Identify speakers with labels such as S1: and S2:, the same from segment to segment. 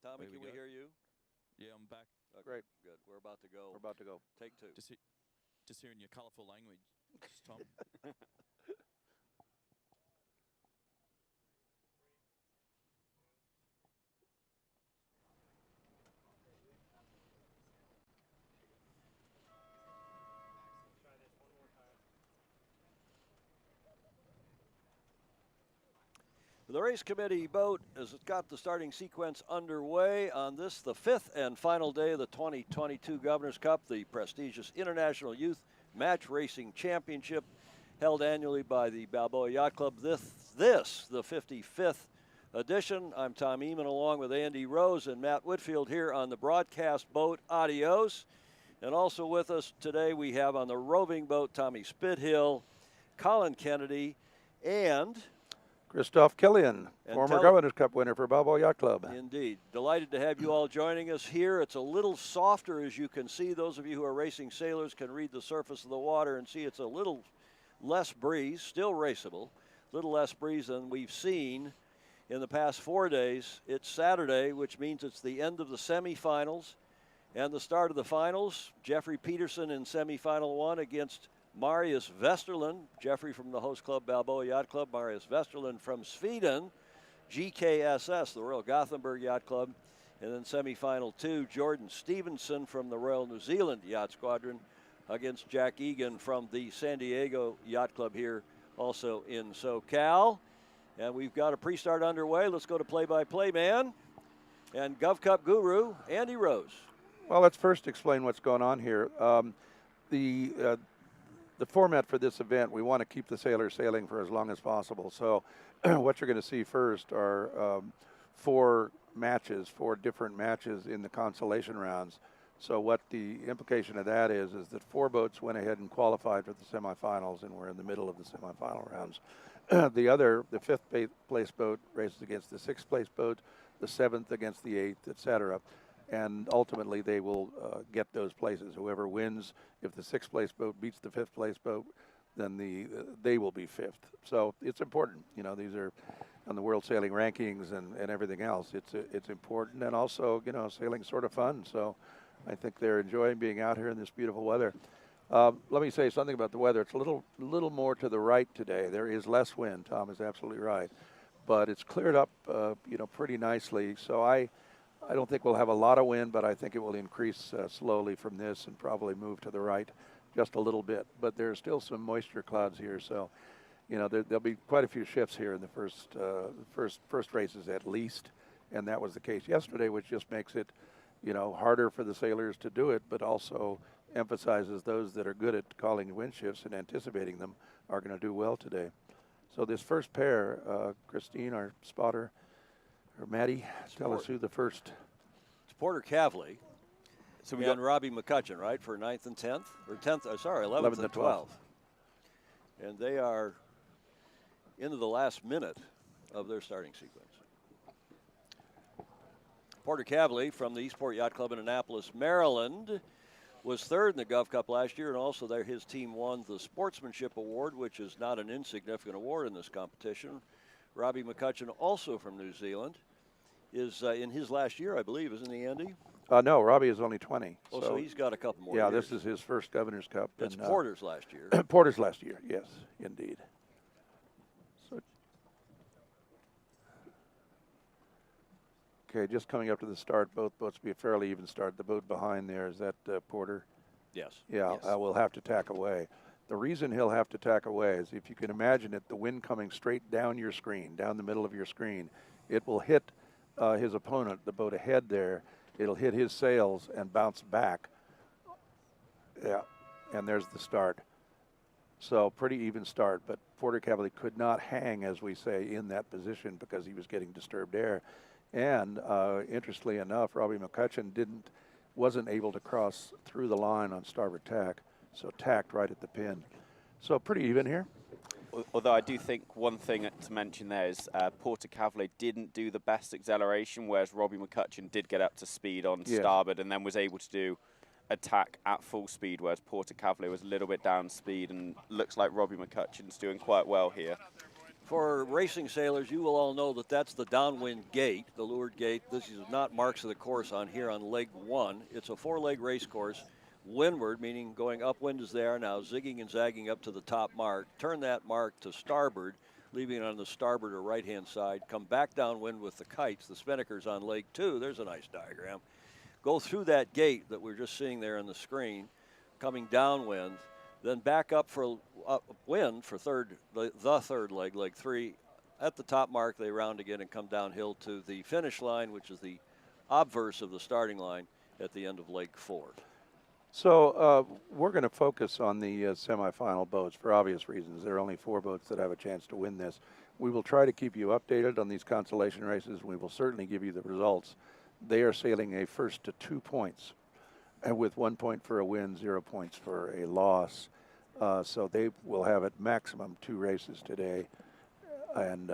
S1: Tommy, can we hear you?
S2: Yeah, I'm back.
S1: Okay,
S3: Great.
S1: Good. We're about to go.
S3: We're about to go.
S1: Take two.
S2: Just hearing your colourful language, Tom.
S1: The race committee boat has got the starting sequence underway on this, the fifth and final day of the 2022 Governor's Cup, the prestigious International Youth Match Racing Championship held annually by the Balboa Yacht Club. This the 55th edition. I'm Tom Eamon along with Andy Rose and Matt Whitfield here on the broadcast boat. Adios. And also with us today we have on the roving boat Tommy Spithill, Colin Kennedy, and
S3: Christoph Killian, former Governor's Cup winner for Balboa Yacht Club.
S1: Indeed. Delighted to have you all joining us here. It's a little softer, as you can see. Those of you who are racing sailors can read the surface of the water and see it's a little less breeze, still raceable, a little less breeze than we've seen in the past 4 days. It's Saturday, which means it's the end of the semifinals and the start of the finals. Jeffrey Peterson in semifinal one against Marius Vesterlind, Jeffrey from the host club Balboa Yacht Club, Marius Vesterlind from Sweden, GKSS, the Royal Gothenburg Yacht Club, and then semifinal two, Jordan Stevenson from the Royal New Zealand Yacht Squadron against Jack Egan from the San Diego Yacht Club here also in SoCal. And we've got a pre-start underway. Let's go to play-by-play man and GovCup guru, Andy Rose.
S3: Well, let's first explain what's going on here. The format for this event, we want to keep the sailors sailing for as long as possible. So what you're going to see first are four different matches in the consolation rounds. So what the implication of that is that four boats went ahead and qualified for the semifinals, and we're in the middle of the semifinal rounds. The fifth place boat races against the sixth place boat, the seventh against the eighth, etc. And ultimately they will get those places. Whoever wins, if the sixth place boat beats the fifth place boat, then they will be fifth. So it's important. You know, these are on the world sailing rankings and everything else. It's important, and also, you know, sailing's sort of fun. So I think they're enjoying being out here in this beautiful weather. Let me say something about the weather. It's a little more to the right today. There is less wind. Tom is absolutely right, but it's cleared up, you know, pretty nicely. So I don't think we'll have a lot of wind, but I think it will increase slowly from this and probably move to the right just a little bit. But there's still some moisture clouds here, so you know there'll be quite a few shifts here in the first races at least, and that was the case yesterday, which just makes it, you know, harder for the sailors to do it, but also emphasizes those that are good at calling wind shifts and anticipating them are going to do well today. So this first pair, Christine, our spotter, or Maddie, tell us who the first.
S1: It's Porter Cavley. So we got Robbie McCutcheon, right, for 9th and 10th? Or 10th, sorry, 11th and 12th. And they are into the last minute of their starting sequence. Porter Cavley from the Eastport Yacht Club in Annapolis, Maryland, was third in the GovCup last year, and also there his team won the Sportsmanship Award, which is not an insignificant award in this competition. Robbie McCutcheon, also from New Zealand, is in his last year, I believe, isn't he, Andy?
S3: No, Robbie is only 20.
S1: Oh, so he's got a couple more
S3: years.
S1: Yeah,
S3: this is his first Governor's Cup.
S1: It's Porter's last year.
S3: Porter's last year, yes, indeed. So, okay, just coming up to the start, both boats be a fairly even start. The boat behind there, is that Porter?
S1: Yes.
S3: Yeah,
S1: yes.
S3: Will have to tack away. The reason he'll have to tack away is, if you can imagine it, the wind coming straight down your screen, down the middle of your screen, it will hit his opponent, the boat ahead there. It'll hit his sails and bounce back. Yeah, and there's the start. So pretty even start, but Porter Cavley could not hang, as we say, in that position because he was getting disturbed air. And interestingly enough, Robbie McCutcheon wasn't able to cross through the line on starboard tack, so tacked right at the pin. So pretty even here.
S4: Although I do think one thing to mention there is Porter Cavley didn't do the best acceleration, whereas Robbie McCutcheon did get up to speed on starboard and then was able to do attack at full speed, whereas Porter Cavley was a little bit down speed, and looks like Robbie McCutcheon's doing quite well here.
S1: For racing sailors, you will all know that that's the downwind gate, the leeward gate. This is not marks of the course on here on leg 1. It's a 4-leg race course. Windward, meaning going upwind as they are now, zigging and zagging up to the top mark. Turn that mark to starboard, leaving it on the starboard or right-hand side. Come back downwind with the kites, the spinnakers on leg 2. There's a nice diagram. Go through that gate that we're just seeing there on the screen, coming downwind. Then back up for upwind for the third leg, leg 3. At the top mark, they round again and come downhill to the finish line, which is the obverse of the starting line at the end of leg 4.
S3: So we're going to focus on the semifinal boats for obvious reasons. There are only 4 boats that have a chance to win this. We will try to keep you updated on these consolation races. We will certainly give you the results. They are sailing a first to 2 points, and with 1 point for a win, 0 points for a loss. So they will have at maximum 2 races today, and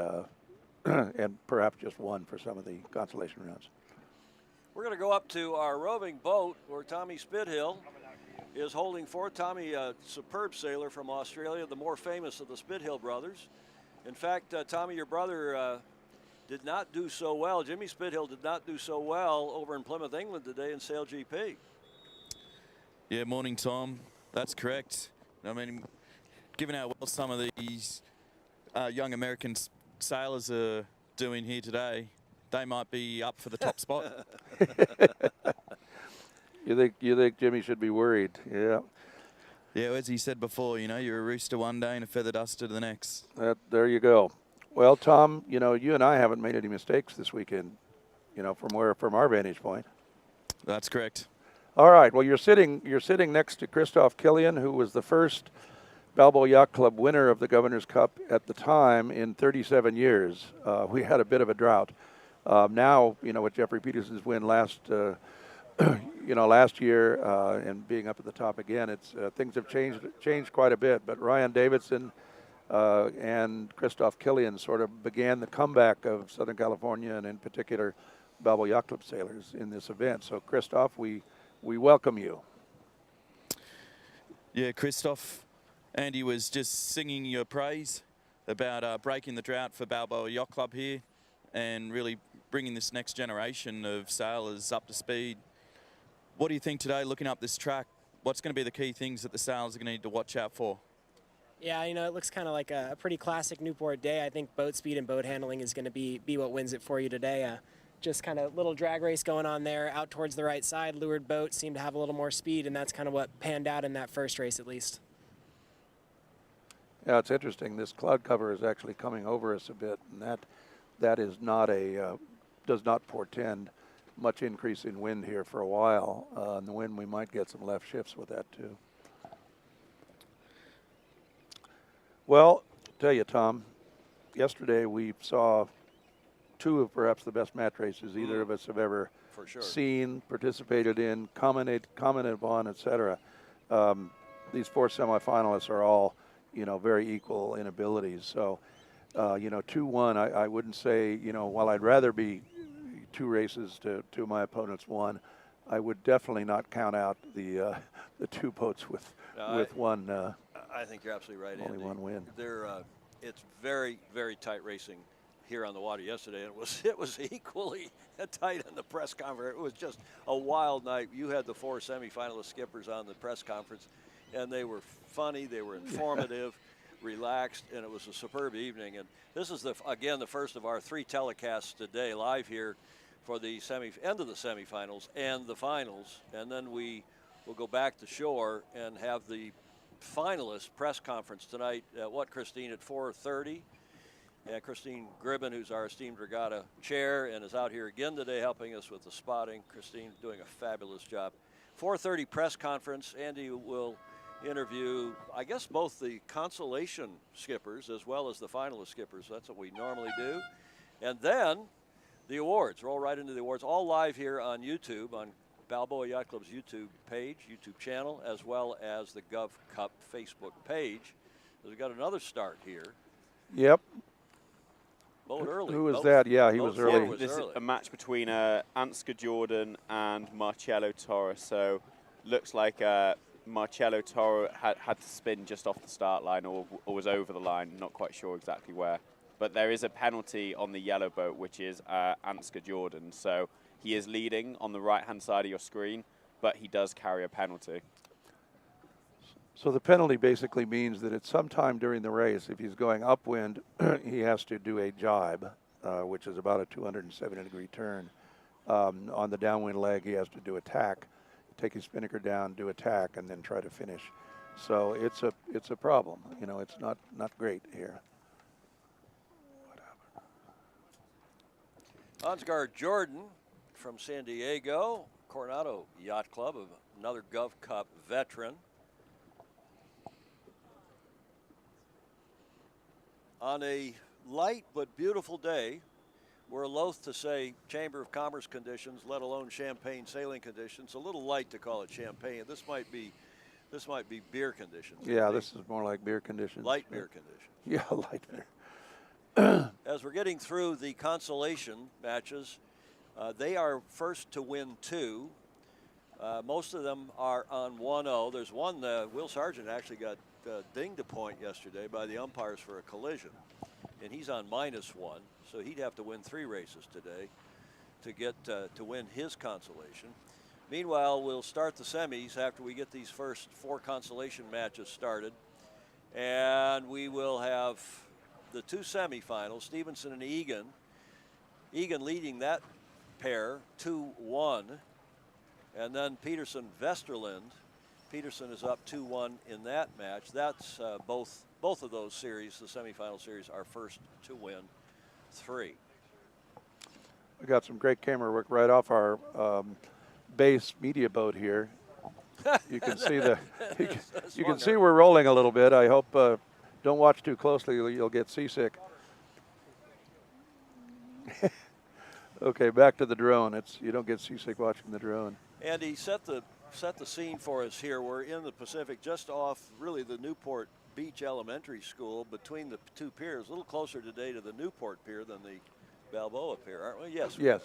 S3: and perhaps just 1 for some of the consolation rounds.
S1: We're going to go up to our roving boat where Tommy Spithill is holding forth. Tommy, a superb sailor from Australia, the more famous of the Spithill brothers. In fact, Tommy, your brother did not do so well. Jimmy Spithill did not do so well over in Plymouth, England today in Sail GP.
S2: Yeah, morning, Tom. That's correct. I mean, given how well some of these young American sailors are doing here today, they might be up for the top spot.
S3: You think Jimmy should be worried? Yeah.
S2: Yeah, as he said before, you know, you're a rooster one day and a feather duster the next.
S3: There you go. Well, Tom, you know, you and I haven't made any mistakes this weekend, you know, from our vantage point.
S2: That's correct.
S3: All right. Well, you're sitting next to Christoph Killian, who was the first Balboa Yacht Club winner of the Governor's Cup at the time in 37 years. We had a bit of a drought. Now, you know, with Jeffrey Peterson's win last year and being up at the top again, it's things have changed quite a bit. But Ryan Davidson and Christoph Killian sort of began the comeback of Southern California and in particular Balboa Yacht Club sailors in this event. So, Christoph, we welcome you.
S2: Yeah, Christoph, Andy was just singing your praise about breaking the drought for Balboa Yacht Club here and really bringing this next generation of sailors up to speed. What do you think today, looking up this track, what's going to be the key things that the sailors are going to need to watch out for?
S5: Yeah, you know, it looks kind of like a pretty classic Newport day. I think boat speed and boat handling is going to be what wins it for you today. Just kind of little drag race going on there out towards the right side. Leeward boat seemed to have a little more speed, and that's kind of what panned out in that first race at least.
S3: Yeah, it's interesting. This cloud cover is actually coming over us a bit, and that is not does not portend much increase in wind here for a while. In the wind, we might get some left shifts with that too. Well, tell you, Tom, yesterday we saw 2 of perhaps the best match races either of us have ever seen, participated in, commented upon, etc. These 4 semifinalists are all, you know, very equal in abilities. So, you know, 2-1, I wouldn't say, you know, while I'd rather be 2 races to my opponent's 1, I would definitely not count out the 2 boats with one.
S1: I think you're absolutely right,
S3: only
S1: Andy.
S3: 1 win.
S1: It's very, very tight racing here on the water yesterday. It was equally tight in the press conference. It was just a wild night. You had the 4 semifinalist skippers on the press conference, and they were funny, they were informative, relaxed, and it was a superb evening. And this is again the first of our 3 telecasts today live here for the end of the semifinals and the finals, and then we will go back to shore and have the finalist press conference tonight at Christine, at 4:30. Christine Gribben, who's our esteemed regatta chair and is out here again today helping us with the spotting. Christine doing a fabulous job. 4:30 press conference. Andy will interview, I guess, both the consolation skippers as well as the finalist skippers. That's what we normally do. And then the awards. Roll right into the awards. All live here on YouTube, on Balboa Yacht Club's YouTube page, YouTube channel, as well as the GovCup Facebook page. We've got another start here.
S3: Yep.
S1: Boat early.
S3: Who was that? Yeah, he was early.
S1: Was
S4: this
S1: early.
S4: is a match between Ansgar Jordan and Marcello Toro. So looks like Marcello Toro had to spin just off the start line or was over the line. Not quite sure exactly where. but there is a penalty on the yellow boat, which is Ansgar Jordan. So he is leading on the right-hand side of your screen, but he does carry a penalty.
S3: So the penalty basically means that at some time during the race, if he's going upwind, he has to do a jibe, which is about a 270-degree turn. On the downwind leg, he has to do a tack, take his spinnaker down, do a tack, and then try to finish. So it's a problem. You know, it's not great here.
S1: Ansgar Jordan from San Diego, Coronado Yacht Club, another GovCup veteran. On a light but beautiful day, we're loath to say Chamber of Commerce conditions, let alone champagne sailing conditions. A little light to call it champagne. This might be beer conditions.
S3: Yeah, this is more like beer conditions.
S1: Light beer conditions.
S3: Yeah, light beer.
S1: As we're getting through the consolation matches, they are first to win 2. Most of them are on 1-0. There's one, Will Sargent actually got dinged a point yesterday by the umpires for a collision, and he's on -1, so he'd have to win 3 races today to get to win his consolation. Meanwhile, we'll start the semis after we get these first 4 consolation matches started, and we will have the 2 semifinals, Stevenson and Egan. Egan leading that pair 2-1, and then Peterson Vesterlind. Peterson is up 2-1 in that match. That's both of those series, the semifinal series, are first to win 3.
S3: We got some great camera work right off our base media boat here. You can see you can see we're rolling a little bit. I hope don't watch too closely, you'll get seasick. Okay, back to the drone. You don't get seasick watching the drone.
S1: Andy, set the scene for us here. We're in the Pacific, just off really the Newport Beach Elementary School, between the 2 piers. A little closer today to the Newport Pier than the Balboa Pier, aren't we? Yes.
S3: Yes.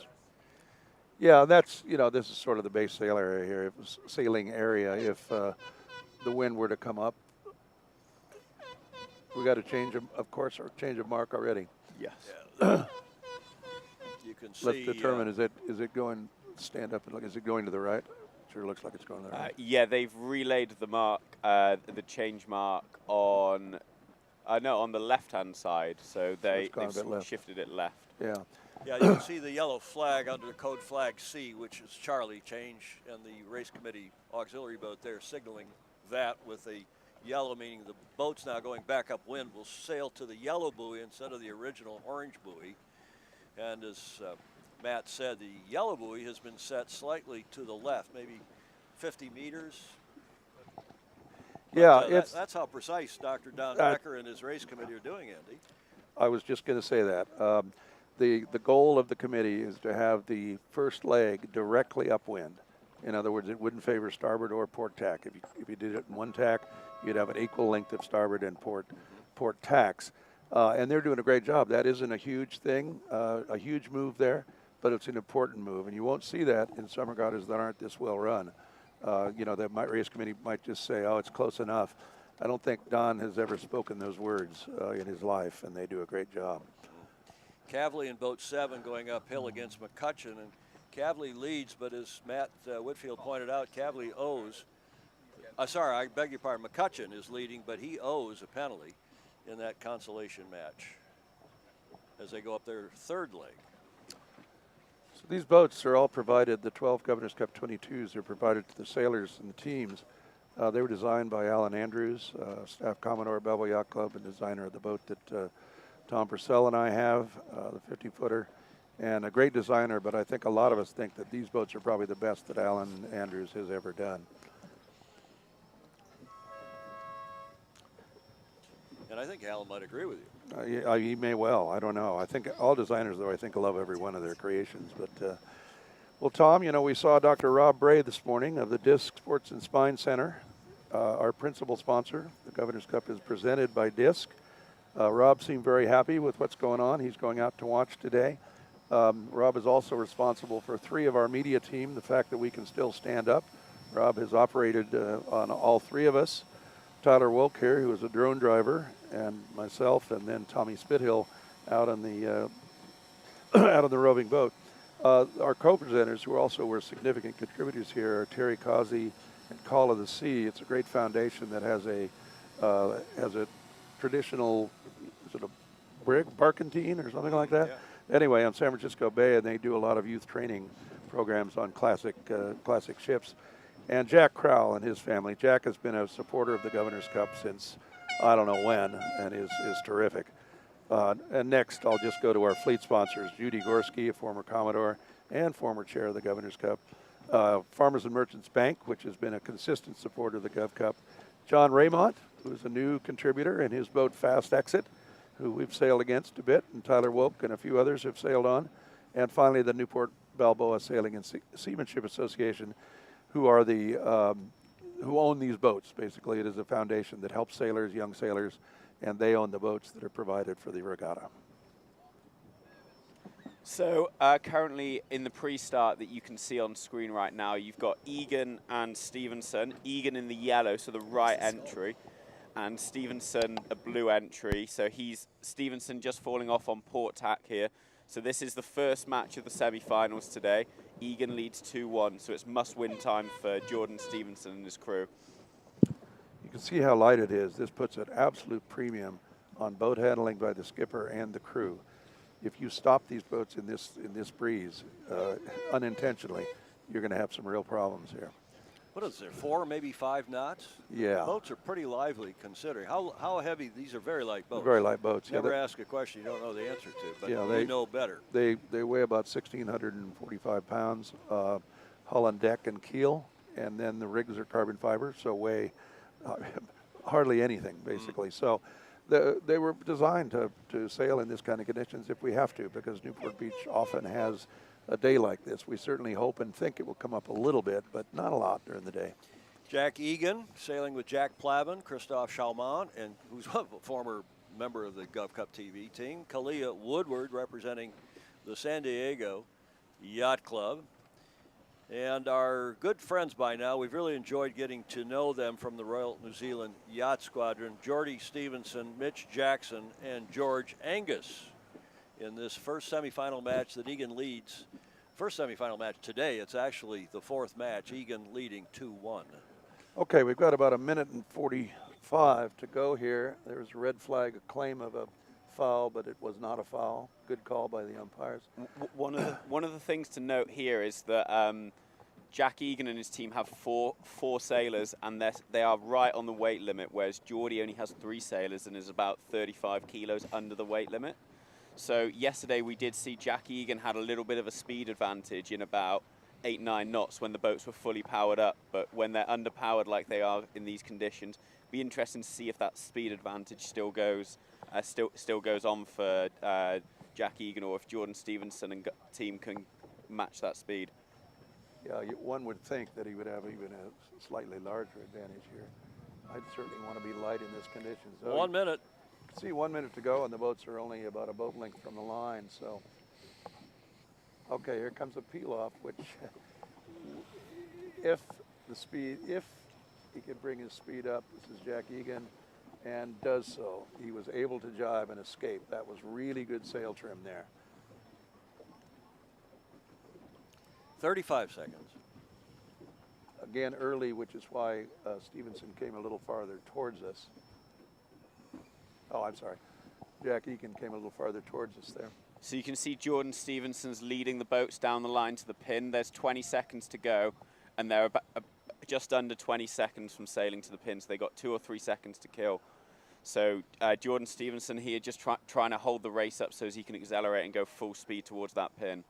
S3: Yeah, that's, you know, this is sort of the base sail area here, sailing area. If the wind were to come up, we got a change of course or change of mark already.
S4: Yes.
S1: Yeah. You can see.
S3: Let's determine is it going, stand up and look, is it going to the right? Sure looks like it's going to the right.
S4: Yeah, they've relayed the mark, the change mark on the left-hand side, so they've shifted it left.
S3: Yeah.
S1: Yeah, you can see the yellow flag under code flag C, which is Charlie change, and the race committee auxiliary boat there signaling that with the yellow, meaning the boat's now going back upwind, will sail to the yellow buoy instead of the original orange buoy. And as Matt said, the yellow buoy has been set slightly to the left, maybe 50 meters.
S3: Yeah,
S1: but, that's how precise Dr. Don Becker and his race committee are doing, Andy.
S3: I was just going to say that. The goal of the committee is to have the first leg directly upwind. In other words, it wouldn't favor starboard or port tack. If you did it in one tack, you'd have an equal length of starboard and port tacks. And they're doing a great job. That isn't a huge thing, a huge move there, but it's an important move. And you won't see that in some regattas that aren't this well run. You know, the race committee might just say, oh, it's close enough. I don't think Don has ever spoken those words in his life, and they do a great job.
S1: Cavley in boat 7 going uphill against McCutcheon, and Cavley leads, but as Matt Whitfield pointed out, Cavley owes. Sorry, I beg your pardon. McCutcheon is leading, but he owes a penalty in that consolation match as they go up their 3rd leg.
S3: So these boats are all provided, the 12 Governor's Cup 22s are provided to the sailors and the teams. They were designed by Alan Andrews, Staff Commodore at Balboa Yacht Club and designer of the boat that Tom Purcell and I have, the 50-footer, and a great designer, but I think a lot of us think that these boats are probably the best that Alan Andrews has ever done.
S1: And I think Alan might agree with you.
S3: He may well. I don't know. I think all designers, though, I think love every one of their creations. But, well, Tom, you know, we saw Dr. Rob Bray this morning of the Disc Sports and Spine Center. Our principal sponsor, the Governor's Cup, is presented by Disc. Rob seemed very happy with what's going on. He's going out to watch today. Rob is also responsible for 3 of our media team, the fact that we can still stand up. Rob has operated on all 3 of us. Tyler Wilk here, who is a drone driver, and myself, and then Tommy Spithill out on the out on the roving boat. Our co-presenters, who also were significant contributors here, are Terry Causey and Call of the Sea. It's a great foundation that has a traditional sort of brig, barkentine or something like that. Yeah. Anyway, on San Francisco Bay, and they do a lot of youth training programs on classic ships. And Jack Crowell and his family. Jack has been a supporter of the Governor's Cup since I don't know when, and is terrific. And next, I'll just go to our fleet sponsors, Judy Gorski, a former Commodore and former chair of the Governor's Cup. Farmers and Merchants Bank, which has been a consistent supporter of the GovCup. John Raymont, who's a new contributor, and his boat Fast Exit, who we've sailed against a bit, and Tyler Woke and a few others have sailed on. And finally, the Newport Balboa Sailing and Seamanship Association, who are the who own these boats. Basically, it is a foundation that helps sailors, young sailors, and they own the boats that are provided for the regatta.
S4: So currently in the pre-start that you can see on screen right now, you've got Egan and Stevenson. Egan in the yellow, so the right entry, and Stevenson a blue entry. So Stevenson just falling off on port tack here. So this is the first match of the semi-finals today. Egan leads 2-1, so it's must-win time for Jordan Stevenson and his crew.
S3: You can see how light it is. This puts an absolute premium on boat handling by the skipper and the crew. If you stop these boats in this breeze unintentionally, you're going to have some real problems here.
S1: What is there, 4, maybe 5 knots?
S3: Yeah.
S1: Boats are pretty lively considering. How heavy? These are very light boats.
S3: Very light boats.
S1: Never ask a question you don't know the answer to, but
S3: yeah,
S1: you know better.
S3: They weigh about 1,645 pounds, hull and deck and keel, and then the rigs are carbon fiber, so weigh hardly anything, basically. So they were designed to sail in this kind of conditions if we have to, because Newport Beach often has a day like this. We certainly hope and think it will come up a little bit, but not a lot during the day.
S1: Jack Egan sailing with Jack Plavin, Christophe Chalmant, and who's a former member of the GovCup TV team. Kalia Woodward representing the San Diego Yacht Club. And our good friends by now, we've really enjoyed getting to know them from the Royal New Zealand Yacht Squadron, Jordy Stevenson, Mitch Jackson, and George Angus in this first semifinal match that Egan leads. First semifinal match today, it's actually the 4th match, Egan leading 2-1.
S3: Okay, we've got about 1:45 to go here. There's a red flag, a claim of a foul, but it was not a foul. Good call by the umpires.
S4: One of the things to note here is that Jack Egan and his team have four sailors, and they are right on the weight limit, whereas Geordie only has 3 sailors and is about 35 kilos under the weight limit. So yesterday we did see Jack Egan had a little bit of a speed advantage in about 8-9 knots when the boats were fully powered up, but when they're underpowered like they are in these conditions, it'd be interesting to see if that speed advantage still goes on for Jack Egan, or if Jordan Stevenson and team can match that speed.
S3: Yeah, one would think that he would have even a slightly larger advantage here. I'd certainly want to be light in this condition. So
S1: 1 minute.
S3: See, 1 minute to go, and the boats are only about a boat length from the line. So, okay, here comes a peel off, which, if he could bring his speed up, this is Jack Egan, and does so. He was able to jibe and escape. That was really good sail trim there.
S1: 35 seconds.
S3: Again, early, which is why Stevenson came a little farther towards us. Oh, I'm sorry. Jack Egan came a little farther towards us there.
S4: So you can see Jordan Stevenson's leading the boats down the line to the pin. There's 20 seconds to go, and they're about, just under 20 seconds from sailing to the pin, so they got 2 or 3 seconds to kill. So Jordan Stevenson here just trying to hold the race up so as he can accelerate and go full speed towards that pin.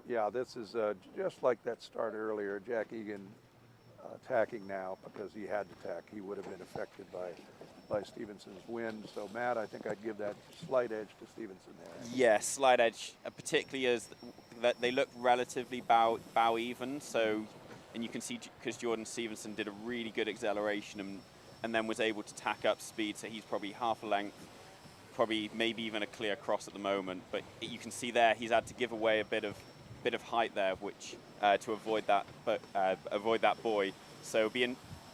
S3: Yeah, this is just like that start earlier. Jack Egan tacking now because he had to tack. He would have been affected by Stevenson's wind. So, Matt, I think I'd give that slight edge to Stevenson there.
S4: Yeah, slight edge, particularly as that they look relatively bow even. So, and you can see because Jordan Stevenson did a really good acceleration and then was able to tack up speed. So he's probably half a length, probably maybe even a clear cross at the moment. But you can see there he's had to give away a bit of bit of height there, which to avoid that buoy. So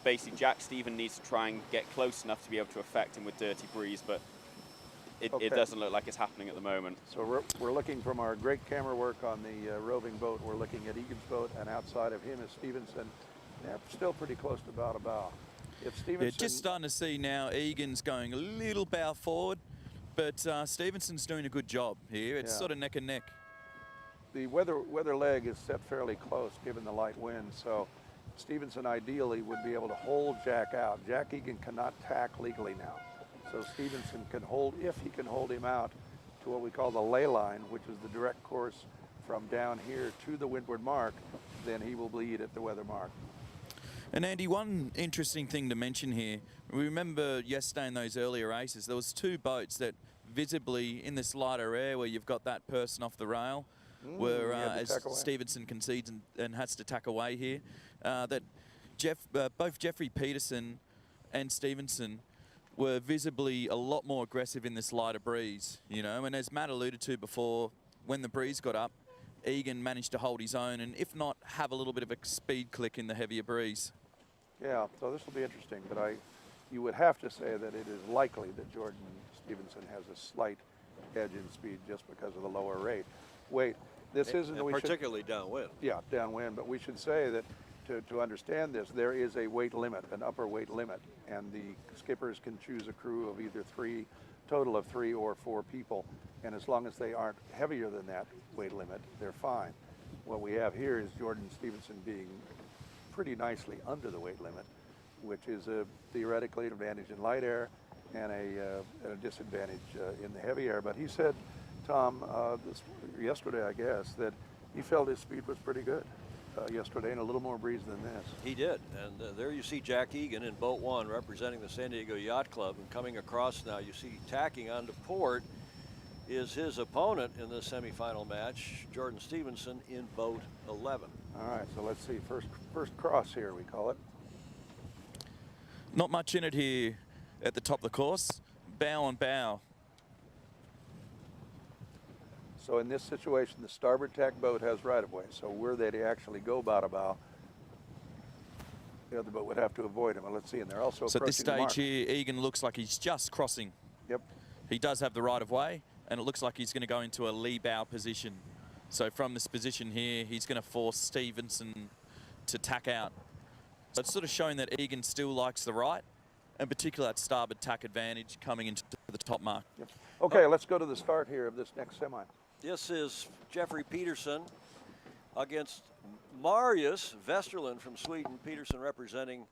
S4: basically Jack Stephen needs to try and get close enough to be able to affect him with dirty breeze, but it doesn't look like it's happening at the moment.
S3: So we're looking from our great camera work on the roving boat. We're looking at Egan's boat, and outside of him is Stevenson. They're still pretty close to bow to bow. If Stevenson,
S2: Yeah, just starting to see now Egan's going a little bow forward, but Stevenson's doing a good job here. It's sort of neck and neck.
S3: the weather leg is set fairly close given the light wind, so Stevenson ideally would be able to hold Jack out. Jack Egan cannot tack legally now. So Stevenson can hold, if he can hold him out to what we call the ley line, which is the direct course from down here to the windward mark, then he will bleed at the weather mark.
S2: And Andy, one interesting thing to mention here, we remember yesterday in those earlier races, there was two boats that visibly in this lighter air where you've got that person off the rail, where as Stevenson concedes and has to tack away here, that both Jeffrey Peterson and Stevenson were visibly a lot more aggressive in this lighter breeze, you know, and as Matt alluded to before, when the breeze got up, Egan managed to hold his own and if not, have a little bit of a speed click in the heavier breeze.
S3: Yeah, so this will be interesting, but you would have to say that it is likely that Jordan Stevenson has a slight edge in speed just because of the lower rate. Wait, this isn't...
S1: And particularly downwind.
S3: Yeah, downwind, but we should say that to understand this, there is a weight limit, an upper weight limit, and the skippers can choose a crew of either total of 3 or 4 people, and as long as they aren't heavier than that weight limit, they're fine. What we have here is Jordan Stevenson being pretty nicely under the weight limit, which is theoretically an advantage in light air and a disadvantage in the heavy air. But he said, Tom, yesterday I guess, that he felt his speed was pretty good yesterday and a little more breeze than this.
S1: He did, and there you see Jack Egan in boat 1 representing the San Diego Yacht Club, and coming across now you see tacking onto port is his opponent in this semifinal match, Jordan Stevenson in boat 11.
S3: All right, so let's see, first cross here we call it.
S2: Not much in it here at the top of the course, bow on bow.
S3: So in this situation, the starboard tack boat has right-of-way. So were they to actually go bow to bow, the other boat would have to avoid him. And let's see, and they're also
S2: so at this
S3: approaching the mark.
S2: stage here, Egan looks like he's just crossing.
S3: Yep.
S2: He does have the right-of-way, and it looks like he's going to go into a lee bow position. So from this position here, he's going to force Stevenson to tack out. So it's sort of showing that Egan still likes the right, and particularly that starboard tack advantage coming into the top mark.
S3: Yep. Okay, let's go to the start here of this next semi.
S1: This is Jeffrey Peterson against Marius Vesterlind from Sweden. Peterson representing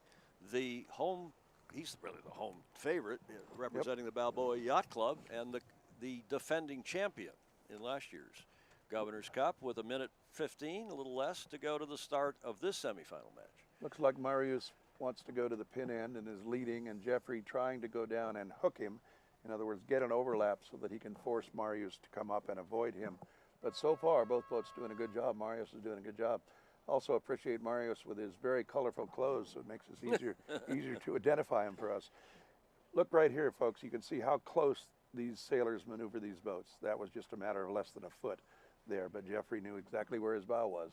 S1: the home, he's really the home favorite, representing the Balboa Yacht Club and the defending champion in last year's Governor's Cup with 1:15, a little less, to go to the start of this semifinal match.
S3: Looks like Marius wants to go to the pin end and is leading, and Jeffrey trying to go down and hook him. In other words, get an overlap so that he can force Marius to come up and avoid him. But so far, both boats doing a good job. Marius is doing a good job. Also appreciate Marius with his very colorful clothes, so it makes it easier to identify him for us. Look right here, folks. You can see how close these sailors maneuver these boats. That was just a matter of less than a foot there, but Jeffrey knew exactly where his bow was.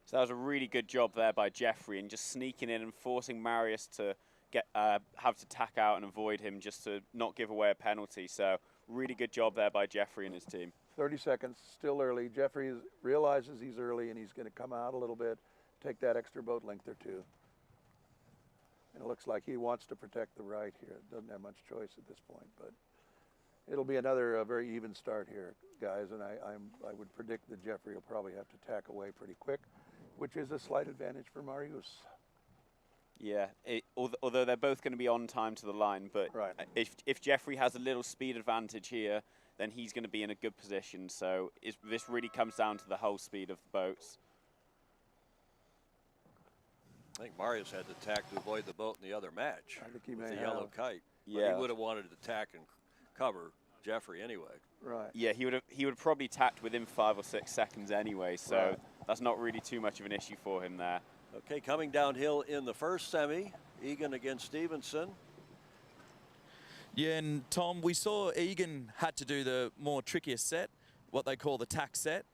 S4: So that was a really good job there by Jeffrey, and just sneaking in and forcing Marius to have to tack out and avoid him just to not give away a penalty. So really good job there by Jeffrey and his team.
S3: 30 seconds, still early. Jeffrey realizes he's early and he's going to come out a little bit, take that extra boat length or two. And it looks like he wants to protect the right here. Doesn't have much choice at this point, but it'll be another very even start here, guys. And I would predict that Jeffrey will probably have to tack away pretty quick, which is a slight advantage for Marius.
S4: Yeah, although they're both going to be on time to the line, but
S3: right.
S4: if Jeffrey has a little speed advantage here, then he's going to be in a good position. So this really comes down to the whole speed of the boats.
S1: I think Marius had to tack to avoid the boat in the other match.
S3: I think he
S1: with
S3: may
S1: the
S3: have.
S1: yellow kite.
S4: Yeah,
S1: but he would have wanted to tack and cover Jeffrey anyway.
S4: Right. Yeah, he would probably tacked within 5 or 6 seconds anyway. So that's not really too much of an issue for him there.
S1: Okay, coming downhill in the first semi, Egan against Stevenson.
S2: Yeah, and Tom, we saw Egan had to do the more trickier set, what they call the tack set.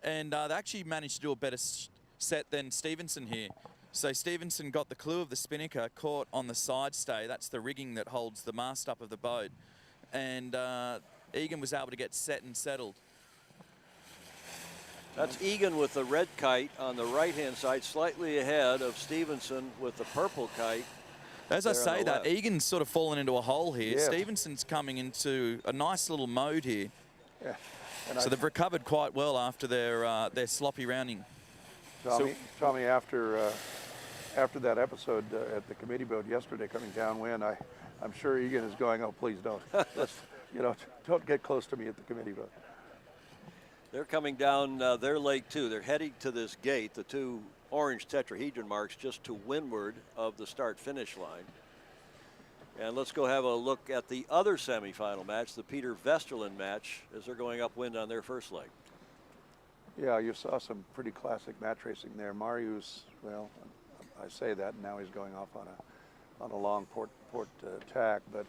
S2: and they actually managed to do a better set than Stevenson here. So Stevenson got the clue of the spinnaker, caught on the side stay. That's the rigging that holds the mast up of the boat. And Egan was able to get set and settled.
S1: That's Egan with the red kite on the right-hand side, slightly ahead of Stevenson with the purple kite.
S2: As I say that, Egan's sort of fallen into a hole here.
S3: Yes.
S2: Stevenson's coming into a nice little mode here.
S3: Yeah.
S2: So they've recovered quite well after their sloppy rounding.
S3: Tommy, after that episode at the committee boat yesterday, coming downwind, I'm sure Egan is going, oh, please don't. Don't get close to me at the committee boat.
S1: They're coming down their lake too. They're heading to this gate, the two orange tetrahedron marks just to windward of the start-finish line. And let's go have a look at the other semifinal match, the Peter Vesterlind match, as they're going upwind on their first leg.
S3: Yeah, you saw some pretty classic match racing there. Marius, well, I say that, and now he's going off on a long port tack, but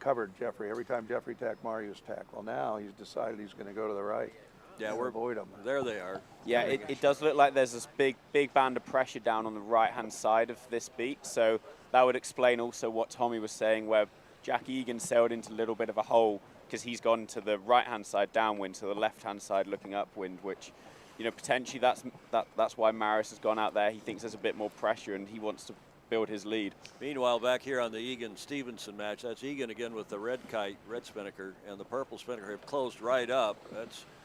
S3: covered Jeffrey. Every time Jeffrey tacked, Marius tacked. Well, now he's decided he's going to go to the right.
S1: Yeah, we're
S3: avoid them.
S1: There they are.
S4: Yeah, it does look like there's this big band of pressure down on the right-hand side of this beat. So that would explain also what Tommy was saying, where Jack Egan sailed into a little bit of a hole because he's gone to the right-hand side downwind, to the left-hand side looking upwind, which, potentially that's why Marius has gone out there. He thinks there's a bit more pressure and he wants to build his lead.
S1: Meanwhile, back here on the Egan-Stevenson match, that's Egan again with the red kite, red spinnaker, and the purple spinnaker have closed right up.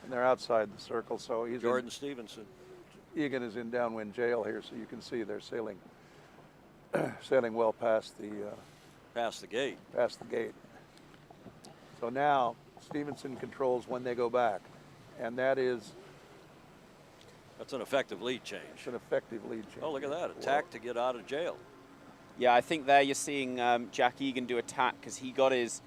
S3: And they're outside the circle, so he's
S1: Jordan Stevenson.
S3: Egan is in downwind jail here, so you can see they're sailing well past the
S1: gate.
S3: Past the gate. So now Stevenson controls when they go back, and that's
S1: an effective lead change.
S3: It's an effective lead change.
S1: Oh, look at that! Attack to get out of jail.
S4: Yeah, I think there you're seeing Jack Egan do attack because he got his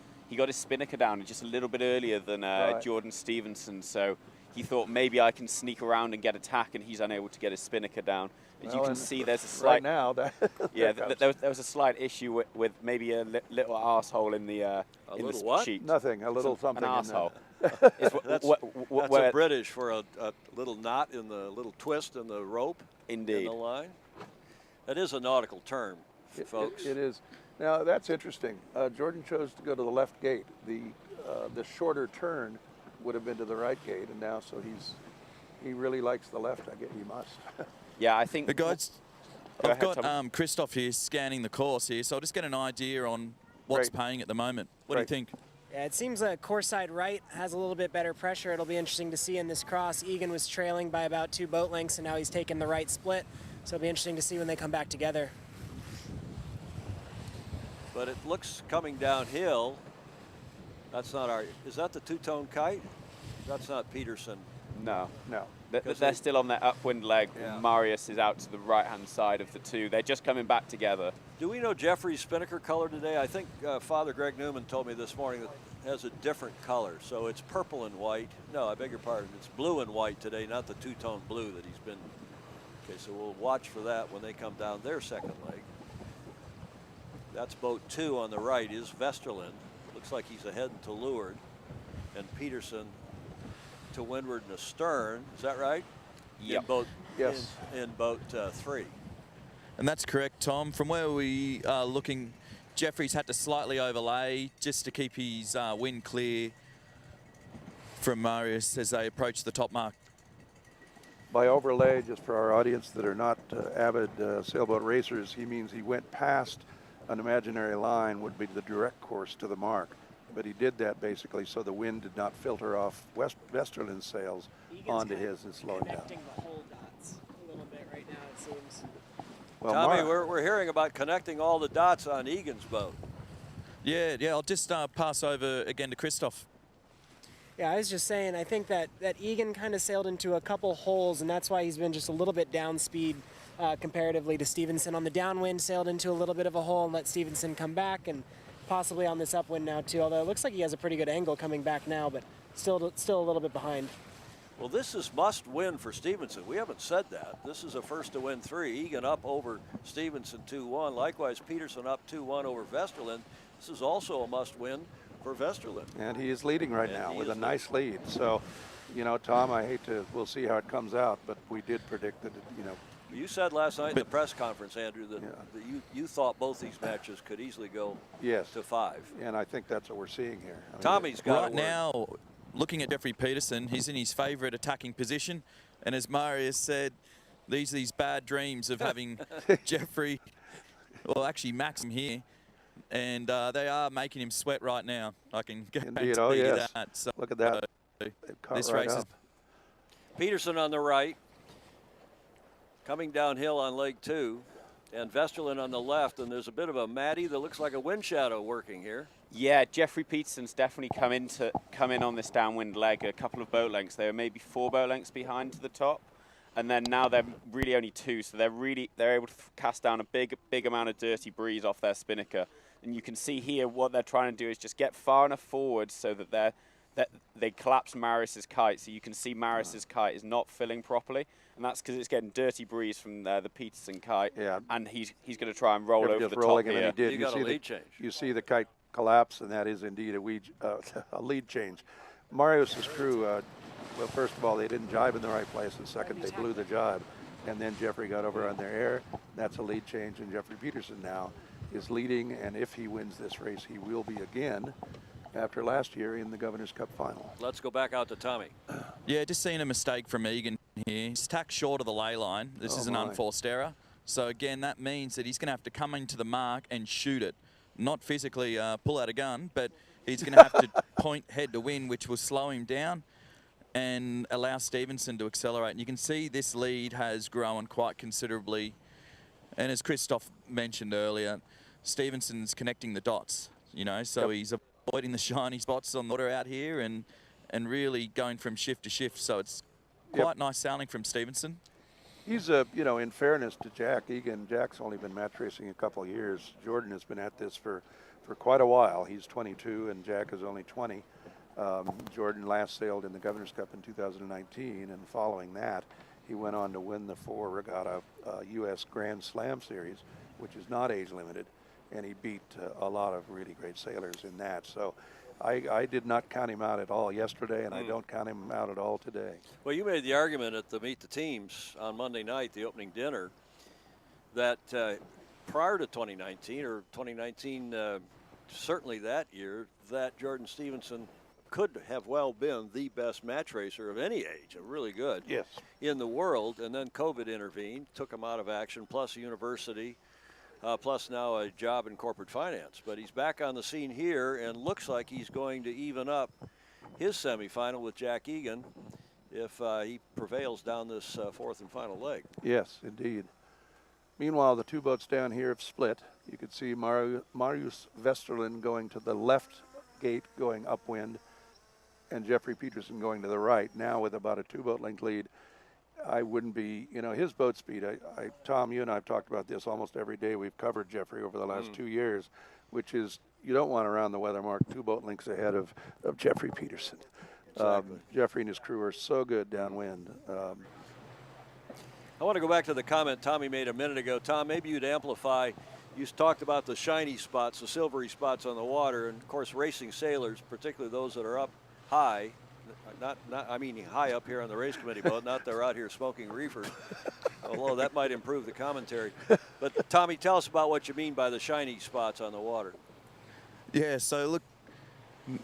S4: spinnaker down just a little bit earlier than Jordan Stevenson. So he thought maybe I can sneak around and get attack, and he's unable to get his spinnaker down. As you can see, there's a slight
S3: right now.
S4: There was a slight issue with maybe a little arsehole in the sheet.
S3: Nothing. A little something.
S4: An arsehole.
S1: That's British for a little knot in the little twist in the rope.
S4: Indeed.
S1: In the line. That is a nautical term, folks.
S3: It is. Now that's interesting. Jordan chose to go to the left gate. The shorter turn would have been to the right gate, and now he really likes the left. I guess he must.
S4: Yeah, I think
S2: the guys. I've got Christoph here scanning the course here, so I'll just get an idea on what's paying at the moment. What do you think?
S5: Yeah, it seems like course side right has a little bit better pressure. It'll be interesting to see in this cross. Egan was trailing by about 2 boat lengths, and now he's taken the right split. So it'll be interesting to see when they come back together.
S1: But it looks coming downhill. That's not is that the two-tone kite? That's not Peterson.
S4: No. They're still on their upwind leg. Yeah. Marius is out to the right-hand side of the two. They're just coming back together.
S1: Do we know Jeffrey's spinnaker color today? I think Father Greg Newman told me this morning that it has a different color. So it's purple and white. No, I beg your pardon. It's blue and white today, not the two-tone blue that he's been. Okay, so we'll watch for that when they come down their second leg. That's boat 2 on the right is Vesterlind. Looks like he's ahead to leeward. And Peterson to windward and astern. Is that right?
S4: Yep.
S1: In boat 3.
S2: And that's correct, Tom. From where we are looking, Jeffrey's had to slightly overlay just to keep his wind clear from Marius as they approach the top mark.
S3: By overlay, just for our audience that are not avid sailboat racers, he means he went past an imaginary line, would be the direct course to the mark. But he did that basically so the wind did not filter off Vesterlind's sails onto his and slow it down.
S5: Connecting the hole dots a little bit right now, it seems.
S3: Well,
S1: Tommy, we're hearing about connecting all the dots on Egan's boat.
S2: Yeah, I'll just pass over again to Christoph.
S5: Yeah, I was just saying, I think that Egan kind of sailed into a couple holes, and that's why he's been just a little bit down speed comparatively to Stevenson. On the downwind, sailed into a little bit of a hole and let Stevenson come back, and possibly on this upwind now too, although it looks like he has a pretty good angle coming back now, but still a little bit behind.
S1: Well, this is must win for Stevenson. We haven't said that. This is a first to win 3. Egan up over Stevenson 2-1. Likewise, Peterson up 2-1 over Vesterlind. This is also a must win for Vesterlind.
S3: And he is leading right now with a nice lead. So You know, Tom, we'll see how it comes out, but we did predict that,
S1: You said last night in the press conference, Andrew, that you thought both these matches could easily go to 5.
S3: And I think that's what we're seeing here.
S1: Tommy's got
S2: right now, looking at Jeffrey Peterson, he's in his favourite attacking position. And as Marius said, these bad dreams of having Jeffrey, well, actually Max here. And they are making him sweat right now. I can guarantee you that. So,
S3: look at that.
S2: This race is
S1: Peterson on the right, coming downhill on leg 2, and Vesterlind on the left, and there's a bit of a Matty that looks like a wind shadow working here.
S4: Yeah, Jeffrey Peterson's definitely come in on this downwind leg a couple of boat lengths. They were maybe 4 boat lengths behind to the top, and then now they're really only 2, so they're able to cast down a big amount of dirty breeze off their spinnaker. And you can see here what they're trying to do is just get far enough forward so that they collapse Marius's kite. So you can see Marius's kite is not filling properly, and that's because it's getting dirty breeze from the Peterson kite.
S3: Yeah.
S4: And he's going to try and roll over the top here.
S3: And he did.
S1: You got a lead change.
S3: You see the kite collapse, and that is indeed a lead change. Marius's crew, well, first of all, they didn't jibe in the right place, and second, they blew the jibe. And then Jeffrey got over on their air. That's a lead change, and Jeffrey Peterson now is leading, and if he wins this race, he will be again after last year in the Governor's Cup final.
S1: Let's go back out to Tommy.
S2: Yeah, just seeing a mistake from Egan here. He's tacked short of the lay line. This is an unforced error. So again, that means that he's going to have to come into the mark and shoot it. Not physically pull out a gun, but he's going to have to point head to wind, which will slow him down and allow Stevenson to accelerate. And you can see this lead has grown quite considerably. And as Christoph mentioned earlier, Stevenson's connecting the dots, so he's avoiding the shiny spots on the water out here and really going from shift to shift. So it's quite nice sailing from Stevenson.
S3: He's in fairness to Jack Egan, Jack's only been match racing a couple of years. Jordan has been at this for quite a while. He's 22 and Jack is only 20. Jordan last sailed in the Governor's Cup in 2019, and following that, he went on to win the 4 regatta U.S. Grand Slam Series, which is not age limited, and he beat a lot of really great sailors in that. So I did not count him out at all yesterday, and I don't count him out at all today.
S1: Well, you made the argument at the Meet the Teams on Monday night, the opening dinner, that prior to 2019, or 2019, certainly that year, that Jordan Stevenson could have well been the best match racer of any age, really good, in the world. And then COVID intervened, took him out of action, plus a university, plus now a job in corporate finance. But he's back on the scene here and looks like he's going to even up his semifinal with Jack Egan if he prevails down this 4th and final leg.
S3: Yes, indeed. Meanwhile, the 2 boats down here have split. You could see Marius Vesterlind going to the left gate, going upwind, and Jeffrey Peterson going to the right. Now with about a 2 boat length lead, I wouldn't be, his boat speed. Tom, you and I have talked about this almost every day. We've covered Jeffrey over the last 2 years, which is you don't want to round the weather mark 2 boat lengths ahead of Jeffrey Peterson.
S1: Exactly.
S3: Jeffrey and his crew are so good downwind.
S1: I want to go back to the comment Tommy made a minute ago. Tom, maybe you'd amplify. You talked about the shiny spots, the silvery spots on the water, and of course racing sailors, particularly those that are up high, I mean high up here on the race committee boat, not they're out here smoking reefer, although that might improve the commentary. But Tommy, tell us about what you mean by the shiny spots on the water.
S2: Yeah, so look,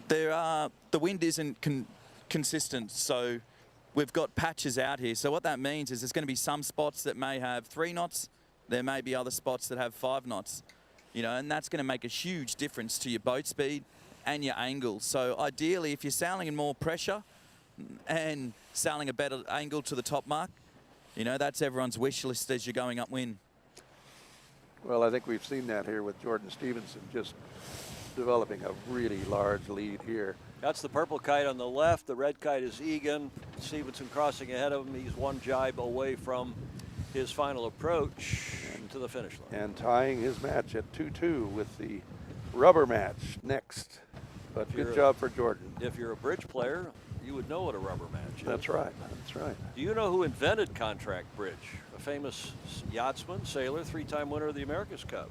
S2: the wind isn't consistent, so we've got patches out here. So what that means is there's going to be some spots that may have 3 knots, there may be other spots that have 5 knots, and that's going to make a huge difference to your boat speed and your angle. So ideally, if you're sailing in more pressure and sailing a better angle to the top mark, that's everyone's wish list as you're going upwind.
S3: Well, I think we've seen that here with Jordan Stevenson just developing a really large lead here.
S1: That's the purple kite on the left. The red kite is Egan. Stevenson crossing ahead of him. He's 1 jibe away from his final approach to the finish line.
S3: And tying his match at 2-2 with the rubber match next. But good job for Jordan.
S1: If you're a bridge player, you would know what a rubber match is.
S3: That's right. That's right.
S1: Do you know who invented contract bridge? A famous yachtsman, sailor, 3-time winner of the America's Cup.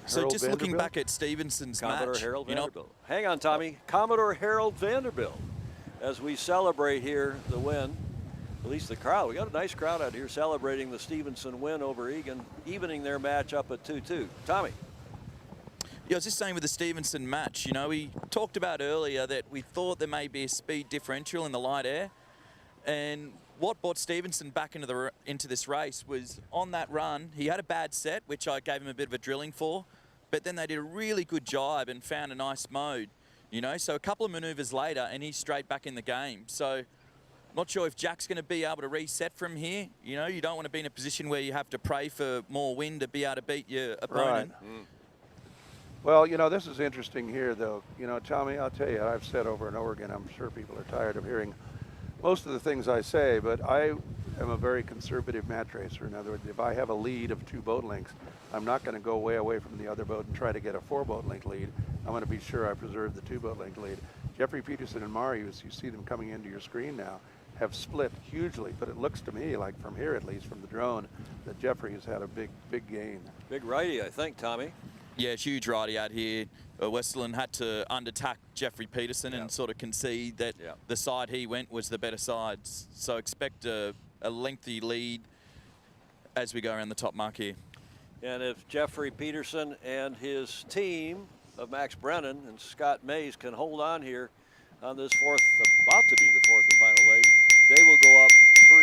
S2: So just looking back at Stevenson's
S1: Commodore
S2: match,
S1: Harold Vanderbilt. Hang on, Tommy. Commodore Harold Vanderbilt. as we celebrate here the win. At least the crowd. We got a nice crowd out here celebrating the Stevenson win over Egan, evening their match up at 2-2. Tommy.
S2: Yeah, I was just saying with the Stevenson match, you know, we talked about earlier that we thought there may be a speed differential in the light air. And what brought Stevenson back into this race was on that run, he had a bad set, which I gave him a bit of a drilling for, but then they did a really good jibe and found a nice mode, you know. So a couple of manoeuvres later and he's straight back in the game. So not sure if Jack's going to be able to reset from here. You know, you don't want to be in a position where you have to pray for more wind to be able to beat your opponent.
S3: Right. Well, you know, this is interesting here, though. You know, Tommy, I'll tell you, I've said over and over again, I'm sure people are tired of hearing most of the things I say, but I am a very conservative match racer. In other words, if I have a lead of 2 boat lengths, I'm not going to go way away from the other boat and try to get a 4 boat length lead. I want to be sure I preserve the 2 boat length lead. Jeffrey Peterson and Marius, you see them coming into your screen now, have split hugely, but it looks to me like from here, at least from the drone, that Jeffrey has had a big gain.
S1: Big righty, I think, Tommy.
S2: Yeah, huge righty out here. Westerlind had to undertack Jeffrey Peterson and sort of concede that the side he went was the better side. So expect a lengthy lead as we go around the top mark here.
S1: And if Jeffrey Peterson and his team of Max Brennan and Scott Mays can hold on here on this about to be the fourth and final leg, they will go up 3-1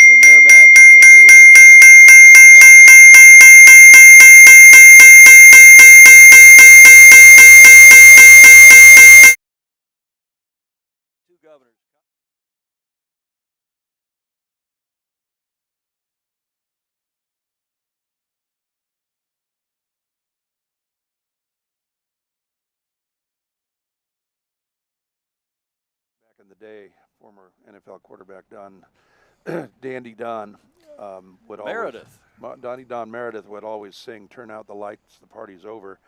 S1: in their match, and they will advance to the final. Two Governors.
S3: Back in the day, former NFL quarterback Dandy Don would Don Meredith would always sing, "Turn out the lights, the party's over,"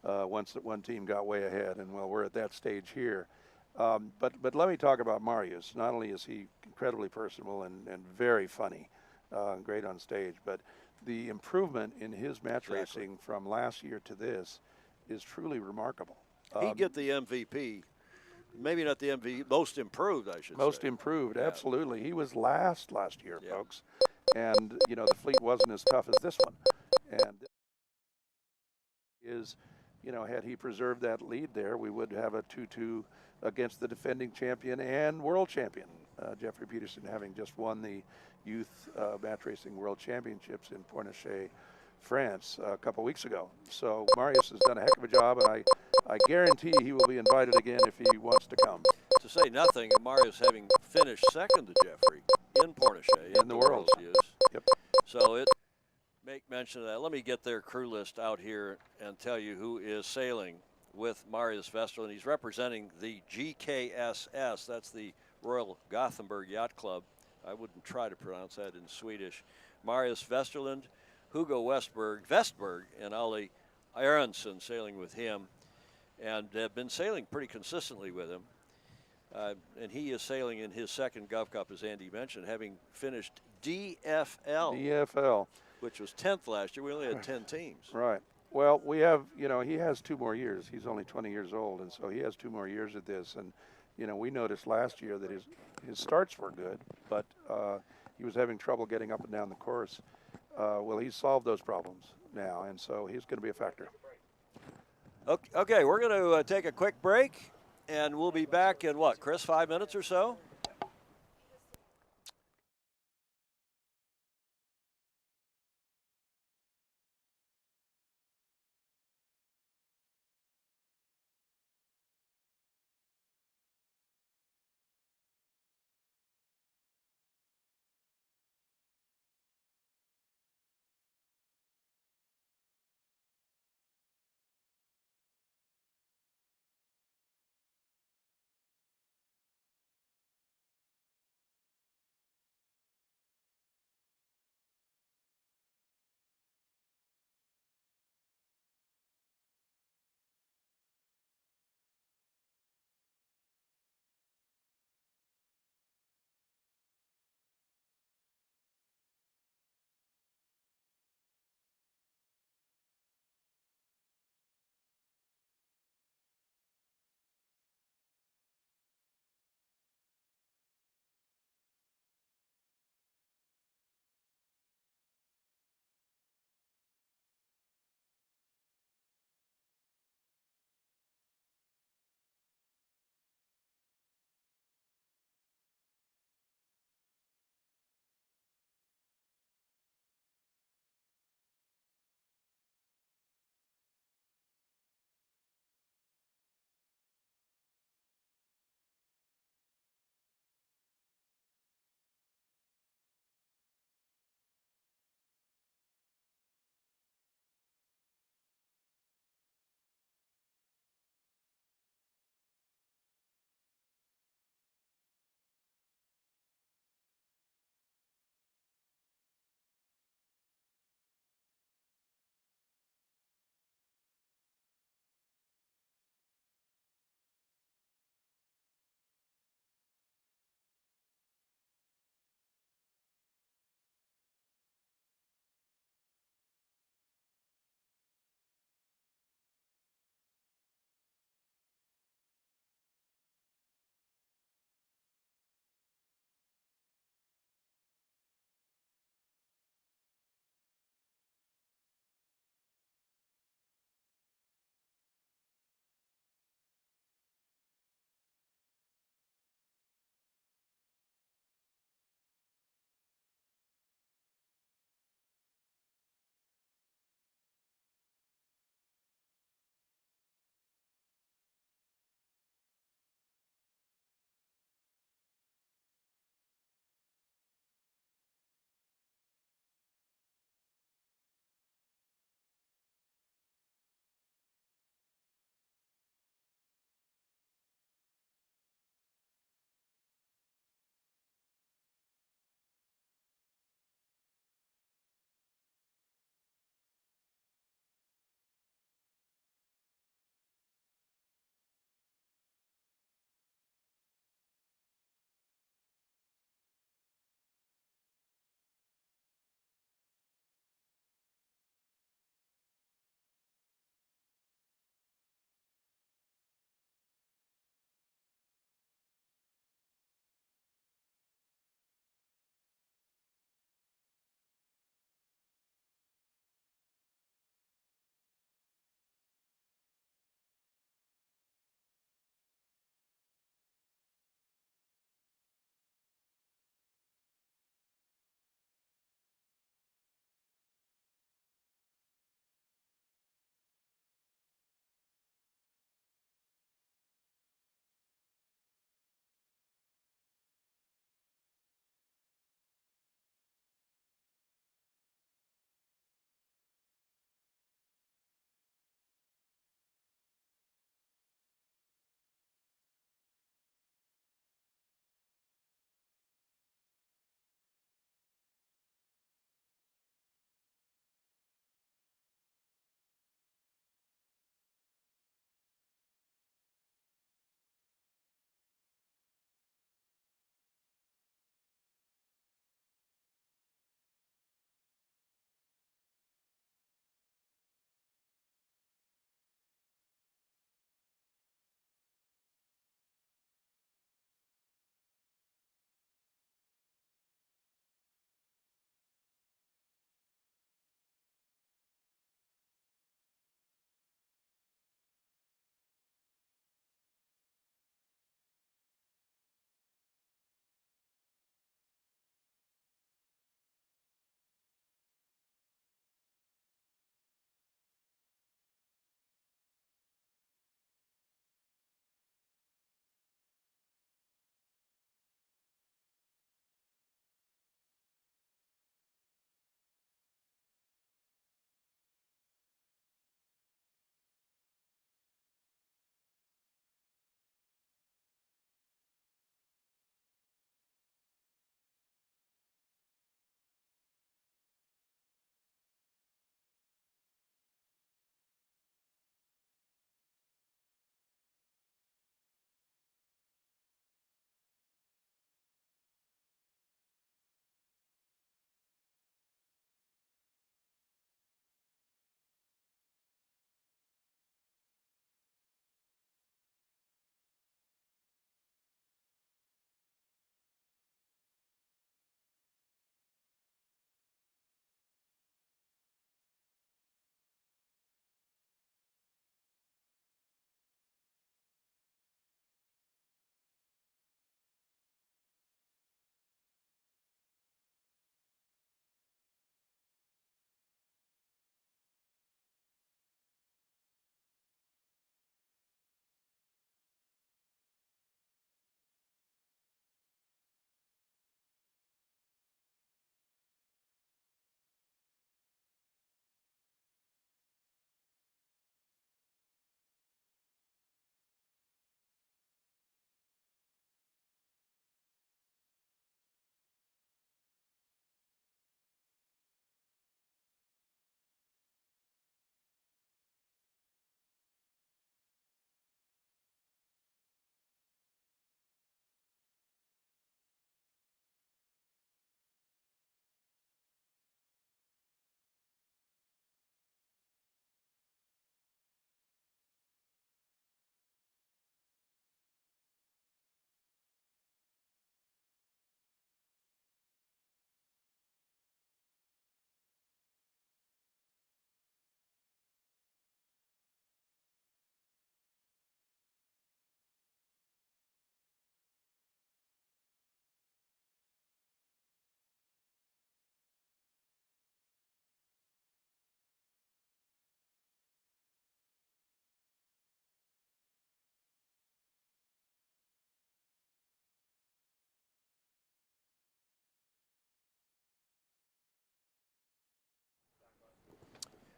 S3: once that one team got way ahead, and well, we're at that stage here. But let me talk about Marius. Not only is he incredibly personable and very funny, great on stage, but the improvement in his match racing from last year to this is truly remarkable.
S1: He'd get the MVP. Maybe not the MVP, most improved, I should say.
S3: Most improved, absolutely. He was last year, folks. And, you know, the fleet wasn't as tough as this one. And you know, had he preserved that lead there, we would have a 2-2 against the defending champion and world champion, Jeffrey Peterson, having just won the Youth Match Racing World Championships in Pornichet, France, a couple weeks ago. So Marius has done a heck of a job, and I guarantee he will be invited again if he wants to come.
S1: To say nothing of Marius having finished second to Jeffrey in Pornichet
S3: in the World.
S1: Yep. So make mention of that. Let me get their crew list out here and tell you who is sailing with Marius Vesterlind. He's representing the GKSS. That's the Royal Gothenburg Yacht Club. I wouldn't try to pronounce that in Swedish. Marius Vesterlind, Hugo Vestberg, and Ali Aronson sailing with him, and have been sailing pretty consistently with him. And he is sailing in his second GovCup, as Andy mentioned, having finished DFL, which was 10th last year. We only had 10 teams.
S3: Right. Well, we have, you know, he has 2 more years. He's only 20 years old, and so he has 2 more years at this. And, you know, we noticed last year that his starts were good, but he was having trouble getting up and down the course. Well, he's solved those problems now, and so he's going to be a factor.
S1: Okay, we're going to take a quick break, and we'll be back in what, Chris, 5 minutes or so?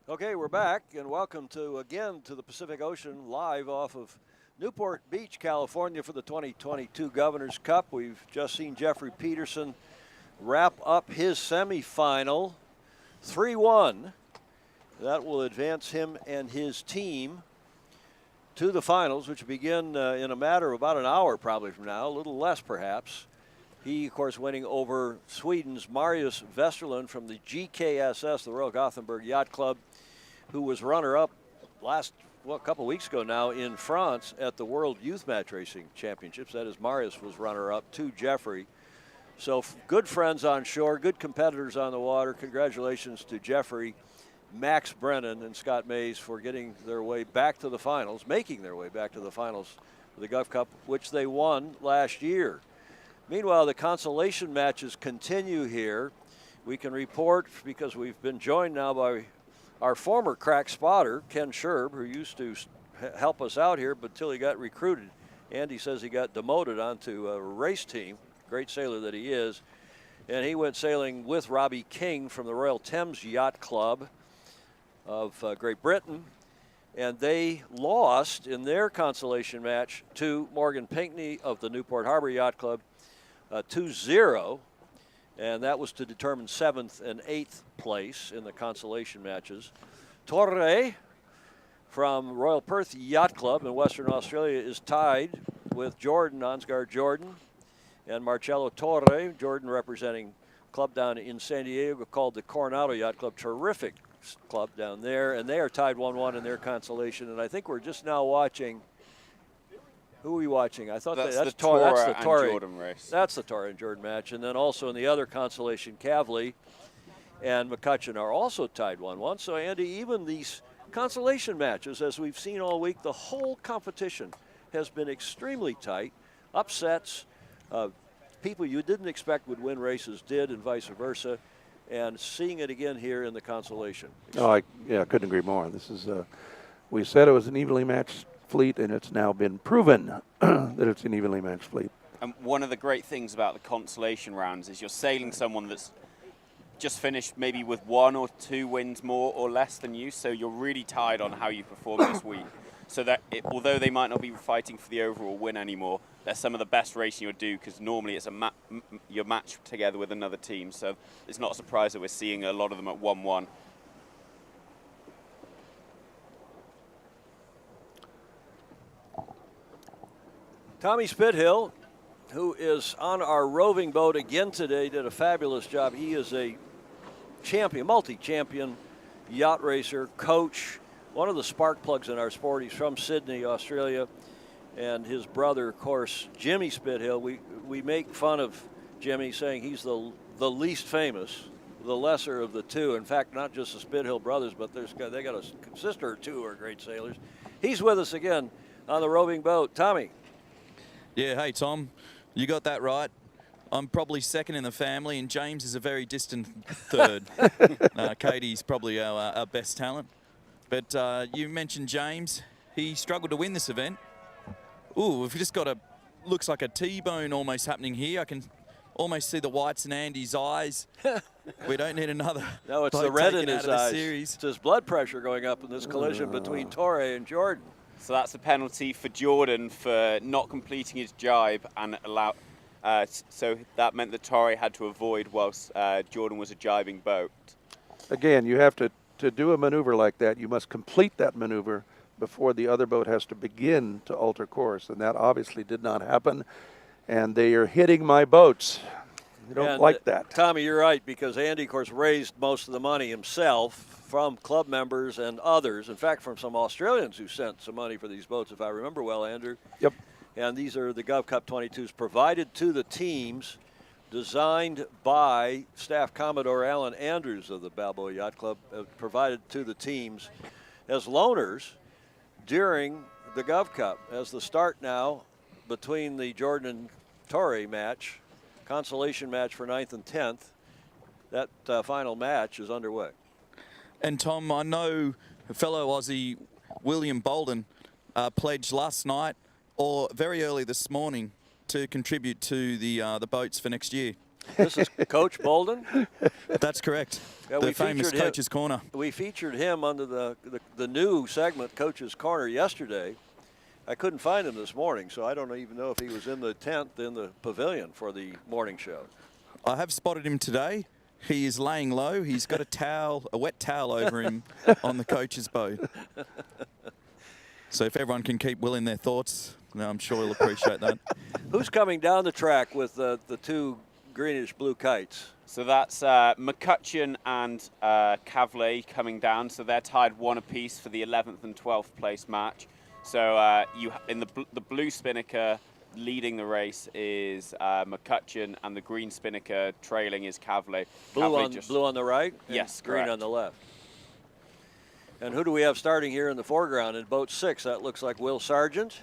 S1: Okay, we're back, and welcome again to the Pacific Ocean, live off of Newport Beach, California, for the 2022 Governor's Cup. We've just seen Jeffrey Peterson wrap up his semifinal 3-1. That will advance him and his team to the finals, which begin in a matter of about an hour probably from now, a little less perhaps. He, of course, winning over Sweden's Marius Vesterlind from the GKSS, the Royal Gothenburg Yacht Club, who was runner-up a couple weeks ago now in France at the World Youth Match Racing Championships. That is, Marius was runner-up to Jeffrey. So good friends on shore, good competitors on the water. Congratulations to Jeffrey, Max Brennan, and Scott Mays for getting their way back to the finals, making their way back to the finals for the GovCup, which they won last year. Meanwhile, the consolation matches continue here. We can report, because we've been joined now by our former crack spotter, Ken Sherb, who used to help us out here, but until he got recruited. Andy says he got demoted onto a race team, great sailor that he is. And he went sailing with Robbie King from the Royal Thames Yacht Club of Great Britain. And they lost in their consolation match to Morgan Pinckney of the Newport Harbor Yacht Club 2-0. And that was to determine 7th and 8th place in the consolation matches. Torre from Royal Perth Yacht Club in Western Australia is tied with Jordan, Ansgar Jordan, and Marcello Torre. Jordan representing a club down in San Diego called the Coronado Yacht Club. Terrific club down there, and they are tied 1-1 in their consolation. And I think we're just now watching. Who are we watching? I thought that's the Torre and Jordan race. That's the Torre and Jordan match. And then also in the other consolation, Cavley and McCutcheon are also tied 1-1. So, Andy, even these consolation matches, as we've seen all week, the whole competition has been extremely tight. Upsets, people you didn't expect would win races did, and vice versa. And seeing it again here in the consolation.
S3: Oh, I couldn't agree more. This is, we said it was an evenly matched fleet, and it's now been proven that it's an evenly matched fleet.
S4: And one of the great things about the consolation rounds is you're sailing someone that's just finished maybe with 1 or 2 wins more or less than you, so you're really tied on how you perform this week. So that although they might not be fighting for the overall win anymore, they're some of the best racing you'll do, because normally it's you're matched together with another team. So it's not a surprise that we're seeing a lot of them at 1-1.
S1: Tommy Spithill, who is on our roving boat again today, did a fabulous job. He is a champion, multi-champion yacht racer, coach, one of the spark plugs in our sport. He's from Sydney, Australia, and his brother, of course, Jimmy Spithill. We make fun of Jimmy, saying he's the least famous, the lesser of the two. In fact, not just the Spithill brothers, but they got a sister or two who are great sailors. He's with us again on the roving boat. Tommy.
S2: Yeah, hey, Tom, you got that right. I'm probably second in the family, and James is a very distant third. Katie's probably our best talent. But you mentioned James. He struggled to win this event. Ooh, we've just got looks like a T-bone almost happening here. I can almost see the whites in Andy's eyes. We don't need another.
S1: No, it's the red in his eyes. It's his blood pressure going up in this collision between Torre and Jordan.
S4: So that's a penalty for Jordan for not completing his jibe, and so that meant that Torre had to avoid whilst Jordan was a jibing boat.
S3: Again, you have to do a maneuver like that, you must complete that maneuver before the other boat has to begin to alter course, and that obviously did not happen. And they are hitting my boats. You don't like that.
S1: Tommy, you're right, because Andy, of course, raised most of the money himself from club members and others. In fact, from some Australians who sent some money for these boats, if I remember well, Andrew.
S3: Yep.
S1: And these are the GovCup 22s provided to the teams, designed by Staff Commodore Alan Andrews of the Balboa Yacht Club, provided to the teams as loaners during the GovCup. As the start now between the Jordan and Torre match, consolation match for 9th and 10th, that final match is underway.
S2: And Tom, I know fellow Aussie William Bolden pledged last night or very early this morning to contribute to the boats for next year.
S1: This is Coach Bolden.
S2: That's correct.
S1: Yeah,
S2: The famous Coach's Corner.
S1: We featured him under the new segment, Coach's Corner, yesterday. I couldn't find him this morning, so I don't even know if he was in the tent in the pavilion for the morning show.
S2: I have spotted him today. He is laying low. He's got a wet towel over him on the coach's boat. So if everyone can keep Will in their thoughts, I'm sure he'll appreciate that.
S1: Who's coming down the track with the two greenish blue kites?
S4: So that's McCutcheon and Cavley coming down. So they're tied 1 apiece for the 11th and 12th place match. So in the blue spinnaker leading the race is McCutcheon, and the green spinnaker trailing is Cavley.
S1: Blue on the right?
S4: Yes,
S1: green
S4: correct.
S1: on the left. And who do we have starting here in the foreground in boat 6? That looks like Will Sargent.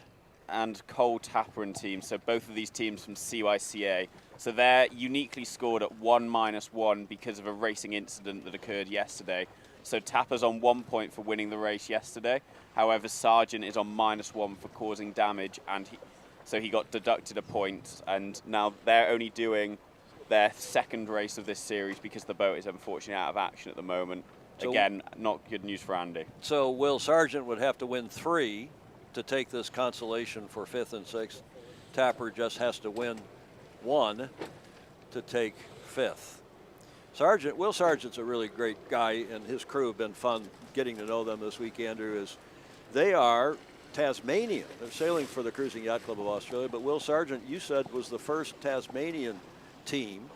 S4: And Cole Tapper and team. So both of these teams from CYCA. So they're uniquely scored at 1-1 because of a racing incident that occurred yesterday. So Tapper's on 1 point for winning the race yesterday. However, Sargent is on -1 for causing damage, and so he got deducted a point. And now they're only doing their second race of this series because the boat is unfortunately out of action at the moment. So, again, not good news for Andy.
S1: So Will Sargent would have to win 3 to take this consolation for 5th and 6th. Tapper just has to win 1 to take 5th. Will Sargent's a really great guy, and his crew have been fun getting to know them this week, Andrew. They are Tasmanian. They're sailing for the Cruising Yacht Club of Australia, but Will Sargent, you said, was the first Tasmanian team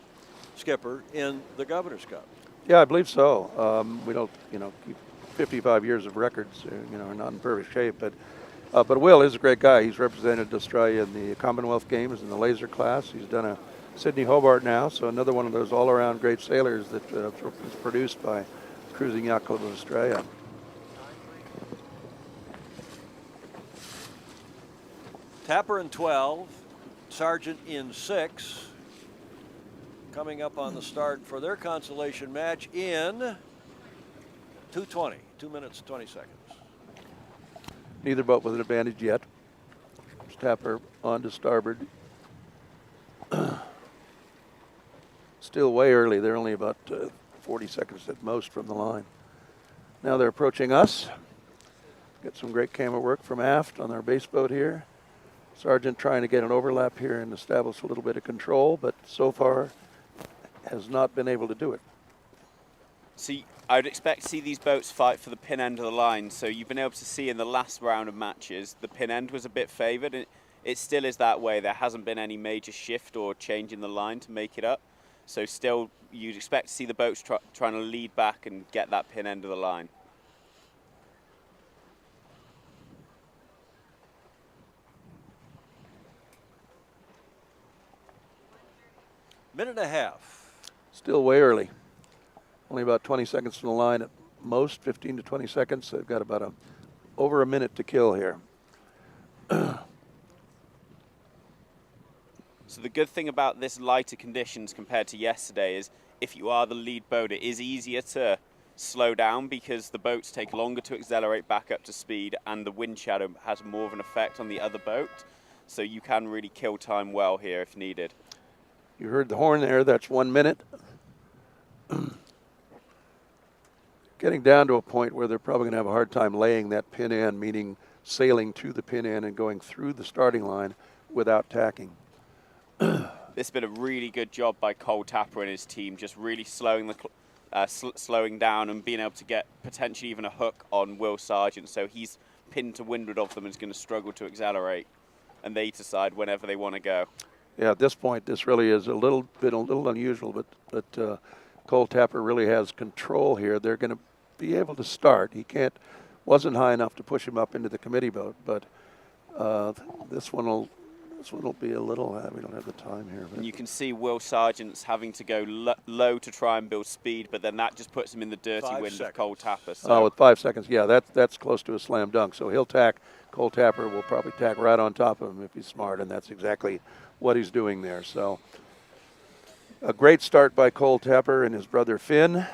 S1: skipper in the Governor's Cup.
S3: Yeah, I believe so. We don't, keep 55 years of records, are not in perfect shape, but Will is a great guy. He's represented Australia in the Commonwealth Games in the laser class. He's done a Sydney Hobart now, so another one of those all-around great sailors that is produced by Cruising Yacht Club of Australia.
S1: Tapper in 12, Sargent in 6. Coming up on the start for their consolation match in 2:20, 2 minutes, 20 seconds.
S3: Neither boat with an advantage yet. Tapper on to starboard. Still way early. They're only about 40 seconds at most from the line. Now they're approaching us. Get some great camera work from aft on our base boat here. Sargent trying to get an overlap here and establish a little bit of control, but so far has not been able to do it.
S4: See, I would expect to see these boats fight for the pin end of the line. So you've been able to see in the last round of matches, the pin end was a bit favoured. It still is that way. There hasn't been any major shift or change in the line to make it up. So still, you'd expect to see the boats trying to lead back and get that pin end of the line.
S1: Minute and a half.
S3: Still way early. Only about 20 seconds from the line at most, 15 to 20 seconds. They've got about over a minute to kill here.
S4: So the good thing about this lighter conditions compared to yesterday is if you are the lead boat, it is easier to slow down because the boats take longer to accelerate back up to speed, and the wind shadow has more of an effect on the other boat. So you can really kill time well here if needed.
S3: You heard the horn there. That's 1 minute. Getting down to a point where they're probably going to have a hard time laying that pin end, meaning sailing to the pin end and going through the starting line without tacking.
S4: This has been a really good job by Cole Tapper and his team, just really slowing down and being able to get potentially even a hook on Will Sargent. So he's pinned to windward of them and is going to struggle to accelerate, and they decide whenever they want to go.
S3: Yeah, at this point, this really is a little unusual, but Cole Tapper really has control here. They're going to be able to start. Wasn't high enough to push him up into the committee boat, but this one will be a little. We don't have the time here.
S4: And you can see Will Sargent's having to go low to try and build speed, but then that just puts him in the dirty
S1: 5
S4: wind
S1: seconds.
S4: of Cole Tapper. So.
S3: With 5 seconds, yeah, that's close to a slam dunk. So he'll tack. Cole Tapper will probably tack right on top of him if he's smart, and that's exactly what he's doing there. So a great start by Cole Tapper and his brother Finn,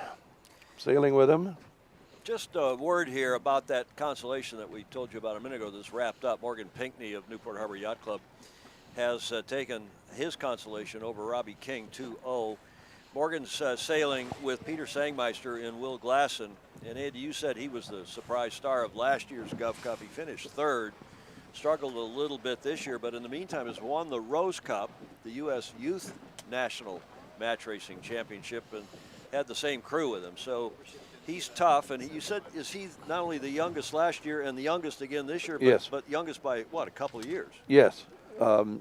S3: sailing with him.
S1: Just a word here about that consolation that we told you about a minute ago that's wrapped up. Morgan Pinkney of Newport Harbor Yacht Club has taken his Consolation over Robbie King 2-0. Morgan's sailing with Peter Sangmeister and Will Glasson. And Andy, you said he was the surprise star of last year's GovCup. He finished third, struggled a little bit this year, but in the meantime has won the Rose Cup, the U.S. Youth National Match Racing Championship, and had the same crew with him. So he's tough. And you said, is he not only the youngest last year and the youngest again this year, but,
S3: yes,
S1: but youngest by, what, a couple of years?
S3: Yes.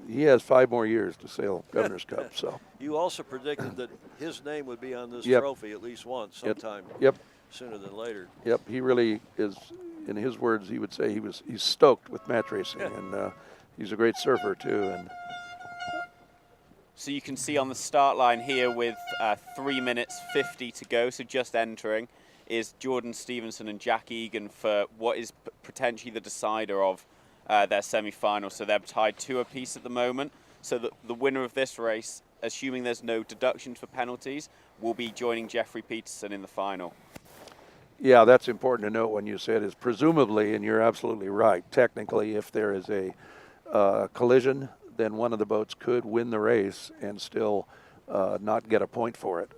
S3: He has 5 more years to sail Governor's Cup. So
S1: you also predicted that his name would be on this
S3: Yep.
S1: trophy at least once, sometime
S3: Yep.
S1: sooner than later.
S3: Yep, he really is. In his words, he would say he's stoked with match racing, and he's a great surfer too. And
S4: so you can see on the start line here with 3 minutes 50 to go, so just entering, is Jordan Stevenson and Jack Egan for what is potentially the decider of their semi-final. So they're tied 2 apiece at the moment. So the winner of this race, assuming there's no deductions for penalties, will be joining Jeffrey Peterson in the final.
S3: yeah, that's important to note when you said is presumably, and you're absolutely right. Technically, if there is a collision, then one of the boats could win the race and still not get a point for it.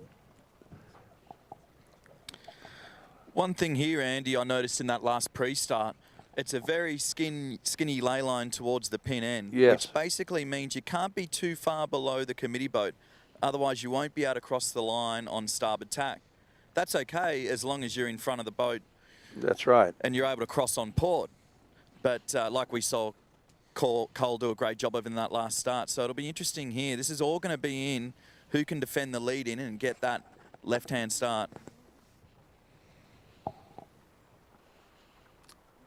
S2: One thing here, Andy, I noticed in that last pre-start, it's a very skinny ley line towards the pin end,
S3: Yes.
S2: which basically means you can't be too far below the committee boat. Otherwise, you won't be able to cross the line on starboard tack. That's okay as long as you're in front of the boat
S3: That's right.
S2: and you're able to cross on port. But like we saw Cole do a great job of in that last start. So it'll be interesting here. This is all going to be in who can defend the lead in and get that left-hand start.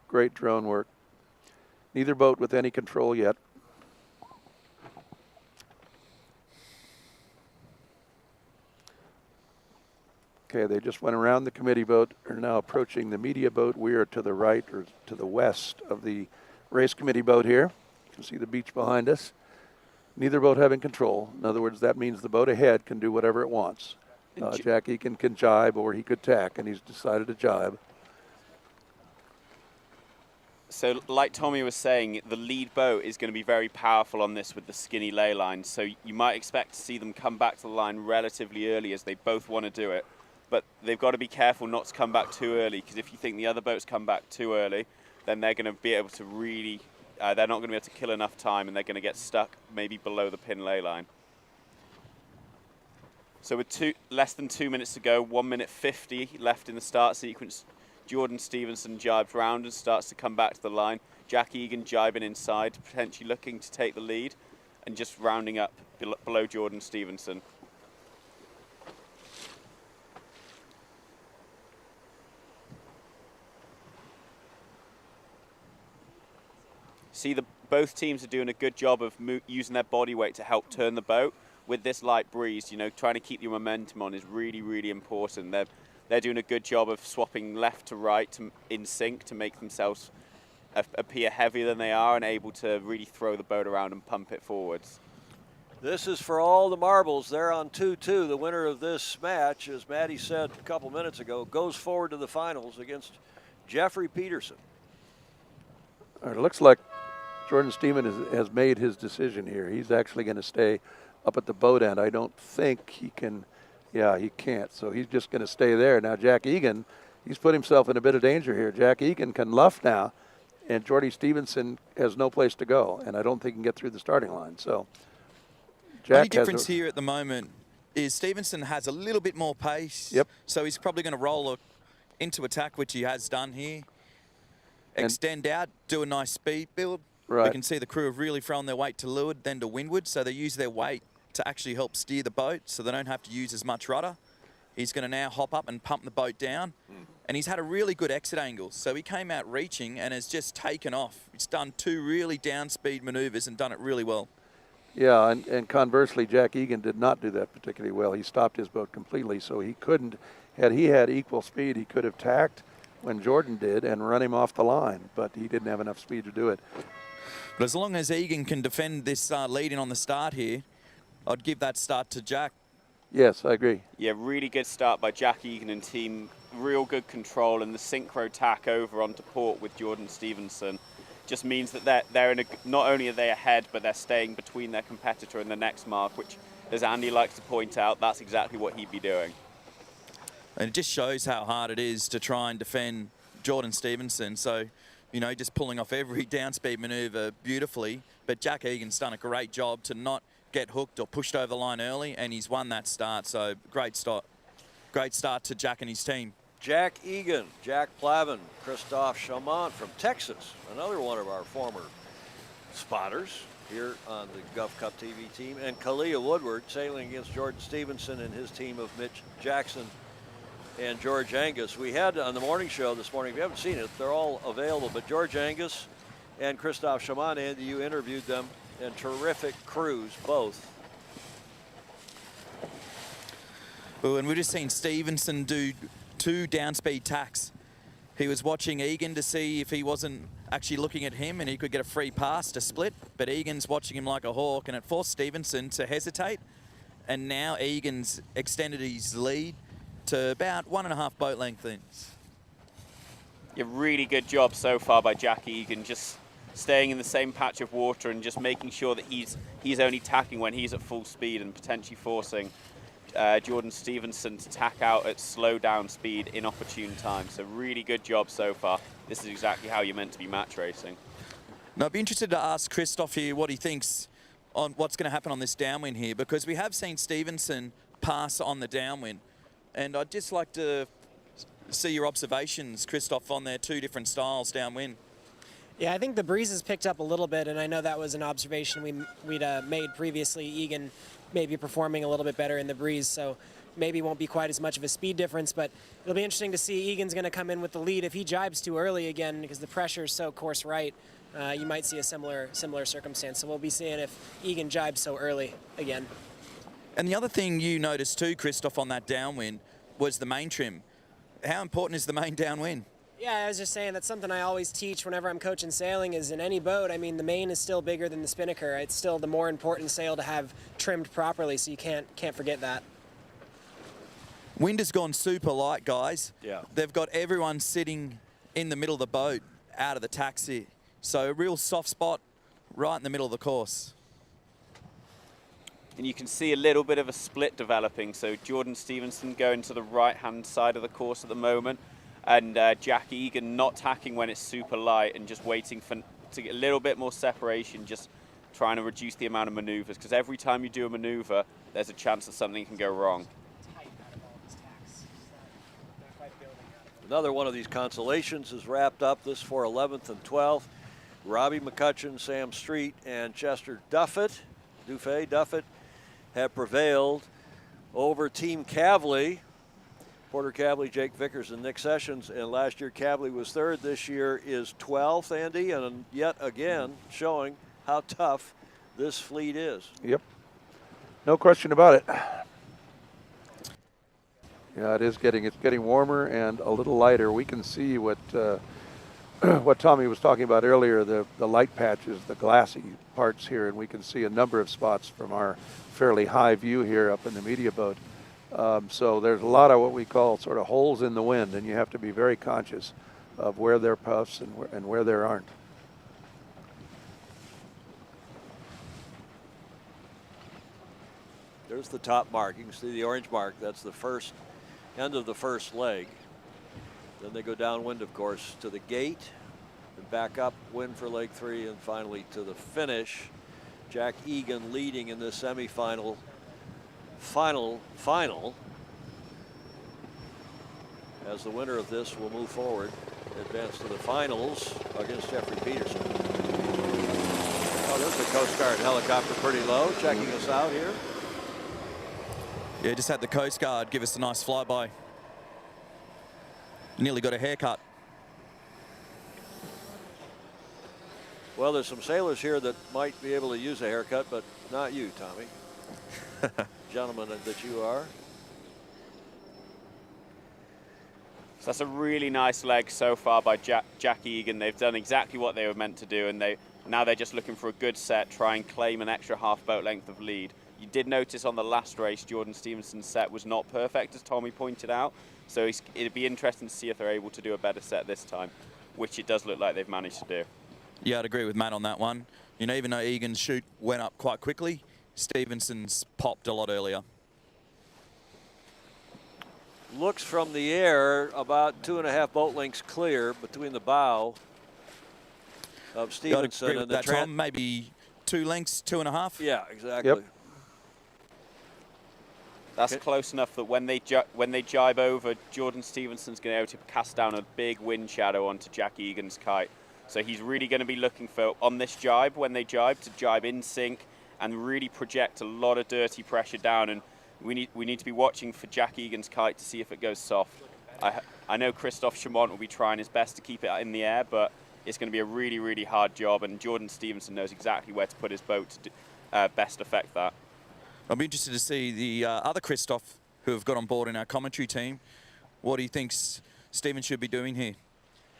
S3: Great drone work. Neither boat with any control yet. Okay, they just went around the committee boat, are now approaching the media boat. We are to the right or to the west of the race committee boat here. You can see the beach behind us. Neither boat having control. In other words, that means the boat ahead can do whatever it wants. Jack Egan can jibe or he could tack, and he's decided to jibe.
S4: So like Tommy was saying, the lead boat is going to be very powerful on this with the skinny ley line. So you might expect to see them come back to the line relatively early as they both want to do it. But they've got to be careful not to come back too early, because if you think the other boats come back too early, then they're going to be able to really, they're not going to be able to kill enough time, and they're going to get stuck maybe below the pin ley line. So with less than 2 minutes to go, 1 minute 50 left in the start sequence, Jordan Stevenson jibes round and starts to come back to the line. Jack Egan jibing inside, potentially looking to take the lead, and just rounding up below Jordan Stevenson. See, both teams are doing a good job of using their body weight to help turn the boat. With this light breeze, you know, trying to keep your momentum on is really, really important. They're doing a good job of swapping left to right in sync to make themselves appear heavier than they are and able to really throw the boat around and pump it forwards.
S1: This is for all the marbles. They're on 2-2. The winner of this match, as Maddie said a couple minutes ago, goes forward to the finals against Jeffrey Peterson.
S3: All right, it looks like Jordan Stevenson has made his decision here. He's actually going to stay up at the boat end. I don't think he can. Yeah, he can't. So he's just going to stay there. Now, Jack Egan, he's put himself in a bit of danger here. Jack Egan can luff now, and Jordy Stevenson has no place to go, and I don't think he can get through the starting line. So
S2: The only difference here at the moment is Stevenson has a little bit more pace.
S3: Yep.
S2: So he's probably going to roll into attack, which he has done here. Extend out, do a nice speed build.
S3: Right.
S2: We can see the crew have really thrown their weight to leeward, then to windward, so they use their weight to actually help steer the boat so they don't have to use as much rudder. He's going to now hop up and pump the boat down. And he's had a really good exit angle. So he came out reaching and has just taken off. He's done 2 really down speed maneuvers and done it really well.
S3: Yeah, and conversely, Jack Egan did not do that particularly well. He stopped his boat completely, so he couldn't. Had he had equal speed, he could have tacked when Jordan did and run him off the line, but he didn't have enough speed to do it.
S2: But as long as Egan can defend this lead in on the start here, I'd give that start to Jack.
S3: Yes, I agree.
S4: Yeah, really good start by Jack Egan and team. Real good control, and the synchro tack over onto port with Jordan Stevenson just means that they're in a, not only are they ahead, but they're staying between their competitor and the next mark, which, as Andy likes to point out, that's exactly what he'd be doing.
S2: And it just shows how hard it is to try and defend Jordan Stevenson. So, you know, just pulling off every downspeed manoeuvre beautifully. But Jack Egan's done a great job to not get hooked or pushed over the line early, and he's won that start. So great start. Great start to Jack and his team.
S1: Jack Egan, Jack Plavin, Christophe Chamont from Texas, another one of our former spotters here on the GovCup TV team, and Kalia Woodward sailing against Jordan Stevenson and his team of Mitch Jackson and George Angus. We had on the morning show this morning, if you haven't seen it, they're all available, but George Angus and Christophe Chamont, Andy, you interviewed them, and terrific crews both.
S2: Well, and we've just seen Stevenson do 2 downspeed tacks. He was watching Egan to see if he wasn't actually looking at him and he could get a free pass to split, but Egan's watching him like a hawk, and it forced Stevenson to hesitate. And now Egan's extended his lead to about 1.5 boat length in.
S4: Yeah, really good job so far by Jack Egan, just staying in the same patch of water and just making sure that he's only tacking when he's at full speed and potentially forcing Jordan Stevenson to tack out at slow down speed in opportune time. So really good job so far. This is exactly how you're meant to be match racing.
S2: Now, I'd be interested to ask Christophe here what he thinks on what's going to happen on this downwind here, because we have seen Stevenson pass on the downwind. And I'd just like to see your observations, Christophe, on their 2 different styles downwind.
S5: Yeah, I think the breeze has picked up a little bit, and I know that was an observation we'd made previously. Egan maybe performing a little bit better in the breeze, so maybe won't be quite as much of a speed difference, but it'll be interesting to see. Egan's going to come in with the lead. If he jibes too early again, because the pressure is so course right, you might see a similar circumstance. So we'll be seeing if Egan jibes so early again.
S2: And the other thing you noticed too, Christophe, on that downwind was the main trim. How important is the main downwind?
S5: Yeah, I was just saying that's something I always teach whenever I'm coaching sailing is in any boat, I mean, the main is still bigger than the spinnaker. It's still the more important sail to have trimmed properly, so you can't forget that.
S2: Wind has gone super light, guys.
S1: Yeah.
S2: They've got everyone sitting in the middle of the boat out of the taxi. So a real soft spot right in the middle of the course.
S4: And you can see a little bit of a split developing. So Jordan Stevenson going to the right-hand side of the course at the moment, and Jack Egan not tacking when it's super light and just waiting to get a little bit more separation, just trying to reduce the amount of maneuvers, because every time you do a maneuver, there's a chance that something can go wrong.
S1: Another one of these consolations is wrapped up, this for 11th and 12th. Robbie McCutcheon, Sam Street, and Chester Duffett have prevailed over Team Cavley. Porter Cavley, Jake Vickers, and Nick Sessions. And last year Cavley was 3rd. This year is 12th, Andy, and yet again showing how tough this fleet is.
S3: Yep. No question about it. Yeah, it's getting warmer and a little lighter. We can see what Tommy was talking about earlier, the light patches, the glassy parts here, and we can see a number of spots from our fairly high view here up in the media boat. So there's a lot of what we call sort of holes in the wind, and you have to be very conscious of where there are puffs and where there aren't.
S1: There's the top mark. You can see the orange mark. That's the first end of the first leg. Then they go downwind, of course, to the gate and back up wind for leg 3, and finally to the finish. Jack Egan leading in this semifinal. Final, as the winner of this will move forward, advance to the finals against Jeffrey Peterson. Oh, there's the Coast Guard helicopter pretty low, checking us out here.
S2: Yeah, just had the Coast Guard give us a nice flyby. Nearly got a haircut.
S1: Well, there's some sailors here that might be able to use a haircut, but not you, Tommy. Gentleman that you are.
S4: So that's a really nice leg so far by Jack Egan. They've done exactly what they were meant to do, and now they're just looking for a good set, try and claim an extra half boat length of lead. You did notice on the last race, Jordan Stevenson's set was not perfect, as Tommy pointed out. So it'd be interesting to see if they're able to do a better set this time, which it does look like they've managed to do.
S2: Yeah, I'd agree with Matt on that one. You know, even though Egan's shoot went up quite quickly, Stevenson's popped a lot earlier.
S1: Looks from the air about 2.5 boat lengths clear between the bow of Stevenson
S2: agree with
S1: and the
S2: that, Tom. Maybe 2 lengths, 2.5.
S1: Yeah, exactly.
S3: Yep.
S4: That's close enough that when they jibe over, Jordan Stevenson's going to be able to cast down a big wind shadow onto Jack Egan's kite. So he's really going to be looking for, on this jibe, when they jibe, to jibe in sync and really project a lot of dirty pressure down. And we need to be watching for Jack Egan's kite to see if it goes soft. I know Christophe Chamont will be trying his best to keep it in the air, but it's going to be a really, really hard job. And Jordan Stevenson knows exactly where to put his boat to best affect that.
S2: I'll be interested to see the other Christophe who have got on board in our commentary team. What do you think Steven should be doing here?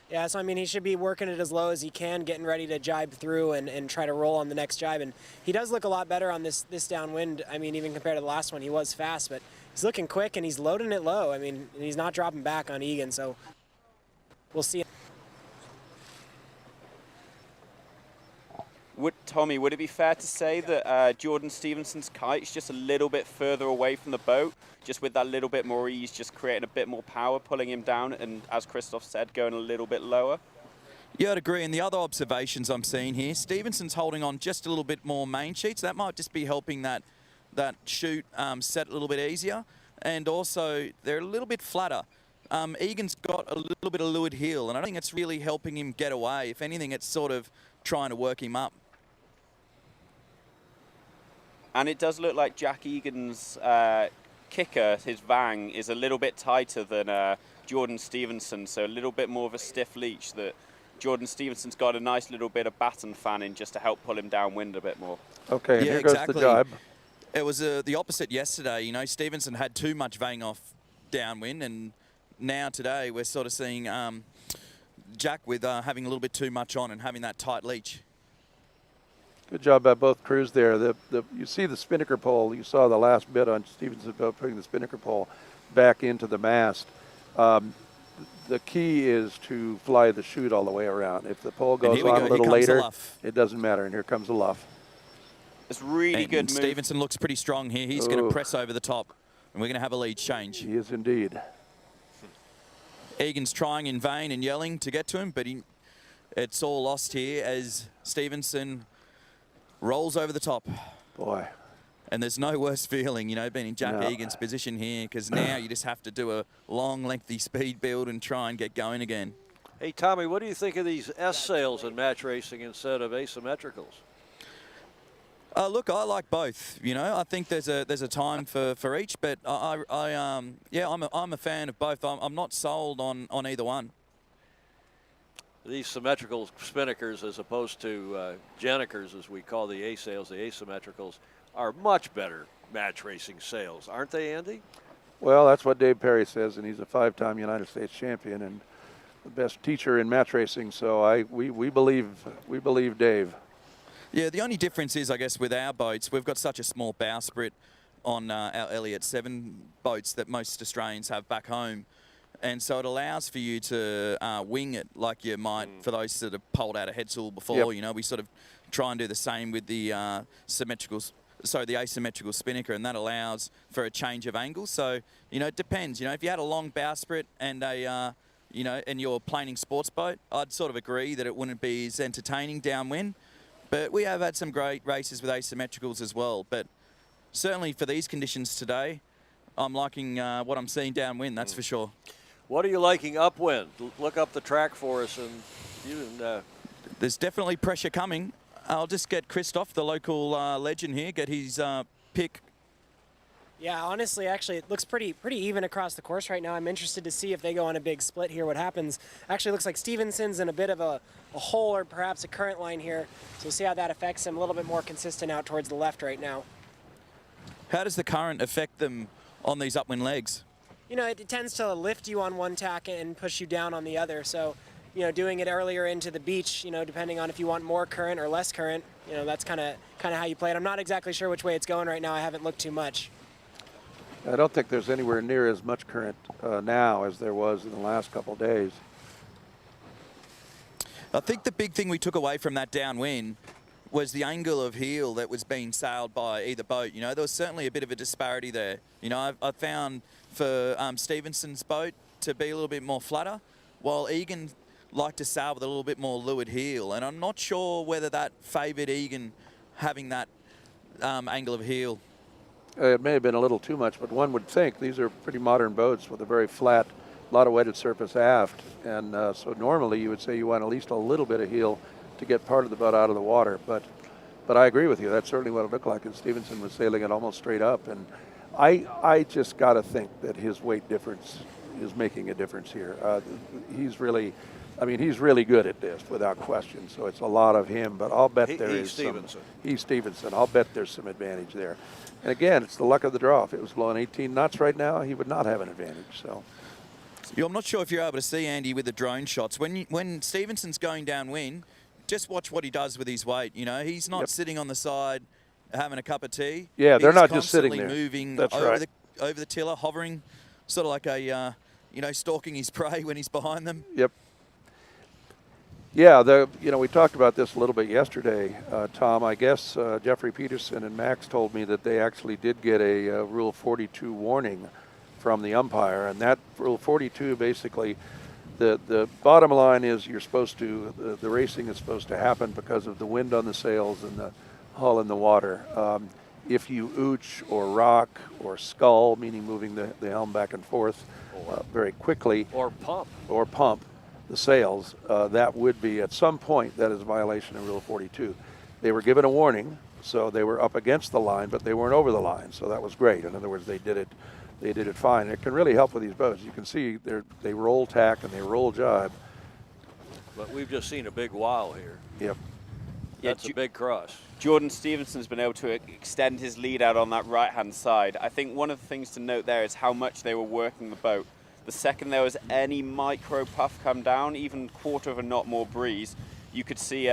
S5: Yeah, so I mean, he should be working it as low as he can, getting ready to jibe through and try to roll on the next jibe. And he does look a lot better on this downwind. I mean, even compared to the last one, he was fast, but he's looking quick and he's loading it low. I mean, he's not dropping back on Egan, so we'll see.
S4: Tommy, would it be fair to say that Jordan Stevenson's kite is just a little bit further away from the boat, just with that little bit more ease, just creating a bit more power, pulling him down, and as Christophe said, going a little bit lower?
S2: Yeah, I'd agree. And the other observations I'm seeing here, Stevenson's holding on just a little bit more main sheets. That might just be helping that shoot set a little bit easier. And also, they're a little bit flatter. Egan's got a little bit of leeward heel, and I don't think it's really helping him get away. If anything, it's sort of trying to work him up.
S4: And it does look like Jack Egan's kicker, his vang, is a little bit tighter than Jordan Stevenson, so a little bit more of a stiff leech. That Jordan Stevenson's got a nice little bit of batten fanning just to help pull him downwind a bit more.
S3: Okay,
S2: yeah,
S3: here goes
S2: exactly.
S3: the jibe.
S2: It was the opposite yesterday. You know, Stevenson had too much vang off downwind, and now today we're sort of seeing Jack with having a little bit too much on and having that tight leech.
S3: Good job by both crews there. You see the spinnaker pole. You saw the last bit on Stevenson's boat putting the spinnaker pole back into the mast. The key is to fly the chute all the way around. If the pole goes on a little later, it doesn't matter. And here comes the luff.
S4: It's really good move.
S2: Stevenson looks pretty strong here. He's going to press over the top, and we're going to have a lead change.
S3: He is indeed.
S2: Egan's trying in vain and yelling to get to him, but it's all lost here as Stevenson rolls over the top.
S3: Boy.
S2: And there's no worse feeling, you know, being in Jack Egan's position here, because now you just have to do a long, lengthy speed build and try and get going again.
S1: Hey, Tommy, what do you think of these S sails in match racing instead of asymmetricals?
S2: Look, I like both. You know, I think there's a time for each, but I'm a fan of both. I'm not sold on either one.
S1: These symmetrical spinnakers, as opposed to genikers, as we call the A sails, the asymmetricals, are much better match racing sails, aren't they, Andy?
S3: Well, that's what Dave Perry says, and he's a 5-time United States champion and the best teacher in match racing. So we believe Dave.
S2: Yeah, the only difference is, I guess, with our boats, we've got such a small bowsprit on our Elliott 7 boats that most Australians have back home. And so it allows for you to wing it like you might for those that have pulled out a headsail before.
S3: Yep.
S2: You know, we sort of try and do the same with the the asymmetrical spinnaker, and that allows for a change of angle. So, you know, it depends. You know, if you had a long bowsprit and and you're planing sports boat, I'd sort of agree that it wouldn't be as entertaining downwind. But we have had some great races with asymmetricals as well. But certainly for these conditions today, I'm liking what I'm seeing downwind, that's for sure.
S1: What are you liking upwind? Look up the track for us, and you can...
S2: There's definitely pressure coming. I'll just get Christophe, the local legend here, get his pick.
S5: Yeah, honestly, actually, it looks pretty even across the course right now. I'm interested to see if they go on a big split here, what happens. Actually, it looks like Stevenson's in a bit of a hole or perhaps a current line here. So we'll see how that affects him. A little bit more consistent out towards the left right now.
S2: How does the current affect them on these upwind legs?
S5: You know, it tends to lift you on one tack and push you down on the other. So doing it earlier into the beach, depending on if you want more current or less current, that's kind of how you play it. I'm not exactly sure which way it's going right now. I haven't looked too much.
S3: I don't think there's anywhere near as much current now as there was in the last couple of days.
S2: I think the big thing we took away from that downwind was the angle of heel that was being sailed by either boat. There was certainly a bit of a disparity there. I found for Stevenson's boat to be a little bit more flatter, while Egan liked to sail with a little bit more leeward heel. And I'm not sure whether that favoured Egan having that angle of heel.
S3: It may have been a little too much, but one would think these are pretty modern boats with a very flat, lot of wetted surface aft. And so normally you would say you want at least a little bit of heel to get part of the boat out of the water. But I agree with you. That's certainly what it looked like. And Stevenson was sailing it almost straight up. And I just got to think that his weight difference is making a difference here. He's really good at this without question. So it's a lot of him, but I'll bet he's Stevenson. I'll bet there's some advantage there. And again, it's the luck of the draw. If it was blowing 18 knots right now, he would not have an advantage. So.
S2: I'm not sure if you're able to see, Andy, with the drone shots. When Stevenson's going downwind, just watch what he does with his weight. He's not sitting on the side having a cup of tea.
S3: Yeah, they're not just sitting there.
S2: Moving
S3: That's
S2: over
S3: right.
S2: over the tiller, hovering, sort of like a stalking his prey when he's behind them.
S3: Yep. Yeah, we talked about this a little bit yesterday, Tom. I guess Jeffrey Peterson and Max told me that they actually did get a Rule 42 warning from the umpire, and that Rule 42 basically, the bottom line is you're supposed to, the racing is supposed to happen because of the wind on the sails and the hull in the water. If you ooch or rock or scull, meaning moving the helm back and forth very quickly,
S1: or pump
S3: the sails, that would be at some point that is a violation of Rule 42. They were given a warning, so they were up against the line, but they weren't over the line, so that was great. In other words, they did it fine. It can really help with these boats. You can see they roll tack and they roll jibe.
S1: But we've just seen a big wow here.
S3: Yep.
S1: That's a big cross.
S4: Jordan Stevenson's been able to extend his lead out on that right-hand side. I think one of the things to note there is how much they were working the boat. The second there was any micro puff come down, even quarter of a knot more breeze, you could see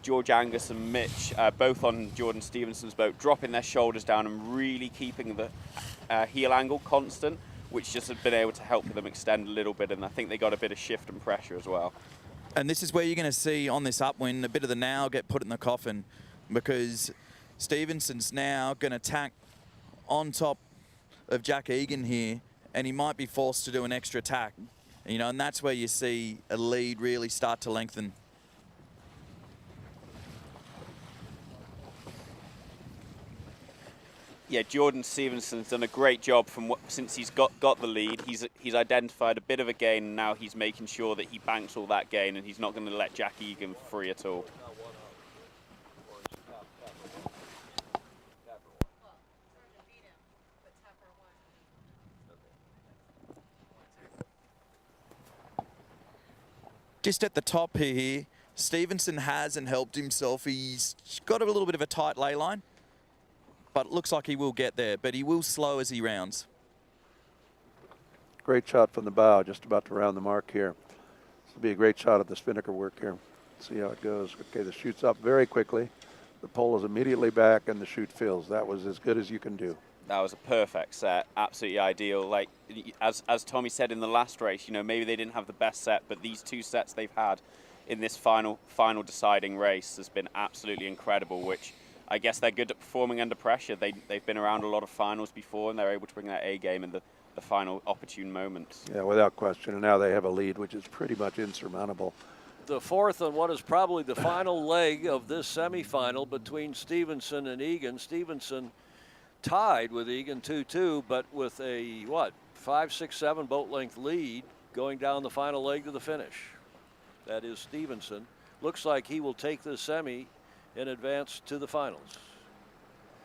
S4: George Angus and Mitch, both on Jordan Stevenson's boat, dropping their shoulders down and really keeping the heel angle constant, which just has been able to help them extend a little bit, and I think they got a bit of shift and pressure as well.
S2: And this is where you're going to see on this upwind a bit of the now get put in the coffin, because Stevenson's now going to tack on top of Jack Egan here, and he might be forced to do an extra tack, and that's where you see a lead really start to lengthen.
S4: Yeah, Jordan Stevenson's done a great job since he's got the lead. He's identified a bit of a gain, and now he's making sure that he banks all that gain, and he's not going to let Jack Egan free at all.
S2: Just at the top here, Stevenson hasn't helped himself. He's got a little bit of a tight ley line, but it looks like he will get there, but he will slow as he rounds.
S3: Great shot from the bow, just about to round the mark here. This will be a great shot at the spinnaker work here. See how it goes. Okay, the chute's up very quickly. The pole is immediately back and the chute fills. That was as good as you can do.
S4: That was a perfect set, absolutely ideal. Like as Tommy said in the last race, maybe they didn't have the best set, but these two sets they've had in this final deciding race has been absolutely incredible, which I guess they're good at performing under pressure. They've been around a lot of finals before, and they're able to bring that A game in the final opportune moments.
S3: Yeah, without question. And now they have a lead, which is pretty much insurmountable.
S1: The fourth on what is probably the final leg of this semifinal between Stevenson and Egan. Stevenson tied with Egan 2-2, but with a 5, 6, 7 boat length lead going down the final leg to the finish. That is Stevenson. Looks like he will take this semi in advance to the finals.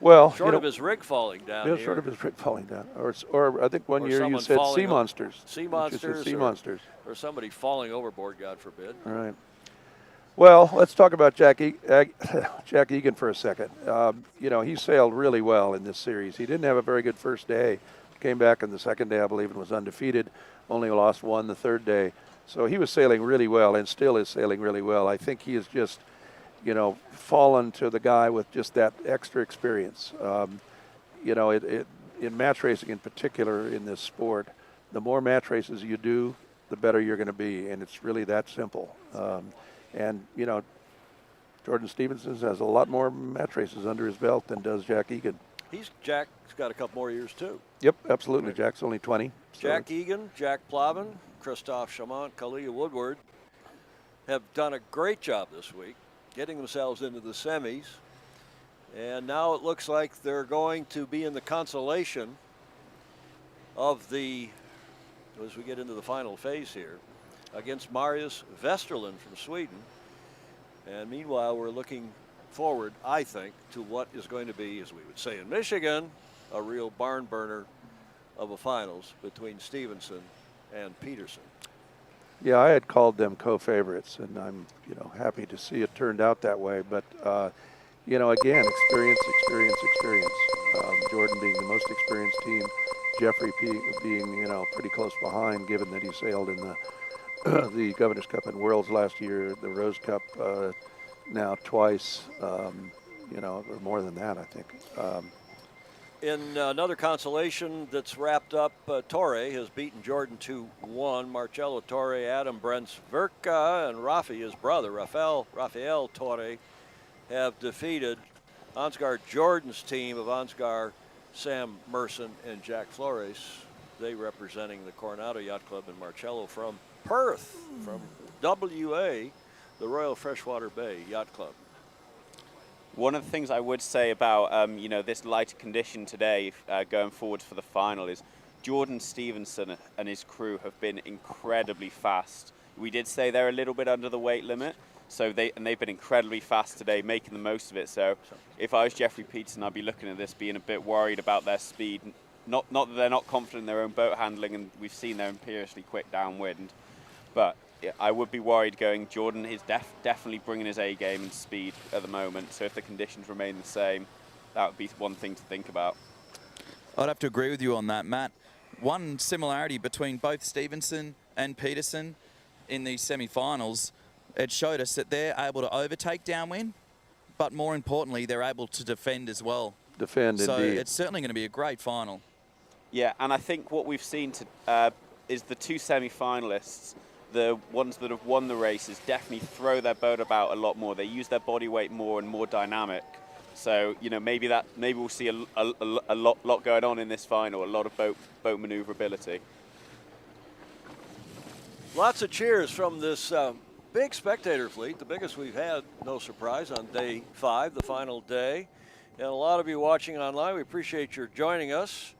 S3: Well,
S1: short of his rig falling down.
S3: Yeah,
S1: here.
S3: short of his rig falling down, or I think one year you said sea monsters.
S1: Sea monsters.
S3: Sea monsters.
S1: Or somebody falling overboard, God forbid.
S3: All right. Well, let's talk about Jack Egan for a second. He sailed really well in this series. He didn't have a very good first day. Came back on the second day, I believe, and was undefeated. Only lost one the third day. So he was sailing really well and still is sailing really well. I think he is just, fallen to the guy with just that extra experience. In match racing in particular in this sport, the more match races you do, the better you're going to be, and it's really that simple. Jordan Stevenson has a lot more match races under his belt than does Jack Egan.
S1: Jack's got a couple more years too.
S3: Yep, absolutely. Jack's only 20. So.
S1: Jack Egan, Jack Plavin, Christophe Chamont, Kalia Woodward have done a great job this week getting themselves into the semis. And now it looks like they're going to be in the consolation of as we get into the final phase here, against Marius Vesterlind from Sweden. And meanwhile, we're looking forward, I think, to what is going to be, as we would say in Michigan, a real barn burner of a finals between Stevenson and Peterson.
S3: Yeah, I had called them co-favorites, and I'm, happy to see it turned out that way. But, again, experience. Jordan being the most experienced team, Jeffrey being, pretty close behind, given that he sailed in the Governor's Cup and Worlds last year, the Rose Cup now twice, or more than that, I think.
S1: In another consolation that's wrapped up, Torre has beaten Jordan 2-1. Marcello Torre, Adam Brensverka, and Rafi, his brother, Rafael Torre, have defeated Ansgar Jordan's team of Ansgar, Sam Merson, and Jack Flores. They representing the Coronado Yacht Club and Marcello from Perth, from WA, the Royal Freshwater Bay Yacht Club.
S4: One of the things I would say about this lighter condition today going forward for the final is Jordan Stevenson and his crew have been incredibly fast. We did say they're a little bit under the weight limit, they've been incredibly fast today, making the most of it. So if I was Jeffrey Peterson, I'd be looking at this being a bit worried about their speed. Not that they're not confident in their own boat handling, and we've seen they're imperiously quick downwind, but I would be worried going. Jordan is definitely bringing his A game and speed at the moment. So if the conditions remain the same, that would be one thing to think about.
S2: I'd have to agree with you on that, Matt. One similarity between both Stevenson and Peterson in these semi-finals, it showed us that they're able to overtake downwind, but more importantly, they're able to defend as well.
S3: Defend,
S2: so
S3: indeed.
S2: It's certainly going to be a great final.
S4: Yeah, and I think what we've seen is the two semi-finalists, the ones that have won the races, definitely throw their boat about a lot more. They use their body weight more and more dynamic. So maybe we'll see a lot going on in this final. A lot of boat maneuverability.
S1: Lots of cheers from this big spectator fleet, the biggest we've had, no surprise, on day 5, the final day. And a lot of you watching online, we appreciate your joining us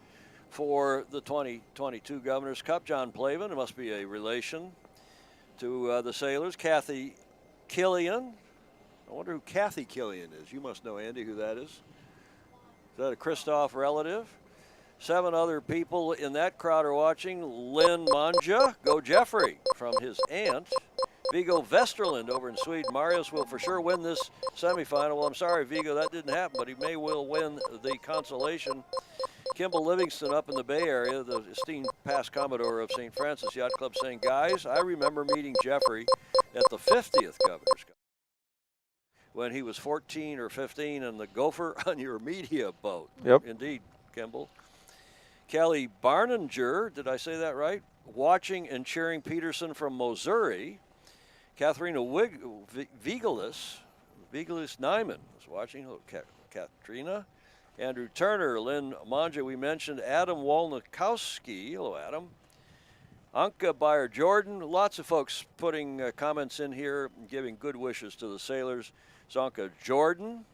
S1: for the 2022 Governor's Cup. John Plavin, it must be a relation to the sailors. Kathy Killian. I wonder who Kathy Killian is. You must know, Andy, who that is. Is that a Christoph relative? 7 other people in that crowd are watching. Lynn Manja, go Jeffrey, from his aunt. Viggo Vesterlind over in Sweden. Marius will for sure win this semifinal. Well, I'm sorry, Viggo, that didn't happen, but he may well win the consolation. Kimball Livingston up in the Bay Area, the esteemed past Commodore of St. Francis Yacht Club, saying, guys, I remember meeting Jeffrey at the 50th Governor's Cup when he was 14 or 15 in the Gopher on your media boat.
S3: Yep.
S1: Indeed, Kimball. Kelly Barninger, did I say that right? Watching and cheering Peterson from Missouri. Katharina Vigelis Nyman was watching. Hello, Katrina. Andrew Turner, Lynn Manja, we mentioned. Adam Wolnikowski. Hello, Adam. Anka Bayer-Jordan. Lots of folks putting comments in here, giving good wishes to the sailors. Zonka Jordan.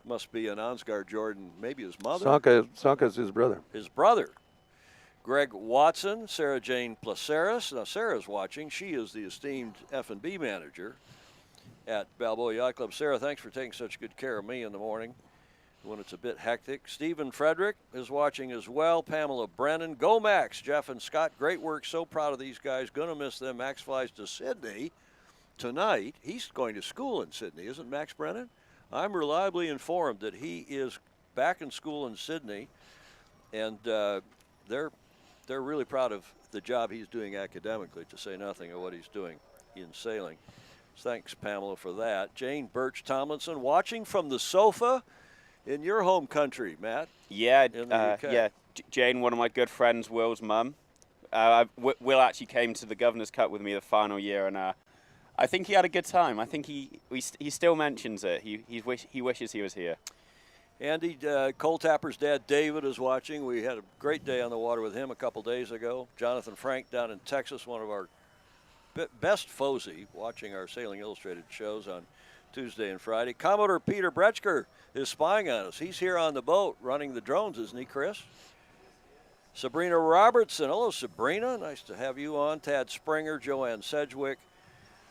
S1: Must be an Ansgar Jordan, maybe his mother.
S3: Zonka's his brother.
S1: His brother. Greg Watson, Sarah Jane Placeris. Now, Sarah's watching. She is the esteemed F&B manager at Balboa Yacht Club. Sarah, thanks for taking such good care of me in the morning when it's a bit hectic. Stephen Frederick is watching as well. Pamela Brennan. Go Max, Jeff and Scott. Great work. So proud of these guys. Going to miss them. Max flies to Sydney tonight. He's going to school in Sydney, isn't Max Brennan? I'm reliably informed that he is back in school in Sydney, and they're really proud of the job he's doing academically, to say nothing of what he's doing in sailing. Thanks, Pamela, for that. Jane Birch Tomlinson watching from the sofa in your home country, Matt.
S4: Yeah,
S1: in the UK.
S4: yeah. Jane, one of my good friends, Will's mum. Will actually came to the Governor's Cup with me the final year, and I think he had a good time. I think he still mentions it. He wishes he was here.
S1: Andy, Cole Tapper's dad, David, is watching. We had a great day on the water with him a couple days ago. Jonathan Frank down in Texas, one of our best foesy, watching our Sailing Illustrated shows on Tuesday and Friday. Commodore Peter Bretschker is spying on us. He's here on the boat running the drones, isn't he, Chris? Sabrina Robertson. Hello, Sabrina. Nice to have you on. Tad Springer, Joanne Sedgwick.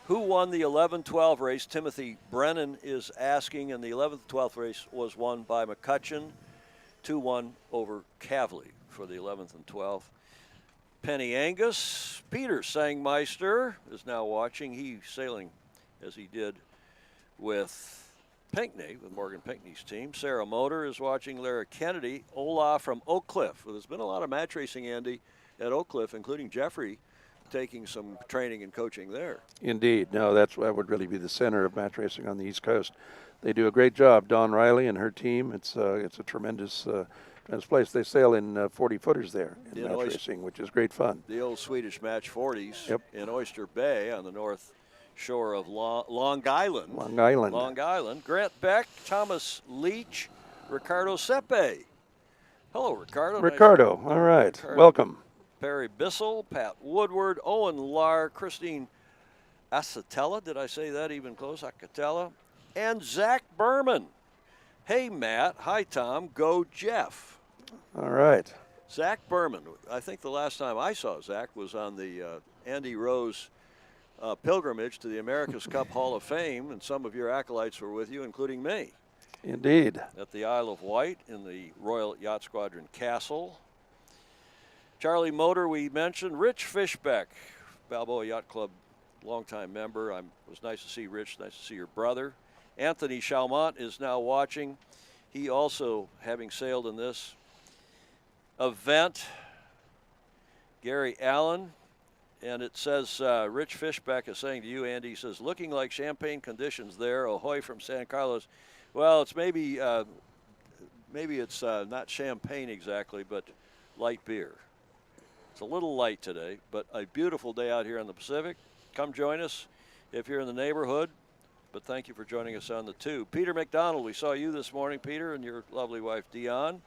S1: Who won the 11-12 race? Timothy Brennan is asking, and the 11th-12th race was won by McCutcheon, 2-1 over Cavley for the 11th and 12th. Penny Angus, Peter Sangmeister is now watching. He's sailing as he did with Pinckney, with Morgan Pinckney's team. Sarah Motor is watching. Lara Kennedy. Olaf from Oak Cliff. Well, there's been a lot of match racing, Andy, at Oak Cliff, including Jeffrey taking some training and coaching there. Indeed.
S3: No, that would really be the center of match racing on the East Coast. They do a great job. Dawn Riley and her team. It's a tremendous place. They sail in 40-footers there in match racing, which is great fun.
S1: The old Swedish match 40s in Oyster Bay on the north shore of Long Island. Long Island. Grant Beck, Thomas Leach, Ricardo Sepe. Hello, Ricardo.
S3: Ricardo,
S1: nice.
S3: All right.
S1: Ricardo.
S3: Welcome.
S1: Barry Bissell, Pat Woodward, Owen Lahr, Christine Acatella. Did I say that even close? Acatella. And Zach Berman. Hey, Matt. Hi, Tom. Go, Jeff.
S3: All right.
S1: Zach Berman. I think the last time I saw Zach was on the Andy Rose pilgrimage to the America's Cup Hall of Fame, and some of your acolytes were with you, including me.
S3: Indeed.
S1: At the Isle of Wight in the Royal Yacht Squadron Castle. Charlie Motor, we mentioned. Rich Fishbeck, Balboa Yacht Club, longtime member. It was nice to see Rich. Nice to see your brother. Anthony Chalmont is now watching. He also, having sailed in this event. Gary Allen, and it says, Rich Fishbeck is saying to you, Andy, he says, looking like champagne conditions there. Ahoy from San Carlos. Well, it's maybe it's not champagne exactly, but light beer. It's a little light today, but a beautiful day out here on the Pacific. Come join us if you're in the neighborhood. But thank you for joining us on the tube. Peter McDonald, we saw you this morning, Peter, and your lovely wife, Dion,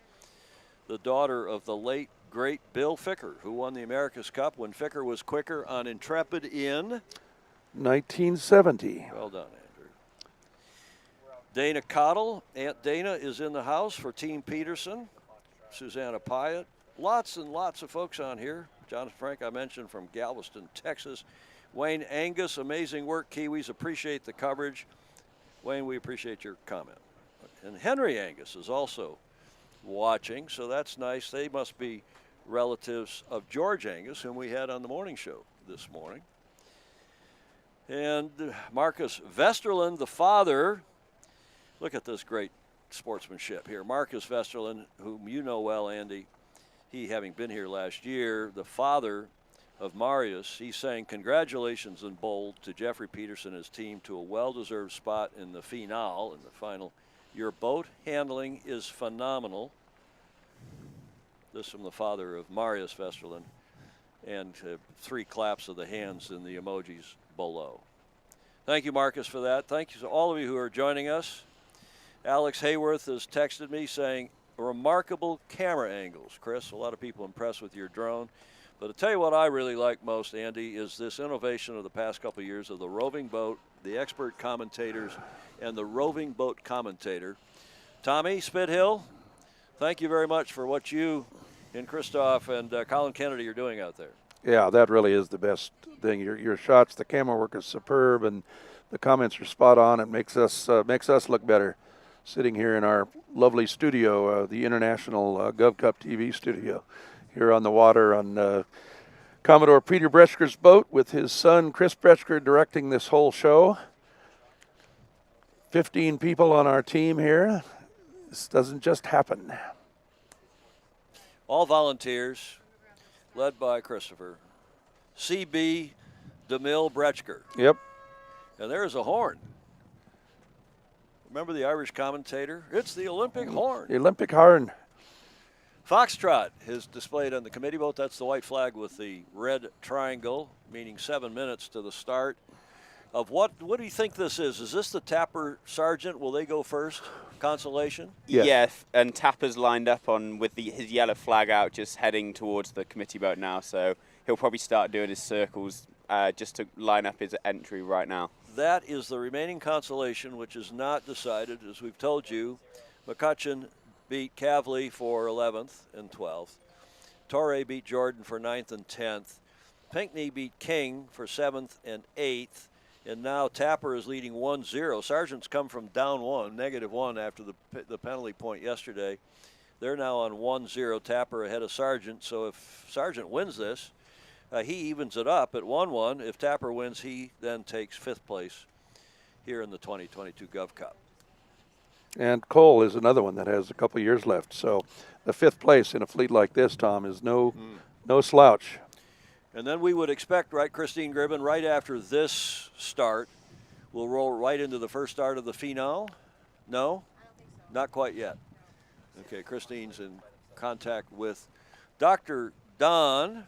S1: the daughter of the late, great Bill Ficker, who won the America's Cup when Ficker was quicker on Intrepid in
S3: 1970.
S1: Well done, Andrew. Dana Cottle, Aunt Dana is in the house for Team Peterson. Susanna Pyatt. Lots and lots of folks on here. Jonathan Frank, I mentioned, from Galveston, Texas. Wayne Angus, amazing work, Kiwis. Appreciate the coverage. Wayne, we appreciate your comment. And Henry Angus is also watching, so that's nice. They must be relatives of George Angus, whom we had on the morning show this morning. And Marcus Vesterlind, the father. Look at this great sportsmanship here. Marcus Vesterlind, whom you know well, Andy, he having been here last year, the father of Marius, he's saying congratulations in bold to Jeffrey Peterson and his team to a well-deserved spot in the finale, in the final. Your boat handling is phenomenal. This from the father of Marius Vesterlind, and 3 claps of the hands in the emojis below. Thank you, Marcus, for that. Thank you to all of you who are joining us. Alex Hayworth has texted me saying, remarkable camera angles. Chris, a lot of people impressed with your drone. But to tell you what I really like most, Andy, is this innovation of the past couple of years of the roving boat, the expert commentators, and the roving boat commentator. Tommy Spithill, thank you very much for what you and Christoph and Colin Kennedy are doing out there.
S3: Yeah, that really is the best thing. Your shots, the camera work is superb, and the comments are spot on. It makes us look better sitting here in our lovely studio, the International GovCup TV studio, here on the water on Commodore Peter Bretschker's boat with his son Chris Bretschker directing this whole show. 15 people on our team here. This doesn't just happen.
S1: All volunteers. led by Christopher. CB DeMille Bretschker.
S3: Yep.
S1: And there's a horn. Remember the Irish commentator? It's the Olympic horn.
S3: The Olympic horn.
S1: Foxtrot is displayed on the committee boat. That's the white flag with the red triangle, meaning 7 minutes to the start. Of what do you think this is? Is this the Tapper Sergeant? Will they go first? Consolation?
S3: Yes.
S4: Yeah, and Tapper's lined up on with his yellow flag out, just heading towards the committee boat now. So he'll probably start doing his circles just to line up his entry right now.
S1: That is the remaining Consolation, which is not decided. As we've told you, McCutcheon beat Cavley for 11th and 12th. Torre beat Jordan for 9th and 10th. Pinckney beat King for 7th and 8th. And now Tapper is leading 1-0. Sargent's come from down one, -1 after the penalty point yesterday. They're now on 1-0. Tapper ahead of Sargent. So if Sargent wins this, he evens it up at 1-1. If Tapper wins, he then takes 5th place here in the 2022 GovCup.
S3: And Cole is another one that has a couple years left. So the 5th place in a fleet like this, Tom, is no slouch.
S1: And then we would expect, right, Christine Gribben, right after this start, we'll roll right into the first start of the finale? No?
S6: I don't think so.
S1: Not quite yet. Okay, Christine's in contact with Dr. Don,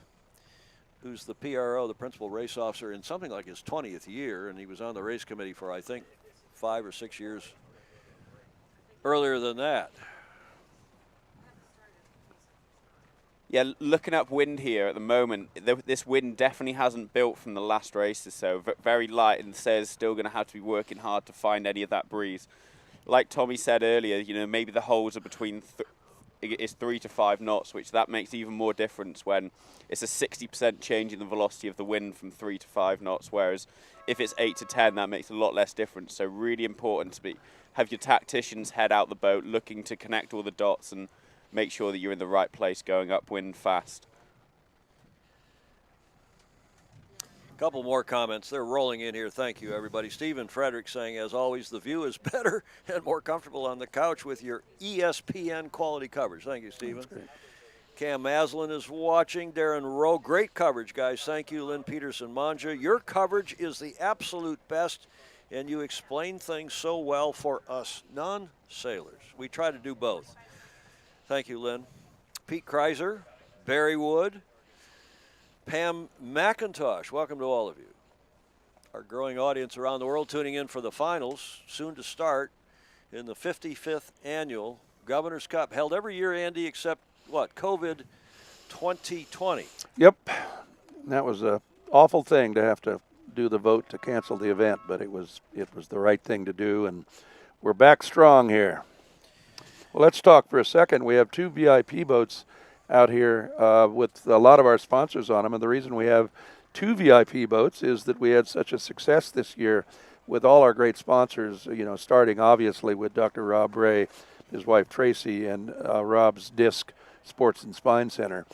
S1: who's the PRO, the principal race officer, in something like his 20th year, and he was on the race committee for, I think, 5 or 6 years earlier than that.
S4: Yeah, looking up wind here at the moment, this wind definitely hasn't built from the last races, so very light, and says still going to have to be working hard to find any of that breeze. Like Tommy said earlier, you know, maybe the holes are between it's 3 to 5 knots, which that makes even more difference when it's a 60% change in the velocity of the wind from 3 to 5 knots, whereas if it's 8 to 10, that makes a lot less difference. So really important to have your tacticians head out the boat, looking to connect all the dots and make sure that you're in the right place going upwind fast.
S1: A couple more comments. They're rolling in here. Thank you, everybody. Stephen Frederick saying, as always, the view is better and more comfortable on the couch with your ESPN quality coverage. Thank you, Stephen. Cam Maslin is watching. Darren Rowe, great coverage, guys. Thank you, Lynn Peterson Manja. Your coverage is the absolute best, and you explain things so well for us non-sailors. We try to do both. Thank you, Lynn. Pete Kreiser, Barry Wood, Pam McIntosh, welcome to all of you. Our growing audience around the world tuning in for the finals, soon to start in the 55th annual Governor's Cup, held every year, Andy, except, what, COVID 2020.
S3: Yep. That was an awful thing to have to do the vote to cancel the event, but it was the right thing to do, and we're back strong here. Well, let's talk for a second. We have 2 VIP boats out here with a lot of our sponsors on them. And the reason we have 2 VIP boats is that we had such a success this year with all our great sponsors, you know, starting obviously with Dr. Rob Ray, his wife Tracy, and Rob's Disc Sports and Spine Center,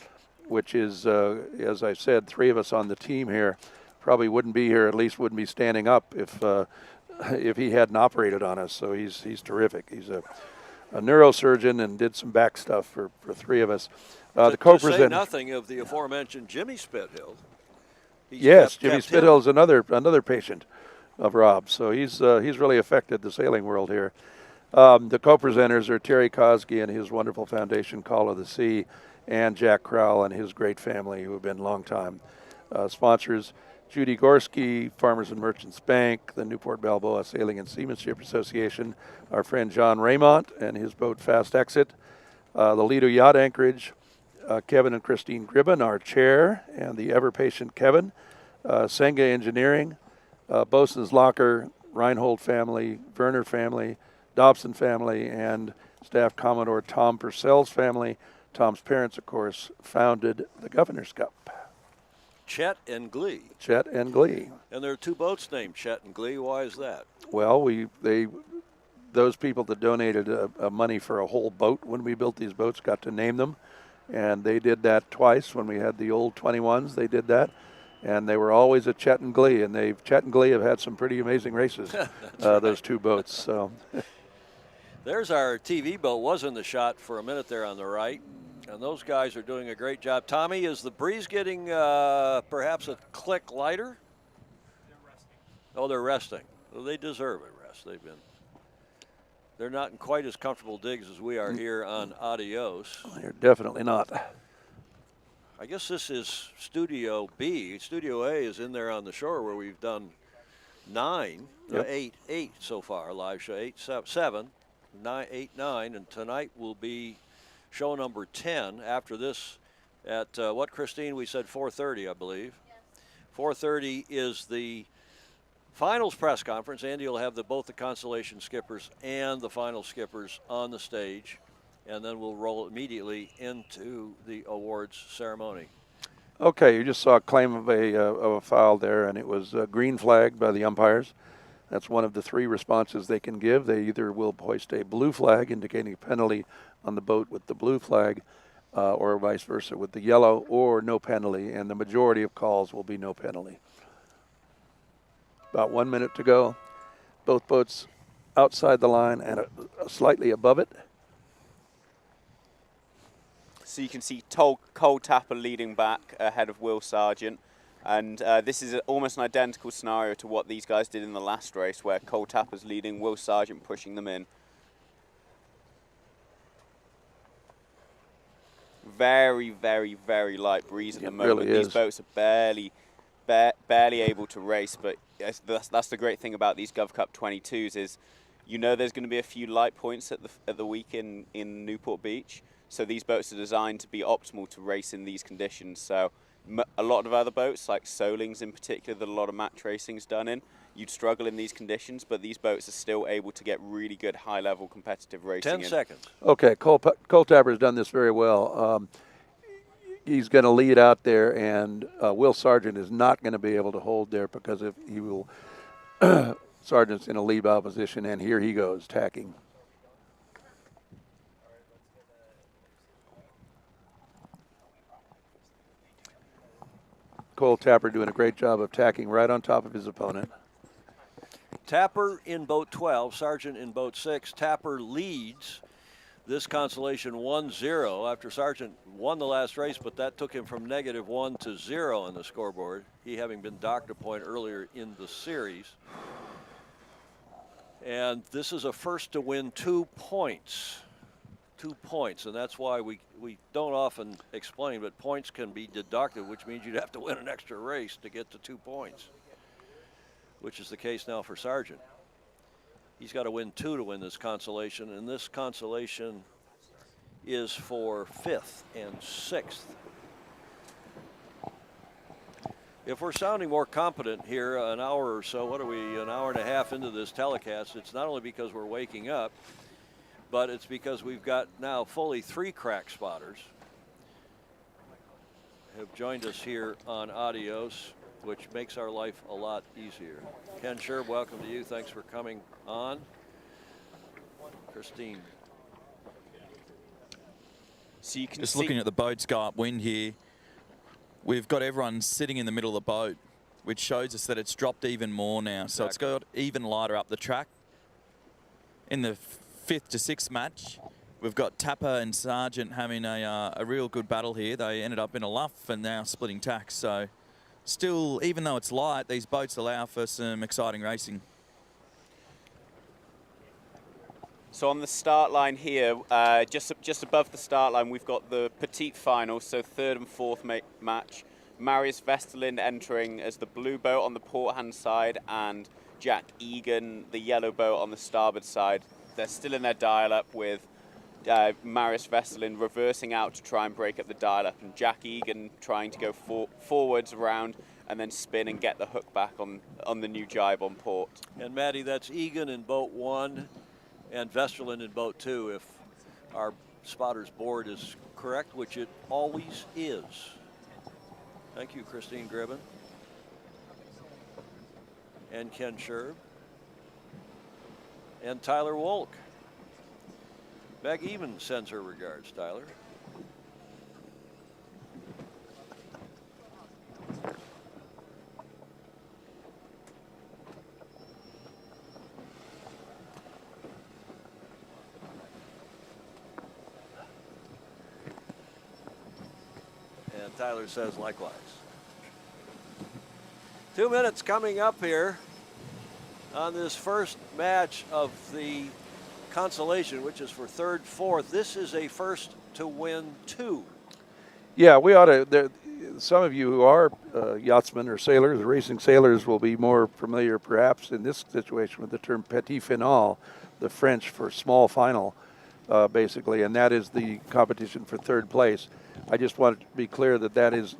S3: which is, as I said, 3 of us on the team here probably wouldn't be here, at least wouldn't be standing up if he hadn't operated on us. So he's terrific. He's a neurosurgeon and did some back stuff for 3 of us. The co-presenter.
S1: To say nothing of the aforementioned Jimmy Spithill.
S3: Yes, Jimmy Spithill is another patient of Rob, so he's really affected the sailing world here. The co-presenters are Terry Kosky and his wonderful foundation, Call of the Sea, and Jack Crowell and his great family, who have been longtime sponsors. Judy Gorski, Farmers and Merchants Bank, the Newport Balboa Sailing and Seamanship Association, our friend John Raymont and his boat Fast Exit, the Lido Yacht Anchorage, Kevin and Christine Gribben, our chair, and the ever-patient Kevin, Senge Engineering, Bosun's Locker, Reinhold family, Werner family, Dobson family, and Staff Commodore Tom Purcell's family. Tom's parents, of course, founded the Governor's Cup.
S1: Chet and Glee.
S3: Chet and Glee.
S1: And there are 2 boats named Chet and Glee. Why is that?
S3: Well, those people that donated money for a whole boat when we built these boats got to name them, and they did that twice when we had the old 21s. They did that, and they were always at Chet and Glee, and Chet and Glee have had some pretty amazing races. Those 2 boats. So
S1: there's our TV boat. Was in the shot for a minute there on the right. And those guys are doing a great job. Tommy, is the breeze getting perhaps a click lighter? Oh, they're resting. Well, they deserve a rest. They're not in quite as comfortable digs as we are here on Adios.
S3: They're definitely not.
S1: I guess this is Studio B. Studio A is in there on the shore where we've done 9,
S3: Yep.
S1: 8 so far. Live show 8, 7, 9, 8, 9, and tonight will be show number 10. After this, at what, Christine? We said 4:30, I believe. 4:30 is the finals press conference. Andy will have both the Consolation skippers and the final skippers on the stage, and then we'll roll immediately into the awards ceremony.
S3: Okay, you just saw a claim of a foul there, and it was a green flag by the umpires. That's one of the 3 responses they can give. They either will hoist a blue flag indicating a penalty on the boat with the blue flag, or vice versa with the yellow, or no penalty, and the majority of calls will be no penalty. About 1 minute to go. Both boats outside the line and slightly above it.
S4: So you can see Cole Tapper leading back ahead of Will Sargent. And this is almost an identical scenario to what these guys did in the last race, where Cole Tapper's leading, Will Sargent pushing them in. Very, very, very light breeze at the moment.
S3: Really
S4: These boats are barely able to race, but that's the great thing about these GovCup 22s is, you know, there's going to be a few light points at the week in Newport Beach. So these boats are designed to be optimal to race in these conditions. So a lot of other boats, like Soling's in particular, that a lot of match racing's done in, you'd struggle in these conditions, but these boats are still able to get really good high-level competitive racing
S1: 10
S4: in.
S1: seconds.
S3: Okay, Cole Tapper's done this very well. He's going to lead out there, and Will Sargent is not going to be able to hold there because if he will, Sargent's in a lead bow position, and here he goes, tacking. Cole Tapper doing a great job of tacking right on top of his opponent.
S1: Tapper in boat 12, Sargent in boat 6. Tapper leads this Consolation 1-0 after Sargent won the last race, but that took him from -1 to 0 on the scoreboard, he having been docked a point earlier in the series. And this is a first to win 2 points. 2 points, and that's why we don't often explain, but points can be deducted, which means you'd have to win an extra race to get to 2 points, which is the case now for Sargent. He's got to win 2 to win this Consolation, and this Consolation is for 5th and 6th. If we're sounding more competent here an hour or so, what are we, an hour and a half into this telecast, it's not only because we're waking up, but it's because we've got now fully 3 crack spotters have joined us here on Adios, which makes our life a lot easier. Ken Sherb, welcome to you. Thanks for coming on. Christine.
S4: So you can
S2: Just
S4: see,
S2: looking at the boats go upwind here, we've got everyone sitting in the middle of the boat, which shows us that it's dropped even more now. So it's got even lighter up the track. In the 5th to 6th match, we've got Tapper and Sargent having a real good battle here. They ended up in a luff and now splitting tacks. So still, even though it's light, these boats allow for some exciting racing.
S4: So on the start line here, just above the start line, we've got the petite final, so 3rd and 4th match. Marius Vesterlind entering as the blue boat on the port hand side, and Jack Egan, the yellow boat on the starboard side. They're still in their dial-up with Marius Vesterlind reversing out to try and break up the dial-up, and Jack Egan trying to go forwards around and then spin and get the hook back on the new jibe on port.
S1: And Maddie, that's Egan in boat 1 and Vesterlind in boat 2, if our spotter's board is correct, which it always is. Thank you, Christine Gribben. And Ken Sherb. And Tyler Wolk. Meg even sends her regards, Tyler. And Tyler says likewise. 2 minutes coming up here on this first match of the Consolation, which is for third, fourth. This is a first to win 2.
S3: Yeah, we ought to. Some of you who are yachtsmen or sailors, racing sailors, will be more familiar perhaps in this situation with the term petit final, the French for small final, basically, and that is the competition for third place. I just want to be clear that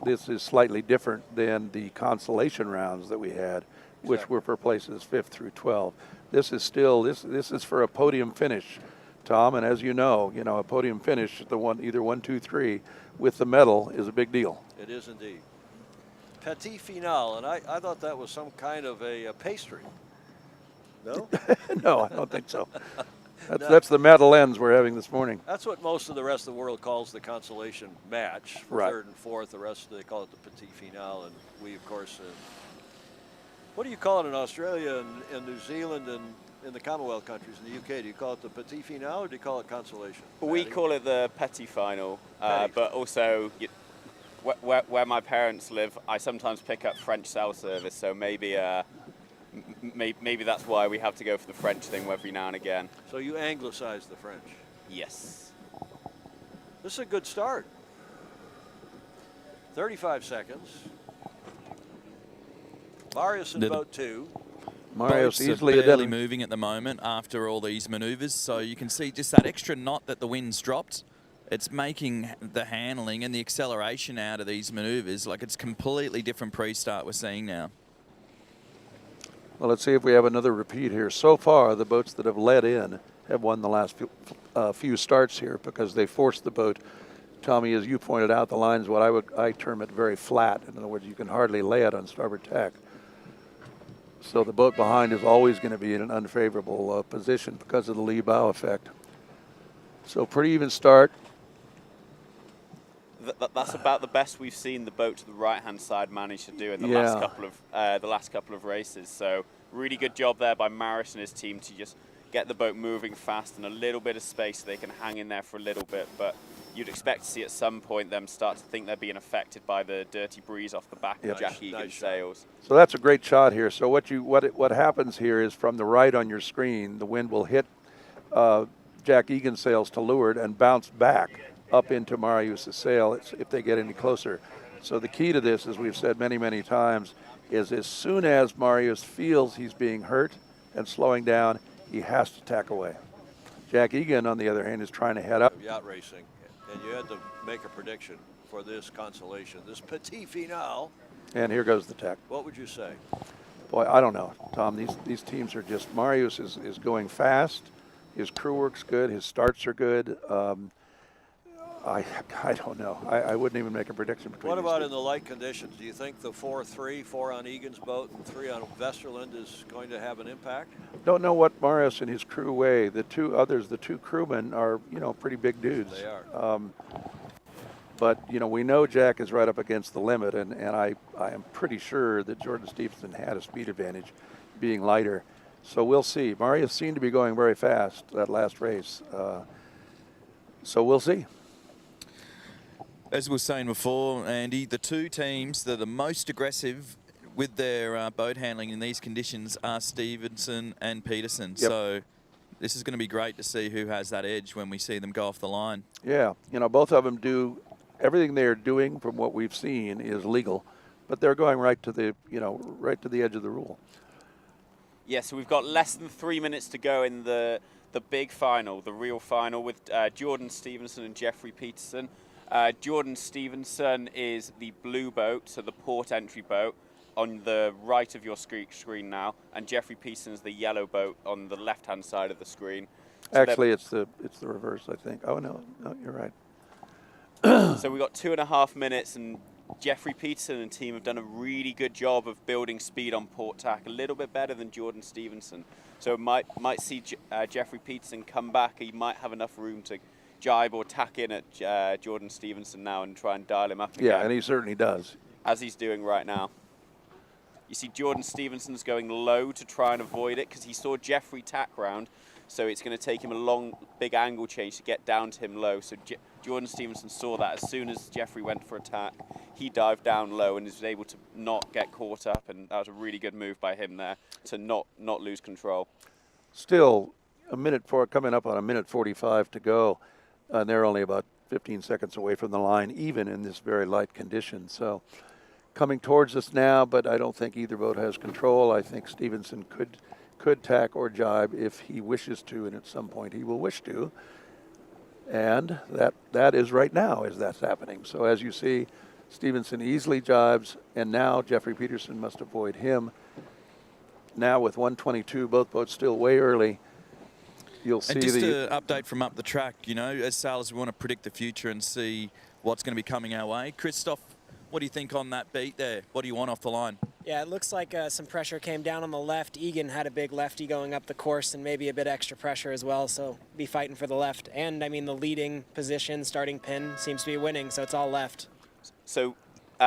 S3: this is slightly different than the consolation rounds that we had, which were for places 5th through 12. This is still this is for a podium finish, Tom, and as you know, a podium finish, either 1, 2, 3 with the medal is a big deal.
S1: It is indeed. Petit final, and I thought that was some kind of a pastry. No?
S3: No, I don't think so. That's the Madeleines we're having this morning.
S1: That's what most of the rest of the world calls the consolation match for
S3: right.
S1: third and fourth. The rest, they call it the petit final, and we, of course, what do you call it in Australia and New Zealand and in the Commonwealth countries, in the UK? Do you call it the petit final or do you call it consolation?
S4: We call it the petit final, but also where my parents live, I sometimes pick up French cell service, so maybe that's why we have to go for the French thing every now and again.
S1: So you anglicize the French?
S4: Yes.
S1: This is a good start. 35 seconds. Marius in boat 2.
S3: Marius
S2: Boats
S3: easily
S2: are barely moving at the moment after all these maneuvers, so you can see just that extra knot that the wind's dropped. It's making the handling and the acceleration out of these maneuvers like it's completely different pre-start we're seeing now.
S3: Well, let's see if we have another repeat here. So far, the boats that have led in have won the last few starts here because they forced the boat. Tommy, as you pointed out, the line's what I term it very flat. In other words, you can hardly lay it on starboard tack. So the boat behind is always going to be in an unfavorable position because of the lee bow effect. So pretty even start.
S4: That's about the best we've seen the boat to the right-hand side manage to do in the last couple of races. So really good job there by Marius and his team to just get the boat moving fast and a little bit of space so they can hang in there for a little bit. But you'd expect to see at some point them start to think they're being affected by the dirty breeze off the back of Jack Egan's sails.
S3: So that's a great shot here. So what happens here is from the right on your screen, the wind will hit Jack Egan's sails to leeward and bounce back up into Marius's sail if they get any closer. So the key to this, as we've said many, many times, is as soon as Marius feels he's being hurt and slowing down, he has to tack away. Jack Egan, on the other hand, is trying to head up.
S1: Yacht racing, and you had to make a prediction for this consolation, this petit final.
S3: And here goes the tack.
S1: What would you say?
S3: Boy, I don't know, Tom. These teams are just, Marius is going fast. His crew work's good. His starts are good. I don't know. I wouldn't even make a prediction between
S1: What
S3: these
S1: about
S3: two.
S1: in the light conditions? Do you think the 4-3, 4 on Egan's boat and 3 on Vesterlind is going to have an impact?
S3: Don't know what Marius and his crew weigh. The two crewmen are, pretty big dudes.
S1: They are.
S3: But, we know Jack is right up against the limit, and I am pretty sure that Jordan Stevenson had a speed advantage being lighter. So we'll see. Marius seemed to be going very fast that last race. So we'll see.
S2: As we were saying before, Andy, the two teams that are the most aggressive with their boat handling in these conditions are Stevenson and Peterson.
S3: Yep.
S2: So this is going to be great to see who has that edge when we see them go off the line.
S3: Yeah, both of them do everything they're doing from what we've seen is legal, but they're going right to the edge of the rule.
S4: Yeah, so we've got less than 3 minutes to go in the big final, the real final, with Jordan Stevenson and Jeffrey Peterson. Jordan Stevenson is the blue boat, so the port entry boat, on the right of your screen now, and Jeffrey Peterson is the yellow boat on the left-hand side of the screen. So
S3: actually, it's the reverse, I think. Oh no, you're right.
S4: So we've got 2.5 minutes, and Jeffrey Peterson and team have done a really good job of building speed on port tack, a little bit better than Jordan Stevenson. So might see Jeffrey Peterson come back. He might have enough room to jibe or tack in at Jordan Stevenson now and try and dial him up again.
S3: Yeah, and he certainly does.
S4: As he's doing right now. You see Jordan Stevenson's going low to try and avoid it because he saw Jeffrey tack round. So it's going to take him a long, big angle change to get down to him low. So Jordan Stevenson saw that. As soon as Jeffrey went for attack, he dived down low and was able to not get caught up. And that was a really good move by him there to not lose control.
S3: Still, coming up on a minute 45 to go, and they're only about 15 seconds away from the line, even in this very light condition. So coming towards us now, but I don't think either boat has control. I think Stevenson could tack or jibe if he wishes to, and at some point he will wish to. And that is right now as that's happening. So as you see, Stevenson easily jibes, and now Jeffrey Peterson must avoid him. Now with 122, both boats still way early. You'll see
S2: and just an update from up the track, you know, as sailors, we want to predict the future and see what's going to be coming our way. Christoph, what do you think on that beat there? What do you want off the line?
S5: Yeah, it looks like some pressure came down on the left. Egan had a big lefty going up the course and maybe a bit extra pressure as well, so be fighting for the left. And, I mean, the leading position, starting pin, seems to be winning, so it's all left.
S4: So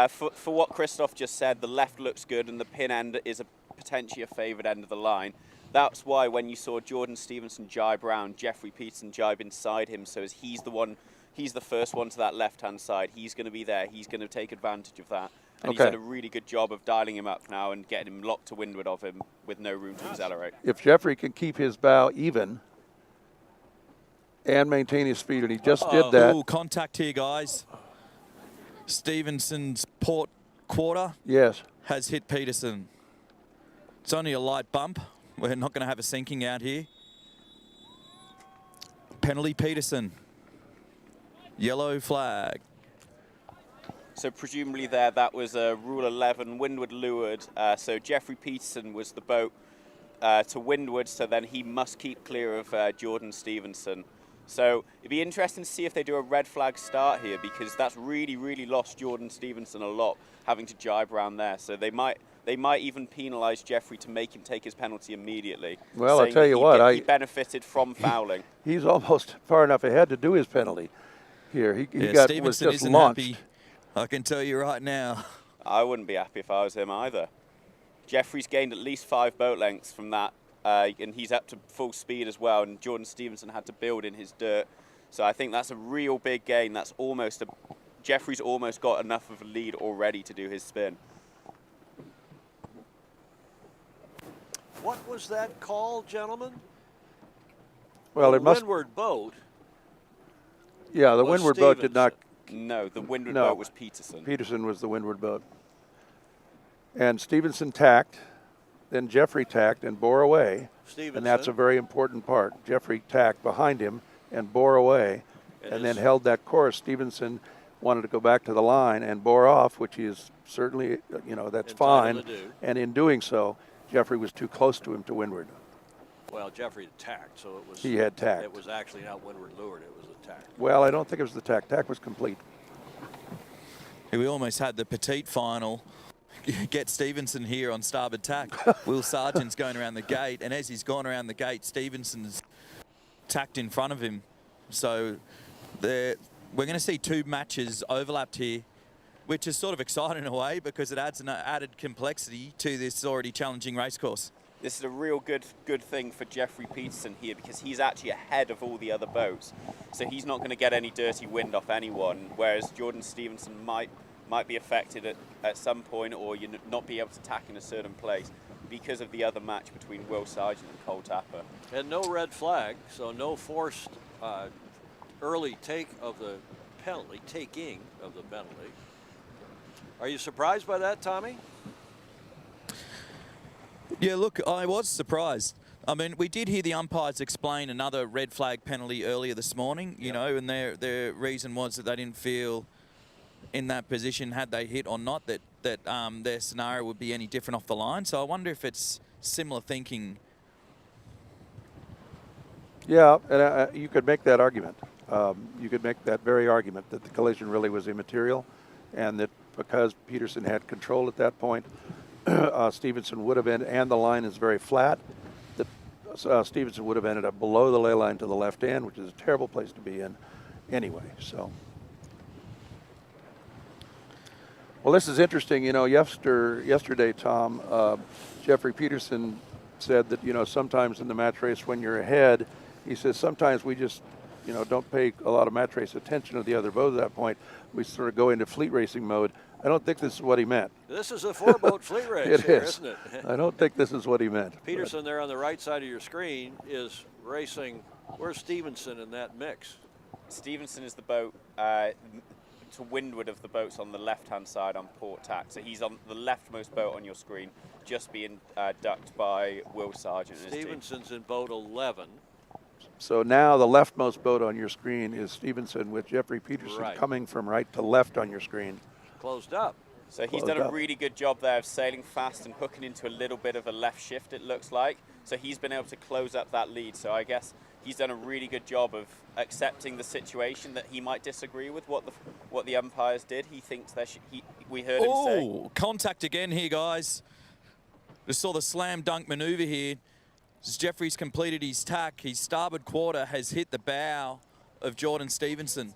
S4: for what Christoph just said, the left looks good and the pin end is potentially a favoured end of the line. That's why when you saw Jordan Stevenson jibe round, Jeffrey Peterson jibe inside him, so as he's the first one to that left-hand side. He's going to be there. He's going to take advantage of that. And he's done a really good job of dialing him up now and getting him locked to windward of him with no room to accelerate.
S3: If Jeffrey can keep his bow even and maintain his speed, and he just did that.
S2: Ooh, contact here, guys. Stevenson's port quarter has hit Peterson. It's only a light bump. We're not going to have a sinking out here. Penalty Peterson. Yellow flag.
S4: So presumably that was a Rule 11, windward leeward. So Jeffrey Peterson was the boat to windward, so then he must keep clear of Jordan Stevenson. So it'd be interesting to see if they do a red flag start here, because that's really, really lost Jordan Stevenson a lot, having to jibe around there. So they might even penalise Jeffrey to make him take his penalty immediately.
S3: Well, I'll tell you what,
S4: he benefited from fouling.
S3: He's almost far enough ahead to do his penalty here. He
S2: Stevenson
S3: was just
S2: isn't
S3: launched.
S2: happy. I can tell you right now.
S4: I wouldn't be happy if I was him either. Jeffrey's gained at least 5 boat lengths from that, and he's up to full speed as well, and Jordan Stevenson had to build in his dirt. So I think that's a real big gain. That's Jeffrey's almost got enough of a lead already to do his spin.
S1: What was that call, gentlemen?
S3: Well,
S1: the
S3: it must.
S1: windward boat.
S3: Yeah, the
S1: was
S3: windward boat did not.
S4: No, the windward boat was Peterson.
S3: Peterson was the windward boat. And Stevenson tacked, then Jeffrey tacked and bore away.
S1: Stevenson.
S3: And that's a very important part. Jeffrey tacked behind him and bore away, and then held that course. Stevenson wanted to go back to the line and bore off, which is certainly, that's fine. And in doing so, Jeffrey was too close to him to windward.
S1: Well, Jeffrey tacked, so it was.
S3: He had tacked.
S1: It was actually not windward leeward; it was a tack.
S3: Well, I don't think it was the tack. Tack was complete.
S2: We almost had the petite final. Get Stevenson here on starboard tack. Will Sargent's going around the gate, and as he's gone around the gate, Stevenson's tacked in front of him. So we're going to see 2 matches overlapped here, which is sort of exciting in a way because it adds an added complexity to this already challenging racecourse.
S4: This is a real good thing for Jeffrey Peterson here, because he's actually ahead of all the other boats. So he's not going to get any dirty wind off anyone, whereas Jordan Stevenson might be affected at some point, or not be able to tack in a certain place because of the other match between Will Sargent and Cole Tapper.
S1: And no red flag, so no forced early taking of the penalty. Are you surprised by that, Tommy?
S2: Yeah, look, I was surprised. I mean, we did hear the umpires explain another red flag penalty earlier this morning, you know, and their reason was that they didn't feel in that position, had they hit or not, that their scenario would be any different off the line. So I wonder if it's similar thinking.
S3: Yeah, and you could make that argument. You could make that very argument that the collision really was immaterial, and that because Peterson had control at that point, Stevenson would have ended, and the line is very flat, that Stevenson would have ended up below the ley line to the left end, which is a terrible place to be in anyway. So, well, this is interesting. You know, yesterday, Tom, Jeffrey Peterson said that, you know, sometimes in the match race when you're ahead, he says sometimes we just, you know, don't pay a lot of match race attention to the other boat at that point. We sort of go into fleet racing mode. I don't think this is what he meant.
S1: This is a 4-boat fleet race here, isn't it?
S3: I don't think this is what he meant.
S1: Peterson there on the right side of your screen is racing. Where's Stevenson in that mix?
S4: Stevenson is the boat to windward of the boats on the left-hand side on port tack. So he's on the leftmost boat on your screen, just being ducked by Will Sargent and his team.
S1: Stevenson's in boat 11.
S3: So now the leftmost boat on your screen is Stevenson with Jeffrey Peterson coming from right to left on your screen.
S1: Closed up.
S4: So he's done a really good job there of sailing fast and hooking into a little bit of a left shift, it looks like. So he's been able to close up that lead. So I guess he's done a really good job of accepting the situation that he might disagree with what the umpires did. He thinks that we heard him say.
S2: Oh, contact again here, guys. We saw the slam dunk maneuver here. As Jeffrey's completed his tack, his starboard quarter has hit the bow of Jordan Stevenson.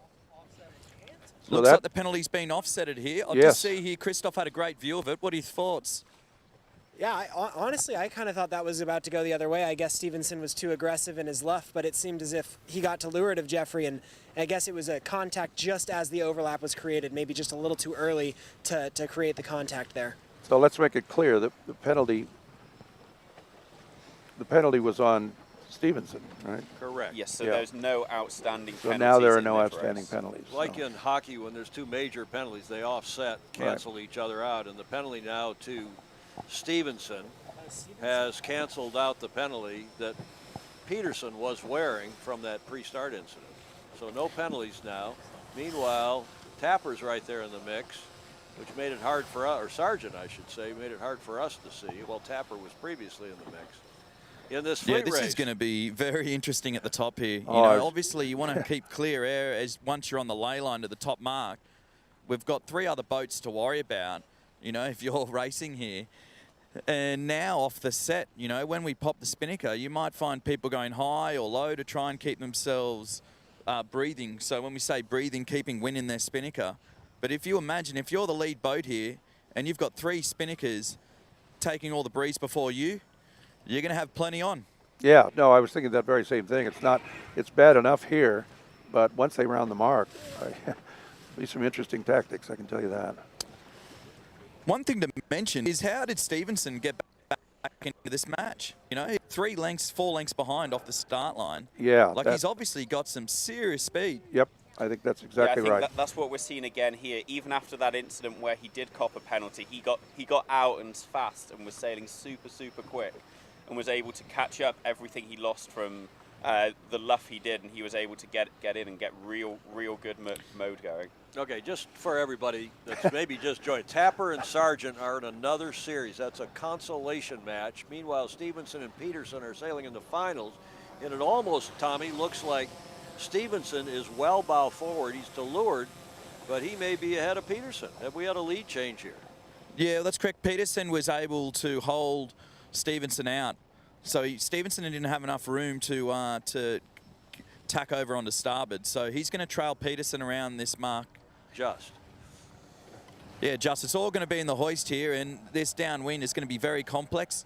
S2: So looks like the penalty's been offsetted here. I just see here, Christoph had a great view of it. What are your thoughts?
S5: Yeah, honestly, I kind of thought that was about to go the other way. I guess Stevenson was too aggressive in his luff, but it seemed as if he got to leeward of Jeffrey, and I guess it was a contact just as the overlap was created, maybe just a little too early to create the contact there.
S3: So let's make it clear that the penalty was on Stevenson, right?
S1: Correct.
S4: Yes, so there's no outstanding penalties.
S3: So now there are no outstanding penalties.
S1: Like in hockey, when there's two major penalties, they offset, cancel each other out, and the penalty now to Stevenson has canceled out the penalty that Peterson was wearing from that pre-start incident. So no penalties now. Meanwhile, Tapper's right there in the mix, which made it hard for us, or Sargent, I should say, made it hard for us to see. Well, Tapper was previously in the mix. In this fleet
S2: this
S1: race.
S2: is going to be very interesting at the top here. You know, obviously you want to keep clear air as once you're on the ley line to the top mark. We've got 3 other boats to worry about, you know, if you're racing here. And now off the set, you know, when we pop the spinnaker, you might find people going high or low to try and keep themselves breathing. So when we say breathing, keeping wind in their spinnaker. But if you imagine, if you're the lead boat here and you've got 3 spinnakers taking all the breeze before you, you're going to have plenty on.
S3: Yeah, no, I was thinking that very same thing. It's bad enough here, but once they round the mark, be some interesting tactics, I can tell you that.
S2: One thing to mention is how did Stevenson get back into this match? You know, 4 lengths behind off the start line.
S3: Yeah.
S2: Like he's obviously got some serious speed.
S3: Yep, I think that's exactly right.
S4: That's what we're seeing again here. Even after that incident where he did cop a penalty, he got out and fast and was sailing super, super quick and was able to catch up everything he lost from the luff he did, and he was able to get in and get real good mode going.
S1: Okay, just for everybody that's maybe just joined, Tapper and Sargent are in another series. That's a consolation match. Meanwhile, Stevenson and Peterson are sailing in the finals, and it almost, Tommy, looks like Stevenson is well bow forward. He's to leeward, but he may be ahead of Peterson. Have we had a lead change here?
S2: Yeah, that's correct. Peterson was able to hold Stevenson out. So Stevenson didn't have enough room to tack over onto starboard. So he's going to trail Peterson around this mark. Yeah, it's all going to be in the hoist here, and this downwind is going to be very complex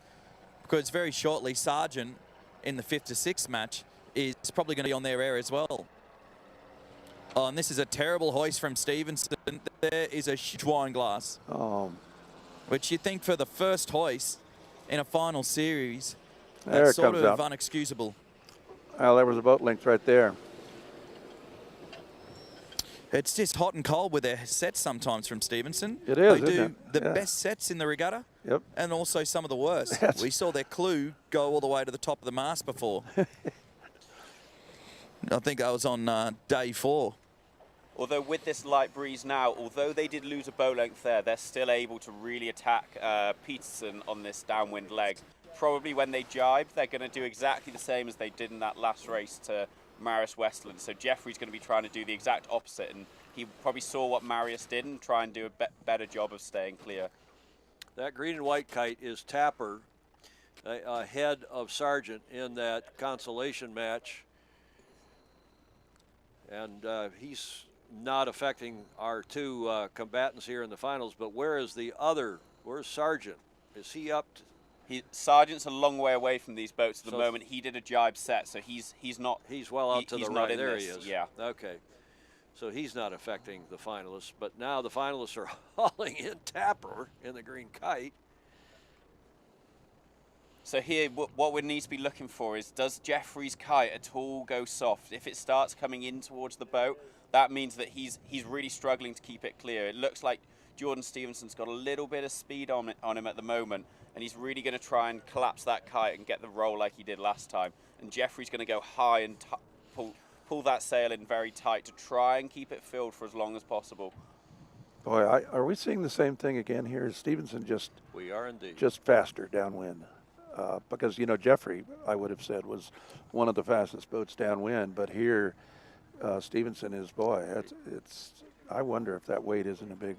S2: because very shortly Sargent in the 5th to 6th match is probably going to be on their air as well. Oh, and this is a terrible hoist from Stevenson. There is a huge wine glass.
S3: Oh.
S2: Which you think for the first hoist in a final series,
S3: there
S2: that's
S3: it
S2: sort
S3: comes
S2: of
S3: out.
S2: unexcusable.
S3: Well, there was a boat length right there.
S2: It's just hot and cold with their sets sometimes from Stevenson.
S3: It is,
S2: They do
S3: isn't it?
S2: the best sets in the regatta.
S3: Yep.
S2: And also some of the worst. We saw their clue go all the way to the top of the mast before. I think I was on day 4.
S4: Although with this light breeze now, although they did lose a bow length there, they're still able to really attack Peterson on this downwind leg. Probably when they jibe, they're going to do exactly the same as they did in that last race to Marius Vesterlind. So Jeffrey's going to be trying to do the exact opposite, and he probably saw what Marius did and try and do a better job of staying clear.
S1: That green and white kite is Tapper ahead of Sargent in that consolation match. And he's not affecting our 2 combatants here in the finals, but where is the other? Where's Sargent? Is he up?
S4: Sargent's a long way away from these boats at the
S1: So
S4: moment. He did a jibe set, so he's not.
S1: He's well out to
S4: he's
S1: the
S4: not
S1: right.
S4: in
S1: There
S4: this.
S1: he is.
S4: Yeah.
S1: Okay. So he's not affecting the finalists, but now the finalists are hauling in Tapper in the green kite.
S4: So here, what we need to be looking for is, does Jeffrey's kite at all go soft? If it starts coming in towards the boat, that means that he's really struggling to keep it clear. It looks like Jordan Stevenson's got a little bit of speed on him at the moment, and he's really going to try and collapse that kite and get the roll like he did last time. And Jeffrey's going to go high and pull that sail in very tight to try and keep it filled for as long as possible.
S3: Boy, are we seeing the same thing again here? Is Stevenson
S1: We are indeed.
S3: just faster downwind? Because, you know, Jeffrey, I would have said, was one of the fastest boats downwind, but here Stevenson is, boy, I wonder if that weight isn't a big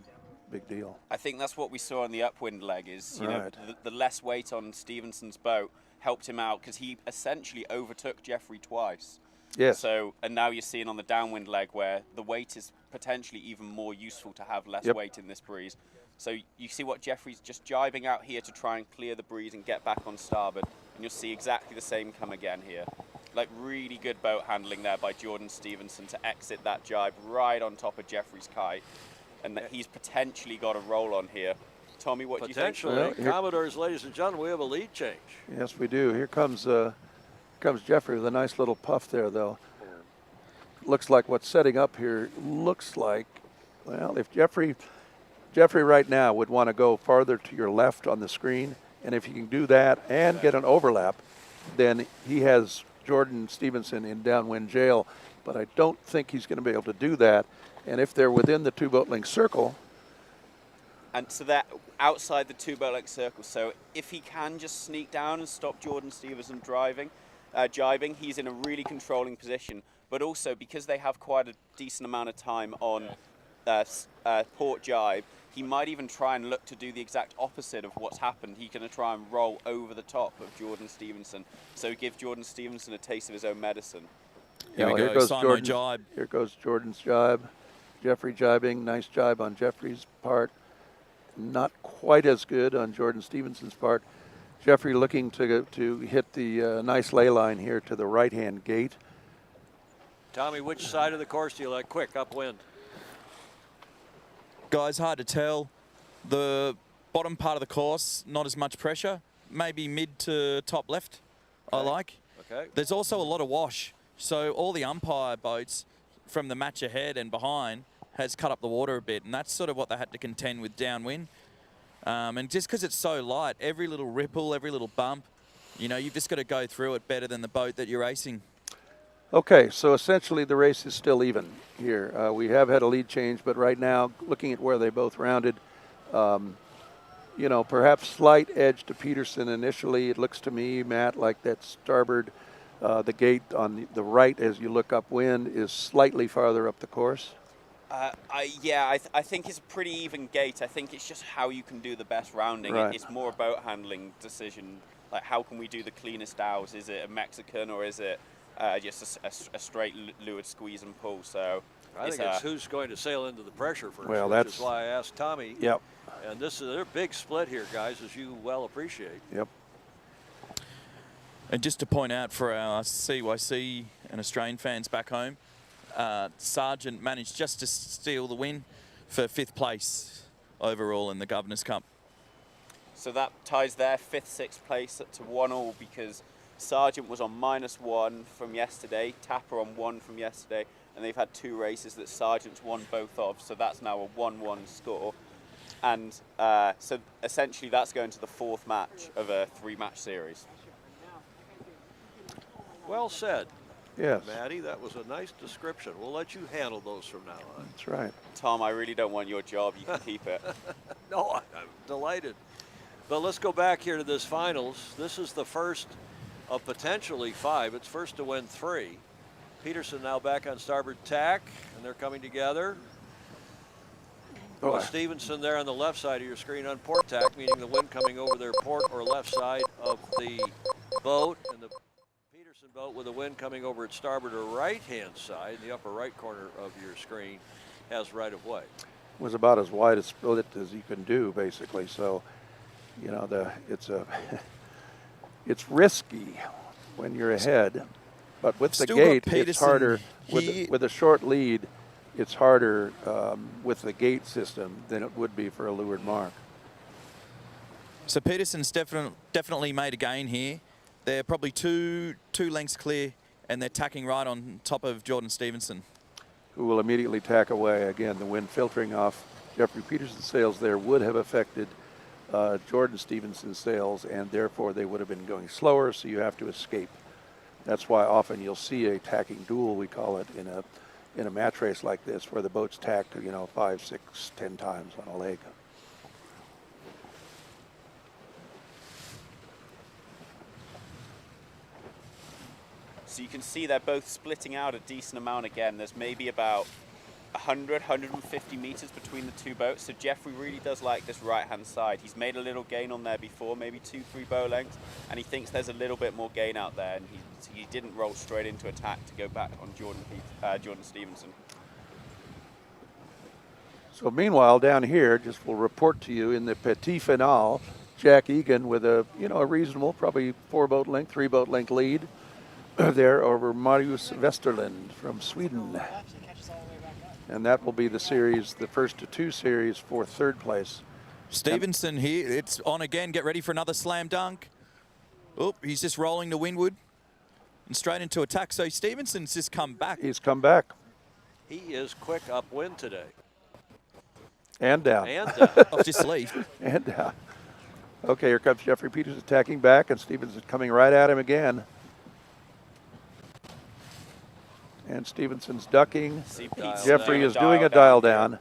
S3: deal.
S4: I think that's what we saw on the upwind leg is, you
S3: Right.
S4: know, the less weight on Stevenson's boat helped him out because he essentially overtook Jeffrey twice.
S3: Yes.
S4: So, and now you're seeing on the downwind leg where the weight is potentially even more useful to have less
S3: Yep.
S4: weight in this breeze. So you see what Jeffrey's just jibing out here to try and clear the breeze and get back on starboard. And you'll see exactly the same come again here. Like really good boat handling there by Jordan Stevenson to exit that jibe right on top of Jeffrey's kite. And that he's potentially got a roll on here. Tommy, what do you think?
S1: Potentially,
S3: Well,
S1: Commodores, ladies and gentlemen, we have a lead change.
S3: Yes, we do. Here comes Jeffrey with a nice little puff there, though. Looks like what's setting up here looks like, well, if Jeffrey right now would want to go farther to your left on the screen, and if he can do that and get an overlap, then he has Jordan Stevenson in downwind jail. But I don't think he's going to be able to do that. And if they're within the 2 boat length circle,
S4: And so they're outside the 2 boat length circle. So if he can just sneak down and stop Jordan Stevenson jibing, he's in a really controlling position. But also because they have quite a decent amount of time on port jibe, he might even try and look to do the exact opposite of what's happened. He's going to try and roll over the top of Jordan Stevenson. So give Jordan Stevenson a taste of his own medicine.
S2: Here we
S3: here
S2: go,
S3: goes
S2: Simo
S3: Jordan's
S2: jibe.
S3: Here goes Jordan's jibe. Jeffrey jibing, nice jibe on Jeffrey's part. Not quite as good on Jordan Stevenson's part. Jeffrey looking to hit the nice ley line here to the right-hand gate.
S1: Tommy, which side of the course do you like? Quick, upwind.
S2: Guys, hard to tell. The bottom part of the course, not as much pressure. Maybe mid to top left, I like.
S1: Okay.
S2: There's also a lot of wash. So all the umpire boats from the match ahead and behind has cut up the water a bit. And that's sort of what they had to contend with downwind. And just because it's so light, every little ripple, every little bump, you know, you've just got to go through it better than the boat that you're racing.
S3: Okay, so essentially the race is still even here. We have had a lead change, but right now, looking at where they both rounded, you know, perhaps slight edge to Peterson initially. It looks to me, Matt, like that starboard, the gate on the right as you look upwind is slightly farther up the course.
S4: I think it's a pretty even gate. I think it's just how you can do the best rounding.
S3: Right.
S4: It's more a boat handling decision. Like, how can we do the cleanest hours? Is it a Mexican or is it just a straight leeward squeeze and pull? So
S1: I think it's who's going to sail into the pressure first,
S3: Well,
S1: which
S3: that's
S1: is why I asked Tommy.
S3: Yep.
S1: And this is a big split here, guys, as you well appreciate.
S3: Yep.
S2: And just to point out for our CYC and Australian fans back home, Sargent managed just to steal the win for 5th place overall in the Governor's Cup.
S4: So that ties their 5th, 6th place to 1-1 because Sargent was on -1 from yesterday, Tapper on 1 from yesterday, and they've had 2 races that Sargent's won both of, so that's now a 1-1 score. And so essentially that's going to the 4th match of a 3-match series.
S1: Well said,
S3: Yes.
S1: Maddie. That was a nice description. We'll let you handle those from now on.
S3: That's right.
S4: Tom, I really don't want your job. You can keep it.
S1: No, I'm delighted. But let's go back here to this finals. This is the first of potentially 5. It's first to win 3. Peterson now back on starboard tack, and they're coming together.
S3: Boy.
S1: Stevenson there on the left side of your screen on port tack, meaning the wind coming over their port or left side of the boat, and the Peterson boat with the wind coming over its starboard or right-hand side, the upper right corner of your screen, has right of way.
S3: Was about as wide a split as you can do, basically. So You know, it's risky when you're ahead, but with the
S2: Still got
S3: gate, it's
S2: Peterson
S3: harder.
S2: here.
S3: With a short lead, it's harder with the gate system than it would be for a leeward mark.
S2: So Peterson's definitely made a gain here. They're probably two lengths clear, and they're tacking right on top of Jordan Stevenson,
S3: who will immediately tack away. Again, the wind filtering off Jeffrey Peterson's sails there would have affected Jordan Stevenson's sails, and therefore they would have been going slower, so you have to escape. That's why often you'll see a tacking duel, we call it, in a match race like this, where the boats tack, 5, 6, 10 times on a leg.
S4: So you can see they're both splitting out a decent amount again. There's maybe about 100, 150 meters between the two boats. So Jeffrey really does like this right-hand side. He's made a little gain on there before, maybe 2-3 bow lengths, and he thinks there's a little bit more gain out there, and he didn't roll straight into attack to go back on Jordan Stevenson.
S3: So meanwhile, down here, just will report to you in the petit finale, Jack Egan with a reasonable, probably 4-boat length, 3-boat length lead there over Marius Vesterlind from Sweden. And that will be the series, the first of 2 series for 3rd place.
S2: Stevenson here, it's on again. Get ready for another slam dunk. Oh, he's just rolling to windward and straight into attack. So Stevenson's just come back.
S3: He's come back.
S1: He is quick upwind today.
S3: And down.
S1: And down.
S2: Off just leave.
S3: And down. Okay, here comes Jeffrey Peterson attacking back, and Stevenson coming right at him again. And Stevenson's ducking. Jeffrey is doing a dial down.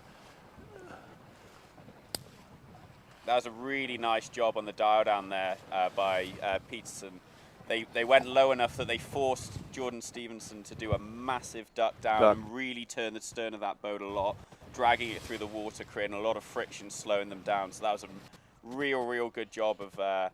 S4: That was a really nice job on the dial down there by Peterson. They went low enough that they forced Jordan Stevenson to do a massive duck down and really turn the stern of that boat a lot, dragging it through the water, creating a lot of friction, slowing them down. So that was a real good job of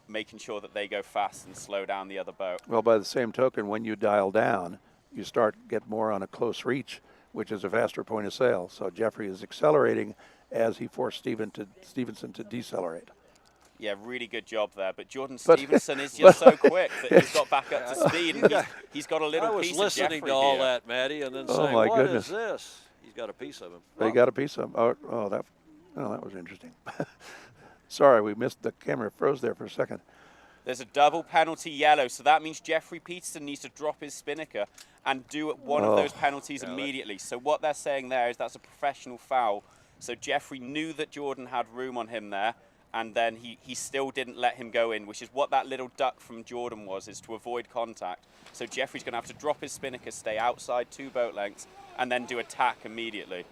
S4: making sure that they go fast and slow down the other boat.
S3: Well, by the same token, when you dial down, you get more on a close reach, which is a faster point of sail. So Jeffrey is accelerating as he forced Stevenson to decelerate.
S4: Yeah, really good job there. But Jordan Stevenson is just so quick that he's got back up to speed. And he's got a little piece of Jeffrey.
S1: I was listening to all that, Matty, and then saying,
S3: my
S1: what
S3: goodness.
S1: is this? He's got a piece of him.
S3: They got a piece of him. That was interesting. Sorry, we missed the camera. Froze there for a second.
S4: There's a double penalty yellow, so that means Jeffrey Peterson needs to drop his spinnaker and do one of those penalties immediately. So what they're saying there is that's a professional foul. So Jeffrey knew that Jordan had room on him there, and then he still didn't let him go in, which is what that little duck from Jordan is to avoid contact. So Jeffrey's going to have to drop his spinnaker, stay outside 2 boat lengths, and then do attack immediately,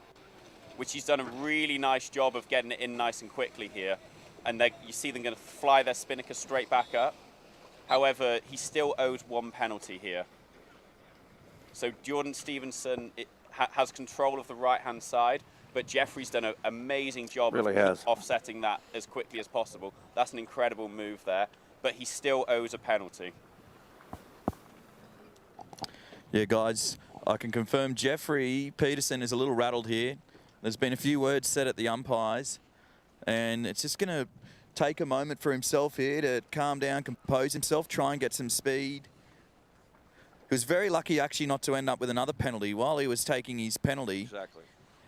S4: which he's done a really nice job of getting it in nice and quickly here. And you see them going to fly their spinnaker straight back up. However, he still owes 1 penalty here. So Jordan Stevenson has control of the right-hand side, but Jeffrey's done an amazing job of offsetting that as quickly as possible. That's an incredible move there, but he still owes a penalty.
S2: Yeah, guys, I can confirm Jeffrey Peterson is a little rattled here. There's been a few words said at the umpires, and it's just going to take a moment for himself here to calm down, compose himself, try and get some speed. He was very lucky actually not to end up with another penalty while he was taking his penalty.
S1: Exactly.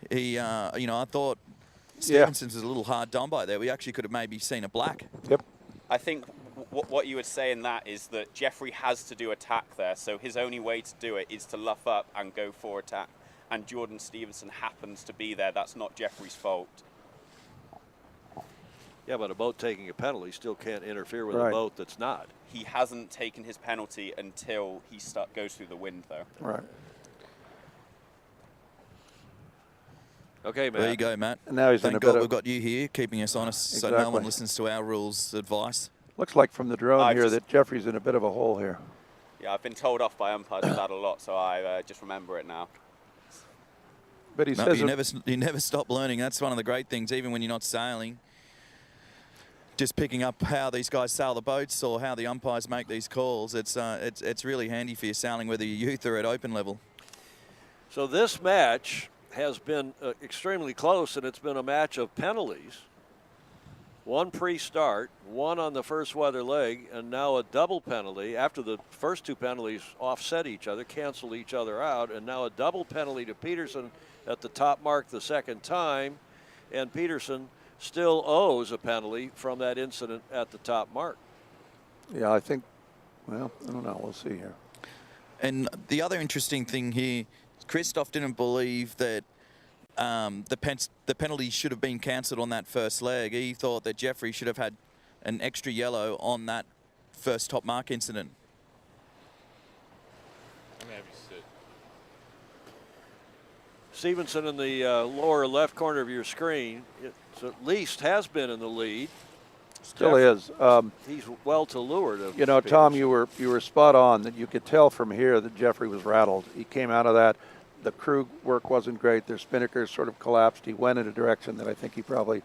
S2: He, I thought Stevenson's was a little hard done by there. We actually could have maybe seen a black.
S3: Yep.
S4: I think what you would say in that is that Jeffrey has to do attack there, so his only way to do it is to luff up and go for attack. And Jordan Stevenson happens to be there. That's not Jeffrey's fault.
S1: Yeah, but a boat taking a penalty still can't interfere with a boat that's not.
S4: He hasn't taken his penalty until he goes through the wind, though.
S3: Right.
S1: Okay, Matt.
S2: There you go, Matt.
S3: And now he's
S2: Thank
S3: in a
S2: God
S3: bit
S2: we've got you here, keeping us honest, so no one listens to our rules advice.
S3: Looks like from the drone here that Jeffrey's in a bit of a hole here.
S4: Yeah, I've been told off by umpires that a lot, so I just remember it now.
S3: But he says
S2: you never stop learning. That's one of the great things, even when you're not sailing. Just picking up how these guys sail the boats or how the umpires make these calls. It's really handy for your sailing, whether you're youth or at open level.
S1: So this match has been extremely close, and it's been a match of penalties. one pre-start, one on the first weather leg, and now a double penalty after the first two penalties offset each other, cancel each other out, and now a double penalty to Peterson at the top mark the second time, and Peterson still owes a penalty from that incident at the top mark.
S3: Yeah, I think, well, I don't know. We'll see here.
S2: And the other interesting thing here, Christoph didn't believe that the penalty should have been cancelled on that first leg. He thought that Jeffrey should have had an extra yellow on that first top mark incident.
S6: I'm gonna have you sit.
S1: Stevenson in the lower left corner of your screen, it's at least has been in the lead.
S3: Still is.
S1: He's well to leeward of
S3: You know, Tom, you were spot on that you could tell from here that Jeffrey was rattled. He came out of that. The crew work wasn't great. Their spinnakers sort of collapsed. He went in a direction that I think he probably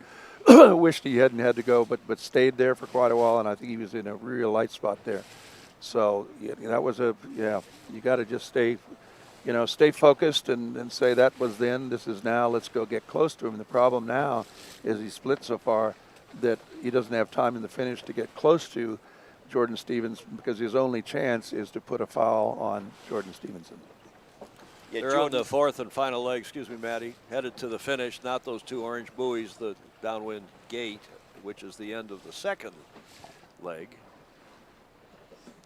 S3: wished he hadn't had to go, but stayed there for quite a while, and I think he was in a real light spot there. So yeah, that was you got to just stay focused and say that was then, this is now, let's go get close to him. The problem now is he split so far that he doesn't have time in the finish to get close to Jordan Stevenson, because his only chance is to put a foul on Jordan Stevenson.
S4: Yeah,
S1: They're on the fourth and final leg, excuse me, Matty, headed to the finish, not those two orange buoys, the downwind gate, which is the end of the second leg.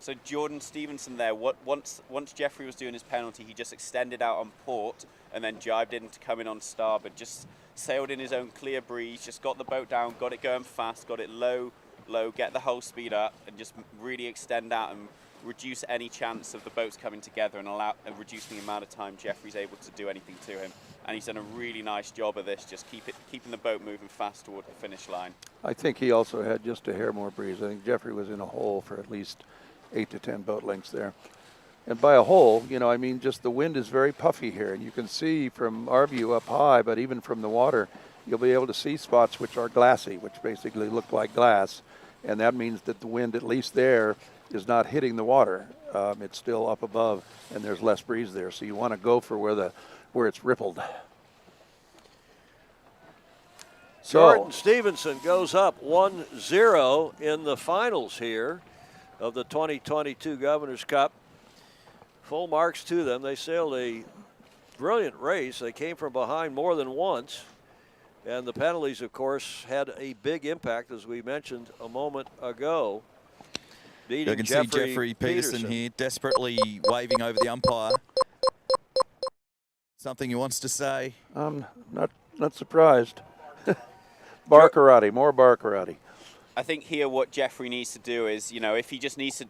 S4: So Jordan Stevenson there, once Jeffrey was doing his penalty, he just extended out on port and then jibed in to come in on starboard, just sailed in his own clear breeze, just got the boat down, got it going fast, got it low, get the hull speed up, and just really extend out and reduce any chance of the boats coming together and reduce the amount of time Jeffrey's able to do anything to him. And he's done a really nice job of this, just keeping the boat moving fast toward the finish line.
S3: I think he also had just a hair more breeze. I think Jeffrey was in a hole for at least 8 to 10 boat lengths there. And by a hole, I mean, just the wind is very puffy here. And you can see from our view up high, but even from the water, you'll be able to see spots which are glassy, which basically look like glass. And that means that the wind, at least there, is not hitting the water. It's still up above, and there's less breeze there. So you want to go for where it's rippled.
S1: Jordan Stevenson goes up 1-0 in the finals here of the 2022 Governor's Cup. Full marks to them. They sailed a brilliant race. They came from behind more than once. And the penalties, of course, had a big impact, as we mentioned a moment ago.
S2: You can see Jeffrey Peterson here desperately waving over the umpire. Something he wants to say.
S3: Not surprised. Bar karate, more bar karate.
S4: I think here what Jeffrey needs to do is, if he just needs to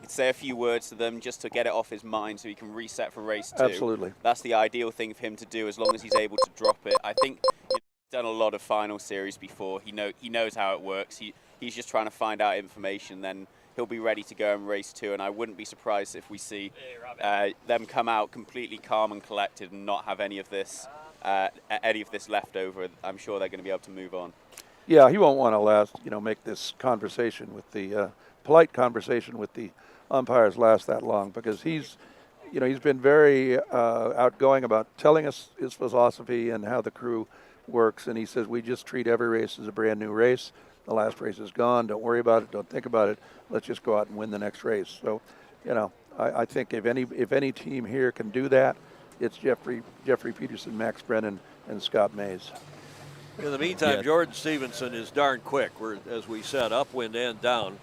S4: say a few words to them just to get it off his mind so he can reset for race 2.
S3: Absolutely.
S4: That's the ideal thing for him to do, as long as he's able to drop it. I think he's done a lot of final series before. He knows how it works. He's just trying to find out information, then he'll be ready to go in race 2, and I wouldn't be surprised if we see them come out completely calm and collected and not have any of this left over. I'm sure they're going to be able to move on.
S3: Yeah, he won't want to make this conversation with the polite conversation with the umpires last that long, because he's been very outgoing about telling us his philosophy and how the crew works, and he says we just treat every race as a brand new race. The last race is gone. Don't worry about it. Don't think about it. Let's just go out and win the next race. So, I think if any team here can do that, it's Jeffrey Peterson, Max Brennan, and Scott Mays.
S1: In the meantime, Jordan Stevenson is darn quick. We're, as we said, upwind and down.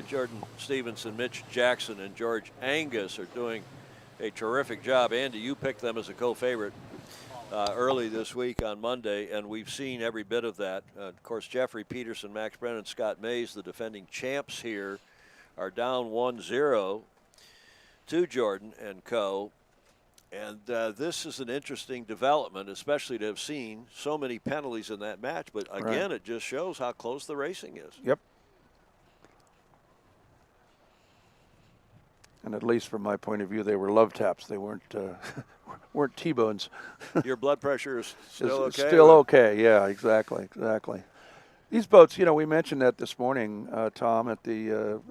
S1: Jordan Stevenson, Mitch Jackson, and George Angus are doing a terrific job. Andy, you picked them as a co-favorite early this week on Monday, and we've seen every bit of that. Of course, Jeffrey Peterson, Max Brennan, Scott Mays, the defending champs here, are down 1-0 to Jordan and co. And this is an interesting development, especially to have seen so many penalties in that match. But again, It just shows how close the racing is.
S3: Yep. And at least from my point of view, they were love taps. They weren't T-bones.
S1: Your blood pressure is still okay?
S3: Still okay, yeah, exactly. These boats, we mentioned that this morning, Tom, at the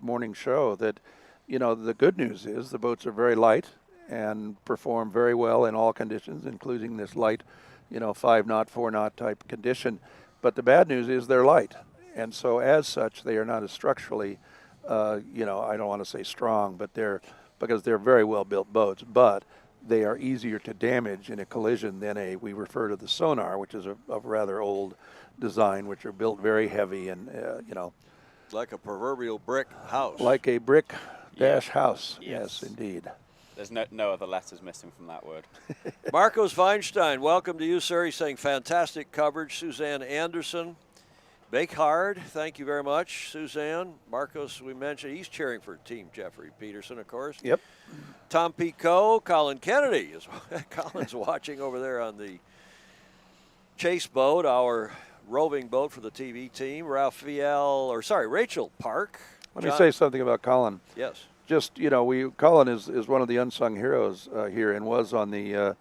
S3: morning show, that, the good news is the boats are very light and perform very well in all conditions, including this light, 5 knot, 4 knot type condition. But the bad news is they're light. And so as such, they are not as structurally, I don't want to say strong, but because they're very well built boats, but they are easier to damage in a collision than we refer to the sonar, which is a rather old design, which are built very heavy and,
S1: Like a proverbial brick house.
S3: like a brick dash house. Yes, indeed.
S4: There's no other letters missing from that word.
S1: Marcos Weinstein, welcome to you, sir. He's saying fantastic coverage. Suzanne Anderson. Bake hard, thank you very much, Suzanne. Marcos, we mentioned, he's cheering for Team Jeffrey Peterson, of course.
S3: Yep.
S1: Tom Picot, Colin Kennedy. Colin's watching over there on the chase boat, our roving boat for the TV team. Rachel Park.
S3: Let me say something about Colin.
S1: Yes.
S3: Just, Colin is one of the unsung heroes here and was on in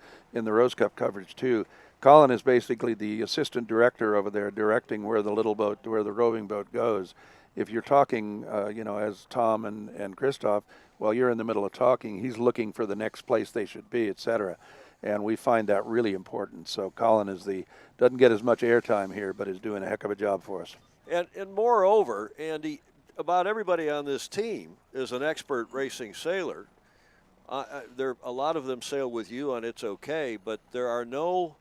S3: the Rose Cup coverage too. Colin is basically the assistant director over there, directing where the roving boat goes. If you're talking, as Tom and Christoph, while you're in the middle of talking, he's looking for the next place they should be, etc. And we find that really important. So Colin doesn't get as much airtime here, but is doing a heck of a job for us.
S1: And moreover, Andy, about everybody on this team is an expert racing sailor. A lot of them sail with you, and it's okay, but there are no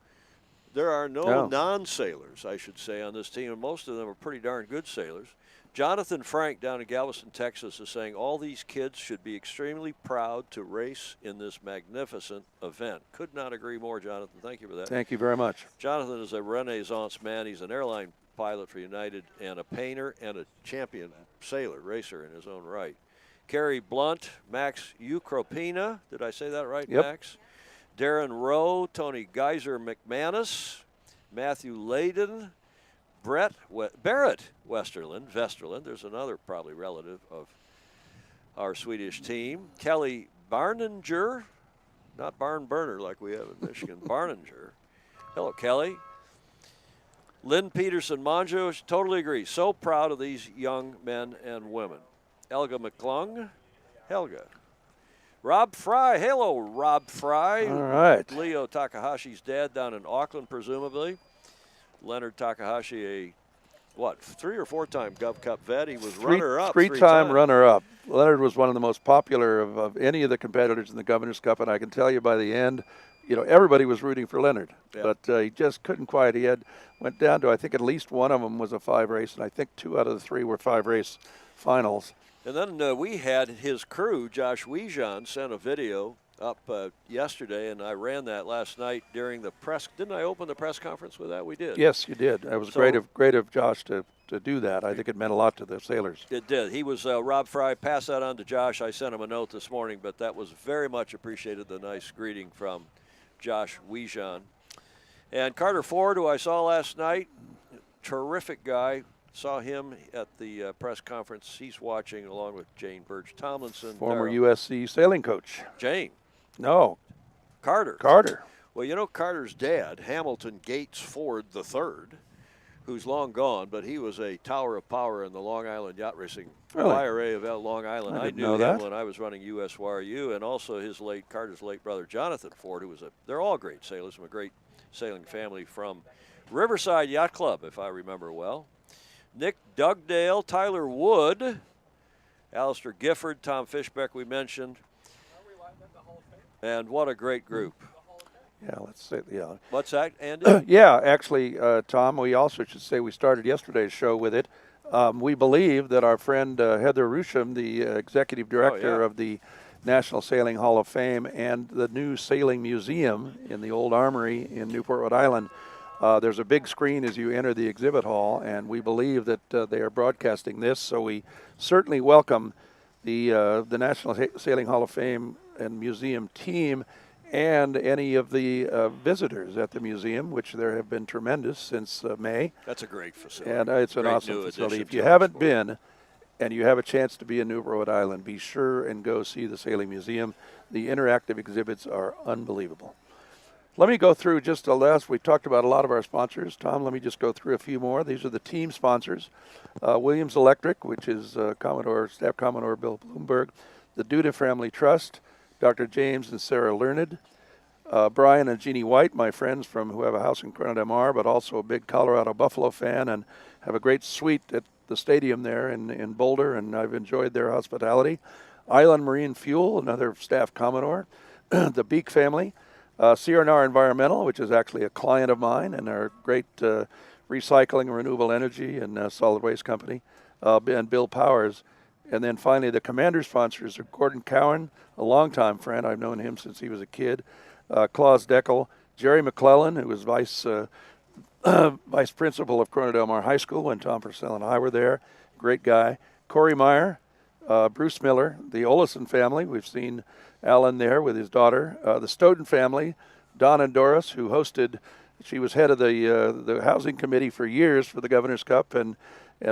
S1: non-sailors, I should say, on this team, and most of them are pretty darn good sailors. Jonathan Frank down in Galveston, Texas, is saying all these kids should be extremely proud to race in this magnificent event. Could not agree more, Jonathan. Thank you for that.
S3: Thank you very much.
S1: Jonathan is a Renaissance man. He's an airline pilot for United and a painter and a champion sailor, racer in his own right. Kerry Blunt, Max Ukropina. Did I say that right,
S3: yep.
S1: Max? Darren Rowe, Tony Geyser McManus, Matthew Layden, Barrett Vesterlind. There's another probably relative of our Swedish team. Kelly Barninger, not barn burner like we have in Michigan, Barninger. Hello, Kelly. Lynn Peterson Monjo, totally agree. So proud of these young men and women. Elga McClung, Helga. Rob Fry, hello, Rob Fry.
S3: All right.
S1: Leo Takahashi's dad down in Auckland, presumably. Leonard Takahashi, 3 or 4 time GovCup vet. He was runner-up.
S3: Three-time runner-up. Leonard was one of the most popular of any of the competitors in the Governor's Cup, and I can tell you by the end, everybody was rooting for Leonard, but he just couldn't quite. He went down to, I think at least one of them was a 5-race, and I think 2 out of the 3 were 5-race finals.
S1: And then we had his crew, Josh Wijan, sent a video up yesterday, and I ran that last night during the press. Didn't I open the press conference with that? We did.
S3: Yes, you did. It was great of Josh to do that. I think it meant a lot to the sailors.
S1: It did. He was Rob Fry. Pass that on to Josh. I sent him a note this morning, but that was very much appreciated, the nice greeting from Josh Wijan. And Carter Ford, who I saw last night, terrific guy. Saw him at the press conference. He's watching along with Jane Burge Tomlinson.
S3: Former USC sailing coach.
S1: Jane.
S3: No.
S1: Carter. Well, Carter's dad, Hamilton Gates Ford III, who's long gone, but he was a tower of power in the Long Island yacht racing IRA of Long Island. I knew him when I was running USYRU, and also Carter's late brother, Jonathan Ford, who was they're all great sailors from a great sailing family from Riverside Yacht Club, if I remember well. Nick Dugdale, Tyler Wood, Alistair Gifford, Tom Fishbeck we mentioned. And what a great group.
S3: Yeah, let's say, yeah.
S1: What's that, Andy?
S3: Yeah, actually, Tom, we also should say we started yesterday's show with it. We believe that our friend Heather Rusham, the executive director of the National Sailing Hall of Fame and the new Sailing Museum in the Old Armory in Newport, Rhode Island, there's a big screen as you enter the exhibit hall, and we believe that they are broadcasting this, so we certainly welcome the National Sailing Hall of Fame and Museum team and any of the visitors at the museum, which there have been tremendous since May.
S1: That's a great facility.
S3: And it's an awesome facility. If you haven't been and you have a chance to be in Newport, Rhode Island, be sure and go see the Sailing Museum. The interactive exhibits are unbelievable. Let me go through just we talked about a lot of our sponsors. Tom, let me just go through a few more. These are the team sponsors. Williams Electric, which is Staff Commodore Bill Bloomberg. The Duda Family Trust, Dr. James and Sarah Learned. Brian and Jeannie White, my friends who have a house in Corona Del Mar, but also a big Colorado Buffalo fan, and have a great suite at the stadium there in Boulder, and I've enjoyed their hospitality. Island Marine Fuel, another staff Commodore, the Beek family, CRNR Environmental, which is actually a client of mine, and our great recycling, renewable energy, and solid waste company, and Bill Powers. And then finally, the commander sponsors are Gordon Cowan, a longtime friend. I've known him since he was a kid. Klaus Deckel, Jerry McClellan, who was vice principal of Corona Del Mar High School when Tom Purcell and I were there. Great guy. Corey Meyer, Bruce Miller, the Olison family. We've seen Alan there with his daughter. The Stoughton family, Don and Doris, who hosted. She was head of the housing committee for years for the Governor's Cup, and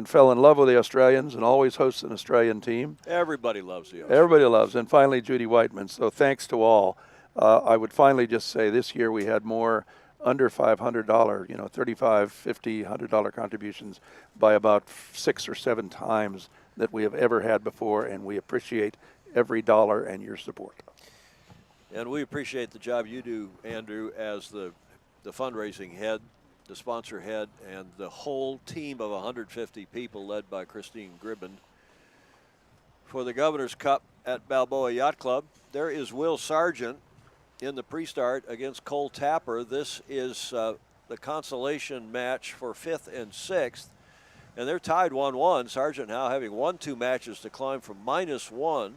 S3: fell in love with the Australians and always hosts an Australian team.
S1: Everybody loves the Australians.
S3: Everybody loves. And finally, Judy Whiteman. So thanks to all. I would finally just say this year we had more under $500, $35, $50, $100 contributions by about 6 or 7 times that we have ever had before, and we appreciate every dollar and your support.
S1: And we appreciate the job you do, Andrew, as the fundraising head, the sponsor head, and the whole team of 150 people led by Christine Gribben. For the Governor's Cup at Balboa Yacht Club, there is Will Sargent in the pre-start against Cole Tapper. This is the consolation match for 5th and 6th, and they're tied 1-1. Sargent now having won 2 matches to climb from -1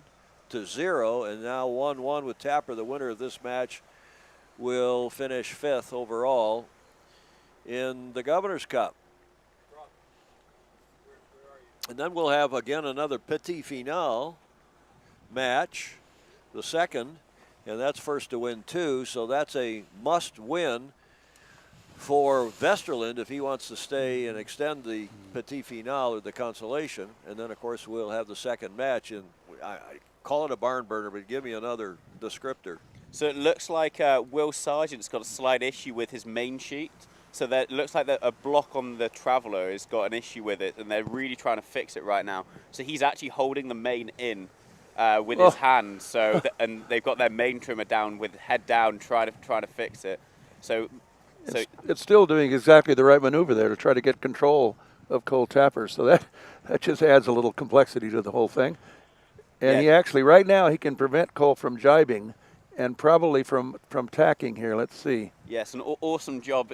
S1: to 0, and now 1-1 with Tapper. The winner of this match will finish 5th overall in the Governor's Cup. And then we'll have again another petit finale match, the second, and that's first to win 2, so that's a must win for Vesterlind if he wants to stay and extend the petit finale or the consolation. And then of course we'll have the second match, and I call it a barn burner, but give me another descriptor.
S4: So it looks like Will Sargent's got a slight issue with his main sheet. So that it looks like a block on the Traveller has got an issue with it, and they're really trying to fix it right now. So he's actually holding the main in with his hand. So and they've got their main trimmer down with head down, trying to fix it. So
S3: it's still doing exactly the right maneuver there to try to get control of Cole Tapper. So that just adds a little complexity to the whole thing. And he actually, right now, he can prevent Cole from jibing and probably from tacking here. Let's see.
S4: Yes, an awesome job.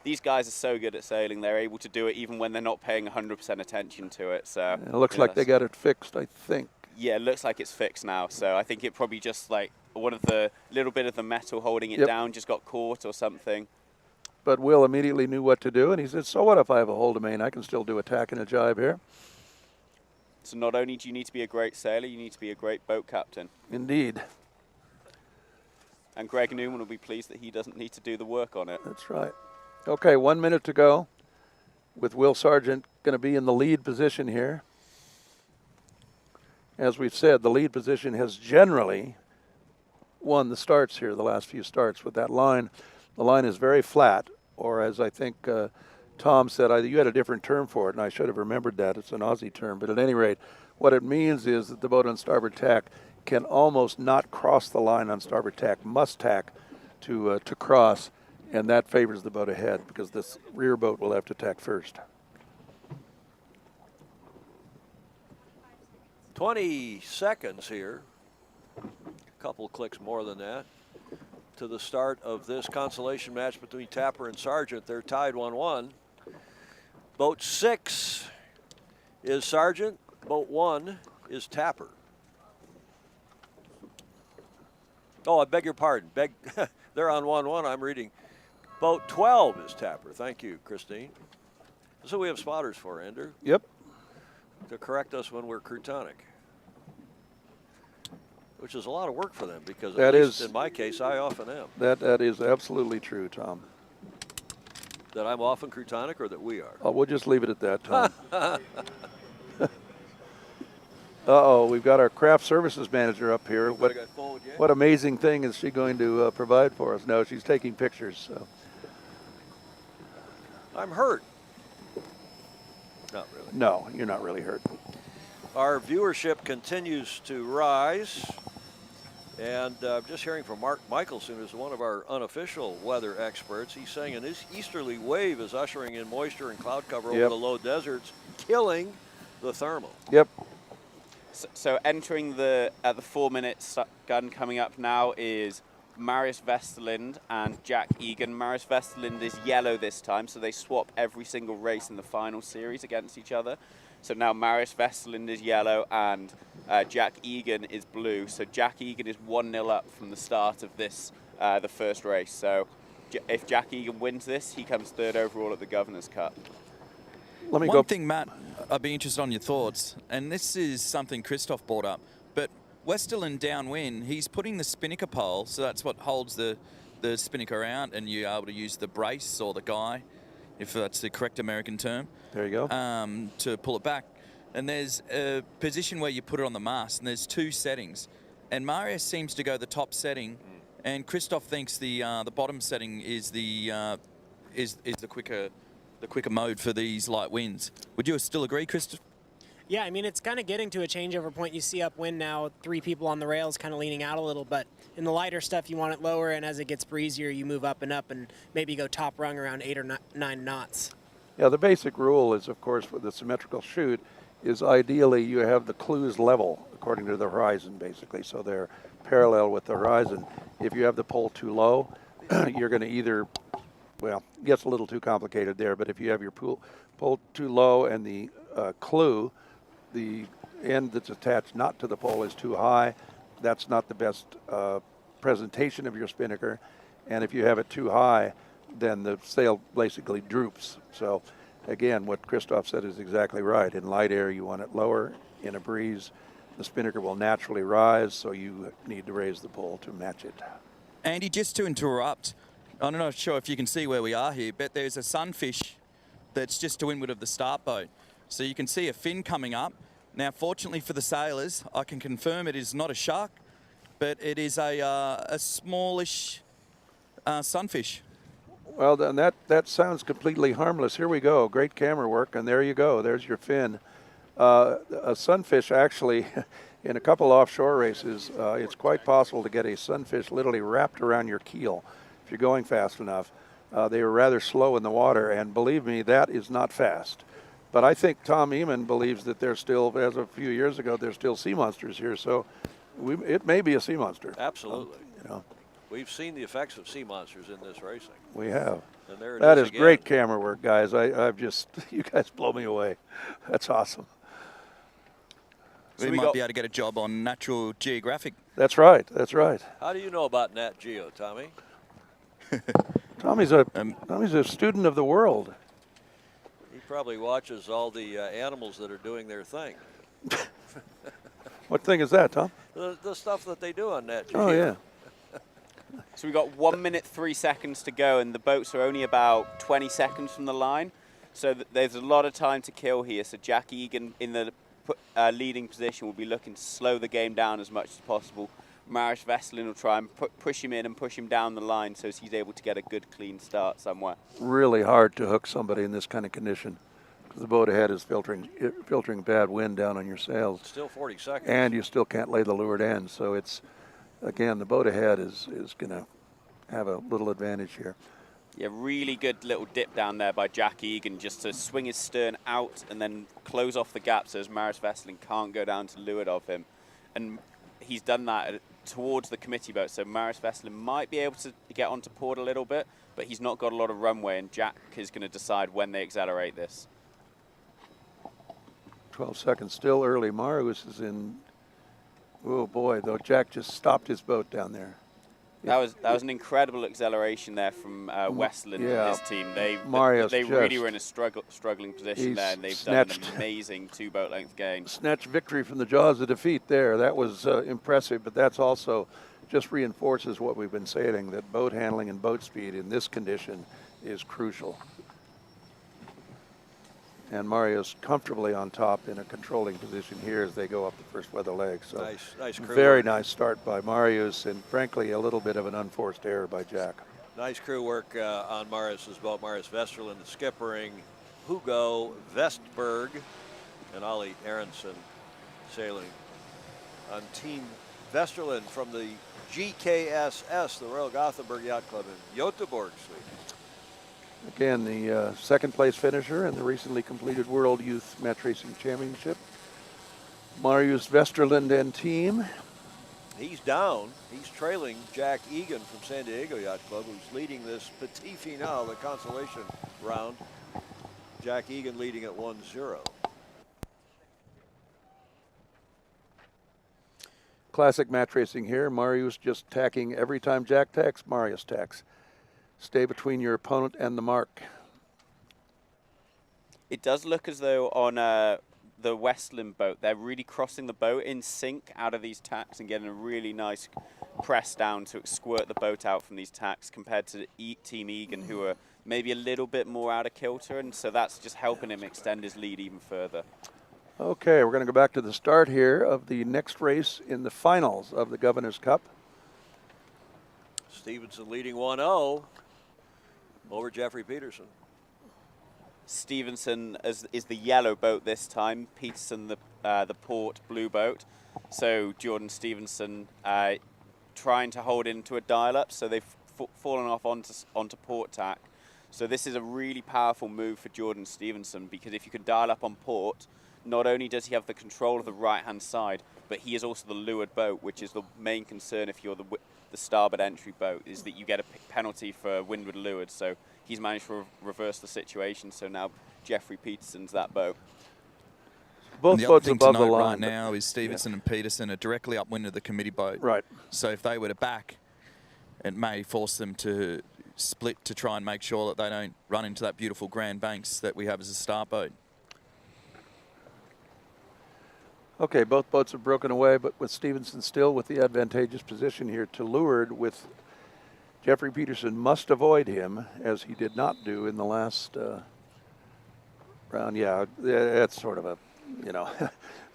S4: These guys are so good at sailing. They're able to do it even when they're not paying 100% attention to it. So
S3: it looks like they got it fixed, I think.
S4: Yeah, it looks like it's fixed now. So I think it probably just like one of the little bit of the metal holding it down just got caught or something.
S3: But Will immediately knew what to do, and he said, so what if I have a hold of main? I can still do a tack and a jibe here.
S4: So not only do you need to be a great sailor, you need to be a great boat captain.
S3: Indeed.
S4: And Greg Newman will be pleased that he doesn't need to do the work on it.
S3: That's right. Okay, 1 minute to go with Will Sargent going to be in the lead position here. As we've said, the lead position has generally won the starts here, the last few starts with that line. The line is very flat, or as I think Tom said, you had a different term for it, and I should have remembered that. It's an Aussie term. But at any rate, what it means is that the boat on starboard tack can almost not cross the line on starboard tack, must tack to cross, and that favors the boat ahead because this rear boat will have to tack first.
S1: 20 seconds here, a couple clicks more than that, to the start of this consolation match between Tapper and Sargent. They're tied 1-1. Boat 6 is Sargent, boat 1 is Tapper. Oh, I beg your pardon. They're on 1-1. I'm reading. Boat 12 is Tapper. Thank you, Christine. So we have spotters for, Andrew.
S3: Yep.
S1: To correct us when we're crutonic. Which is a lot of work for them because at least in my case, I often am.
S3: That is absolutely true, Tom.
S1: That I'm often crutonic or that we are?
S3: Oh, we'll just leave it at that, Tom. Uh-oh, we've got our craft services manager up here. What amazing thing is she going to provide for us? No, she's taking pictures. So.
S1: I'm hurt. Not really.
S3: No, you're not really hurt.
S1: Our viewership continues to rise. And just hearing from Mark Michelson, who's one of our unofficial weather experts, he's saying an easterly wave is ushering in moisture and cloud cover over the low deserts, killing the thermal.
S3: Yep.
S4: So entering at the 4 minute gun coming up now is Marius Vesterlind and Jack Egan. Marius Vesterlind is yellow this time, so they swap every single race in the final series against each other. So now Marius Vesterlind is yellow and Jack Egan is blue. So Jack Egan is 1-0 up from the start of this, the first race. So if Jack Egan wins this, he comes third overall at the Governor's Cup.
S2: One thing, Matt, I'd be interested on your thoughts, and this is something Christoph brought up, but Westerlind downwind, he's putting the spinnaker pole, so that's what holds the spinnaker out, and you're able to use the brace or the guy, if that's the correct American term.
S3: There you go.
S2: To pull it back. And there's a position where you put it on the mast, and there's 2 settings. And Marius seems to go the top setting, and Christoph thinks the bottom setting is the quicker mode for these light winds. Would you still agree, Christoph?
S5: Yeah, I mean, it's kind of getting to a changeover point. You see upwind now, 3 people on the rails kind of leaning out a little, but in the lighter stuff, you want it lower, and as it gets breezier, you move up and maybe go top rung around 8 or 9 knots.
S3: Yeah, the basic rule is, of course, with the symmetrical chute, is ideally you have the clues level according to the horizon, basically, so they're parallel with the horizon. If you have the pole too low, you're going to either, well, it gets a little too complicated there, but if you have your pole too low and the clue, the end that's attached not to the pole is too high, that's not the best presentation of your spinnaker. And if you have it too high, then the sail basically droops. So again, what Christoph said is exactly right. In light air, you want it lower. In a breeze, the spinnaker will naturally rise, so you need to raise the pole to match it.
S2: Andy, just to interrupt, I'm not sure if you can see where we are here, but there's a sunfish that's just to windward of the start boat. So you can see a fin coming up. Now, fortunately for the sailors, I can confirm it is not a shark, but it is a smallish sunfish.
S3: Well, then that sounds completely harmless. Here we go. Great camera work, and there you go. There's your fin. A sunfish, actually, in a couple offshore races, it's quite possible to get a sunfish literally wrapped around your keel if you're going fast enough. They were rather slow in the water, and believe me, that is not fast. But I think Tom Eamon believes that there's still, as of a few years ago, there's still sea monsters here. So it may be a sea monster.
S1: Absolutely.
S3: You know.
S1: We've seen the effects of sea monsters in this racing.
S3: We have.
S1: And there it
S3: that is
S1: again.
S3: Great camera work, guys. I've just, you guys blow me away. That's awesome.
S2: We might be able to get a job on Natural Geographic.
S3: That's right. That's right.
S1: How do you know about Nat Geo, Tommy?
S3: Tommy's a student of the world.
S1: He probably watches all the animals that are doing their thing.
S3: What thing is that, Tom?
S1: The stuff that they do on Nat Geo.
S3: Oh, yeah.
S4: So we've got 1 minute, 3 seconds to go, and the boats are only about 20 seconds from the line. So there's a lot of time to kill here. So Jack Egan in the leading position will be looking to slow the game down as much as possible. Marius Vesterlind will try and push him in and push him down the line so he's able to get a good, clean start somewhere.
S3: Really hard to hook somebody in this kind of condition because the boat ahead is filtering bad wind down on your sails.
S1: Still 40 seconds.
S3: And you still can't lay the leeward end. So it's, again, the boat ahead is going to have a little advantage here.
S4: Yeah, really good little dip down there by Jack Egan just to swing his stern out and then close off the gap so as Marius Vesterlind can't go down to leeward of him. And he's done that towards the committee boat, so Marius Vesterlind might be able to get onto port a little bit, but he's not got a lot of runway, and Jack is going to decide when they accelerate this.
S3: 12 seconds, still early. Marius is in, oh boy, though Jack just stopped his boat down there.
S4: That was an incredible acceleration there from Vesterlind and his team. They really were in a struggling position there, and they've done an amazing 2 boat length gain.
S3: Snatched victory from the jaws of defeat there. That was impressive, but that's also just reinforces what we've been saying, that boat handling and boat speed in this condition is crucial. And Mario's comfortably on top in a controlling position here as they go up the first weather leg. So
S1: nice crew
S3: very
S1: work.
S3: nice start by Marius, and frankly a little bit of an unforced error by Jack.
S1: Nice crew work on Marius's boat. Marius Vesterlind skippering, Hugo Vestberg, and Ollie Aronson sailing on Team Vesterlind from the GKSS, the Royal Gothenburg Yacht Club in Göteborg, Sweden.
S3: Again, the second place finisher in the recently completed World Youth Match Racing Championship. Marius Vesterlind and team.
S1: He's down. He's trailing Jack Egan from San Diego Yacht Club, who's leading this petit finale, the consolation round. Jack Egan leading at 1-0.
S3: Classic match racing here. Marius just tacking every time Jack tacks, Marius tacks. Stay between your opponent and the mark.
S4: It does look as though on the Vesterlind boat, they're really crossing the boat in sync out of these tacks and getting a really nice press down to squirt the boat out from these tacks compared to Team Egan, who are maybe a little bit more out of kilter, and so that's just helping him extend his lead even further.
S3: Okay, we're going to go back to the start here of the next race in the finals of the Governor's Cup.
S1: Stevenson leading 1-0 over Jeffrey Peterson.
S4: Stevenson is the yellow boat this time, Peterson the port blue boat. So Jordan Stevenson trying to hold into a dial-up, so they've fallen off onto port tack. So this is a really powerful move for Jordan Stevenson, because if you can dial up on port, not only does he have the control of the right-hand side, but he is also the leeward boat, which is the main concern if you're the starboard entry boat, is that you get a penalty for windward leeward. So he's managed to reverse the situation. So now Jeffrey Peterson's that boat.
S3: Both boats above the line
S2: right now is Stevenson and Peterson are directly upwind of the committee boat.
S3: Right.
S2: So if they were to back, it may force them to split to try and make sure that they don't run into that beautiful Grand Banks that we have as a start boat.
S3: Okay, both boats have broken away, but with Stevenson still with the advantageous position here to leeward, with Jeffrey Peterson must avoid him, as he did not do in the last round. Yeah, that's sort of a, you know,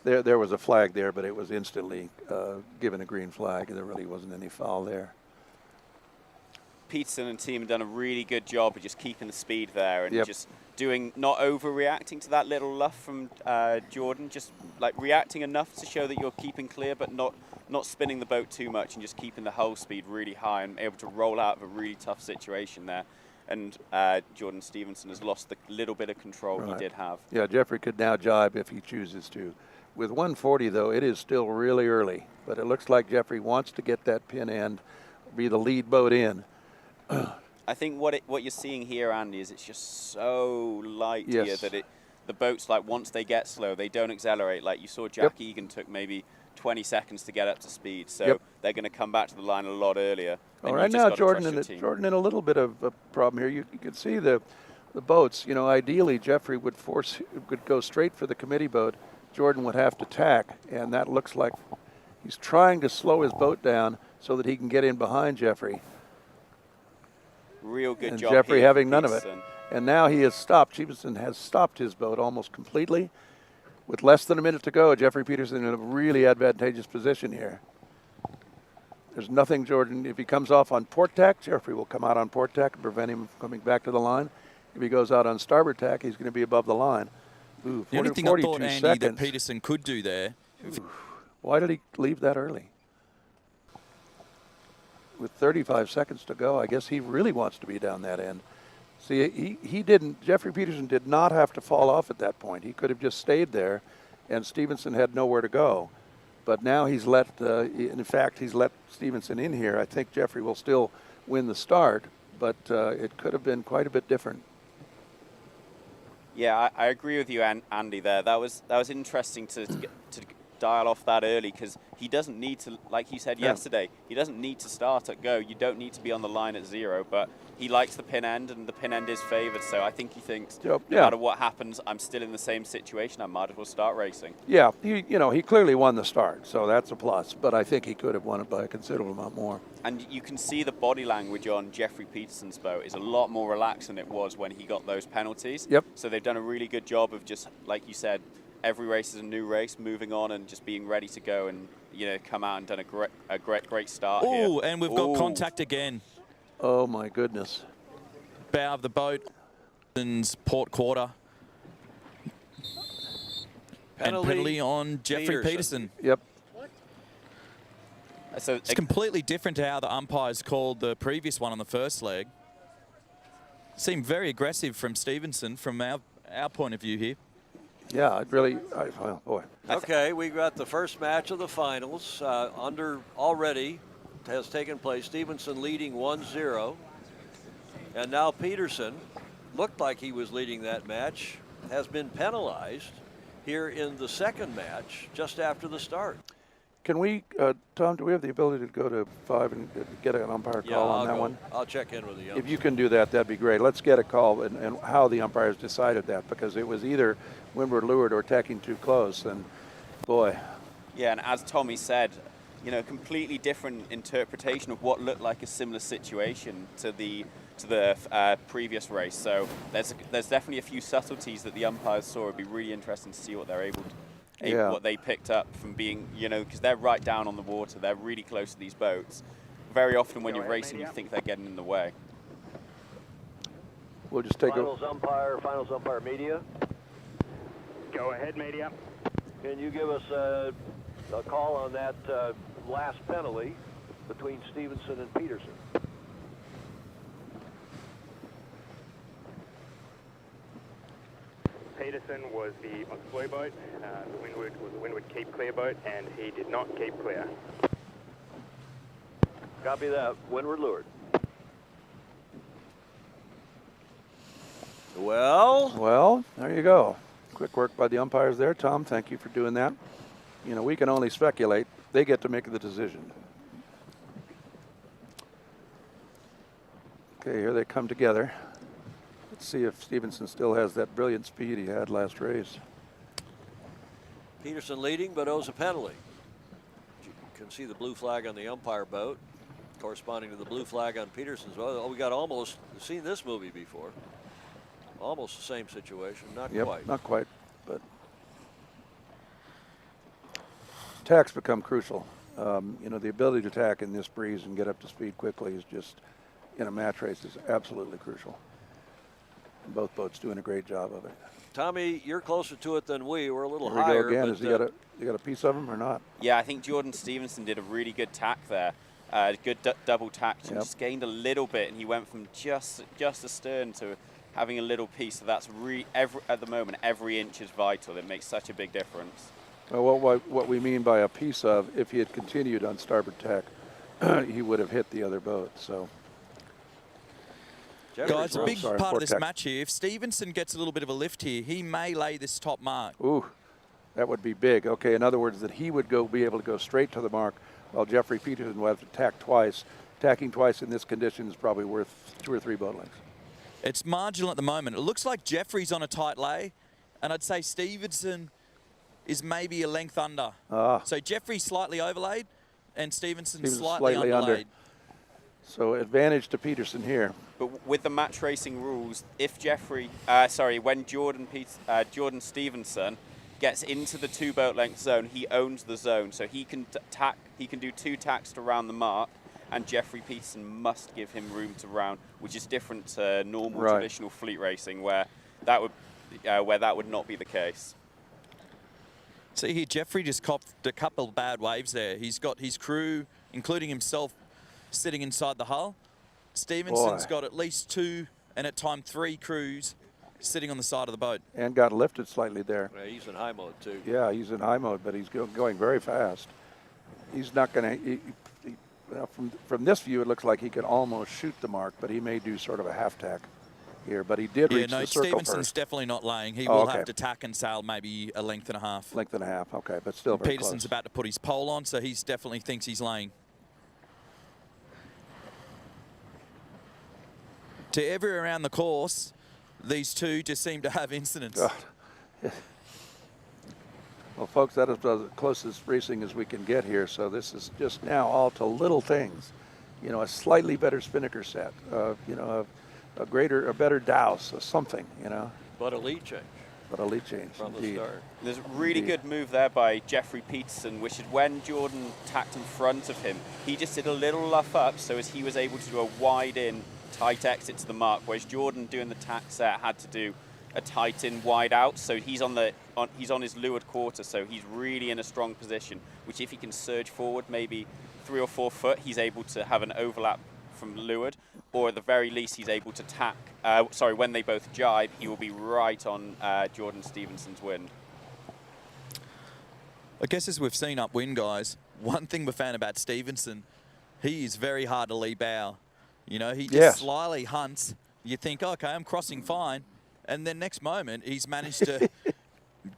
S3: there was a flag there, but it was instantly given a green flag. There really wasn't any foul there.
S4: Peterson and team have done a really good job of just keeping the speed there and
S3: Yep.
S4: just not overreacting to that little luff from Jordan, just like reacting enough to show that you're keeping clear, but not spinning the boat too much and just keeping the hull speed really high and able to roll out of a really tough situation there. And Jordan Stevenson has lost the little bit of control he did have.
S3: Yeah, Jeffrey could now jibe if he chooses to. With 140, though, it is still really early, but it looks like Jeffrey wants to get that pin end, be the lead boat in.
S4: I think what you're seeing here, Andy, is it's just so light
S3: Yes.
S4: here that the boats, like, once they get slow, they don't accelerate. Like you saw Jack Egan took maybe 20 seconds to get up to speed, so they're going to come back to the line a lot earlier.
S3: All right, now Jordan in a little bit of a problem here. You can see the boats. You know, ideally Jeffrey would go straight for the committee boat. Jordan would have to tack, and that looks like he's trying to slow his boat down so that he can get in behind Jeffrey.
S4: Real good
S3: and
S4: job.
S3: Jeffrey
S4: here
S3: having
S4: for
S3: none of it.
S4: Peterson.
S3: And now he has stopped. Stevenson has stopped his boat almost completely. With less than a minute to go, Jeffrey Peterson in a really advantageous position here. There's nothing, Jordan. If he comes off on port tack, Jeffrey will come out on port tack and prevent him from coming back to the line. If he goes out on starboard tack, he's going to be above the line. Ooh,
S2: The only thing I thought, Andy, that Peterson could do there.
S3: Why did he leave that early? With 35 seconds to go, I guess he really wants to be down that end. See, he didn't, Jeffrey Peterson did not have to fall off at that point. He could have just stayed there, and Stevenson had nowhere to go. But now he's let, in fact, he's let Stevenson in here. I think Jeffrey will still win the start, but it could have been quite a bit different.
S4: Yeah, I agree with you, Andy, there. That was interesting to dial off that early, because he doesn't need to, like you said yesterday, he doesn't need to start at go. You don't need to be on the line at zero, but he likes the pin end, and the pin end is favoured, so I think he thinks no matter what happens, I'm still in the same situation. I might as well start racing.
S3: Yeah, he clearly won the start, so that's a plus, but I think he could have won it by a considerable amount more.
S4: And you can see the body language on Jeffrey Peterson's boat is a lot more relaxed than it was when he got those penalties.
S3: Yep.
S4: So they've done a really good job of just, like you said, every race is a new race, moving on and just being ready to go, and come out and done a great start here.
S2: Oh, and we've got contact again.
S3: Oh my goodness.
S2: Bow of the boat, port quarter.
S1: Penalty
S2: and penalty on Jeffrey Peterson.
S3: Yep.
S4: So
S2: It's completely different to how the umpires called the previous one on the first leg. Seemed very aggressive from Stevenson from our point of view here.
S3: Yeah, well, boy.
S1: Okay, we got the first match of the finals already has taken place. Stevenson leading 1-0. And now Peterson, looked like he was leading that match, has been penalized here in the second match just after the start.
S3: Can we, Tom, do we have the ability to go to 5 and get an umpire call on that one?
S1: I'll check in with the
S3: If you can do that, that'd be great. Let's get a call and how the umpires decided that, because it was either windward leeward or tacking too close, and boy.
S4: Yeah, and as Tommy said, you know, completely different interpretation of what looked like a similar situation to the previous race. So there's definitely a few subtleties that the umpires saw. It'd be really interesting to see what they're what they picked up from being, you know, because they're right down on the water. They're really close to these boats. Very often when you're racing, you think they're getting in the way.
S3: We'll just take
S1: finals umpire media.
S6: Go ahead, media.
S1: Can you give us a call on that last penalty between Stevenson and Peterson?
S6: Peterson was the Oxbow boat. The Windward was the Windward keep clear boat, and he did not keep clear.
S1: Copy that. Windward leeward.
S3: Well, there you go. Quick work by the umpires there. Tom, thank you for doing that. You know, we can only speculate. They get to make the decision. Okay, here they come together. Let's see if Stevenson still has that brilliant speed he had last race.
S1: Peterson leading, but owes a penalty. You can see the blue flag on the umpire boat, corresponding to the blue flag on Peterson's boat. Oh, we got almost seen this movie before. Almost the same situation, not quite.
S3: Not quite, but tacks become crucial. You know, the ability to tack in this breeze and get up to speed quickly is just, in a match race, is absolutely crucial. And both boats doing a great job of it.
S1: Tommy, you're closer to it than we. We're a little
S3: Here we
S1: higher.
S3: go again. Has he got a piece of him or not?
S4: Yeah, I think Jordan Stevenson did a really good tack there. Good double tack, and just gained a little bit, and he went from just astern to having a little piece. So that's at the moment, every inch is vital. It makes such a big difference.
S3: Well, what we mean by a piece of, if he had continued on starboard tack, he would have hit the other boat. So,
S2: guys, a big part of this match here. If Stevenson gets a little bit of a lift here, he may lay this top mark.
S3: Ooh, that would be big. Okay, in other words, that he would be able to go straight to the mark, while Jeffrey Peterson would have to tack twice. Tacking twice in this condition is probably worth 2 or 3 boat lengths.
S2: It's marginal at the moment. It looks like Jeffrey's on a tight lay, and I'd say Stevenson is maybe a length under. So Jeffrey's slightly overlaid, and Stevenson's slightly underlaid.
S3: Under. So advantage to Peterson here.
S4: But with the match racing rules, if when Jordan Stevenson gets into the 2 boat length zone, he owns the zone, so he can do 2 tacks to round the mark, and Jeffrey Peterson must give him room to round, which is different to normal traditional fleet racing, where that would not be the case.
S2: See here, Jeffrey just copped a couple of bad waves there. He's got his crew, including himself, sitting inside the hull. Stevenson's got at least 2 and at time 3 crews sitting on the side of the boat.
S3: And got lifted slightly there.
S1: Yeah, he's in high mode too.
S3: Yeah, he's in high mode, but he's going very fast. He's not going to. From this view, it looks like he could almost shoot the mark, but he may do sort of a half tack here. But he did reach the circle
S2: Stevenson's
S3: first.
S2: definitely not laying. He will have to tack and sail maybe a length and a half.
S3: Length and a half, okay, but still very
S2: Peterson's
S3: close.
S2: about to put his pole on, so he definitely thinks he's laying. To everywhere around the course, these two just seem to have incidents.
S3: Well, folks, that is the closest racing as we can get here. So this is just now all to little things. You know, a slightly better spinnaker set. You know, a better douse, or something. You know.
S1: But a lead change.
S3: But a lead change
S1: from
S3: indeed.
S1: the start.
S4: There's a really good move there by Jeffrey Peterson, which is when Jordan tacked in front of him, he just did a little luff up, so as he was able to do a wide in, tight exit to the mark, whereas Jordan doing the tack set had to do a tight in, wide out. So he's on his leeward quarter, so he's really in a strong position, which if he can surge forward maybe 3 or 4 foot, he's able to have an overlap from leeward, or at the very least, he's able to tack. When they both jibe, he will be right on Jordan Stevenson's wind.
S2: I guess as we've seen upwind, guys, one thing we found about Stevenson, he is very hard to lee bow. You know, he just slyly hunts. You think, okay, I'm crossing fine. And then next moment, he's managed to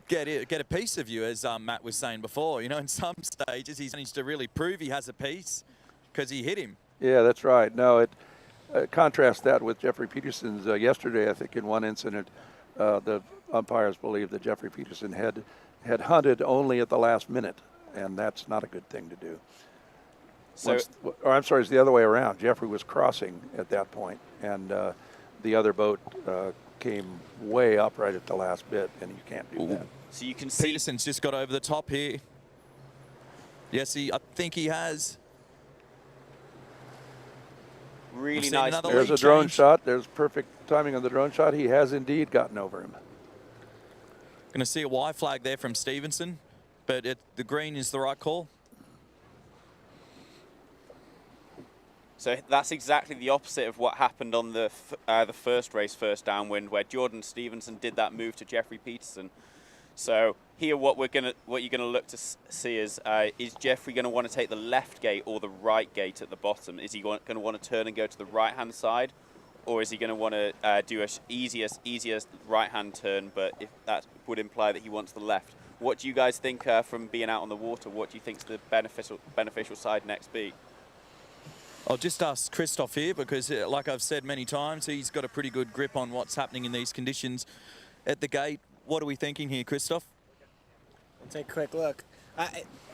S2: get a piece of you, as Matt was saying before. You know, in some stages, he's managed to really prove he has a piece because he hit him.
S3: Yeah, that's right. No, contrast that with Jeffrey Peterson's yesterday. I think in one incident, the umpires believed that Jeffrey Peterson had hunted only at the last minute, and that's not a good thing to do.
S4: So,
S3: I'm sorry, it's the other way around. Jeffrey was crossing at that point, and the other boat came way up right at the last bit, and you can't do that.
S4: So you can see
S2: Peterson's just got over the top here. Yes, I think he has.
S4: Really nice.
S3: There's a drone shot. There's perfect timing on the drone shot. He has indeed gotten over him.
S2: Going to see a Y flag there from Stevenson, but the green is the right call.
S4: So that's exactly the opposite of what happened on the first race, first downwind, where Jordan Stevenson did that move to Jeffrey Peterson. So here, what you're gonna look to see is Jeffrey going to want to take the left gate or the right gate at the bottom? Is he going to want to turn and go to the right-hand side, or is he going to want to do a easiest right-hand turn? But if that would imply that he wants the left. What do you guys think from being out on the water? What do you think's the beneficial side next be?
S2: I'll just ask Christoph here because, like I've said many times, he's got a pretty good grip on what's happening in these conditions at the gate. What are we thinking here, Christoph?
S5: I'll take a quick look.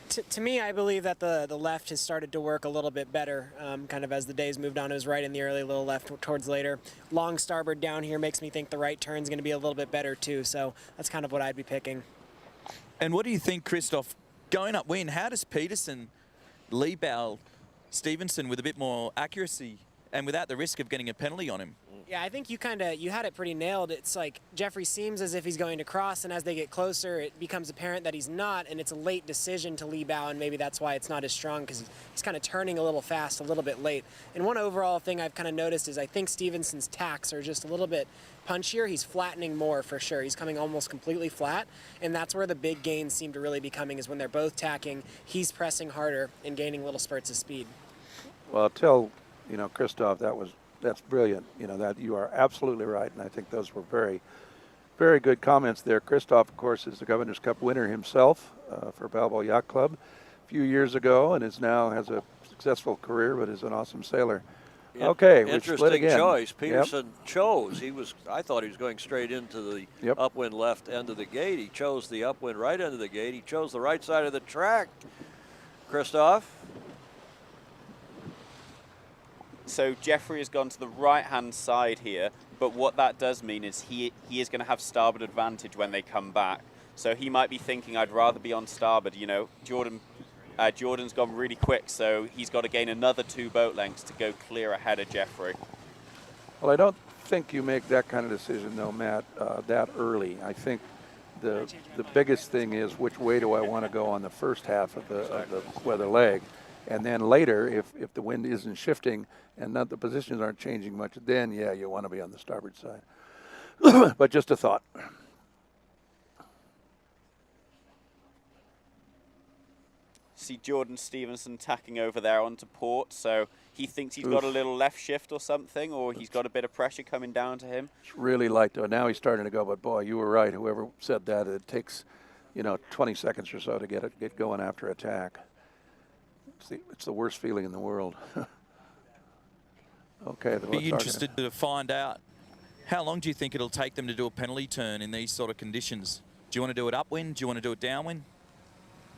S5: To me, I believe that the left has started to work a little bit better, kind of as the days moved on. It was right in the early, little left towards later. Long starboard down here makes me think the right turn's going to be a little bit better too, so that's kind of what I'd be picking.
S2: And what do you think, Christoph, going upwind, how does Peterson lee bow Stevenson with a bit more accuracy and without the risk of getting a penalty on him?
S5: Yeah, I think you had it pretty nailed. It's like Jeffrey seems as if he's going to cross, and as they get closer, it becomes apparent that he's not, and it's a late decision to lee bow, and maybe that's why it's not as strong, because he's kind of turning a little fast, a little bit late. And one overall thing I've kind of noticed is I think Stevenson's tacks are just a little bit punchier. He's flattening more for sure. He's coming almost completely flat, and that's where the big gains seem to really be coming, is when they're both tacking, he's pressing harder and gaining little spurts of speed.
S3: Well, tell Christoph, that's brilliant. That you are absolutely right, and I think those were very, very good comments there. Christoph, of course, is the Governor's Cup winner himself for Balboa Yacht Club a few years ago, and now has a successful career, but is an awesome sailor. Okay, we split again.
S1: Interesting choice. Peterson chose. I thought he was going straight into the upwind left end of the gate. He chose the upwind right end of the gate. He chose the right side of the track. Christoph?
S4: So Jeffrey has gone to the right-hand side here, but what that does mean is he is going to have starboard advantage when they come back. So he might be thinking, I'd rather be on starboard. Jordan's gone really quick, so he's got to gain another 2 boat lengths to go clear ahead of Jeffrey.
S3: Well, I don't think you make that kind of decision, though, Matt, that early. I think the biggest thing is which way do I want to go on the first half of the weather leg. And then later, if the wind isn't shifting and the positions aren't changing much, then, yeah, you want to be on the starboard side. But just a thought.
S4: See Jordan Stevenson tacking over there onto port, so he thinks he's got a little left shift or something, or he's got a bit of pressure coming down to him.
S3: It's really light, though. Now he's starting to go, but boy, you were right. Whoever said that, it takes, 20 seconds or so to get going after attack. It's the worst feeling in the world. Okay.
S2: Be interested to find out, how long do you think it'll take them to do a penalty turn in these sort of conditions? Do you want to do it upwind? Do you want to do it downwind?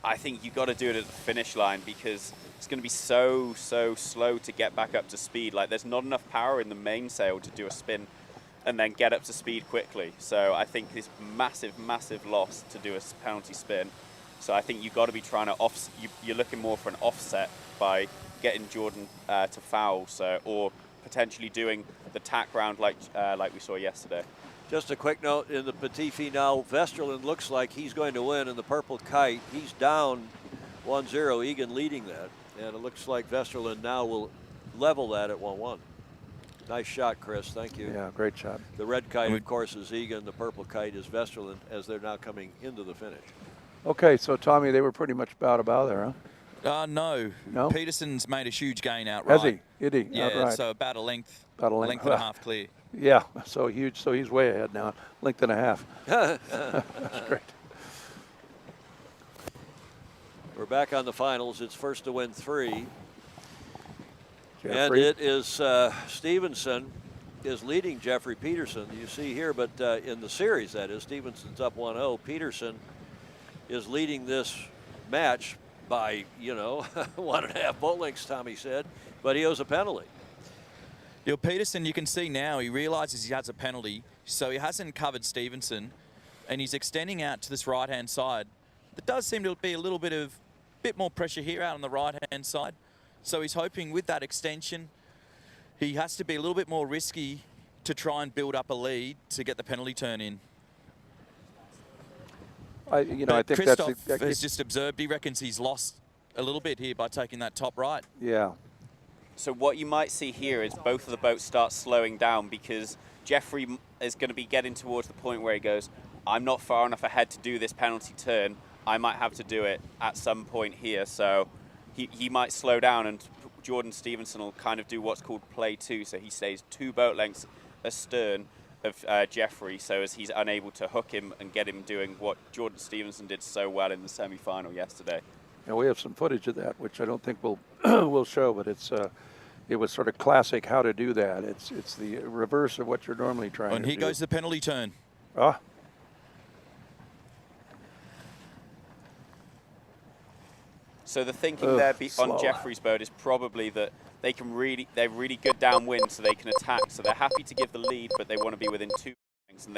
S4: I think you've got to do it at the finish line, because it's going to be so slow to get back up to speed. Like, there's not enough power in the mainsail to do a spin and then get up to speed quickly. So I think this massive loss to do a penalty spin. So I think you've got to be trying to you're looking more for an offset by getting Jordan to foul, or potentially doing the tack round like we saw yesterday.
S1: Just a quick note in the Petit Final, Vesterlind looks like he's going to win in the purple kite. He's down 1-0, Egan leading that. And it looks like Vesterlind now will level that at 1-1. Nice shot, Chris. Thank you.
S3: Yeah, great shot.
S1: The red kite, of course, is Egan. The purple kite is Vesterlind as they're now coming into the finish.
S3: Okay, so Tommy, they were pretty much bow to bow there, huh?
S2: No.
S3: No?
S2: Peterson's made a huge gain outright.
S3: Has he? Did he?
S2: Yeah,
S3: Outright.
S2: so about a length.
S3: About a length.
S2: Length and a half clear.
S3: Yeah, so huge. So he's way ahead now. Length and a half. That's great.
S1: We're back on the finals. It's first to win 3. And
S3: Jeffrey.
S1: it is Stevenson is leading Jeffrey Peterson. You see here, but in the series, that is, Stevenson's up 1-0. Peterson is leading this match by, 1.5 boat lengths, Tommy said, but he owes a penalty.
S2: Peterson, you can see now, he realises he has a penalty, so he hasn't covered Stevenson, and he's extending out to this right-hand side. There does seem to be a little bit more pressure here out on the right-hand side. So he's hoping with that extension, he has to be a little bit more risky to try and build up a lead to get the penalty turn in.
S3: I think
S2: Christoph
S3: that's
S2: has just observed. He reckons he's lost a little bit here by taking that top right.
S3: Yeah.
S4: So what you might see here is both of the boats start slowing down because Jeffrey is going to be getting towards the point where he goes, I'm not far enough ahead to do this penalty turn. I might have to do it at some point here. So he might slow down, and Jordan Stevenson will kind of do what's called play 2. So he stays 2 boat lengths astern of Jeffrey, so as he's unable to hook him and get him doing what Jordan Stevenson did so well in the semi-final yesterday.
S3: And we have some footage of that, which I don't think we'll will show, but it was sort of classic how to do that. It's the reverse of what you're normally trying to do.
S2: And here goes the penalty turn.
S3: Ah.
S4: So the thinking there on Jeffrey's boat is probably that they're really good downwind, so they can attack. So they're happy to give the lead, but they want to be within 2 lengths, and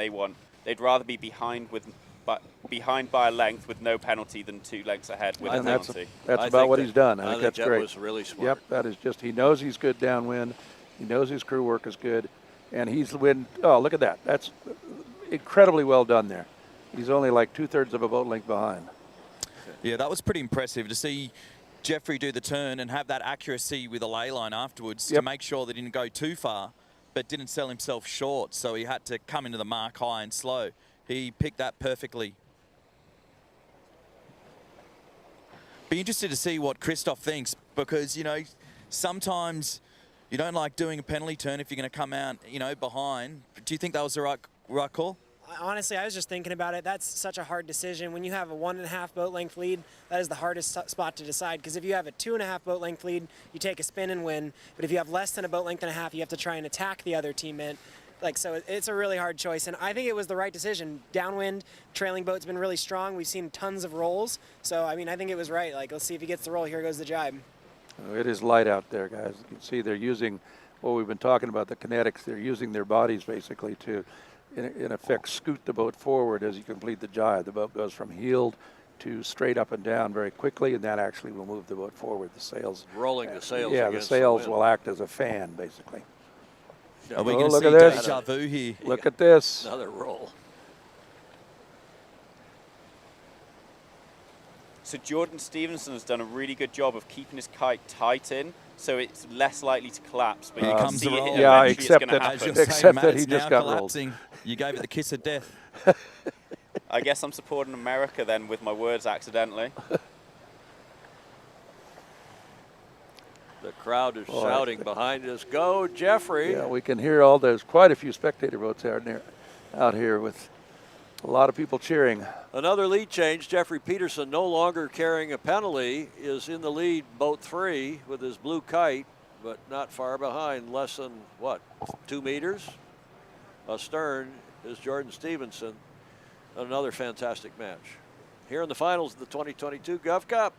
S4: they'd rather be behind by a length with no penalty than 2 lengths ahead with a penalty.
S3: That's about what he's done. I think that's
S1: that
S3: great.
S1: Was really smart.
S3: Yep, that is just, he knows he's good downwind. He knows his crew work is good, and he's oh, look at that. That's incredibly well done there. He's only like 2/3 of a boat length behind.
S2: Yeah, that was pretty impressive to see Jeffrey do the turn and have that accuracy with a ley line afterwards to make sure that he didn't go too far, but didn't sell himself short. So he had to come into the mark high and slow. He picked that perfectly. Be interested to see what Christoph thinks, because, sometimes you don't like doing a penalty turn if you're going to come out, behind. Do you think that was the right call?
S5: Honestly, I was just thinking about it. That's such a hard decision. When you have a 1.5 boat length lead, that is the hardest spot to decide. Because if you have a 2.5 boat length lead, you take a spin and win. But if you have less than a boat length and a half, you have to try and attack the other teammate. So it's a really hard choice. And I think it was the right decision. Downwind, trailing boat's been really strong. We've seen tons of rolls. So, I think it was right. Let's see if he gets the roll. Here goes the jibe.
S3: It is light out there, guys. You can see they're using what we've been talking about, the kinetics. They're using their bodies basically to, in effect, scoot the boat forward as you complete the jibe. The boat goes from heeled to straight up and down very quickly, and that actually will move the boat forward. The sails.
S1: Rolling the sails.
S3: Yeah, the sails will act as a fan, basically.
S2: Are we going to
S3: look
S2: see
S3: at this.
S2: deja vu here?
S3: Look at this.
S1: Another roll.
S4: So Jordan Stevenson has done a really good job of keeping his kite tight in, so it's less likely to collapse. But you can
S2: comes
S4: see
S2: the roll.
S4: it
S3: Yeah,
S4: eventually
S3: except
S4: it's going to
S3: that-
S4: happen.
S3: except
S2: Matt,
S3: that he
S2: it's
S3: just
S2: now
S3: got rolled.
S2: collapsing. You gave it the kiss of death.
S4: I guess I'm supporting America then with my words accidentally.
S1: The crowd is shouting behind us, "Go, Jeffrey!"
S3: Yeah, we can hear there's quite a few spectator boats out here with a lot of people cheering.
S1: Another lead change. Jeffrey Peterson, no longer carrying a penalty, is in the lead, boat 3, with his blue kite, but not far behind, less than, 2 meters? Astern is Jordan Stevenson. Another fantastic match. Here in the finals of the 2022 GovCup.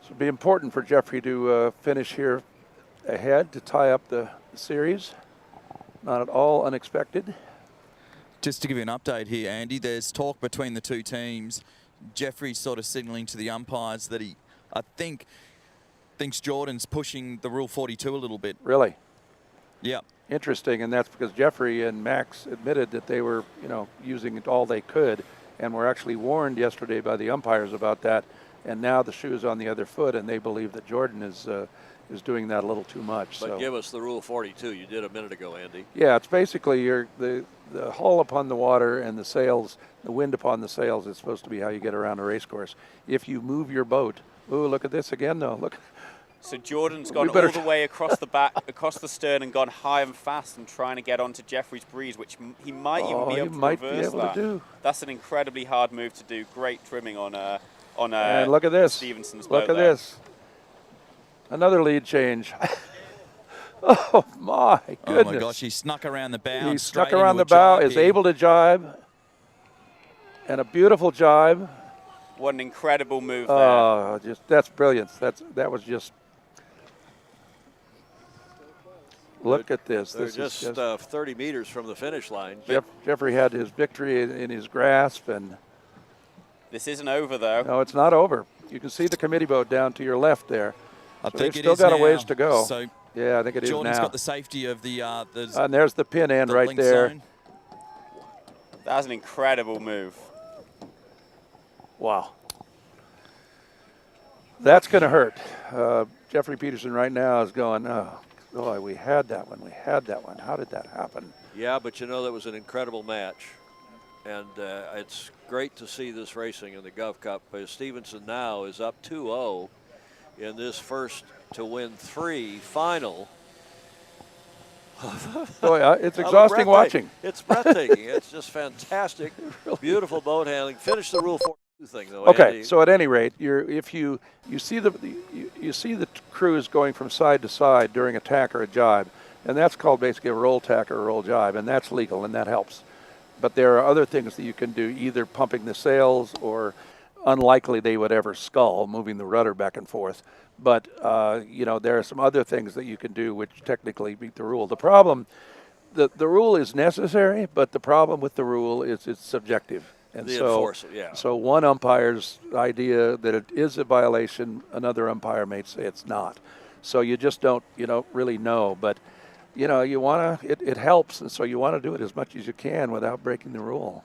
S3: So it'd be important for Jeffrey to finish here ahead to tie up the series. Not at all unexpected.
S2: Just to give you an update here, Andy, there's talk between the two teams. Jeffrey's sort of signalling to the umpires that I think, thinks Jordan's pushing the Rule 42 a little bit.
S3: Really?
S2: Yep.
S3: interesting, and that's because Jeffrey and Max admitted that they were, using it all they could, and were actually warned yesterday by the umpires about that. And now the shoe is on the other foot, and they believe that Jordan is doing that a little too much.
S1: But
S3: so
S1: give us the rule 42 you did a minute ago, Andy.
S3: yeah, it's basically the hull upon the water and the sails, the wind upon the sails is supposed to be how you get around a race course. If you move your boat, ooh, look at this again though. Look.
S4: So Jordan's gone all the way across the back, across the stern, and gone high and fast and trying to get onto Jeffrey's breeze, which he might even be able to reverse that.
S3: To do.
S4: That's an incredibly hard move to do. Great trimming on
S3: and look at this.
S4: Stevenson's boat.
S3: Look at this. Another lead change. Oh my goodness.
S2: Oh my gosh, he snuck around the bow.
S3: He snuck around the bow, is able to jibe, and a beautiful jibe.
S4: What an incredible move there.
S3: That's brilliant. That was just. Look at this.
S1: They're
S3: This
S1: just 30 meters from the finish line.
S3: Jeffrey had his victory in his grasp, and
S4: this isn't over though.
S3: no, it's not over. You can see the committee boat down to your left there.
S2: I
S3: So
S2: think
S3: they've
S2: it
S3: still
S2: is
S3: got a ways
S2: now.
S3: to go.
S2: So
S3: Yeah, I think it is
S2: Jordan's
S3: now.
S2: got the safety of the
S3: And there's the pin end right
S2: link
S3: there.
S2: zone.
S4: That's an incredible move.
S3: Wow. That's going to hurt. Jeffrey Peterson right now is going, oh, boy, we had that one. We had that one. How did that happen?
S1: Yeah, but that was an incredible match. And it's great to see this racing in the GovCup. Stevenson now is up 2-0 in this first to win 3 final.
S3: Boy, it's exhausting watching.
S1: It's breathtaking. It's just fantastic. Beautiful boat handling. Finish the Rule 42 thing, though.
S3: Okay,
S1: Andy.
S3: so at any rate, if you see the crews going from side to side during a tack or a jibe, and that's called basically a roll tack or a roll jibe, and that's legal, and that helps. But there are other things that you can do, either pumping the sails or unlikely they would ever scull, moving the rudder back and forth. But, there are some other things that you can do which technically meet the rule. The problem, the rule is necessary, but the problem with the rule is it's subjective. And so one umpire's idea that it is a violation, another umpire may say it's not. So you just don't really know. But, you want to, it helps, and so you want to do it as much as you can without breaking the rule.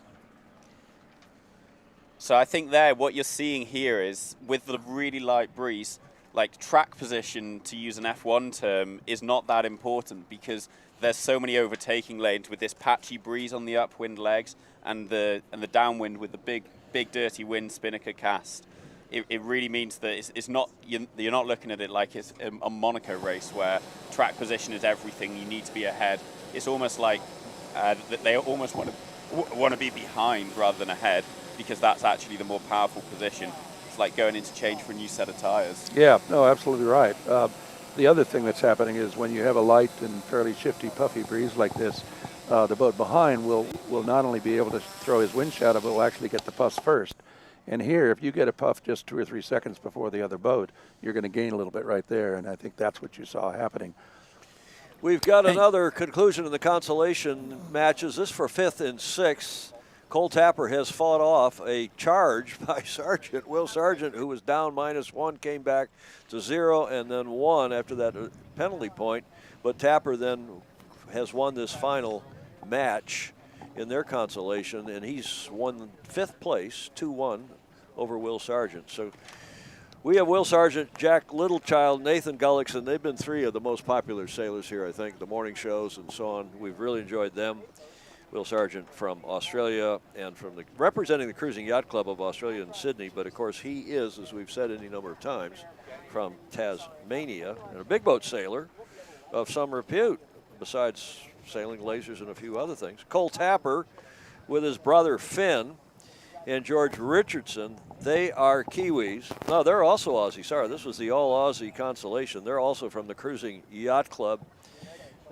S4: So I think there, what you're seeing here is with the really light breeze, like track position, to use an F1 term, is not that important because there's so many overtaking lanes with this patchy breeze on the upwind legs and the downwind with the big dirty wind spinnaker cast. It really means that it's not, you're not looking at it like it's a Monaco race where track position is everything, you need to be ahead. It's almost like they almost want to be behind rather than ahead, because that's actually the more powerful position. It's like going into change for a new set of tires.
S3: Yeah, no, absolutely right. The other thing that's happening is when you have a light and fairly shifty, puffy breeze like this, the boat behind will not only be able to throw his wind shadow, but will actually get the puffs first. And here, if you get a puff just 2 or 3 seconds before the other boat, you're going to gain a little bit right there, and I think that's what you saw happening.
S1: We've got another conclusion in the consolation matches. This for 5th and 6th. Cole Tapper has fought off a charge by Sargent. Will Sargent, who was down -1, came back to 0 and then 1 after that penalty point. But Tapper then has won this final match in their consolation, and he's won 5th place, 2-1 over Will Sargent. So we have Will Sargent, Jack Littlechild, Nathan Gullickson. They've been 3 of the most popular sailors here, I think, the morning shows and so on. We've really enjoyed them. Will Sargent from Australia and representing the Cruising Yacht Club of Australia in Sydney, but of course he is, as we've said any number of times, from Tasmania, and a big boat sailor of some repute, besides sailing lasers and a few other things. Cole Tapper with his brother Finn and George Richardson, they are Kiwis. No, they're also Aussie. Sorry, this was the all-Aussie consolation. They're also from the Cruising Yacht Club.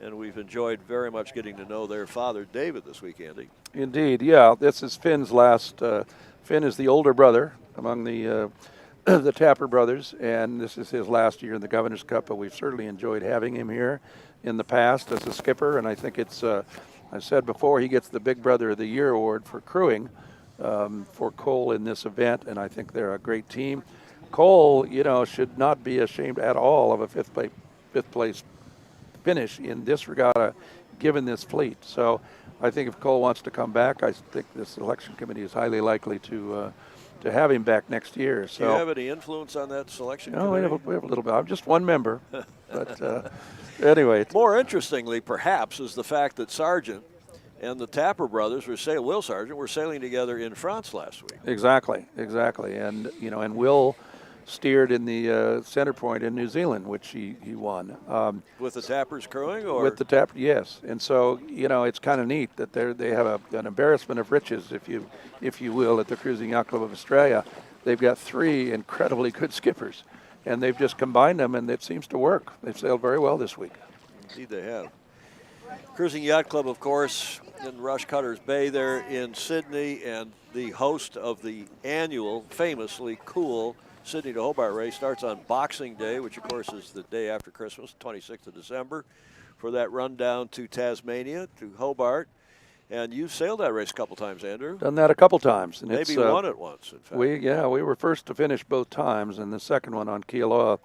S1: And we've enjoyed very much getting to know their father, David, this week, Andy.
S3: Indeed, yeah. This is Finn's last. Finn is the older brother among the the Tapper brothers, and this is his last year in the Governor's Cup. But we've certainly enjoyed having him here in the past as a skipper, and I think it's. I said before, he gets the Big Brother of the Year award for crewing for Cole in this event, and I think they're a great team. Cole, should not be ashamed at all of a fifth place finish in this regatta, given this fleet. So I think if Cole wants to come back, I think the selection committee is highly likely to have him back next year. So,
S1: do you have any influence on that selection
S3: no,
S1: committee?
S3: we have a little bit. I'm just one member, but anyway.
S1: More interestingly, perhaps, is the fact that Sargent and the Tapper brothers Will Sargent were sailing together in France last week.
S3: Exactly, and and Will steered in the center point in New Zealand, which he won.
S1: With the Tappers crewing, or
S3: with the Tapper, yes. And so it's kind of neat that they have an embarrassment of riches, if you will, at the Cruising Yacht Club of Australia. They've got 3 incredibly good skippers, and they've just combined them, and it seems to work. They've sailed very well this week.
S1: Indeed, they have. Cruising Yacht Club, of course, in Rush Cutter's Bay there in Sydney, and the host of the annual, famously cool Sydney to Hobart race starts on Boxing Day, which of course is the day after Christmas, 26th of December, for that run down to Tasmania, to Hobart. And you sailed that race a couple times, Andrew.
S3: Done that a couple times. And
S1: maybe won it once, in fact.
S3: We were first to finish both times, and the second one on Kialoa,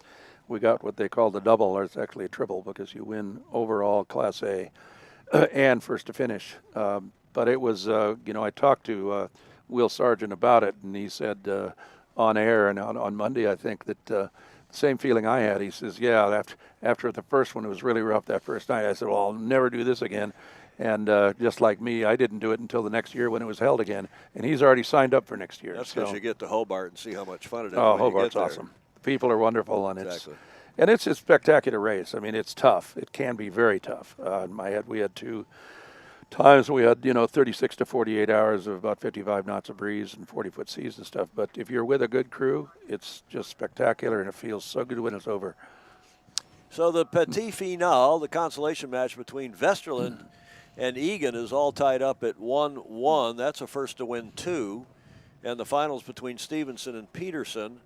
S3: we got what they call the double, or it's actually a triple, because you win overall Class A and first to finish. But it was, I talked to Will Sargent about it, and he said on air and on Monday, I think, that same feeling I had. He says, yeah, after the first one, it was really rough that first night. I said, well, I'll never do this again. And just like me, I didn't do it until the next year when it was held again. And he's already signed up for next year.
S1: That's because you get to Hobart and see how much fun it is.
S3: Oh, Hobart's awesome. The people are wonderful, and
S1: exactly.
S3: It's a spectacular race. I mean, it's tough. It can be very tough. In my head, we had 2 times we had 36 to 48 hours of about 55 knots of breeze and 40-foot seas and stuff. But if you're with a good crew, it's just spectacular, and it feels so good when it's over.
S1: So the petit finale, the consolation match between Vesterlind and Egan, is all tied up at 1-1. That's a first to win 2. And the finals between Stevenson and Peterson.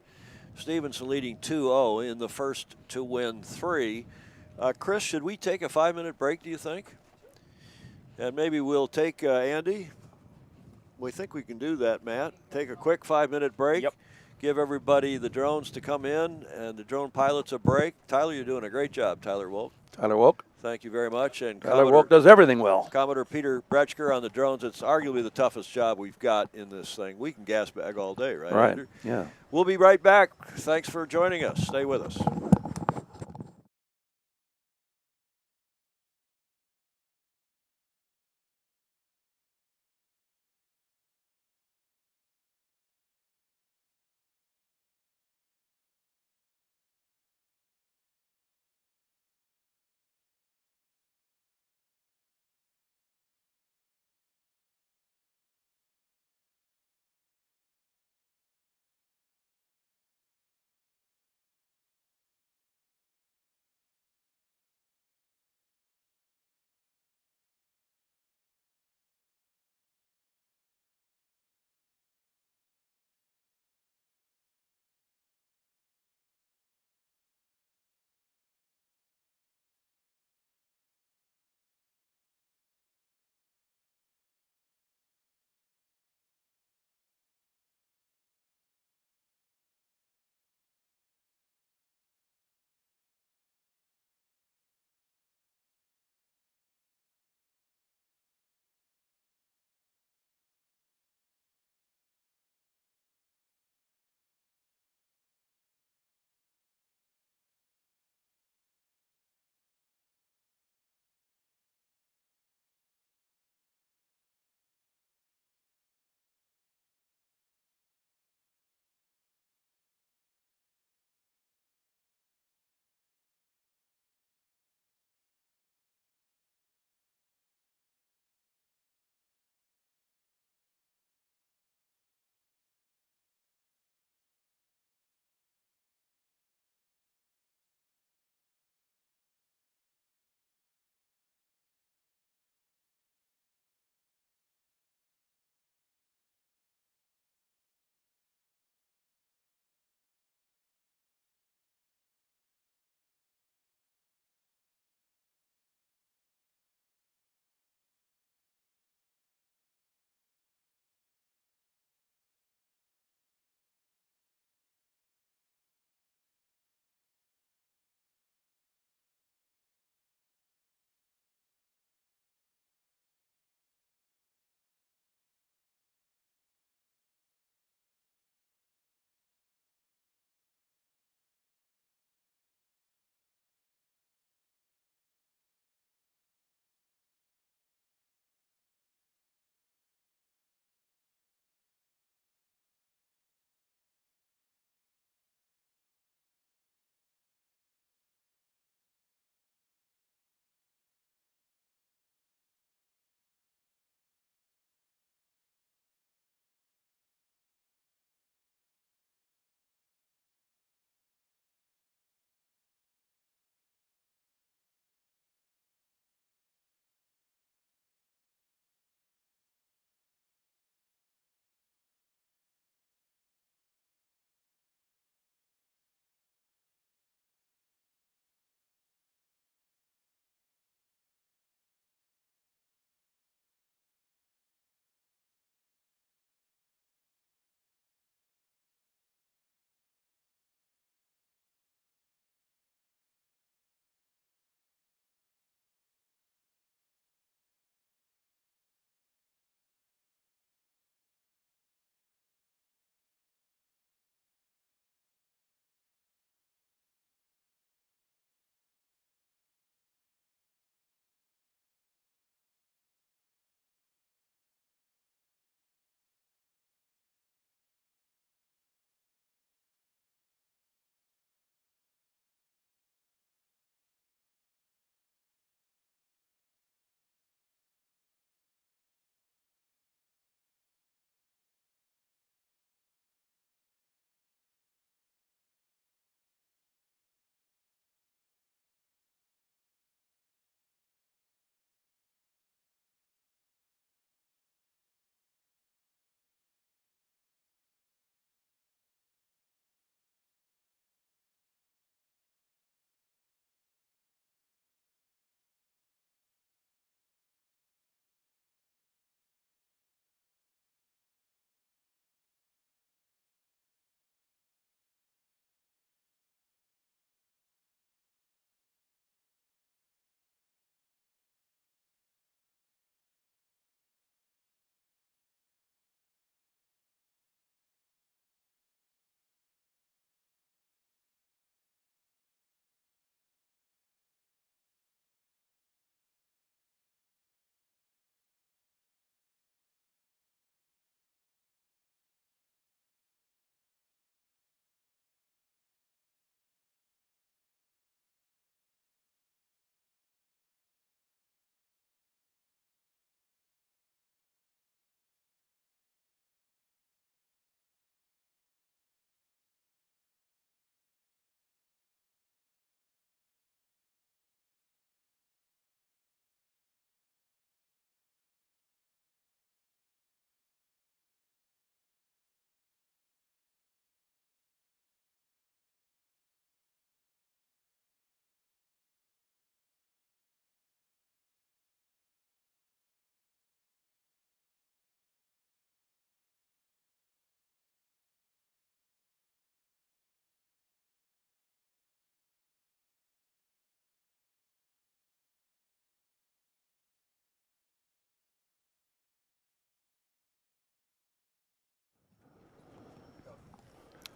S1: Stevenson leading 2-0 in the first to win 3. Chris, should we take a 5-minute break, do you think? And maybe we'll take Andy. We think we can do that, Matt. Take a quick 5-minute break.
S4: Yep.
S1: Give everybody the drones to come in and the drone pilots a break. Tyler, you're doing a great job, Tyler Wolk.
S3: Tyler Wolk.
S1: Thank you very much. And
S3: Tyler Wolk does everything well.
S1: Commodore Peter Bretschker on the drones. It's arguably the toughest job we've got in this thing. We can gas bag all day, right,
S3: Right,
S1: Andrew?
S3: yeah.
S1: We'll be right back. Thanks for joining us. Stay with us.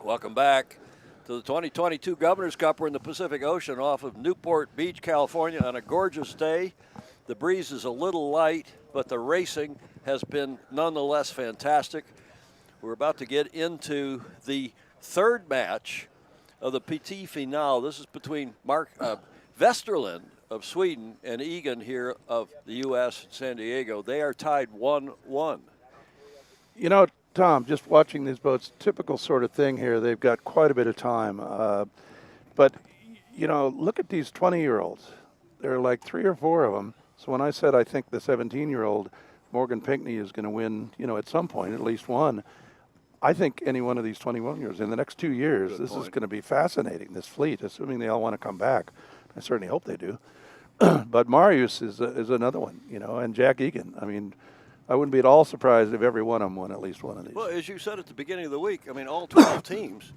S1: Welcome back to the 2022 Governor's Cup. We're in the Pacific Ocean off of Newport Beach, California on a gorgeous day. The breeze is a little light, but the racing has been nonetheless fantastic. We're about to get into the third match of the Petit Finale. This is between Vesterlind of Sweden and Egan here of the U.S. San Diego. They are tied 1-1.
S3: You know, Tom, just watching these boats, typical sort of thing here. They've got quite a bit of time. But, you know, look at these 20-year-olds. There are like 3 or 4 of them. So when I said I think the 17-year-old Morgan Pinckney is going to win, you know, at some point, at least one, I think any one of these 21-year-olds in the next 2 years, this is going to be fascinating, this fleet, assuming they all want to come back. I certainly hope they do. But Marius is another one, you know, and Jack Egan. I mean, I wouldn't be at all surprised if every one of them won at least one of these.
S1: Well, as you said at the beginning of the week, I mean, all 12 teams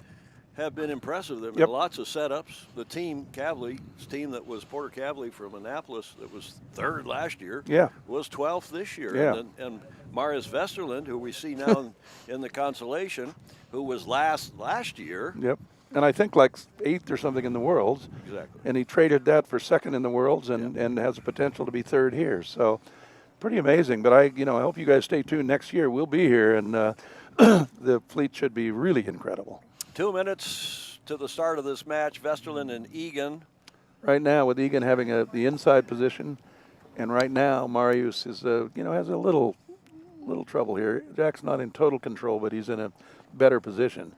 S1: have been impressive. There have been lots of setups. The team, Cavley's team that was Porter Cavley from Annapolis, that was 3rd last year, was 12th this year.
S3: Yeah.
S1: And Marius Vesterlind, who we see now in the Consolation, who was last year.
S3: Yep. And I think like 8th or something in the Worlds.
S1: Exactly.
S3: And he traded that for 2nd in the Worlds and has the potential to be 3rd here. So pretty amazing. But I hope you guys stay tuned next year. We'll be here, and the fleet should be really incredible.
S1: 2 minutes to the start of this match, Vesterlind and Egan.
S3: Right now, with Egan having the inside position, and right now Marius is has a little trouble here. Jack's not in total control, but he's in a better position.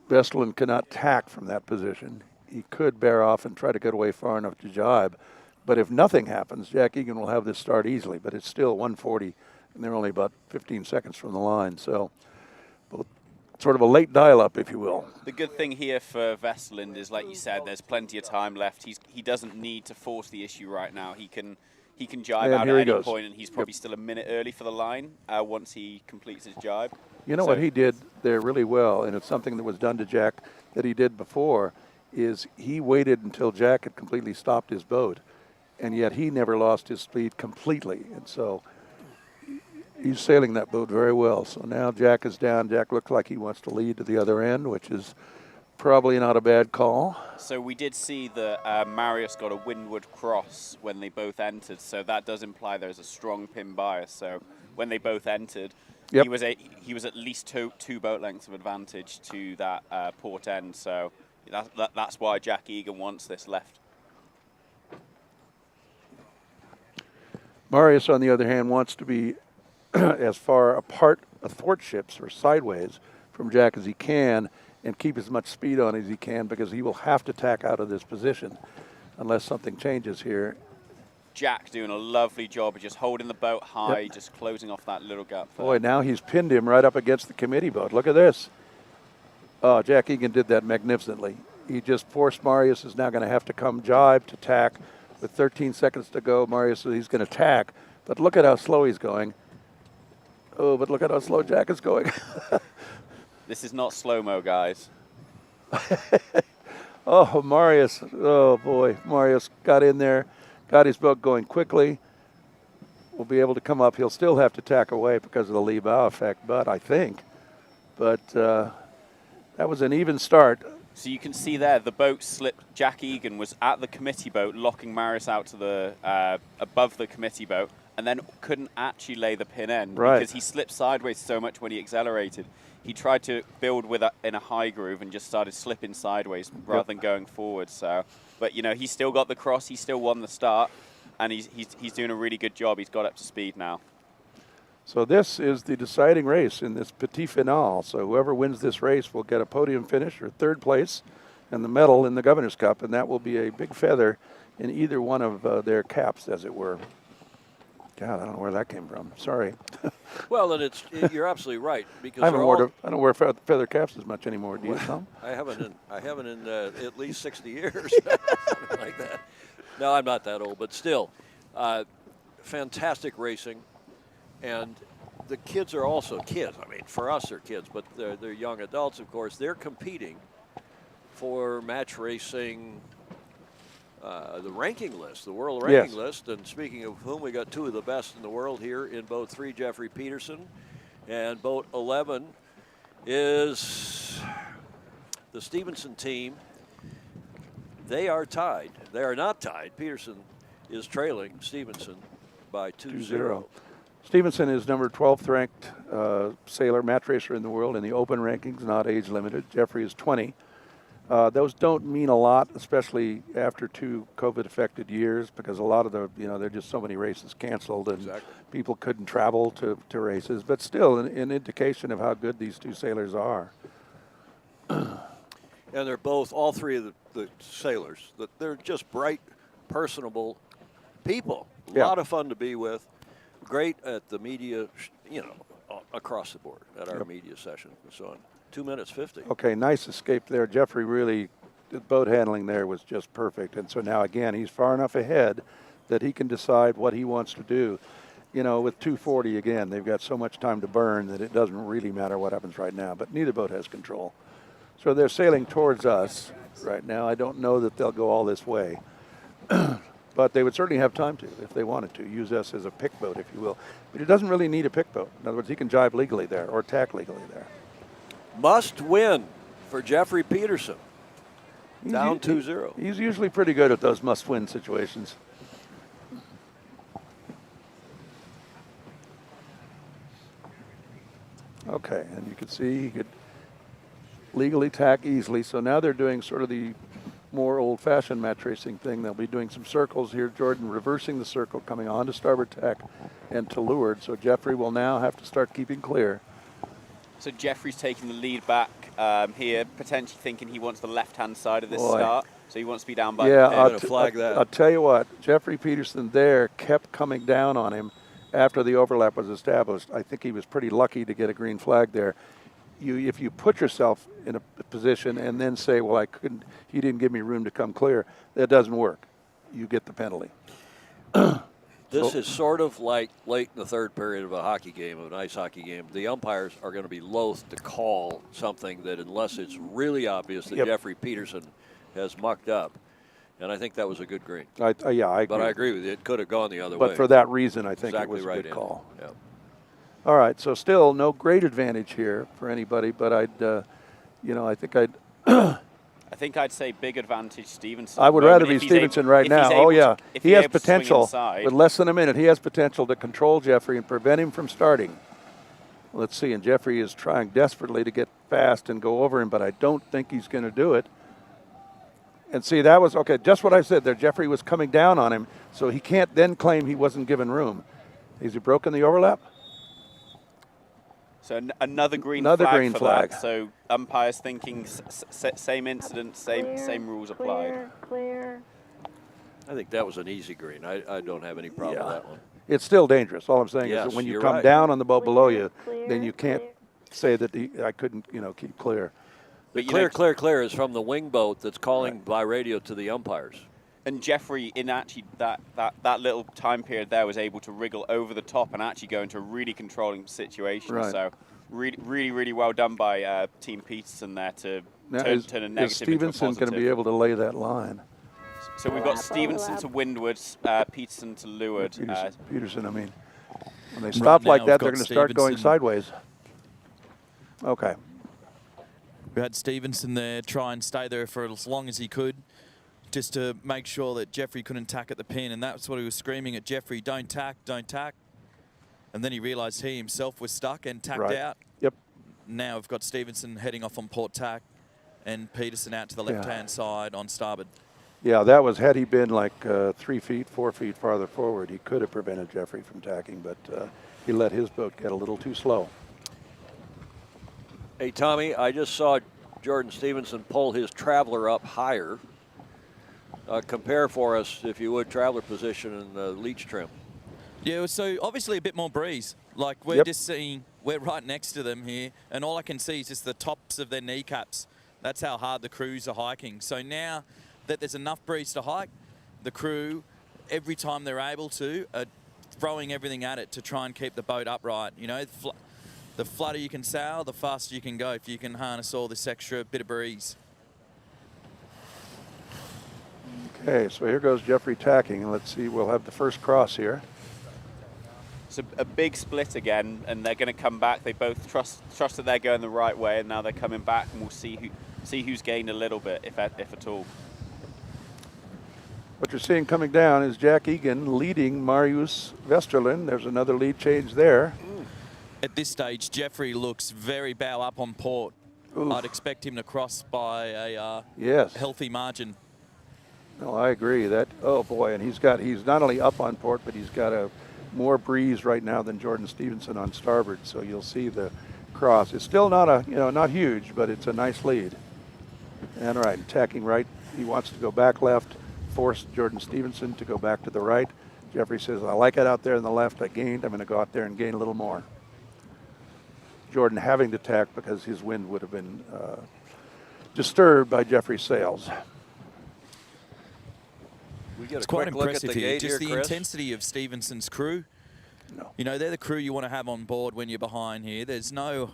S3: Vesterlind cannot tack from that position. He could bear off and try to get away far enough to jibe, but if nothing happens, Jack Egan will have this start easily. But it's still 140, and they're only about 15 seconds from the line, so sort of a late dial-up, if you will.
S4: The good thing here for Vesterlind is, like you said, there's plenty of time left. He doesn't need to force the issue right now. He can jibe out at any point, and he's probably still a minute early for the line once he completes his jibe.
S3: You know what he did there really well, and it's something that was done to Jack that he did before, is he waited until Jack had completely stopped his boat, and yet he never lost his speed completely. And so he's sailing that boat very well. So now Jack is down. Jack looks like he wants to lead to the other end, which is probably not a bad call.
S4: So we did see that Marius got a windward cross when they both entered, so that does imply there's a strong pin bias. So when they both entered, he was at least two boat lengths of advantage to that port end. So that's why Jack Egan wants this left.
S3: Marius, on the other hand, wants to be as far apart athwartships or sideways from Jack as he can and keep as much speed on as he can, because he will have to tack out of this position unless something changes here.
S4: Jack doing a lovely job of just holding the boat high, just closing off that little gap.
S3: Boy, now he's pinned him right up against the committee boat. Look at this. Oh, Jack Egan did that magnificently. He just forced Marius is now going to have to come jibe to tack. With 13 seconds to go, Marius, he's going to tack. But look at how slow he's going. Oh, but look at how slow Jack is going.
S4: This is not slow-mo, guys.
S3: Oh, Marius. Oh, boy. Marius got in there, got his boat going quickly. Will be able to come up. He'll still have to tack away because of the lee bow effect, but I think. But that was an even start.
S4: So you can see there, the boat slipped. Jack Egan was at the committee boat, locking Marius out to the above the committee boat, and then couldn't actually lay the pin end because he slipped sideways so much when he accelerated. He tried to build in a high groove and just started slipping sideways rather than going forward. So, but you know, he still got the cross. He still won the start, and he's doing a really good job. He's got up to speed now.
S3: So this is the deciding race in this Petit Finale. So whoever wins this race will get a podium finish or 3rd place and the medal in the Governor's Cup, and that will be a big feather in either one of their caps, as it were. God, I don't know where that came from. Sorry.
S1: Well, and you're absolutely right, because
S3: I don't wear feather caps as much anymore. Do you, Tom?
S1: I haven't in at least 60 years, something like that. No, I'm not that old, but still, fantastic racing. And the kids are also kids. I mean, for us, they're kids, but they're young adults, of course. They're competing for match racing, the ranking list, the world ranking list. And speaking of whom, we got 2 of the best in the world here in boat 3, Jeffrey Peterson, and boat 11 is the Stevenson team, they are tied. They are not tied. Peterson is trailing Stevenson by 2-0.
S3: Stevenson is number 12th ranked sailor match racer in the world in the open rankings, not age limited. Jeffrey is 20. Those don't mean a lot, especially after 2 COVID-affected years, because a lot of the, there are just so many races canceled and people couldn't travel to races. But still, an indication of how good these 2 sailors are.
S1: And they're both, all 3 of the sailors, they're just bright, personable people. A lot of fun to be with. Great at the media, across the board at our media session and so on. 2 minutes 50.
S3: Okay, nice escape there. Jeffrey really, the boat handling there was just perfect. And so now again, he's far enough ahead that he can decide what he wants to do. With 240 again, they've got so much time to burn that it doesn't really matter what happens right now, but neither boat has control. So they're sailing towards us right now. I don't know that they'll go all this way. But they would certainly have time to, if they wanted to, use us as a pick boat, if you will. But he doesn't really need a pick boat. In other words, he can jibe legally there or tack legally there.
S1: Must win for Jeffrey Peterson. Down 2-0.
S3: He's usually pretty good at those must-win situations. Okay, and you can see he could legally tack easily. So now they're doing sort of the more old-fashioned match racing thing. They'll be doing some circles here. Jordan reversing the circle, coming on to starboard tack and to leeward. So Jeffrey will now have to start keeping clear.
S4: So Jeffrey's taking the lead back here, potentially thinking he wants the left-hand side of this start. So he wants to be down by
S3: the
S1: flag that.
S3: I'll tell you what, Jeffrey Peterson there kept coming down on him after the overlap was established. I think he was pretty lucky to get a green flag there. If you put yourself in a position and then say, well, he didn't give me room to come clear, that doesn't work. You get the penalty.
S1: This is sort of like late in the 3rd period of a hockey game, of an ice hockey game. The umpires are going to be loath to call something that, unless it's really obvious that Jeffrey Peterson has mucked up. And I think that was a good green.
S3: I agree.
S1: But I agree with you. It could have gone the other way.
S3: But for that reason, I think it was a good call. Yep. All right, so still no great advantage here for anybody, but I think I'd
S4: say big advantage Stevenson.
S3: I would rather be Stevenson right now. Oh, yeah. He has potential. With less than a minute, he has potential to control Jeffrey and prevent him from starting. Let's see, and Jeffrey is trying desperately to get fast and go over him, but I don't think he's going to do it. And see, that was, okay, just what I said there. Jeffrey was coming down on him, so he can't then claim he wasn't given room. Has he broken the overlap?
S4: So another green flag. So umpires thinking same incident, same rules applied.
S7: Clear.
S1: I think that was an easy green. I don't have any problem with that one.
S3: It's still dangerous. All I'm saying is that when you come down on the boat below you, then you can't say that I couldn't, keep clear.
S1: But clear is from the wing boat that's calling by radio to the umpires.
S4: And Jeffrey, in actually that little time period there, was able to wriggle over the top and actually go into a really controlling situation.
S3: Right.
S4: So really well done by Team Peterson there to turn a negative into a
S3: Is Stevenson going to be able to lay that line?
S4: So we've got Stevenson to windward, Peterson to leeward.
S3: Peterson, I mean. When they stop like that, they're going to start going sideways. Okay.
S2: We had Stevenson there try and stay there for as long as he could, just to make sure that Jeffrey couldn't tack at the pin, and that's what he was screaming at Jeffrey, don't tack, don't tack. And then he realised he himself was stuck and tacked out.
S3: Yep.
S2: Now we've got Stevenson heading off on port tack and Peterson out to the left-hand side on starboard.
S3: Yeah, that was, had he been like 3 feet, 4 feet farther forward, he could have prevented Jeffrey from tacking, but he let his boat get a little too slow.
S1: Hey, Tommy, I just saw Jordan Stevenson pull his Traveler up higher. Compare for us, if you would, Traveler position and the leech trim.
S2: Yeah, so obviously a bit more breeze. Like we're just seeing, we're right next to them here, and all I can see is just the tops of their kneecaps. That's how hard the crews are hiking. So now that there's enough breeze to hike, the crew, every time they're able to, are throwing everything at it to try and keep the boat upright. The flatter you can sail, the faster you can go if you can harness all this extra bit of breeze.
S3: Okay, so here goes Jeffrey tacking, and let's see, we'll have the first cross here.
S4: It's a big split again, and they're going to come back. They both trust that they're going the right way, and now they're coming back, and we'll see who's gained a little bit, if at all.
S3: What you're seeing coming down is Jack Egan leading Marius Vesterlind. There's another lead change there.
S2: At this stage, Jeffrey looks very bow up on port.
S3: Oof.
S2: I'd expect him to cross by a
S3: Yes.
S2: healthy margin.
S3: No, I agree. That, oh boy, and he's not only up on port, but he's got a more breeze right now than Jordan Stevenson on starboard. So you'll see the cross. It's still not huge, but it's a nice lead. And right, tacking right. He wants to go back left, force Jordan Stevenson to go back to the right. Jeffrey says, I like it out there on the left. I gained. I'm going to go out there and gain a little more. Jordan having to tack because his wind would have been disturbed by Jeffrey's sails.
S1: We get
S2: It's
S1: a
S2: quite
S1: quick look at
S2: impressive
S1: the
S2: here.
S1: gate
S2: Just
S1: here,
S2: the
S1: Chris.
S2: intensity of Stevenson's crew.
S3: No.
S2: You know, they're the crew you want to have on board when you're behind here. There's no,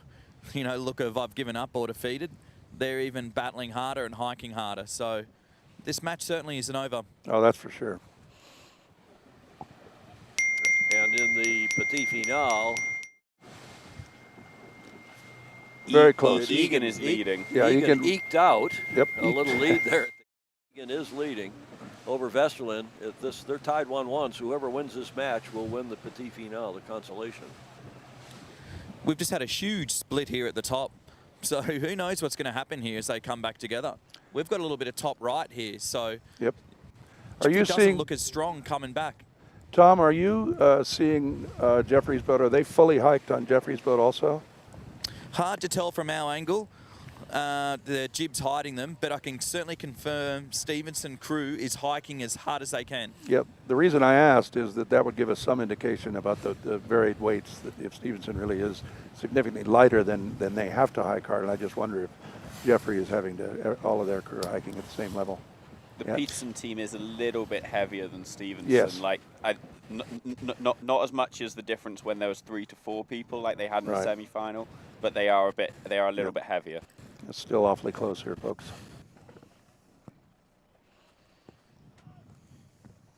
S2: look of I've given up or defeated. They're even battling harder and hiking harder. So this match certainly isn't over.
S3: Oh, that's for sure.
S1: And in the petit finale,
S3: Very close.
S4: Egan is leading.
S3: Yeah,
S1: Egan
S3: Egan
S1: eked out
S3: Yep,
S1: a little lead there. Egan is leading over Vesterlind. They're tied 1-1, so whoever wins this match will win the petit finale, the consolation.
S2: We've just had a huge split here at the top. So who knows what's going to happen here as they come back together. We've got a little bit of top right here, so
S3: Yep. Are you
S2: doesn't
S3: seeing,
S2: look as strong coming back.
S3: Tom, are you seeing Jeffrey's boat? Are they fully hiked on Jeffrey's boat also?
S2: Hard to tell from our angle. The jib's hiding them, but I can certainly confirm Stevenson crew is hiking as hard as they can.
S3: Yep. The reason I asked is that would give us some indication about the varied weights, that if Stevenson really is significantly lighter than they have to hike hard, and I just wonder if Jeffrey is having all of their crew hiking at the same level.
S4: The
S3: Yeah.
S4: Peterson team is a little bit heavier than Stevenson.
S3: Yes.
S4: Like, not as much as the difference when there was 3 to 4 people like they had in the
S3: Right.
S4: semi-final, but they are a little bit heavier.
S3: It's still awfully close here, folks.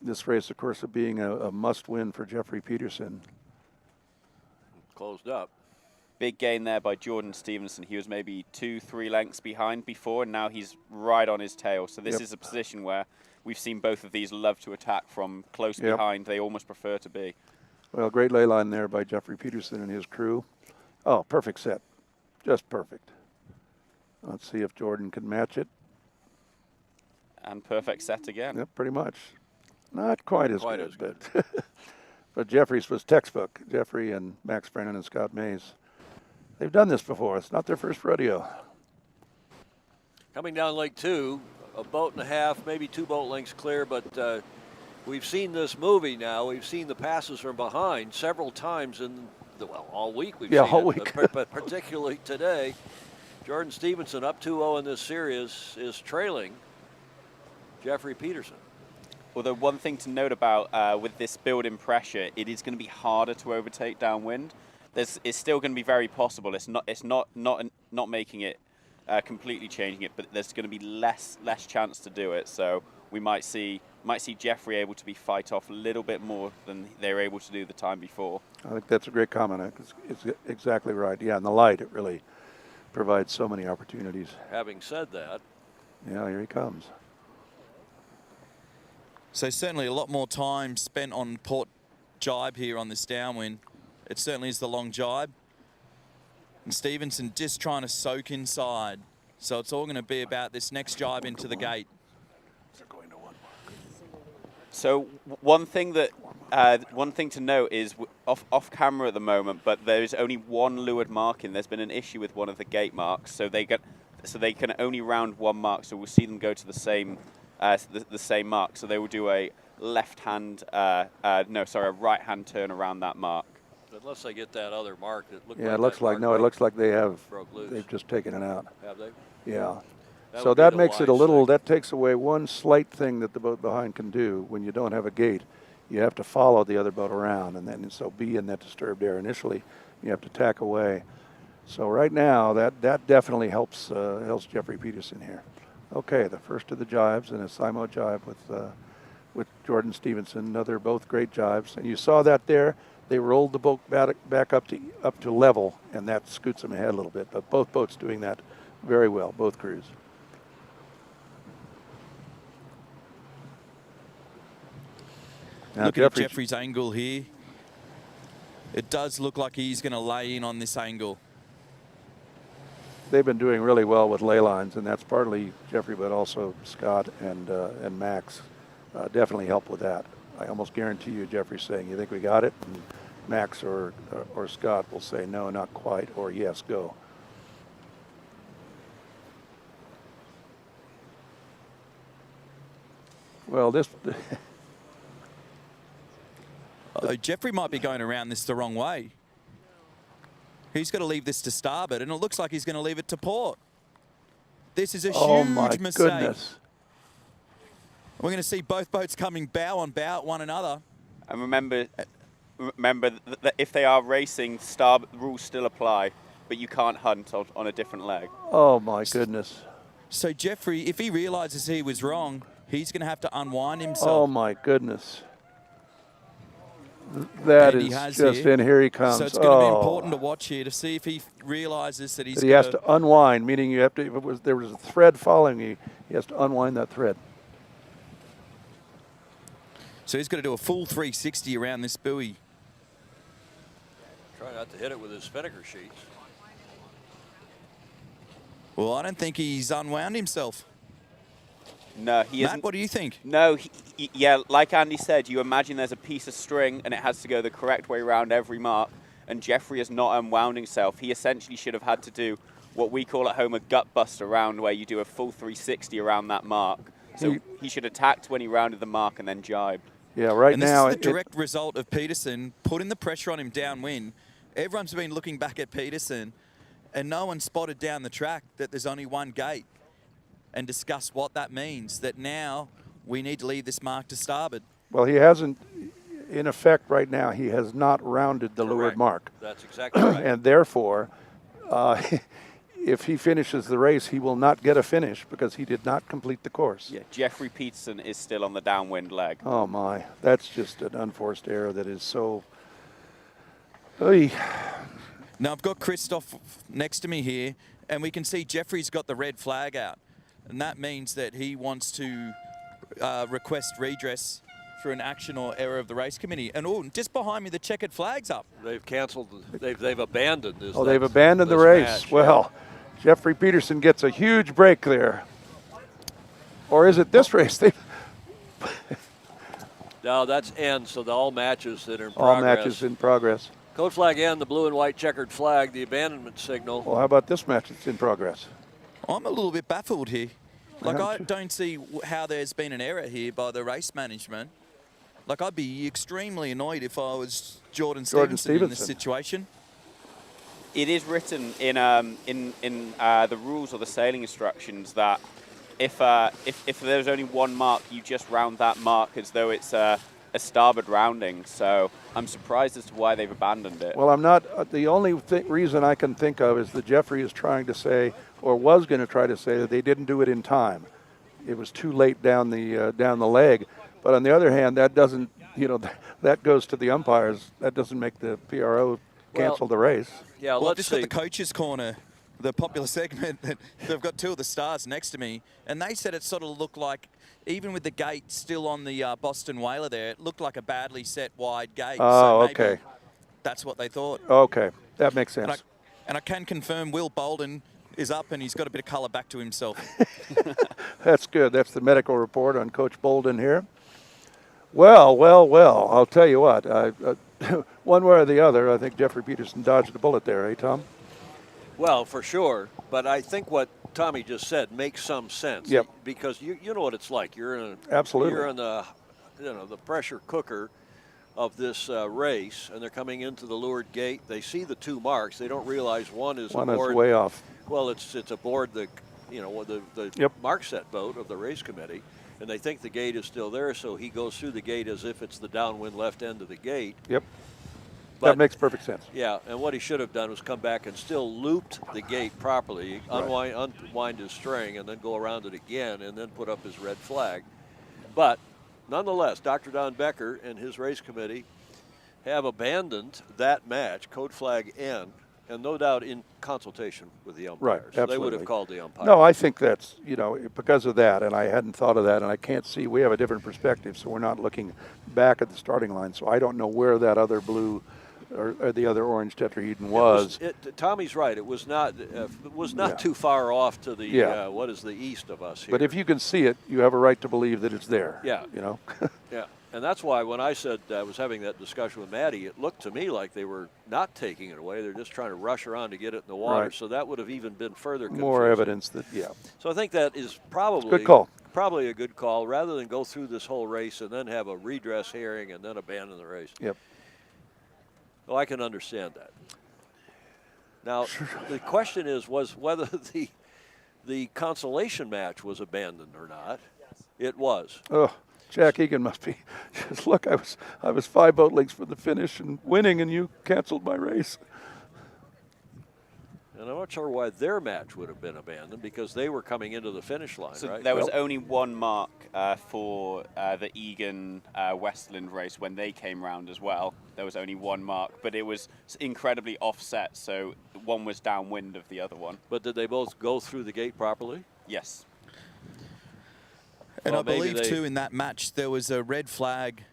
S3: This race, of course, being a must-win for Jeffrey Peterson.
S1: Closed up.
S4: Big gain there by Jordan Stevenson. He was maybe 2-3 lengths behind before, and now he's right on his tail. So this
S3: Yep.
S4: is a position where we've seen both of these love to attack from close
S3: Yep.
S4: behind. They almost prefer to be.
S3: Well, great ley line there by Jeffrey Peterson and his crew. Oh, perfect set. Just perfect. Let's see if Jordan can match it.
S4: And perfect set again.
S3: Yep, pretty much. Not quite as
S1: Quite
S3: good,
S1: as good.
S3: but but Jeffrey's was textbook. Jeffrey and Max Brennan and Scott Mays. They've done this before. It's not their first rodeo.
S1: Coming down Lake 2, a boat and a half, maybe 2 boat lengths clear, but we've seen this movie now. We've seen the passes from behind several times all week we've seen
S3: all
S1: it,
S3: week.
S1: but particularly today. Jordan Stevenson up 2-0 in this series is trailing Jeffrey Peterson.
S4: Although one thing to note about with this build-in pressure, it is going to be harder to overtake downwind. It's still going to be very possible. It's not making it completely changing it, but there's going to be less chance to do it. So we might see Jeffrey able to be fight off a little bit more than they were able to do the time before.
S3: I think that's a great comment. It's exactly right. Yeah, in the light, it really provides so many opportunities.
S1: Having said that,
S3: Yeah, here he comes.
S2: So certainly a lot more time spent on port jibe here on this downwind. It certainly is the long jibe. And Stevenson just trying to soak inside. So it's all going to be about this next jibe into the gate.
S4: So one thing to note is off camera at the moment, but there's only one leeward marking. There's been an issue with one of the gate marks, so they can only round one mark. So we'll see them go to the same mark. So they will do a a right hand turn around that mark.
S1: unless they get that other mark that looked
S3: Yeah,
S1: like
S3: it looks
S1: that
S3: like,
S1: mark
S3: no, it looks like
S1: broke loose.
S3: they've just taken it out.
S1: Have they?
S3: Yeah.
S1: That
S3: So
S1: would be
S3: that
S1: the
S3: makes it a
S1: wise
S3: little,
S1: thing.
S3: that takes away one slight thing that the boat behind can do when you don't have a gate. You have to follow the other boat around, and then so be in that disturbed area initially. You have to tack away. So right now, that definitely helps Jeffrey Peterson here. Okay, the first of the jibes, and a Simo jibe with Jordan Stevenson. They're both great jibes, and you saw that there. they rolled the boat back up to level, and that scoots them ahead a little bit. But both boats doing that very well, both crews. Now
S2: Look at Jeffrey's angle here. It does look like he's going to lay in on this angle.
S3: They've been doing really well with ley lines, and that's partly Jeffrey, but also Scott and Max definitely help with that. I almost guarantee you Jeffrey's saying, "You think we got it?" And Max or Scott will say, "No, not quite," or "Yes, go." Well, this
S2: Jeffrey might be going around this the wrong way. He's got to leave this to starboard, and it looks like he's going to leave it to port. This is a huge mistake.
S3: Goodness.
S2: We're going to see both boats coming bow on bow at one another.
S4: And remember that if they are racing, starboard rules still apply, but you can't hunt on a different leg.
S3: Oh my goodness.
S2: So Jeffrey, if he realizes he was wrong, he's going to have to unwind himself.
S3: Oh my goodness. That
S2: And
S3: is
S2: he has
S3: just
S2: here.
S3: in. Here he comes.
S2: So it's going to be important to watch here to see if he realizes that
S3: He has to unwind, meaning you have to. If there was a thread following you, he has to unwind that thread.
S2: So he's got to do a full 360 around this buoy.
S1: Try not to hit it with his spinnaker sheets.
S2: Well, I don't think he's unwound himself.
S4: No, he
S2: Matt,
S4: isn't.
S2: what do you think?
S4: No, yeah, like Andy said, you imagine there's a piece of string and it has to go the correct way around every mark, and Jeffrey has not unwound himself. He essentially should have had to do what we call at home a gut bust around, where you do a full 360 around that mark. So he should have tacked when he rounded the mark and then jibed.
S3: Yeah, right
S2: and
S3: now.
S2: This is the direct result of Peterson putting the pressure on him downwind. Everyone's been looking back at Peterson, and no one spotted down the track that there's only one gate, and discuss what that means, that now we need to leave this mark to starboard.
S3: Well, he hasn't, in effect right now, he has not rounded the leeward mark.
S1: That's exactly right.
S3: And therefore, if he finishes the race, he will not get a finish because he did not complete the course.
S4: Yeah, Jeffrey Peterson is still on the downwind leg.
S3: Oh my, that's just an unforced error that is so... Oy.
S2: Now I've got Christoph next to me here, and we can see Jeffrey's got the red flag out. And that means that he wants to request redress for an action or error of the race committee. And just behind me, the checkered flag's up.
S1: They've canceled. They've abandoned this.
S3: Oh, they've abandoned the race.
S1: Match,
S3: well, yeah. Jeffrey Peterson gets a huge break there. Or is it this race?
S1: No, that's end. So all matches that are in
S3: All
S1: progress.
S3: matches in progress.
S1: Code flag end, the blue and white checkered flag, the abandonment signal.
S3: Well, how about this match that's in progress?
S2: I'm a little bit baffled here. Like, I don't see how there's been an error here by the race management. Like, I'd be extremely annoyed if I was Jordan Stevenson in this situation.
S4: It is written in the rules or the sailing instructions that if there's only one mark, you just round that mark as though it's a starboard rounding. So I'm surprised as to why they've abandoned it.
S3: Well, I'm not. The only reason I can think of is that Jeffrey is trying to say, or was going to try to say, that they didn't do it in time. It was too late down the leg. But on the other hand, that doesn't, that goes to the umpires. That doesn't make the PRO cancel the race.
S1: Yeah,
S2: well,
S1: let's
S2: just
S1: see.
S2: got the coach's corner, the popular segment. They've got two of the stars next to me, and they said it sort of looked like, even with the gate still on the Boston Whaler there, it looked like a badly set wide gate.
S3: Oh,
S2: so maybe
S3: okay.
S2: That's what they thought.
S3: Okay, that makes sense.
S2: And I can confirm Will Bolden is up, and he's got a bit of colour back to himself.
S3: That's good. That's the medical report on Coach Bolden here. Well, I'll tell you what. One way or the other, I think Jeffrey Peterson dodged a bullet there, Tom?
S1: Well, for sure. But I think what Tommy just said makes some sense.
S3: Yep.
S1: Because you know what it's like. You're in
S3: Absolutely.
S1: You're in the the pressure cooker of this race, and they're coming into the leeward gate. They see the two marks. They don't realize one is aboard.
S3: Way off.
S1: Well, it's aboard the
S3: Yep.
S1: mark set boat of the race committee, and they think the gate is still there. So he goes through the gate as if it's the downwind left end of the gate.
S3: Yep.
S1: But,
S3: that makes perfect sense.
S1: Yeah, and what he should have done was come back and still looped the gate properly, unwind his string, and then go around it again, and then put up his red flag. But nonetheless, Dr. Don Becker and his race committee have abandoned that match, code flag N, and no doubt in consultation with the umpires.
S3: Absolutely.
S1: They would have called the umpire.
S3: No, I think that's, because of that, and I hadn't thought of that, and I can't see, we have a different perspective, so we're not looking back at the starting line, so I don't know where that other blue or the other orange tetrahedron was.
S1: Tommy's right. It was not too far off to the what is the east of us here.
S3: But if you can see it, you have a right to believe that it's there.
S1: Yeah. Yeah. And that's why when I said I was having that discussion with Maddie, it looked to me like they were not taking it away. They're just trying to rush around to get it in the water.
S3: Right.
S1: So that would have even been further confusing.
S3: More evidence that,
S1: So I think that is probably
S3: good call.
S1: Probably a good call, rather than go through this whole race and then have a redress hearing and then abandon the race.
S3: Yep.
S1: Well, I can understand that. Now, the question was whether the consolation match was abandoned or not. Yes. It was.
S3: Oh, Jack Egan must be. Just look, I was 5 boat lengths from the finish and winning, and you canceled my race.
S1: And I'm not sure why their match would have been abandoned, because they were coming into the finish line,
S4: so
S1: right?
S4: There was only one mark for the Egan Westerlind race when they came round as well. There was only one mark, but it was incredibly offset, so one was downwind of the other one.
S1: But did they both go through the gate properly?
S4: Yes.
S2: And
S1: Well,
S2: I believe,
S1: maybe
S2: too, in that match, there was a red flag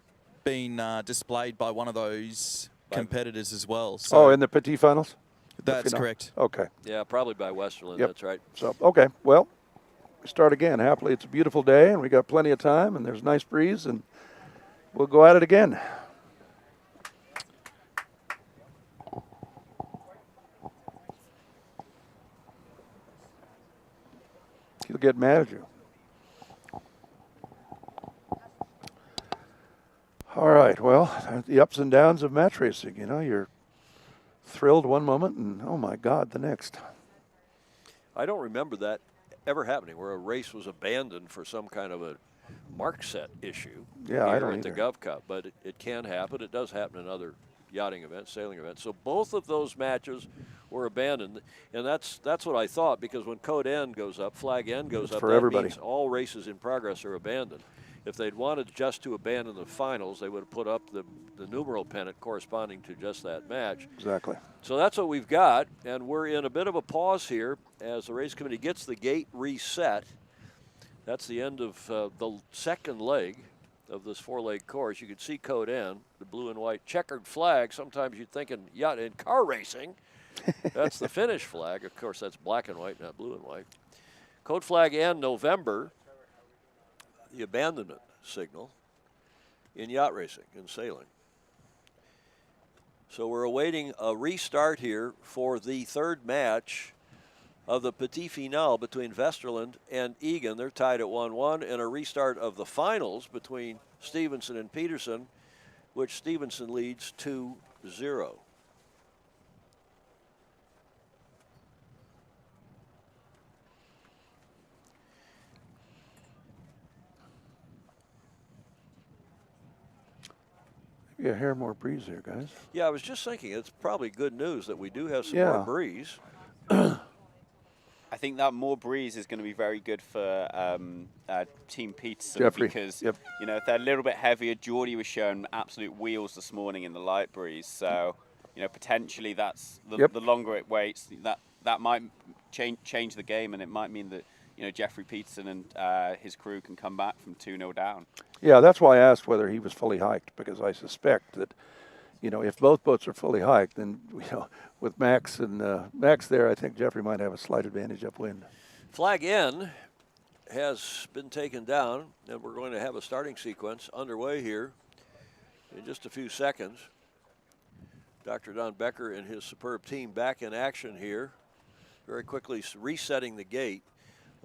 S2: being displayed by one of those competitors as well. So
S3: in the Petit finals?
S2: that's correct.
S3: Okay.
S1: Yeah, probably by Westerlind.
S3: Yep.
S1: That's right.
S3: So, okay, well, we start again. Happily, it's a beautiful day, and we got plenty of time, and there's a nice breeze, and we'll go at it again. He'll get mad at you. All right, well, the ups and downs of match racing. You're thrilled one moment and, oh, my God, the next.
S1: I don't remember that ever happening where a race was abandoned for some kind of a mark set issue.
S3: Yeah, I don't
S1: at the
S3: either.
S1: GovCup, but it can happen. It does happen in other yachting events, sailing events. So both of those matches were abandoned, and that's what I thought, because when code N goes up, flag N goes up,
S3: for
S1: that
S3: everybody.
S1: means all races in progress are abandoned. If they'd wanted just to abandon the finals, they would have put up the numeral pennant corresponding to just that match.
S3: Exactly.
S1: So that's what we've got, and we're in a bit of a pause here as the race committee gets the gate reset. That's the end of the second leg of this 4-leg course. You can see code N, the blue and white checkered flag. Sometimes you'd think in yacht and car racing, that's the finish flag. Of course, that's black and white, not blue and white. Code flag N, November, the abandonment signal in yacht racing, in sailing. So we're awaiting a restart here for the third match of the Petit Finale between Vesterlind and Egan. They're tied at 1-1, and a restart of the finals between Stevenson and Peterson, which Stevenson leads 2-0.
S3: Yeah, a hair more breeze there, guys.
S1: Yeah, I was just thinking it's probably good news that we do have some more breeze.
S4: I think that more breeze is going to be very good for Team Peterson,
S3: Jeffrey.
S4: because if they're a little bit heavier. Geordie was showing absolute wheels this morning in the light breeze, so potentially that's the longer it waits, that might change the game, and it might mean that Jeffrey Peterson and his crew can come back from 2-0 down.
S3: Yeah, that's why I asked whether he was fully hiked, because I suspect that, if both boats are fully hiked, then, with Max and Max there, I think Jeffrey might have a slight advantage upwind.
S1: Flag N has been taken down, and we're going to have a starting sequence underway here in just a few seconds. Dr. Don Becker and his superb team back in action here, very quickly resetting the gate.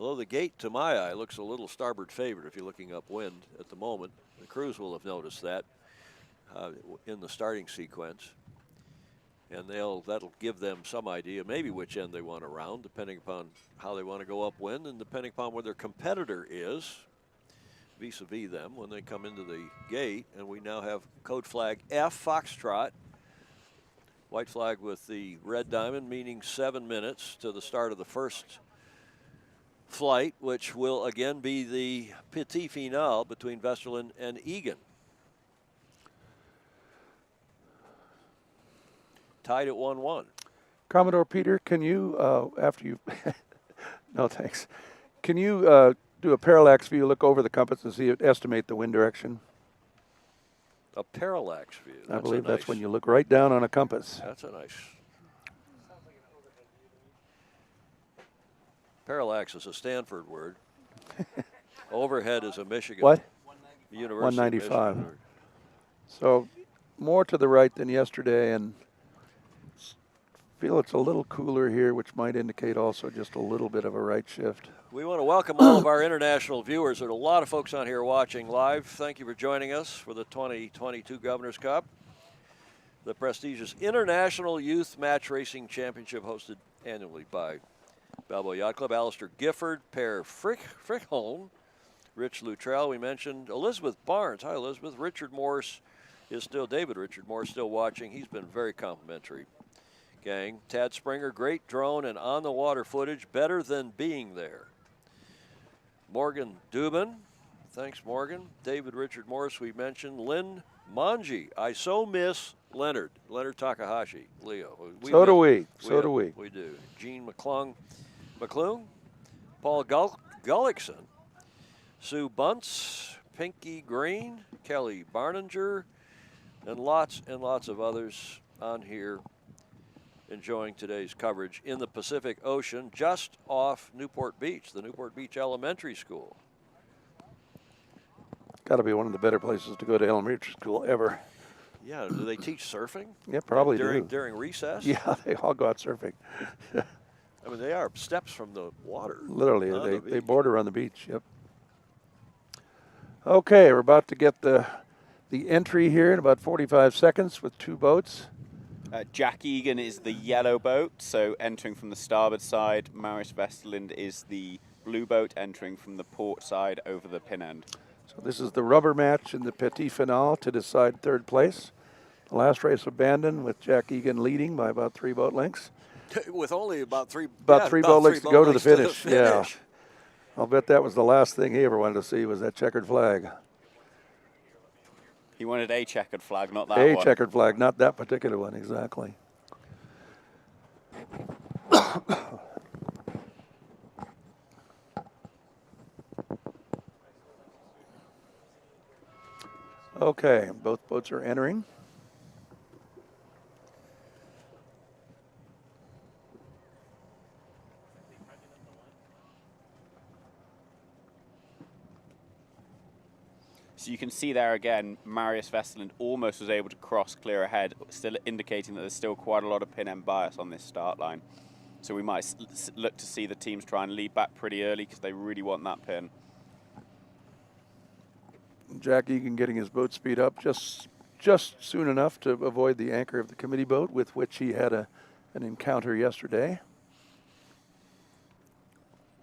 S1: Although the gate, to my eye, looks a little starboard favored if you're looking upwind at the moment. The crews will have noticed that in the starting sequence. And that'll give them some idea maybe which end they want to round, depending upon how they want to go upwind and depending upon where their competitor is vis-a-vis them when they come into the gate. And we now have code flag F, Foxtrot. White flag with the red diamond, meaning 7 minutes to the start of the first flight, which will again be the Petit Finale between Vesterlind and Egan. tied at 1-1.
S3: Commodore Peter, can you, after you, no thanks, can you do a parallax view, look over the compass and see, estimate the wind direction?
S1: A parallax view.
S3: I believe that's when you look right down on a compass.
S1: That's a nice. Parallax is a Stanford word. Overhead is a Michigan.
S3: What?
S1: University
S3: 195.
S1: Of Michigan.
S3: So more to the right than yesterday, and feel it's a little cooler here, which might indicate also just a little bit of a right shift.
S1: We want to welcome all of our international viewers. There are a lot of folks on here watching live. Thank you for joining us for the 2022 Governor's Cup, the prestigious International Youth Match Racing Championship hosted annually by Balboa Yacht Club. Alistair Gifford, Per Frickholm, Rich Luttrell, we mentioned. Elizabeth Barnes. Hi, Elizabeth. David Richard Morse still watching. He's been very complimentary. Gang. Tad Springer, great drone and on-the-water footage, better than being there. Morgan Dubin, thanks Morgan. David Richard Morris, we mentioned. Lynn Manji, I so miss Leonard Takahashi, Leo.
S3: So do we.
S1: We do. Gene McClung, Paul Gullickson, Sue Bunce, Pinky Green, Kelly Barninger, and lots of others on here enjoying today's coverage in the Pacific Ocean just off Newport Beach, the Newport Beach Elementary School.
S3: Got to be one of the better places to go to elementary school ever.
S1: Yeah, do they teach surfing?
S3: Yeah, probably
S1: during recess?
S3: Yeah, they all go out surfing.
S1: I mean, they are steps from the water.
S3: Literally, they border on the beach, yep. Okay, we're about to get the entry here in about 45 seconds with two boats.
S4: Jack Egan is the yellow boat, so entering from the starboard side. Marius Vesterlind is the blue boat, entering from the port side over the pin end.
S3: So this is the rubber match in the Petit Finale to decide third place. The last race abandoned with Jack Egan leading by about 3 boat lengths.
S1: With only about three
S3: boat lengths to go to the finish. Yeah, I'll bet that was the last thing he ever wanted to see was that checkered flag.
S4: He wanted a checkered flag, not that one.
S3: A checkered flag, not that particular one, exactly. Okay, both boats are entering.
S4: So you can see there again, Marius Vesterlind almost was able to cross clear ahead, still indicating that there's still quite a lot of pin end bias on this start line. So we might look to see the teams try and lead back pretty early because they really want that pin.
S3: Jack Egan getting his boat speed up just soon enough to avoid the anchor of the committee boat with which he had an encounter yesterday.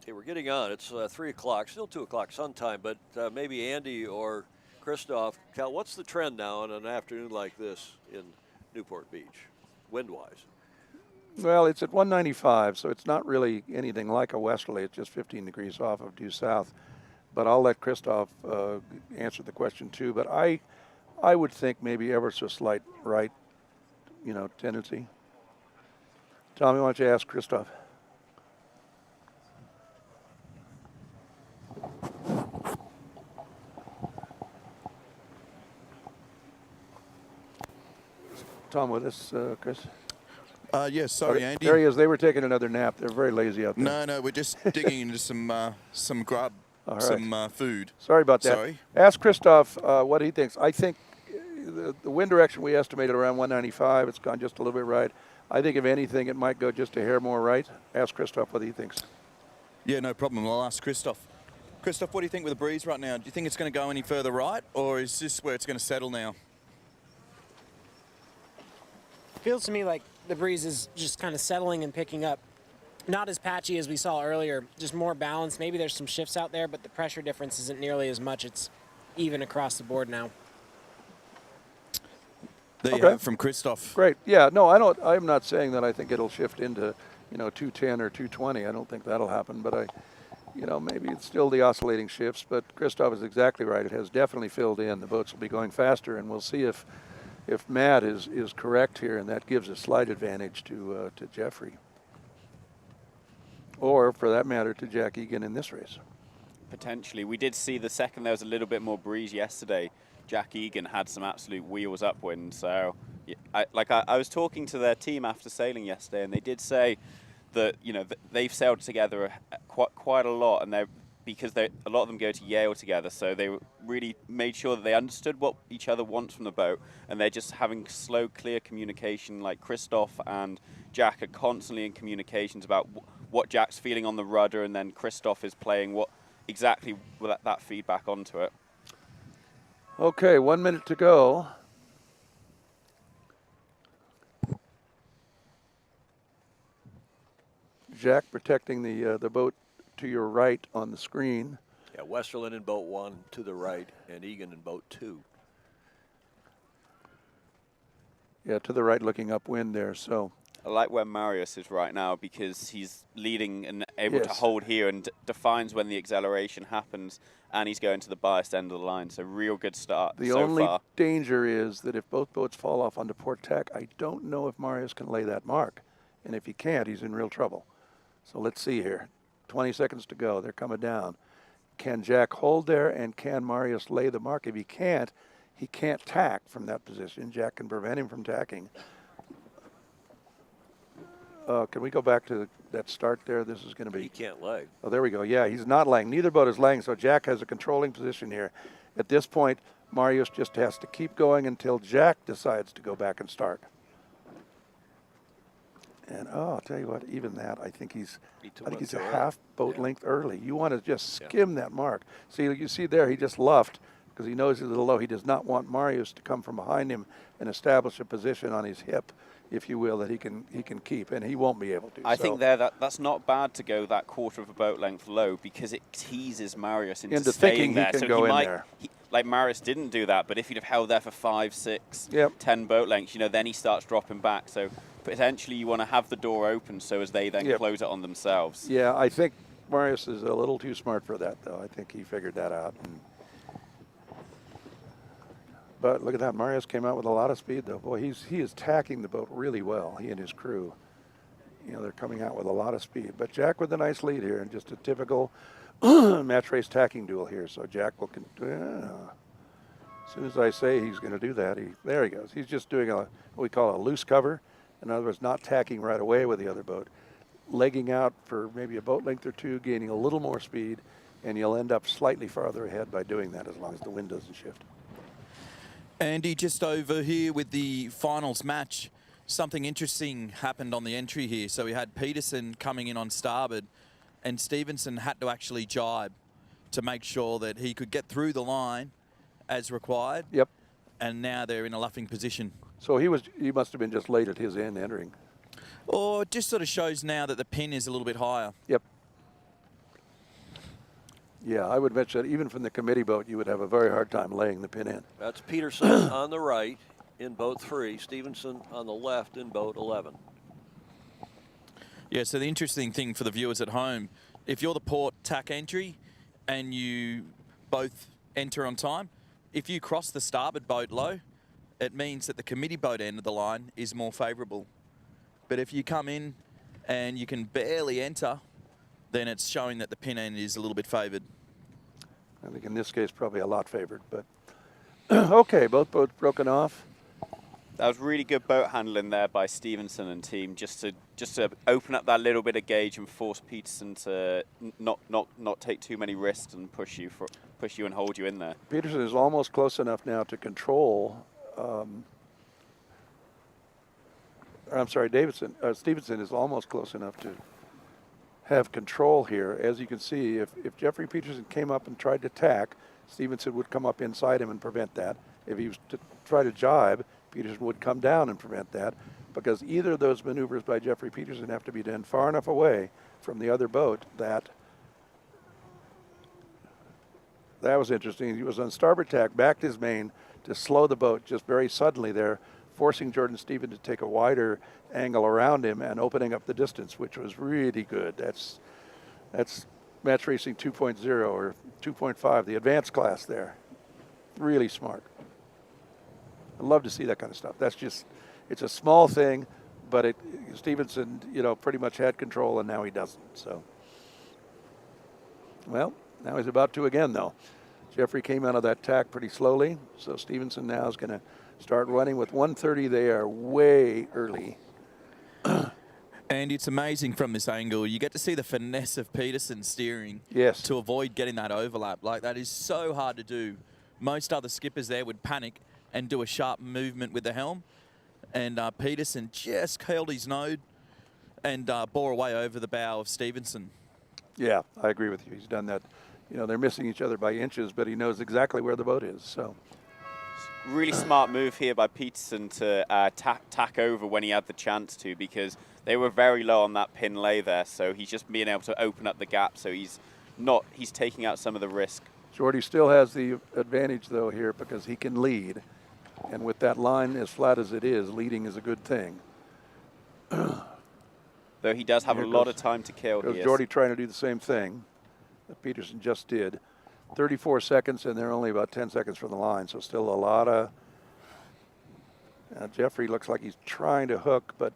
S1: Okay, we're getting on. It's 3 o'clock, still 2 o'clock sun time, but maybe Andy or Christoph, Cal, what's the trend now on an afternoon like this in Newport Beach, wind-wise?
S3: Well, it's at 195, so it's not really anything like a westerly. It's just 15 degrees off of due south. But I'll let Christoph answer the question too. But I would think maybe ever so slight right, tendency. Tommy, why don't you ask Christoph? Tom with us, Chris?
S2: Yes, sorry, Andy.
S3: There he is. They were taking another nap. They're very lazy out there.
S2: No, we're just digging into some grub,
S3: right.
S2: some food.
S3: Sorry about that.
S2: Sorry.
S3: Ask Christoph what he thinks. I think the wind direction we estimated around 195. It's gone just a little bit right. I think if anything, it might go just a hair more right. Ask Christoph what he thinks.
S2: Yeah, no problem. I'll ask Christoph. Christoph, what do you think with the breeze right now? Do you think it's going to go any further right, or is this where it's going to settle now?
S5: Feels to me like the breeze is just kind of settling and picking up. Not as patchy as we saw earlier, just more balanced. Maybe there's some shifts out there, but the pressure difference isn't nearly as much. It's even across the board now.
S2: There you have from Christoph.
S3: Great. Yeah, no, I'm not saying that I think it'll shift into, 210 or 220. I don't think that'll happen, but maybe it's still the oscillating shifts, but Christoph is exactly right. It has definitely filled in. The boats will be going faster, and we'll see if if Matt is correct here, and that gives a slight advantage to Jeffrey, or for that matter to Jack Egan in this race.
S4: Potentially. We did see the second there was a little bit more breeze yesterday, Jack Egan had some absolute wheels upwind. So I was talking to their team after sailing yesterday, and they did say that, you know, they've sailed together quite a lot, and because a lot of them go to Yale together, so they really made sure that they understood what each other wants from the boat, and they're just having slow, clear communication. Like Christoph and Jack are constantly in communications about what Jack's feeling on the rudder, and then Christoph is playing what exactly that feedback onto it.
S3: Okay, 1 minute to go. Jack protecting the boat to your right on the screen.
S1: Yeah, Westerlind in boat 1 to the right, and Egan in boat 2.
S3: Yeah, to the right, looking upwind there. So
S4: I like where Marius is right now, because he's leading and able to
S3: Yes.
S4: hold here and defines when the acceleration happens, and he's going to the biased end of the line. So real good start
S3: the
S4: so
S3: only
S4: far.
S3: danger is that if both boats fall off onto port tack, I don't know if Marius can lay that mark. And if he can't, he's in real trouble. So let's see here. 20 seconds to go. They're coming down. Can Jack hold there, and can Marius lay the mark? If he can't tack from that position. Jack can prevent him from tacking. Can we go back to that start there? This is going to be...
S1: He can't lay.
S3: Oh, there we go. Yeah, he's not laying. Neither boat is laying, so Jack has a controlling position here. At this point, Marius just has to keep going until Jack decides to go back and start. And, I'll tell you what, even that, I think he's a half boat length early. You want to just skim that mark. See, you see there, he just luffed because he knows he's a little low. He does not want Marius to come from behind him and establish a position on his hip, if you will, that he can keep, and he won't be able to.
S4: I think that's not bad to go that quarter of a boat length low, because it teases Marius into
S3: thinking
S4: staying there.
S3: he can
S4: so
S3: go
S4: he
S3: in
S4: might,
S3: there.
S4: Like Marius didn't do that, but if he'd have held there for 5, 6,
S3: Yep.
S4: 10 boat lengths, you know, then he starts dropping back. So potentially you want to have the door open so as they then close it on themselves.
S3: Yeah, I think Marius is a little too smart for that, though. I think he figured that out. But look at that. Marius came out with a lot of speed, though. Boy, he is tacking the boat really well, he and his crew. You know, they're coming out with a lot of speed. But Jack with a nice lead here, and just a typical match race tacking duel here. So Jack will... as soon as I say he's going to do that, there he goes. He's just doing what we call a loose cover. In other words, not tacking right away with the other boat. Legging out for maybe a boat length or two, gaining a little more speed, and you'll end up slightly farther ahead by doing that as long as the wind doesn't shift.
S2: Andy, just over here with the finals match, something interesting happened on the entry here. So we had Peterson coming in on starboard, and Stevenson had to actually jibe to make sure that he could get through the line as required.
S3: Yep.
S2: And now they're in a luffing position.
S3: So he must have been just late at his end entering.
S2: Or it just sort of shows now that the pin is a little bit higher.
S3: Yep. Yeah, I would mention that even from the committee boat, you would have a very hard time laying the pin in.
S1: That's Peterson on the right in boat 3, Stevenson on the left in boat 11.
S2: Yeah, so the interesting thing for the viewers at home, if you're the port tack entry and you both enter on time, if you cross the starboard boat low, it means that the committee boat end of the line is more favourable. But if you come in and you can barely enter, then it's showing that the pin end is a little bit favoured.
S3: I think in this case probably a lot favored, but okay, both boats broken off.
S4: That was really good boat handling there by Stevenson and team, just to open up that little bit of gauge and force Peterson to not take too many risks and push you and hold you in there.
S3: Peterson is almost close enough now to control. I'm sorry, Stevenson is almost close enough to have control here. As you can see, if Jeffrey Peterson came up and tried to tack, Stevenson would come up inside him and prevent that. If he was to try to jibe, Peterson would come down and prevent that, because either of those maneuvers by Jeffrey Peterson have to be done far enough away from the other boat that was interesting. He was on starboard tack, backed his main to slow the boat just very suddenly there, forcing Jordan Stevens to take a wider angle around him and opening up the distance, which was really good. That's match racing 2.0 or 2.5, the advanced class there. Really smart. I love to see that kind of stuff. That's just, it's a small thing, but Stevenson, pretty much had control, and now he doesn't. So, well, now he's about to again, though. Jeffrey came out of that tack pretty slowly, so Stevenson now is going to start running with 130. They are way early.
S2: And it's amazing from this angle. You get to see the finesse of Peterson steering to avoid getting that overlap. Like, that is so hard to do. Most other skippers there would panic and do a sharp movement with the helm. And Peterson just held his node and bore away over the bow of Stevenson.
S3: Yeah, I agree with you. He's done that. They're missing each other by inches, but he knows exactly where the boat is. So,
S4: really smart move here by Peterson to tack over when he had the chance to, because they were very low on that pin lay there. So he's just being able to open up the gap. So he's taking out some of the risk.
S3: Jordy still has the advantage, though, here, because he can lead. And with that line as flat as it is, leading is a good thing.
S4: Though he does have a lot of time to kill here.
S3: Jordy trying to do the same thing that Peterson just did. 34 seconds, and they're only about 10 seconds from the line, so still a lot of... Jeffrey looks like he's trying to hook, but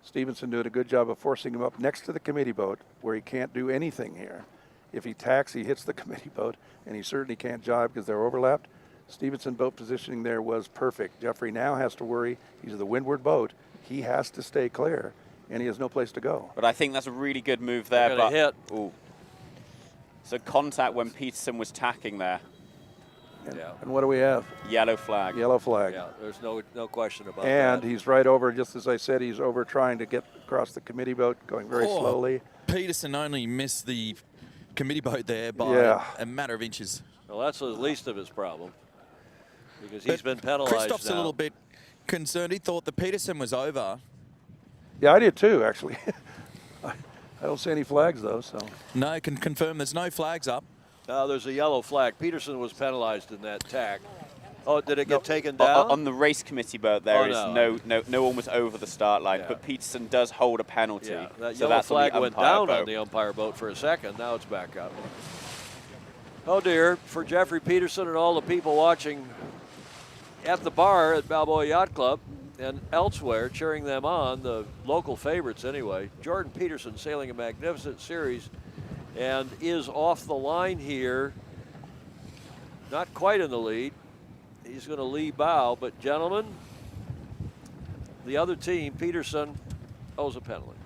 S3: Stevenson doing a good job of forcing him up next to the committee boat, where he can't do anything here. If he tacks, he hits the committee boat, and he certainly can't jibe because they're overlapped. Stevenson boat positioning there was perfect. Jeffrey now has to worry. He's the windward boat. He has to stay clear, and he has no place to go.
S4: But I think that's a really good move there.
S1: But hit.
S4: Ooh. So contact when Peterson was tacking there.
S3: And what do we have?
S4: Yellow flag.
S3: Yellow flag.
S1: Yeah, there's no question about that.
S3: And he's right over, just as I said, he's over trying to get across the committee boat, going very slowly.
S2: Peterson only missed the committee boat there by a matter of inches.
S1: Well, that's the least of his problem, because he's been penalized.
S2: Christoph's a little bit concerned. He thought the Peterson was over.
S3: Yeah, I did too, actually. I don't see any flags, though. So
S2: no, can confirm there's no flags up.
S1: There's a yellow flag. Peterson was penalized in that tack. Oh, did it get taken down?
S4: On the race committee boat, there is no one was over the start line, but Peterson does hold a penalty.
S1: Yeah, that
S4: so
S1: yellow flag went down
S4: boat.
S1: on the umpire boat for a second. Now it's back up. Oh dear, for Jeffrey Peterson and all the people watching at the bar at Balboa Yacht Club and elsewhere, cheering them on, the local favorites anyway. Jordan Peterson sailing a magnificent series and is off the line here. Not quite in the lead. He's going to lee bow, but gentlemen, the other team, Peterson, owes a penalty.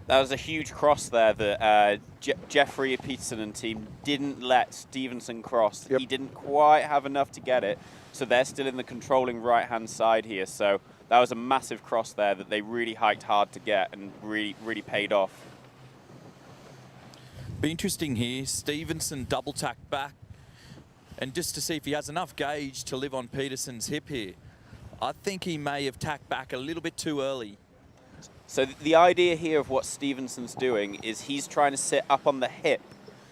S4: That was a huge cross there that Jeffrey Peterson and team didn't let Stevenson cross. He didn't quite have enough to get it, so they're still in the controlling right-hand side here. So that was a massive cross there that they really hiked hard to get and really paid off.
S2: Be interesting here. Stevenson double tack back, and just to see if he has enough gauge to live on Peterson's hip here. I think he may have tacked back a little bit too early.
S4: So the idea here of what Stevenson's doing is he's trying to sit up on the hip.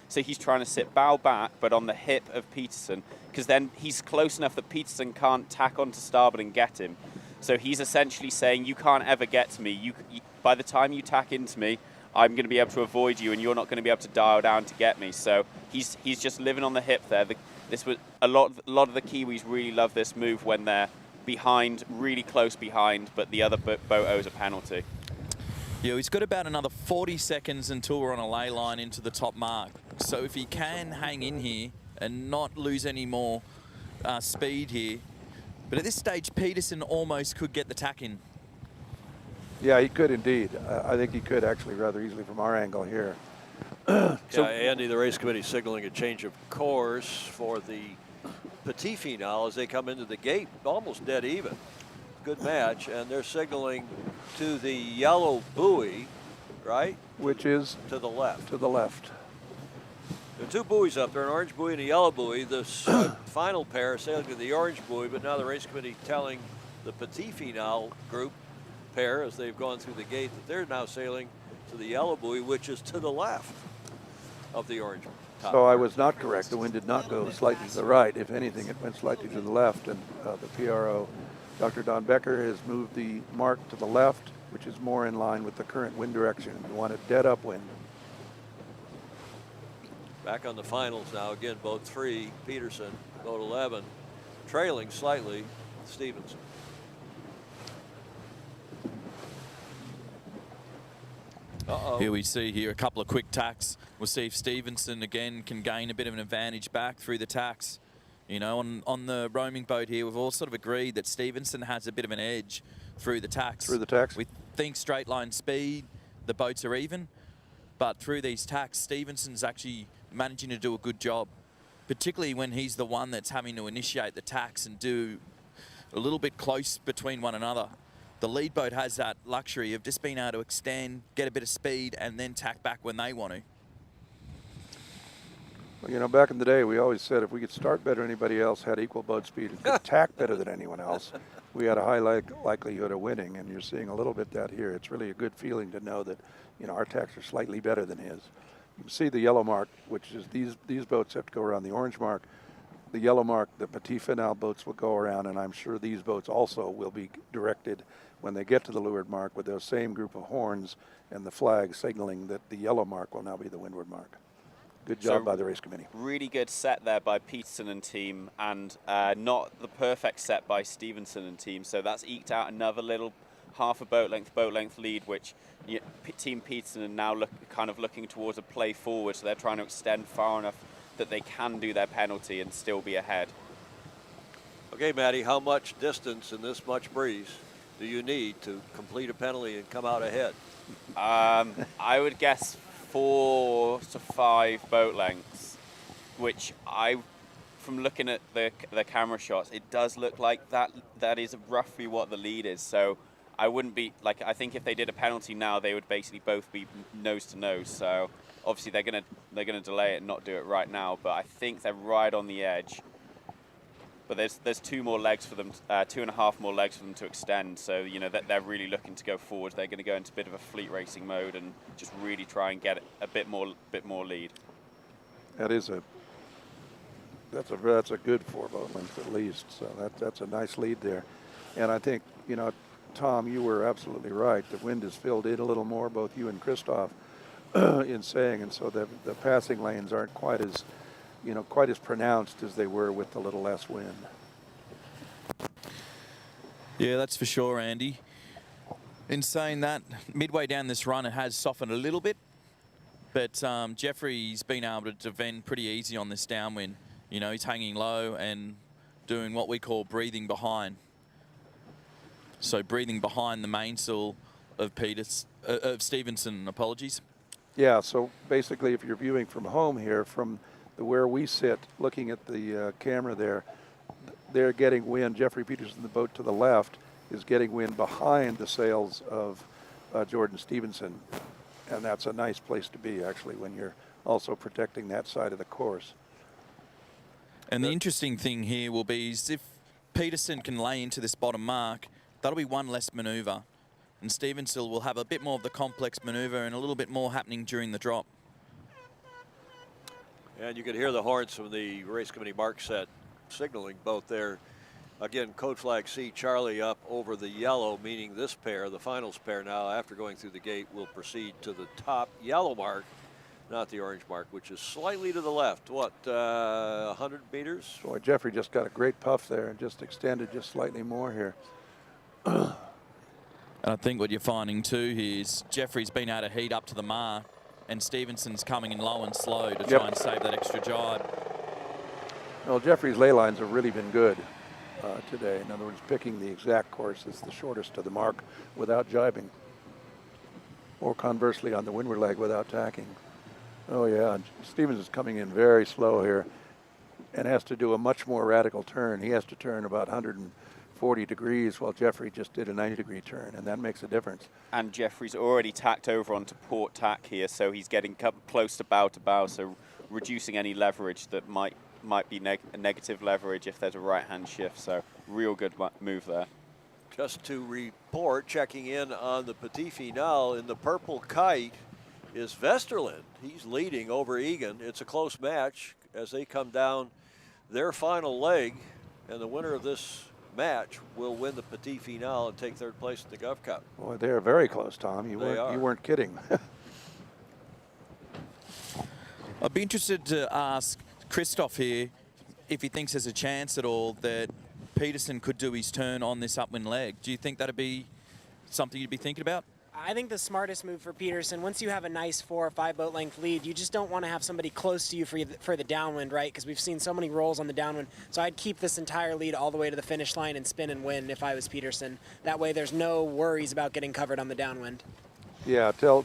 S4: So he's trying to sit bow back, but on the hip of Peterson, because then he's close enough that Peterson can't tack onto starboard and get him. So he's essentially saying, you can't ever get to me. By the time you tack into me, I'm going to be able to avoid you, and you're not going to be able to dial down to get me. So he's just living on the hip there. This was a lot of the Kiwis really love this move when they're behind, really close behind, but the other boat owes a penalty.
S2: Yeah, he's got about another 40 seconds until we're on a ley line into the top mark. So if he can hang in here and not lose any more speed here. But at this stage, Peterson almost could get the tack in.
S3: Yeah, he could indeed. I think he could actually rather easily from our angle here.
S1: So Andy, the race committee signaling a change of course for the Petit Final as they come into the gate, almost dead even. Good match, and they're signaling to the yellow buoy, right?
S3: Which is?
S1: To the left.
S3: To the left.
S1: There are two buoys up there, an orange buoy and a yellow buoy. This final pair sailing to the orange buoy, but now the race committee telling the Petit Final group pair as they've gone through the gate that they're now sailing to the yellow buoy, which is to the left of the orange top.
S3: So I was not correct. The wind did not go slightly to the right. If anything, it went slightly to the left, and the PRO, Dr. Don Becker, has moved the mark to the left, which is more in line with the current wind direction. You want a dead upwind.
S1: Back on the finals now, again, boat 3, Peterson, boat 11, trailing slightly Stevenson.
S2: Here we see here a couple of quick tacks. We'll see if Stevenson again can gain a bit of an advantage back through the tacks. You know, on the roaming boat here, we've all sort of agreed that Stevenson has a bit of an edge through the tacks.
S3: Through the tacks?
S2: We think straight line speed, the boats are even, but through these tacks, Stevenson's actually managing to do a good job, particularly when he's the one that's having to initiate the tacks and do a little bit close between one another. The lead boat has that luxury of just being able to extend, get a bit of speed, and then tack back when they want to.
S3: Well, you know, back in the day, we always said if we could start better than anybody else, had equal boat speed, and could tack better than anyone else, we had a high likelihood of winning, and you're seeing a little bit that here. It's really a good feeling to know that, you know, our tacks are slightly better than his. You can see the yellow mark, which is these boats have to go around the orange mark. The yellow mark, the Petit Finale boats will go around, and I'm sure these boats also will be directed when they get to the leeward mark with those same group of horns and the flag signaling that the yellow mark will now be the windward mark. Good job by the race committee.
S4: Really good set there by Peterson and team, and not the perfect set by Stevenson and team. So that's eked out another little half a boat length lead, which Team Peterson are now kind of looking towards a play forward. So they're trying to extend far enough that they can do their penalty and still be ahead.
S1: Okay, Matty, how much distance in this much breeze do you need to complete a penalty and come out ahead?
S4: I would guess 4 to 5 boat lengths, which from looking at the camera shots, it does look like that is roughly what the lead is. So I wouldn't be like, I think if they did a penalty now, they would basically both be nose to nose. So obviously they're gonna delay it and not do it right now. But I think they're right on the edge. But there's 2 more legs for them, 2.5 more legs for them to extend. So you know that they're really looking to go forward. They're going to go into a bit of a fleet racing mode and just really try and get a bit more lead.
S3: That's a good 4 boat length at least. So that's a nice lead there. And I think, you know, Tom, you were absolutely right. The wind is filled in a little more, both you and Christoph, in saying, and so the passing lanes aren't quite as pronounced as they were with the little less wind.
S2: Yeah, that's for sure, Andy. In saying that, midway down this run, it has softened a little bit, but Jeffrey's been able to defend pretty easy on this downwind. You know, he's hanging low and doing what we call breathing behind. So breathing behind the mainsail of Stevenson, apologies.
S3: Yeah, so basically if you're viewing from home here, from where we sit, looking at the camera there, they're getting wind. Jeffrey Peterson, the boat to the left, is getting wind behind the sails of Jordan Stevenson. And that's a nice place to be, actually, when you're also protecting that side of the course.
S2: And the interesting thing here will be is if Peterson can lay into this bottom mark, that'll be 1 less manoeuvre. And Stevenson will have a bit more of the complex manoeuvre and a little bit more happening during the drop.
S1: And you can hear the horns from the race committee mark set signaling both there. Again, code flag C, Charlie up over the yellow, meaning this pair, the finals pair now, after going through the gate, will proceed to the top yellow mark, not the orange mark, which is slightly to the left. What, 100 meters?
S3: Boy, Jeffrey just got a great puff there and just extended just slightly more here.
S2: And I think what you're finding too here is Jeffrey's been able to heat up to the mark, and Stevenson's coming in low and slow to try and save that extra jibe.
S3: Well, Jeffrey's ley lines have really been good today. In other words, picking the exact course is the shortest to the mark without jibing. Or conversely, on the windward leg without tacking. Oh yeah, Stevenson's coming in very slow here and has to do a much more radical turn. He has to turn about 140 degrees while Jeffrey just did a 90-degree turn, and that makes a difference.
S4: And Jeffrey's already tacked over onto port tack here, so he's getting close to bow, so reducing any leverage that might be negative leverage if there's a right-hand shift. So real good move there.
S1: Just to report, checking in on the Petit Finale, in the purple kite is Vesterlind. He's leading over Egan. It's a close match as they come down their final leg, and the winner of this match will win the Petit Finale and take 3rd place in the GovCup.
S3: Boy, they are very close, Tom. You weren't kidding.
S2: I'd be interested to ask Christoph here if he thinks there's a chance at all that Peterson could do his turn on this upwind leg. Do you think that'd be something you'd be thinking about?
S5: I think the smartest move for Peterson, once you have a nice 4 or 5 boat length lead, you just don't want to have somebody close to you for the downwind, right? Because we've seen so many rolls on the downwind. So I'd keep this entire lead all the way to the finish line and spin and win if I was Peterson. That way there's no worries about getting covered on the downwind.
S3: Yeah, tell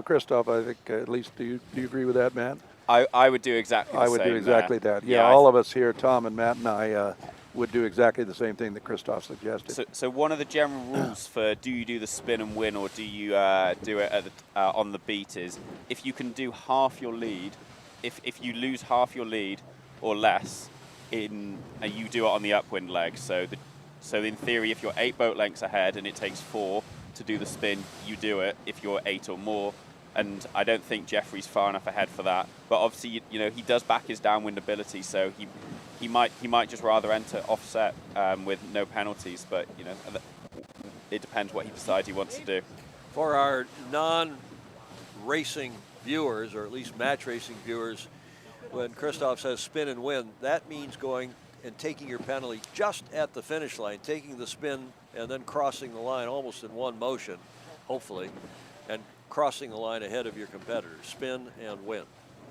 S3: Christoph, I think, at least, do you agree with that, Matt?
S4: I would do exactly the same.
S3: I would do exactly
S4: there.
S3: that. Yeah, all of us here, Tom and Matt and I, would do exactly the same thing that Christoph suggested.
S4: So one of the general rules for do you do the spin and win or do you do it at on the beat is if you can do half your lead, if you lose half your lead or less, you do it on the upwind leg. So in theory, if you're 8 boat lengths ahead and it takes 4 to do the spin, you do it if you're 8 or more. And I don't think Jeffrey's far enough ahead for that. But obviously, you know, he does back his downwind ability, so he might just rather enter offset with no penalties. But you know, it depends what he decides he wants to do.
S1: For our non-racing viewers, or at least match racing viewers, when Christoph says spin and win, that means going and taking your penalty just at the finish line, taking the spin and then crossing the line almost in one motion, hopefully, and crossing the line ahead of your competitor. Spin and win.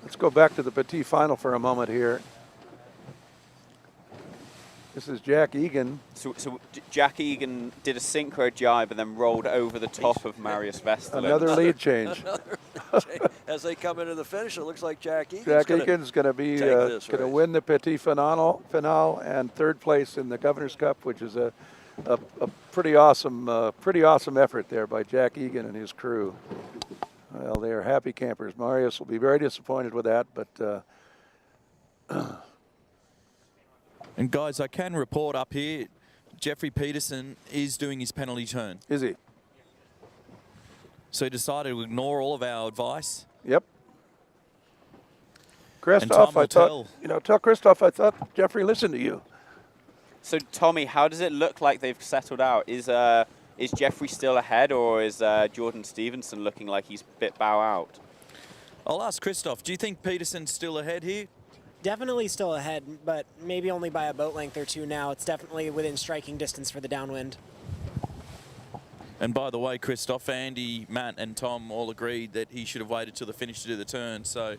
S3: Let's go back to the Petit final for a moment here. This is Jack Egan.
S4: So Jack Egan did a synchro jibe and then rolled over the top of Marius Vesterlind.
S3: Another lead change.
S1: As they come into the finish, it looks like Jack Egan's
S3: going to be going to win the Petit finale and 3rd place in the Governor's Cup, which is a pretty awesome effort there by Jack Egan and his crew. Well, they are happy campers. Marius will be very disappointed with that, but.
S2: And guys, I can report up here, Jeffrey Peterson is doing his penalty turn.
S3: Is he?
S2: So he decided to ignore all of our advice.
S3: Yep. Christoph, tell Christoph I thought Jeffrey listened to you.
S4: So Tommy, how does it look like they've settled out? Is Jeffrey still ahead, or is Jordan Stevenson looking like he's a bit bow out?
S2: I'll ask Christoph, do you think Peterson's still ahead here?
S5: Definitely still ahead, but maybe only by a boat length or 2 now. It's definitely within striking distance for the downwind.
S2: And by the way, Christoph, Andy, Matt and Tom all agreed that he should have waited till the finish to do the turn. So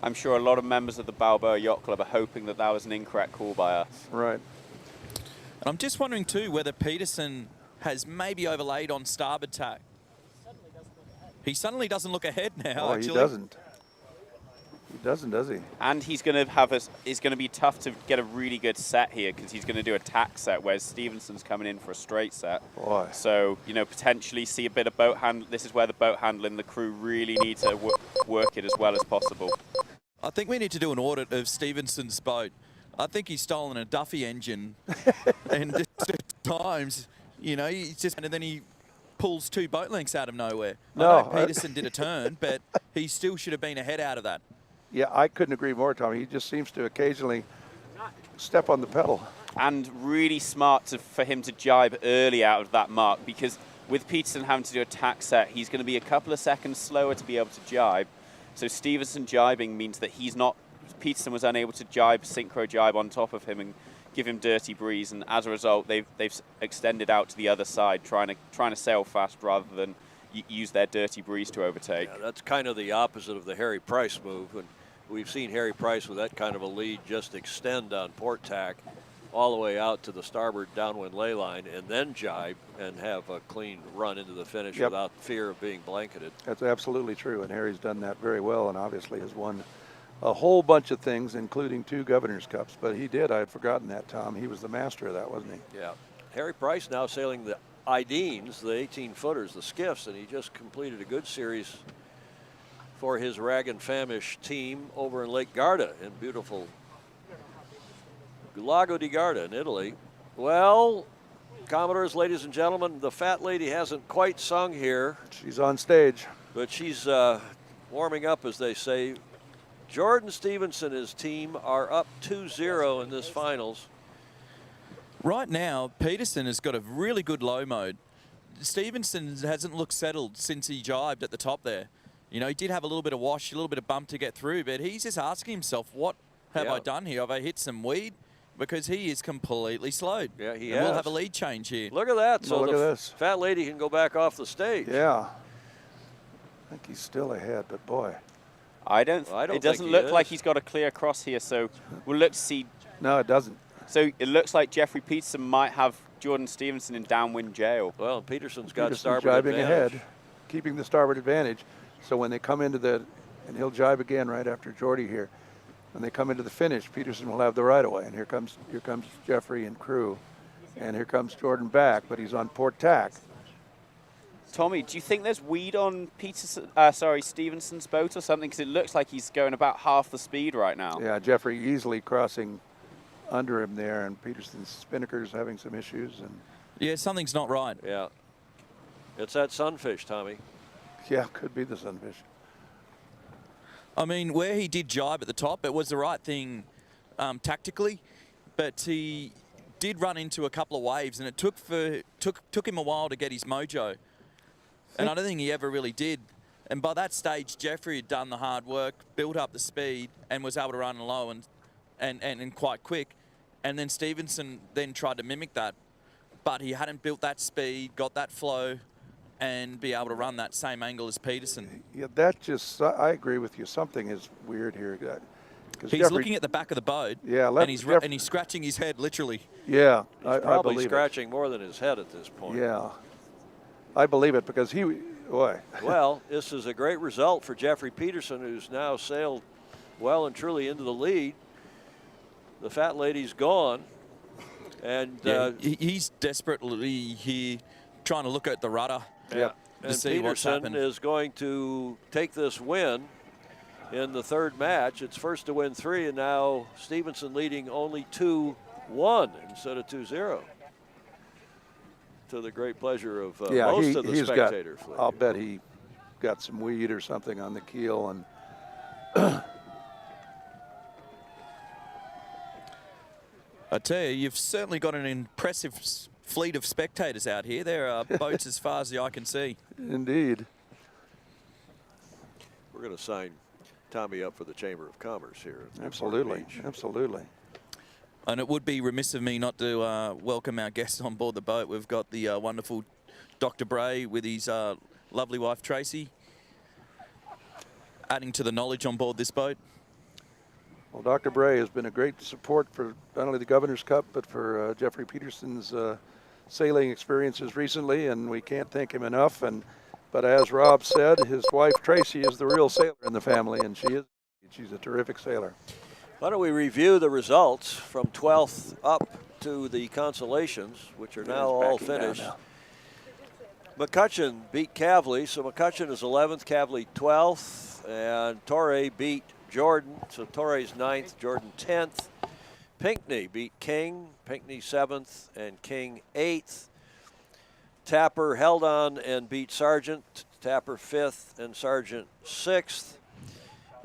S4: I'm sure a lot of members of the Balboa Yacht Club are hoping that was an incorrect call by us.
S3: Right.
S2: And I'm just wondering too whether Peterson has maybe overlaid on starboard tack. He suddenly doesn't look ahead now.
S3: Oh,
S2: actually.
S3: He doesn't. He doesn't, does he?
S4: And he's going to it's going to be tough to get a really good set here because he's going to do a tack set, whereas Stevenson's coming in for a straight set.
S3: Boy.
S4: So, you know, potentially see a bit of boat handling. This is where the boat handling, the crew really need to work it as well as possible.
S2: I think we need to do an audit of Stevenson's boat. I think he's stolen a Duffy engine, and just at times, you know, and then he pulls 2 boat lengths out of nowhere.
S3: No,
S2: I know Peterson did a turn, but he still should have been ahead out of that.
S3: Yeah, I couldn't agree more, Tommy. He just seems to occasionally step on the pedal.
S4: And really smart for him to jibe early out of that mark, because with Peterson having to do a tack set, he's going to be a couple of seconds slower to be able to jibe. So Stevenson jibing means that Peterson was unable to synchro jibe on top of him and give him dirty breeze, and as a result, they've extended out to the other side, trying to sail fast rather than use their dirty breeze to overtake.
S1: Yeah, that's kind of the opposite of the Harry Price move, and we've seen Harry Price with that kind of a lead just extend on port tack all the way out to the starboard downwind ley line and then jibe and have a clean run into the finish without fear of being blanketed.
S3: That's absolutely true, and Harry's done that very well and obviously has won a whole bunch of things, including 2 Governor's Cups. But he did. I had forgotten that, Tom. He was the master of that, wasn't he?
S1: Yeah. Harry Price now sailing the Ideens, the 18-footers, the skiffs, and he just completed a good series for his Rag and Famish team over in Lake Garda in beautiful Lago di Garda in Italy. Well, Commodores, ladies and gentlemen, the fat lady hasn't quite sung here.
S3: She's on stage.
S1: But she's warming up, as they say. Jordan Stevenson and his team are up 2-0 in this finals.
S2: Right now, Peterson has got a really good low mode. Stevenson hasn't looked settled since he jibed at the top there. You know, he did have a little bit of wash, a little bit of bump to get through, but he's just asking himself, what have I done here? Have I hit some weed? Because he is completely slowed.
S1: Yeah, he
S2: and
S1: has.
S2: We'll have a lead change here.
S1: Look at that. So
S3: look at this.
S1: fat lady can go back off the stage.
S3: Yeah. I think he's still ahead, but boy.
S4: I don't it doesn't look like he's got a clear cross here, so we'll look to see.
S3: No, it doesn't.
S4: So it looks like Jeffrey Peterson might have Jordan Stevenson in downwind jail.
S1: Well, Peterson's got
S3: Peterson's
S1: starboard
S3: jibing
S1: advantage.
S3: ahead, keeping the starboard advantage. So when they come into and he'll jibe again right after Jordy here. When they come into the finish, Peterson will have the right of way. And here comes Jeffrey and crew. And here comes Jordan back, but he's on port tack.
S4: Tommy, do you think there's weed on Stevenson's boat or something? Because it looks like he's going about half the speed right now.
S3: Yeah, Jeffrey easily crossing under him there, and Peterson's spinnaker's having some issues. And
S2: yeah, something's not right.
S1: Yeah. It's that sunfish, Tommy.
S3: yeah, could be the sunfish.
S2: I mean, where he did jibe at the top, it was the right thing tactically, but he did run into a couple of waves, and it took him a while to get his mojo. And I don't think he ever really did. And by that stage, Jeffrey had done the hard work, built up the speed, and was able to run low and quite quick. And then Stevenson then tried to mimic that, but he hadn't built that speed, got that flow, and be able to run that same angle as Peterson.
S3: Yeah, I agree with you. Something is weird here.
S2: He's looking at the back of the boat,
S3: yeah,
S2: and he's scratching his head, literally.
S3: Yeah,
S1: He's
S3: I
S1: probably
S3: believe
S1: scratching more than his head at this point.
S3: Yeah, I believe it because boy.
S1: Well, this is a great result for Jeffrey Peterson, who's now sailed well and truly into the lead. The fat lady's gone, and
S2: he's desperately here trying to look at the rudder.
S3: Yeah.
S2: To
S1: and
S2: see what's
S1: Peterson
S2: happened.
S1: is going to take this win in the third match. It's first to win 3, and now Stevenson leading only 2-1 instead of 2-0. To the great pleasure of most of the spectator fleet.
S3: I'll bet he got some weed or something on the keel. And
S2: I tell you, you've certainly got an impressive fleet of spectators out here. There are boats as far as the eye can see.
S3: Indeed.
S1: We're going to sign Tommy up for the Chamber of Commerce here.
S3: Absolutely. Absolutely.
S2: And it would be remiss of me not to welcome our guests on board the boat. We've got the wonderful Dr. Bray with his lovely wife, Tracy, adding to the knowledge on board this boat.
S3: Well, Dr. Bray has been a great support for not only the Governor's Cup, but for Jeffrey Peterson's sailing experiences recently, and we can't thank him enough. But as Rob said, his wife, Tracy, is the real sailor in the family, and she's a terrific sailor.
S1: Why don't we review the results from 12th up to the Consolations, which are now all finished. McCutcheon beat Cavley, so McCutcheon is 11th, Cavley 12th, and Torrey beat Jordan, so Torrey's 9th, Jordan 10th. Pinckney beat King, Pinckney 7th, and King 8th. Tapper held on and beat Sargent, Tapper 5th and Sargent 6th.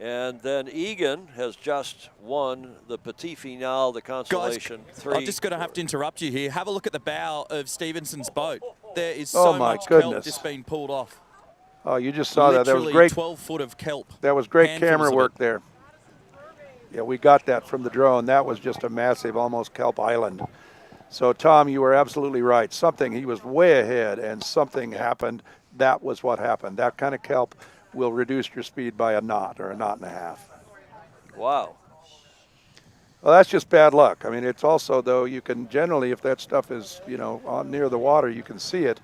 S1: And then Egan has just won the Petit Finale, the Consolation.
S2: Guys,
S1: 3.
S2: I'm just going to have to interrupt you here. Have a look at the bow of Stevenson's boat. There is so much
S3: goodness.
S2: kelp just being pulled off.
S3: Oh, you just saw that. That was
S2: Literally
S3: great.
S2: 12 foot of kelp.
S3: That was great
S2: Handfuls
S3: camera
S2: of
S3: work
S2: it.
S3: there. Yeah, we got that from the drone. That was just a massive, almost kelp island. So, Tom, you were absolutely right. He was way ahead, and something happened. That was what happened. That kind of kelp will reduce your speed by a knot or a knot and a half.
S1: Wow.
S3: Well, that's just bad luck. I mean, it's also, though, you can generally, if that stuff is, on near the water, you can see it.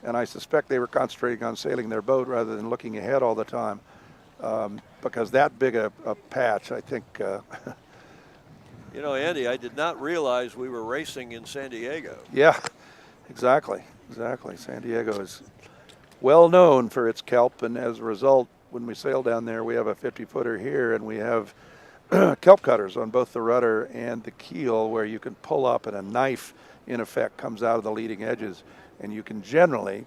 S3: And I suspect they were concentrating on sailing their boat rather than looking ahead all the time. Because that big a patch, I think.
S1: Andy, I did not realize we were racing in San Diego.
S3: Yeah, exactly. San Diego is well known for its kelp, and as a result, when we sail down there, we have a 50-footer here, and we have kelp cutters on both the rudder and the keel where you can pull up, and a knife, in effect, comes out of the leading edges, and you can generally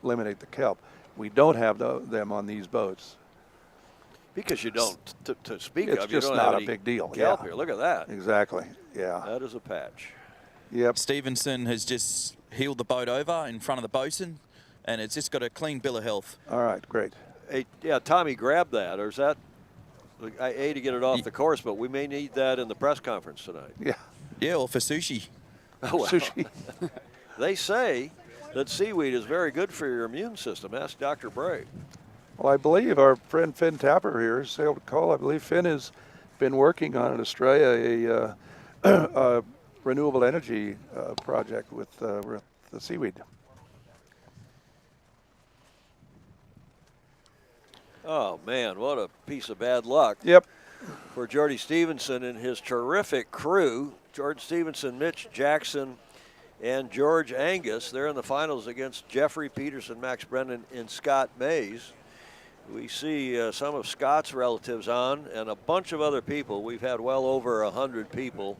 S3: eliminate the kelp. We don't have them on these boats.
S1: Because you don't, to speak
S3: It's
S1: of, you
S3: just
S1: don't
S3: not
S1: have
S3: a
S1: any
S3: big deal.
S1: kelp
S3: Yeah.
S1: here. Look at that.
S3: Exactly. Yeah.
S1: That is a patch.
S3: Yep.
S2: Stevenson has just heeled the boat over in front of the bosun, and it's just got a clean bill of health.
S3: All right. Great.
S1: Hey, yeah, Tommy grabbed that, or is that? to get it off the course, but we may need that in the press conference tonight.
S3: Yeah.
S2: Yeah, or for sushi.
S1: Well,
S3: Sushi.
S1: they say that seaweed is very good for your immune system. Ask Dr. Bray.
S3: Well, I believe our friend Finn Tapper here sailed a call. I believe Finn has been working on in Australia a renewable energy project with the seaweed.
S1: Oh, man, what a piece of bad luck.
S3: Yep.
S1: For Jordy Stevenson and his terrific crew. George Stevenson, Mitch Jackson, and George Angus. They're in the finals against Jeffrey Peterson, Max Brennan, and Scott Mays. We see some of Scott's relatives on and a bunch of other people. We've had well over 100 people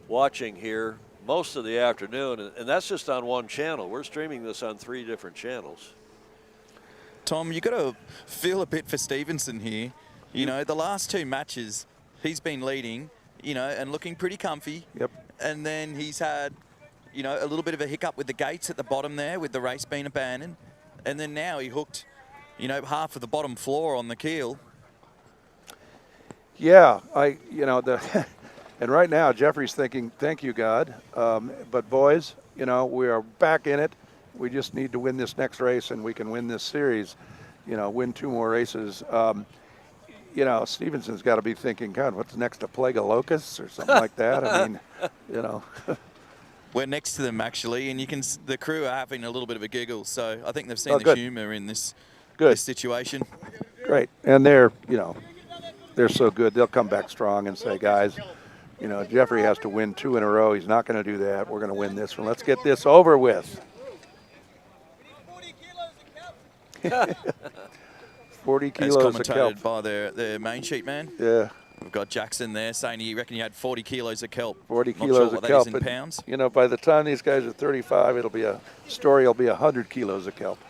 S1: watching here most of the afternoon, and that's just on one channel. We're streaming this on 3 different channels.
S2: Tom, you got to feel a bit for Stevenson here. You know, the last 2 matches, he's been leading, you know, and looking pretty comfy.
S3: Yep.
S2: And then he's had, you know, a little bit of a hiccup with the gates at the bottom there, with the race being abandoned. And then now he hooked, you know, half of the bottom floor on the keel.
S3: Yeah, and right now Jeffrey's thinking, thank you, God. But boys, you know, we are back in it. We just need to win this next race and we can win this series, you know, win 2 more races. You know, Stevenson's got to be thinking, God, what's next, a plague of locusts or something like that? I mean, you know.
S2: We're next to them, actually, and the crew are having a little bit of a giggle. So I think they've seen the humour in this situation.
S3: Great. And they're, you know, they're so good. They'll come back strong and say, guys, you know, Jeffrey has to win 2 in a row. He's not going to do that. We're going to win this one. Let's get this over with. 40 kilos of kelp.
S2: As commentated by their main sheet man.
S3: Yeah.
S2: We've got Jackson there saying he reckoned he had 40 kilos of kelp.
S3: 40
S2: Not
S3: kilos
S2: sure
S3: of
S2: what
S3: kelp.
S2: That is in pounds.
S3: You know, by the time these guys are 35, it'll be a story. It'll be 100 kilos of kelp.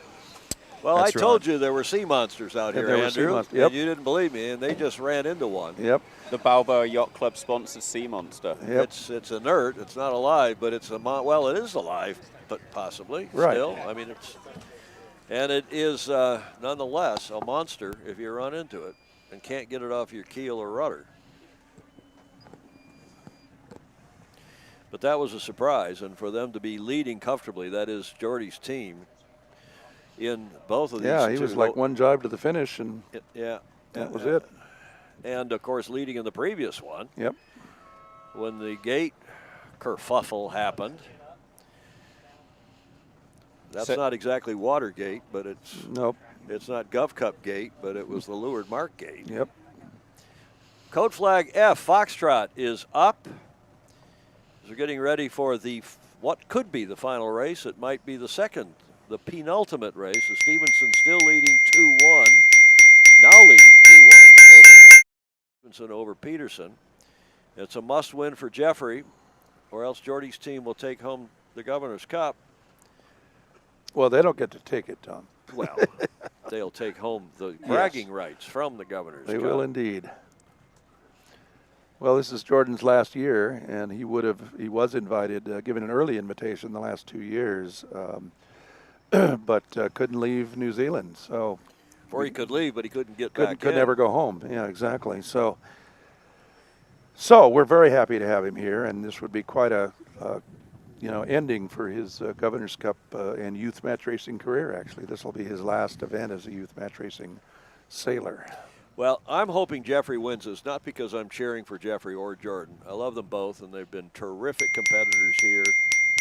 S1: Well, I told you there were sea monsters out here, Andrew.
S3: Yep.
S1: And you didn't believe me, and they just ran into one.
S3: Yep.
S4: The Balboa Yacht Club sponsors Sea Monster.
S3: Yep.
S1: It's inert. It's not alive, but it's well, it is alive, but possibly still. I mean, it is nonetheless a monster if you run into it and can't get it off your keel or rudder. But that was a surprise, and for them to be leading comfortably, that is Jordy's team, in both of these.
S3: Yeah, he was like one jibe to the finish, and that was it.
S1: And, of course, leading in the previous one.
S3: Yep.
S1: When the gate kerfuffle happened. That's not exactly Watergate, but it's It's not GovCup gate, but it was the Leeward Mark gate.
S3: Yep.
S1: Code flag F, Foxtrot is up. As we're getting ready for what could be the final race. It might be the penultimate race. As Stevenson still leading 2-1. Now leading 2-1 over Stevenson over Peterson. It's a must-win for Jeffrey, or else Jordy's team will take home the Governor's Cup.
S3: Well, they don't get to take it, Tom.
S1: Well, they'll take home the bragging rights from the Governor's Cup.
S3: They will indeed. Well, this is Jordan's last year, and he was invited, given an early invitation the last 2 years, but couldn't leave New Zealand. So,
S1: or he could leave, but he couldn't get back.
S3: Could never go home. Yeah, exactly. So we're very happy to have him here, and this would be quite a ending for his Governor's Cup and youth match racing career. Actually, this will be his last event as a youth match racing sailor.
S1: Well, I'm hoping Jeffrey wins this, not because I'm cheering for Jeffrey or Jordan. I love them both, and they've been terrific competitors here,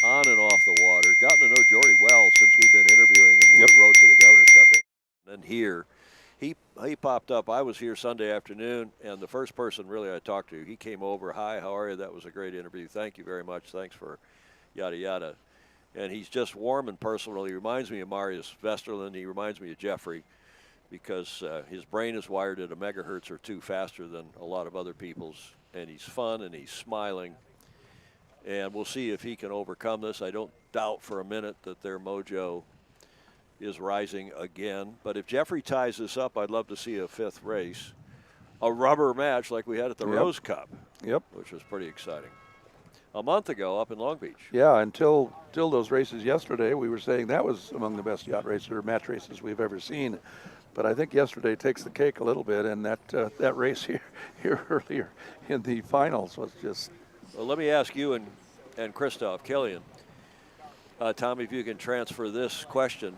S1: on and off the water. Gotten to know Jordy well since we've been interviewing him on the road to the Governor's Cup. And here, he popped up. I was here Sunday afternoon, and the first person really I talked to, he came over. Hi, how are you? That was a great interview. Thank you very much. Thanks for yada yada. And he's just warm and personal. He reminds me of Marius Vesterlind. He reminds me of Jeffrey, because his brain is wired at a megahertz or 2 faster than a lot of other people's, and he's fun and he's smiling, and we'll see if he can overcome this. I don't doubt for a minute that their mojo is rising again, but if Jeffrey ties this up, I'd love to see a 5th race, a rubber match like we had at the Rose Cup, which was pretty exciting a month ago up in Long Beach.
S3: Yeah, until those races yesterday, we were saying that was among the best yacht races or match races we've ever seen. But I think yesterday takes the cake a little bit, and that race here earlier in the finals was just.
S1: Well, let me ask you and Christoph Killian, Tommy, if you can transfer this question.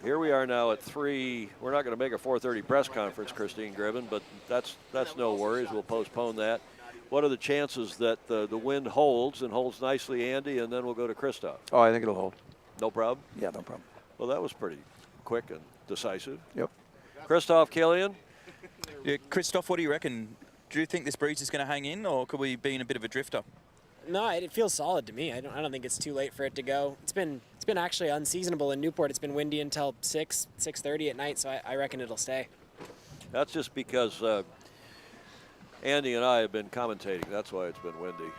S1: Here we are now at 3. We're not going to make a 4:30 press conference, Christine Griven, but that's no worries. We'll postpone that. What are the chances that the wind holds and holds nicely, Andy, and then we'll go to Christoph?
S3: Oh, I think it'll hold.
S1: No problem?
S3: Yeah, no problem.
S1: Well, that was pretty quick and decisive.
S3: Yep.
S1: Christoph Killian?
S2: Yeah, Christoph, what do you reckon? Do you think this breeze is going to hang in, or could we be in a bit of a drifter?
S5: No, it feels solid to me. I don't think it's too late for it to go. It's been actually unseasonable in Newport. It's been windy until 6:30 at night, so I reckon it'll stay.
S1: That's just because Andy and I have been commentating. That's why it's been windy.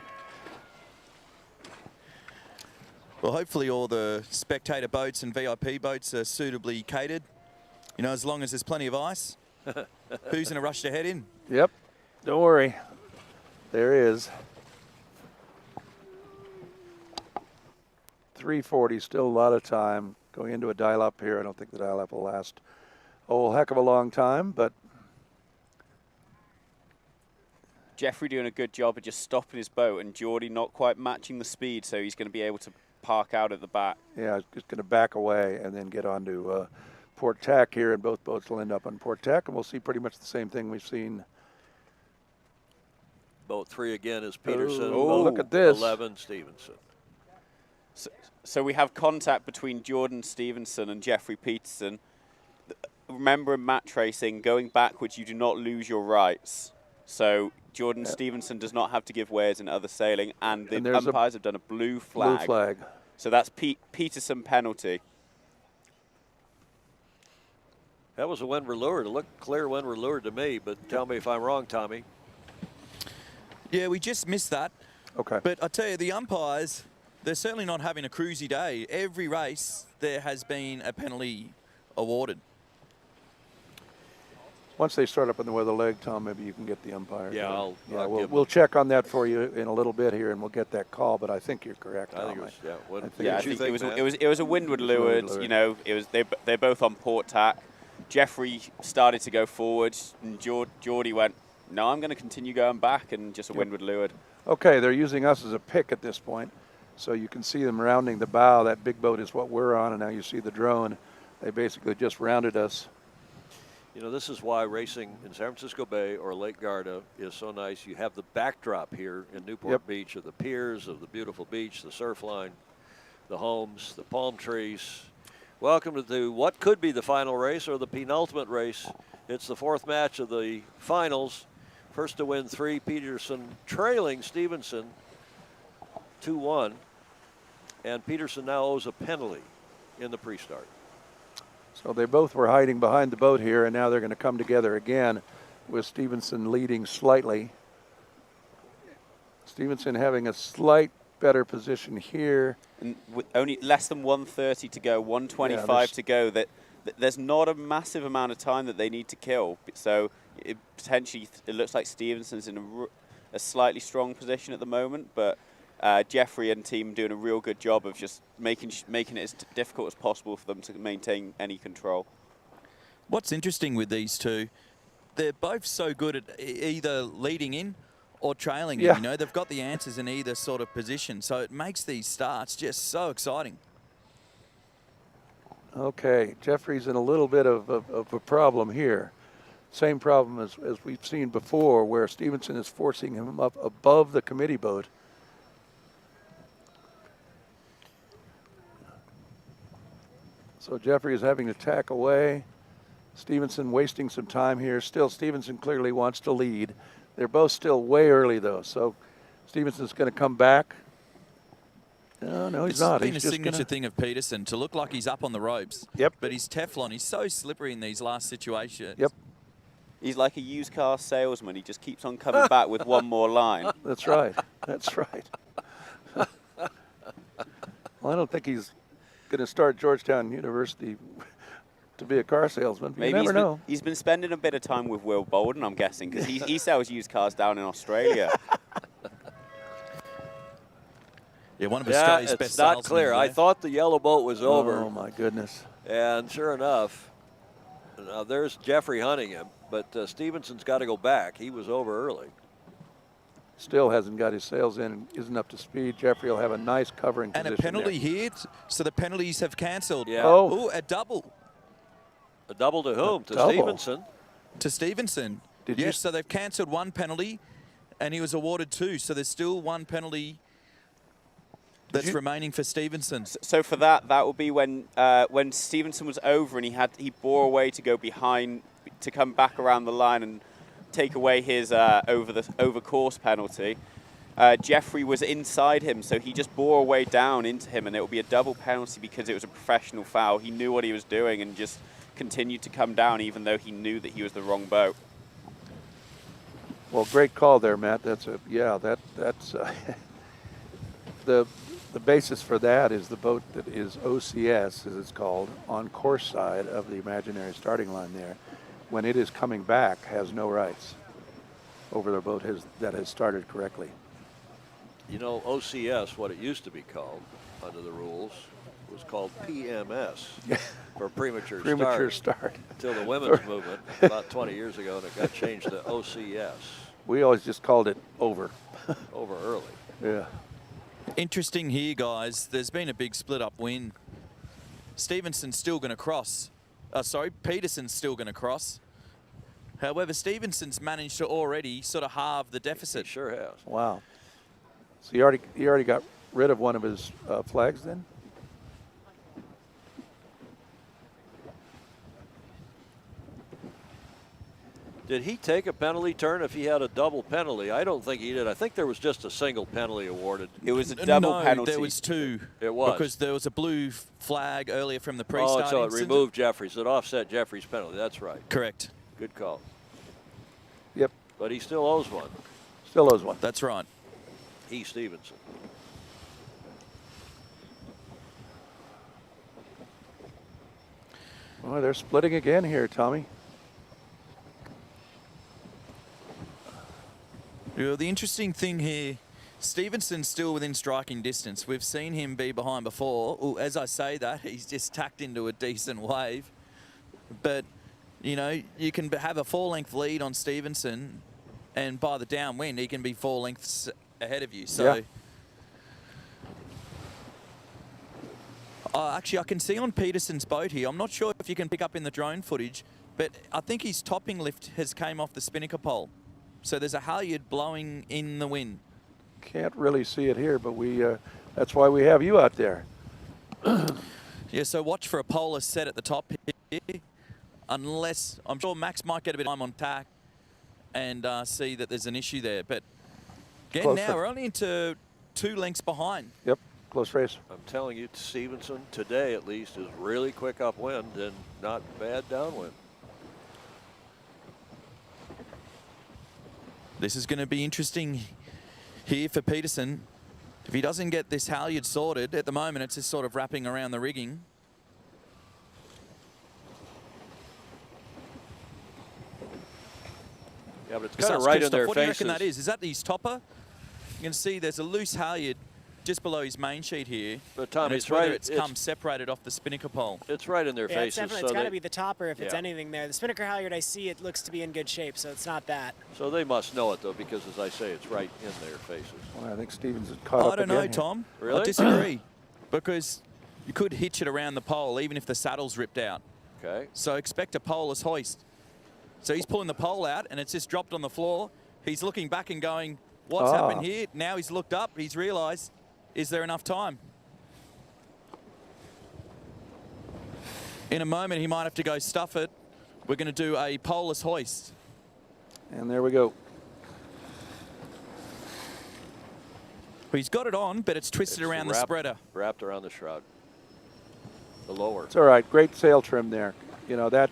S2: Well, hopefully all the spectator boats and VIP boats are suitably catered. You know, as long as there's plenty of ice. Who's in a rush to head in?
S3: Yep. Don't worry. There is. 3:40, still a lot of time. Going into a dial-up here. I don't think the dial-up will last a whole heck of a long time, but
S4: Jeffrey doing a good job of just stopping his boat, and Geordie not quite matching the speed, so he's going to be able to park out at the back.
S3: yeah, just going to back away and then get onto port tack here, and both boats will end up on port tack, and we'll see pretty much the same thing we've seen.
S1: Boat 3 again is Peterson.
S3: Oh,
S1: boat
S3: look at this.
S1: 11, Stevenson.
S4: So we have contact between Jordan Stevenson and Jeffrey Peterson. Remember, in match racing, going backwards, you do not lose your rights. So Jordan Stevenson does not have to give way as in other sailing, and the umpires have done a blue flag.
S3: Blue flag.
S4: So that's Peterson penalty.
S1: That was a windward leeward. It looked clear windward leeward to me, but tell me if I'm wrong, Tommy.
S2: Yeah, we just missed that.
S3: Okay.
S2: But I tell you, the umpires, they're certainly not having a cruisy day. Every race, there has been a penalty awarded.
S3: Once they start up on the weather leg, Tom, maybe you can get the umpire.
S1: Yeah, I'll
S3: we'll check on that for you in a little bit here, and we'll get that call. But I think you're correct.
S1: I think it was,
S4: I think it was a windward leeward. You know, it was they're both on port tack. Jeffrey started to go forward, and Geordie went, no, I'm going to continue going back, and just a windward leeward.
S3: Okay, they're using us as a pick at this point, so you can see them rounding the bow. That big boat is what we're on, and now you see the drone. They basically just rounded us.
S1: You know, this is why racing in San Francisco Bay or Lake Garda is so nice. You have the backdrop here in Newport Beach of the piers, of the beautiful beach, the surf line, the homes, the palm trees. Welcome to what could be the final race or the penultimate race. It's the 4th match of the finals. First to win 3, Peterson trailing Stevenson 2-1. And Peterson now owes a penalty in the pre-start.
S3: So they both were hiding behind the boat here, and now they're going to come together again with Stevenson leading slightly. Stevenson having a slight better position here.
S4: And with only less than 1:30 to go, 1:25 to go, there's not a massive amount of time that they need to kill. So it looks like Stevenson's in a slightly strong position at the moment, but Jeffrey and team doing a real good job of just making it as difficult as possible for them to maintain any control.
S2: What's interesting with these two, they're both so good at either leading in or trailing in. You know, they've got the answers in either sort of position, so it makes these starts just so exciting.
S3: Okay, Jeffrey's in a little bit of a problem here. Same problem as we've seen before, where Stevenson is forcing him up above the committee boat. So Jeffrey is having to tack away. Stevenson wasting some time here. Still, Stevenson clearly wants to lead. They're both still way early, though. So Stevenson's going to come back. No, he's not.
S2: It's been
S3: he's
S2: a signature thing of Peterson to look like he's up on the ropes.
S3: Yep.
S2: But he's Teflon. He's so slippery in these last situations.
S3: Yep.
S4: He's like a used car salesman. He just keeps on coming back with one more line.
S3: That's right. That's right. Well, I don't think he's going to start Georgetown University to be a car salesman.
S4: Maybe
S3: you never know.
S4: He's been spending a bit of time with Will Bolden, I'm guessing, because he sells used cars down in Australia.
S2: Yeah, one of Australia's best
S1: it's not
S2: salesmen
S1: clear.
S2: there.
S1: I thought the yellow boat was over.
S3: Oh, my goodness.
S1: And sure enough, Now there's Jeffrey hunting him, but Stevenson's got to go back. He was over early.
S3: Still hasn't got his sails in and isn't up to speed. Jeffrey will have a nice covering
S2: And
S3: position
S2: a penalty
S3: there.
S2: here, so the penalties have cancelled.
S1: Yeah.
S3: Oh.
S2: Ooh, a double
S1: A double to whom? To
S3: double.
S1: Stevenson.
S2: to Stevenson.
S3: Did you
S2: Yes, so they've cancelled one penalty, and he was awarded 2. So there's still one penalty that's remaining for Stevenson.
S4: So for that will be when Stevenson was over and he bore away to go behind to come back around the line and take away his over course penalty. Jeffrey was inside him, so he just bore away down into him, and it will be a double penalty because it was a professional foul. He knew what he was doing and just continued to come down, even though he knew that he was the wrong boat.
S3: Well, great call there, Matt. That's the basis for that is the boat that is OCS, as it's called, on course side of the imaginary starting line there. When it is coming back, has no rights over the boat that has started correctly.
S1: You know, OCS, what it used to be called under the rules, was called PMS for premature
S3: start.
S1: Until the women's movement about 20 years ago, and it got changed to OCS.
S3: We always just called it over.
S1: Over early.
S3: Yeah.
S2: Interesting here, guys. There's been a big split-up win. Stevenson's still going to cross. Peterson's still going to cross. However, Stevenson's managed to already sort of halve the deficit.
S1: He sure has.
S3: Wow. So he already got rid of one of his flags then?
S1: Did he take a penalty turn if he had a double penalty? I don't think he did. I think there was just a single penalty awarded.
S4: It was a double penalty.
S2: There was 2.
S1: It was.
S2: Because there was a blue flag earlier from the pre-start.
S1: Oh, so it
S2: incident.
S1: removed Jeffries. It offset Jeffries' penalty. That's right.
S2: Correct.
S1: Good call.
S3: Yep.
S1: But he still owes one.
S3: Still owes one.
S2: That's right.
S1: E. Stevenson.
S3: Well, they're splitting again here, Tommy.
S2: Yeah, the interesting thing here, Stevenson's still within striking distance. We've seen him be behind before. Ooh, as I say that, he's just tacked into a decent wave. But, you know, you can have a 4-length lead on Stevenson, and by the downwind, he can be 4 lengths ahead of you. So,
S3: yeah.
S2: Actually, I can see on Peterson's boat here, I'm not sure if you can pick up in the drone footage, but I think his topping lift has came off the spinnaker pole. So there's a halyard blowing in the wind.
S3: Can't really see it here, but that's why we have you out there.
S2: Yeah, so watch for a polar set at the top here. Unless, I'm sure Max might get a bit of time on tack and see that there's an issue there. But again,
S3: Close
S2: now we're only into 2 lengths behind.
S3: Yep, close race.
S1: I'm telling you, Stevenson, today at least, is really quick upwind and not bad downwind.
S2: This is going to be interesting here for Peterson. If he doesn't get this halyard sorted, at the moment it's just sort of wrapping around the rigging.
S1: Yeah, but it's kind of right in their
S2: What do you
S1: faces.
S2: reckon that is? Is that his topper? You can see there's a loose halyard just below his main sheet here.
S1: But Tom,
S2: and
S1: it's
S2: it's whether
S1: right.
S2: it's come separated off the spinnaker pole.
S1: It's right in their
S5: Yeah,
S1: faces.
S5: it's got to be the topper if it's
S1: Yeah.
S5: anything there. The spinnaker halyard I see, it looks to be in good shape, so it's not that.
S1: So they must know it, though, because, as I say, it's right in their faces.
S3: Well, I think Stevens is caught up
S2: I don't know,
S3: again here.
S2: Tom.
S1: Really?
S2: I disagree. Because you could hitch it around the pole even if the saddle's ripped out.
S1: Okay.
S2: So expect a poleless hoist. So he's pulling the pole out and it's just dropped on the floor. He's looking back and going, what's happened here? Now he's looked up, he's realised, is there enough time? In a moment, he might have to go stuff it. We're going to do a poleless hoist.
S3: And there we go.
S2: He's got it on, but it's twisted around the spreader.
S1: Wrapped around the shroud. The lower.
S3: It's all right. Great sail trim there. You know, the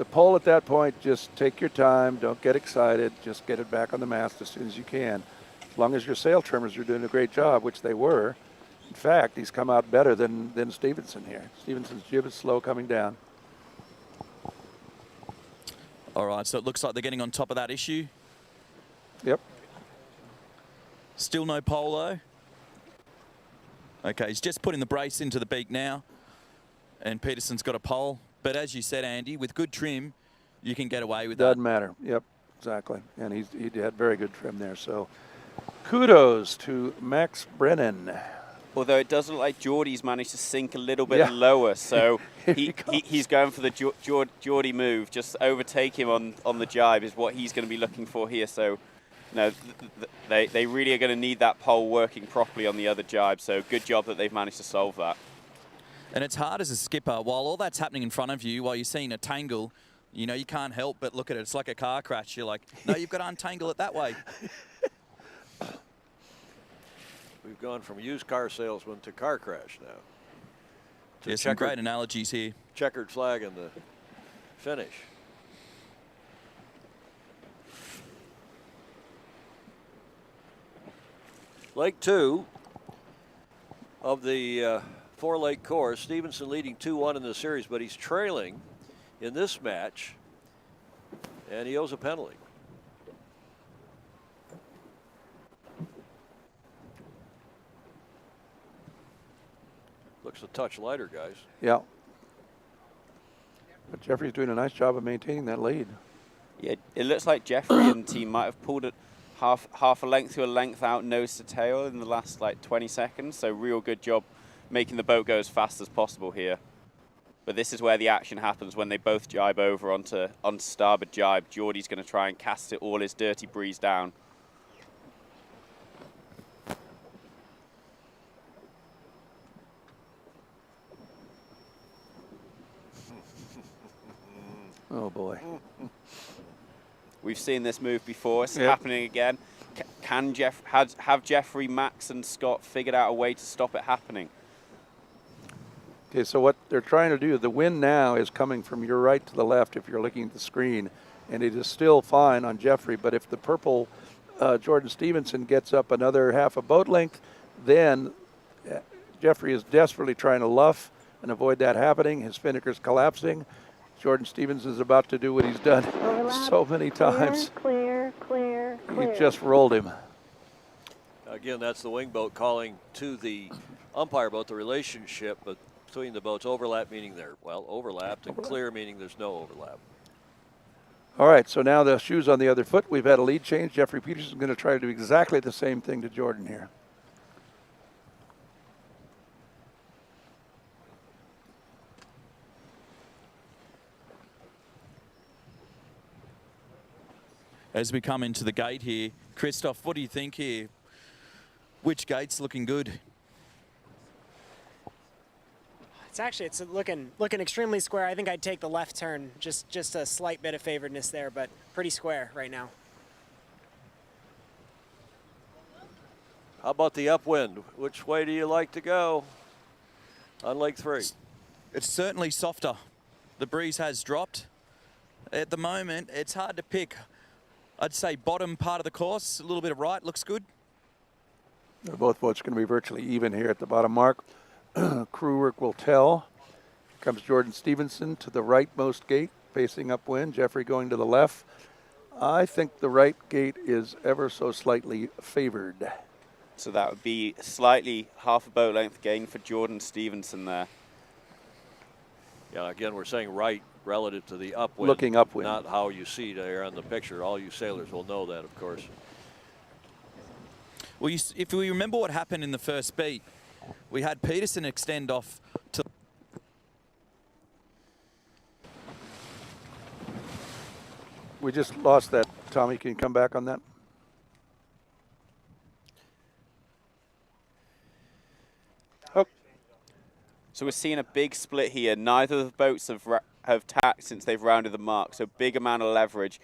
S3: pole at that point, just take your time. Don't get excited. Just get it back on the mast as soon as you can. As long as your sail trimmers are doing a great job, which they were. In fact, he's come out better than Stevenson here. Stevenson's jib is slow coming down.
S2: All right, so it looks like they're getting on top of that issue.
S3: Yep.
S2: Still no pole, though. Okay, he's just putting the brace into the beak now. And Peterson's got a pole. But as you said, Andy, with good trim, you can get away with
S3: Doesn't matter. Yep, exactly. And he had very good trim there. So kudos to Max Brennan.
S4: Although it does look like Geordie's managed to sink a little bit lower, so he's going for the Geordie move. Just overtake him on the jibe is what he's going to be looking for here. So, no, they really are going to need that pole working properly on the other jibe. So good job that they've managed to solve that.
S2: And it's hard as a skipper, while all that's happening in front of you, while you're seeing a tangle, you know, you can't help but look at it. It's like a car crash. You're like, no, you've got to untangle it that way.
S1: We've gone from used car salesman to car crash now.
S2: There's some great analogies here.
S1: Checkered flag in the finish. Leg 2 of the four-leg course. Stevenson leading 2-1 in the series, but he's trailing in this match, and he owes a penalty. Looks a touch lighter, guys.
S3: Yeah. But Jeffrey's doing a nice job of maintaining that lead.
S4: Yeah, it looks like Jeffrey and the team might have pulled it half a length to a length out nose to tail in the last like 20 seconds. So real good job making the boat go as fast as possible here. But this is where the action happens when they both jibe over onto starboard jibe. Geordie's going to try and cast it all his dirty breeze down.
S3: Oh boy.
S4: We've seen this move before. It's happening again. Have Jeffrey, Max, and Scott figured out a way to stop it happening?
S3: Okay, so what they're trying to do, the wind now is coming from your right to the left if you're looking at the screen, and it is still fine on Jeffrey, but if the purple Jordan Stevenson gets up another half a boat length, then Jeffrey is desperately trying to luff and avoid that happening. His spinnaker's collapsing. Jordan Stevenson is about to do what he's done so many times.
S7: Clear.
S3: He just rolled him.
S1: Again, that's the wing boat calling to the umpire boat, the relationship between the boats. Overlap meaning they're, well, overlapped, and clear meaning there's no overlap.
S3: All right, so now the shoe's on the other foot. We've had a lead change. Jeffrey Peterson is going to try to do exactly the same thing to Jordan here.
S2: As we come into the gate here, Christoph, what do you think here? Which gate's looking good?
S5: It's looking extremely square. I think I'd take the left turn. Just a slight bit of favoredness there, but pretty square right now.
S1: How about the upwind? Which way do you like to go on leg 3?
S2: It's certainly softer. The breeze has dropped. At the moment, it's hard to pick. I'd say bottom part of the course, a little bit of right, looks good.
S3: Both boats going to be virtually even here at the bottom mark. Crew work will tell. Comes Jordan Stevenson to the rightmost gate, facing upwind. Jeffrey going to the left. I think the right gate is ever so slightly favored.
S4: So that would be slightly half a boat length gain for Jordan Stevenson there.
S1: Yeah, again, we're saying right relative to the upwind.
S3: Looking upwind.
S1: Not how you see there on the picture. All you sailors will know that, of course.
S2: Well, if we remember what happened in the first beat, we had Peterson extend off to...
S3: We just lost that. Tommy, can you come back on that? Oh.
S4: So we're seeing a big split here. Neither of the boats have tacked since they've rounded the mark, so big amount of leverage.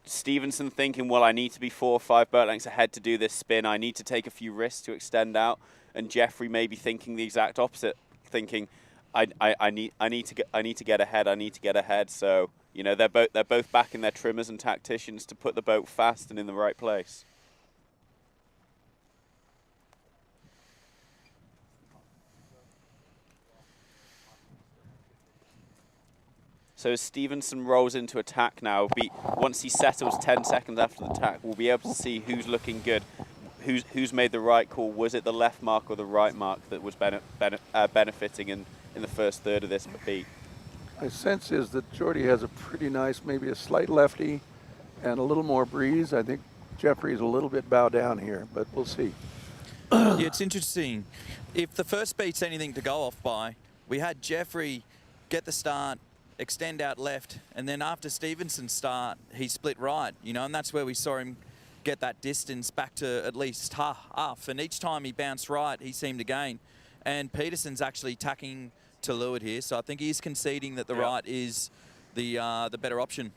S4: Stevenson thinking, well, I need to be 4 or 5 boat lengths ahead to do this spin. I need to take a few risks to extend out. And Jeffrey may be thinking the exact opposite, thinking, I need to get ahead. I need to get ahead. So you know they're both backing their trimmers and tacticians to put the boat fast and in the right place. So as Stevenson rolls into attack now, once he settles 10 seconds after the attack, we'll be able to see who's looking good, who's made the right call. Was it the left mark or the right mark that was benefiting in the first third of this beat?
S3: My sense is that Jordy has a pretty nice, maybe a slight lefty and a little more breeze. I think Jeffrey's a little bit bow down here, but we'll see.
S2: Yeah, it's interesting. If the first beat's anything to go off by, we had Jeffrey get the start, extend out left, and then after Stevenson's start, he split right, you know, and that's where we saw him get that distance back to at least half. And each time he bounced right, he seemed to gain. And Peterson's actually tacking to leeward here, so I think he's conceding that the right is the better option.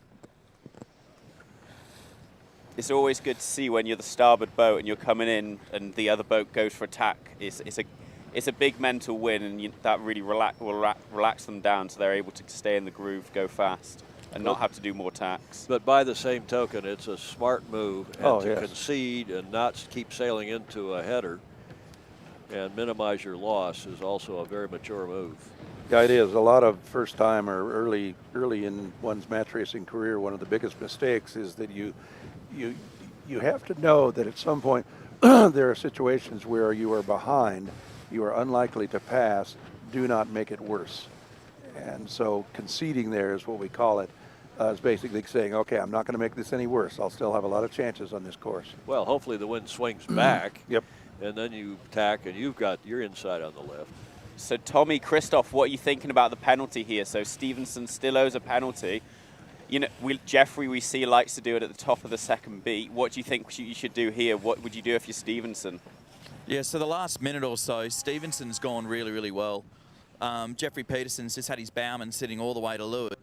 S4: It's always good to see when you're the starboard boat and you're coming in and the other boat goes for attack. It's a big mental win, and that really will relax them down so they're able to stay in the groove, go fast, and not have to do more tacks.
S1: But by the same token, it's a smart move and to
S3: yes.
S1: concede and not keep sailing into a header and minimize your loss is also a very mature move.
S3: Yeah, it is. A lot of first time or early in one's match racing career, one of the biggest mistakes is that you have to know that at some point there are situations where you are behind, you are unlikely to pass, do not make it worse. And so conceding there is what we call it, is basically saying, okay, I'm not going to make this any worse. I'll still have a lot of chances on this course.
S1: Well, hopefully the wind swings back.
S3: Yep.
S1: And then you tack and you've got your inside on the left.
S4: So Tommy, Christoph, what are you thinking about the penalty here? So Stevenson still owes a penalty. You know, Jeffrey, we see, likes to do it at the top of the second beat. What do you think you should do here? What would you do if you're Stevenson?
S2: Yeah, so the last minute or so, Stevenson's gone really, really well. Jeffrey Peterson's just had his bowman sitting all the way to leeward.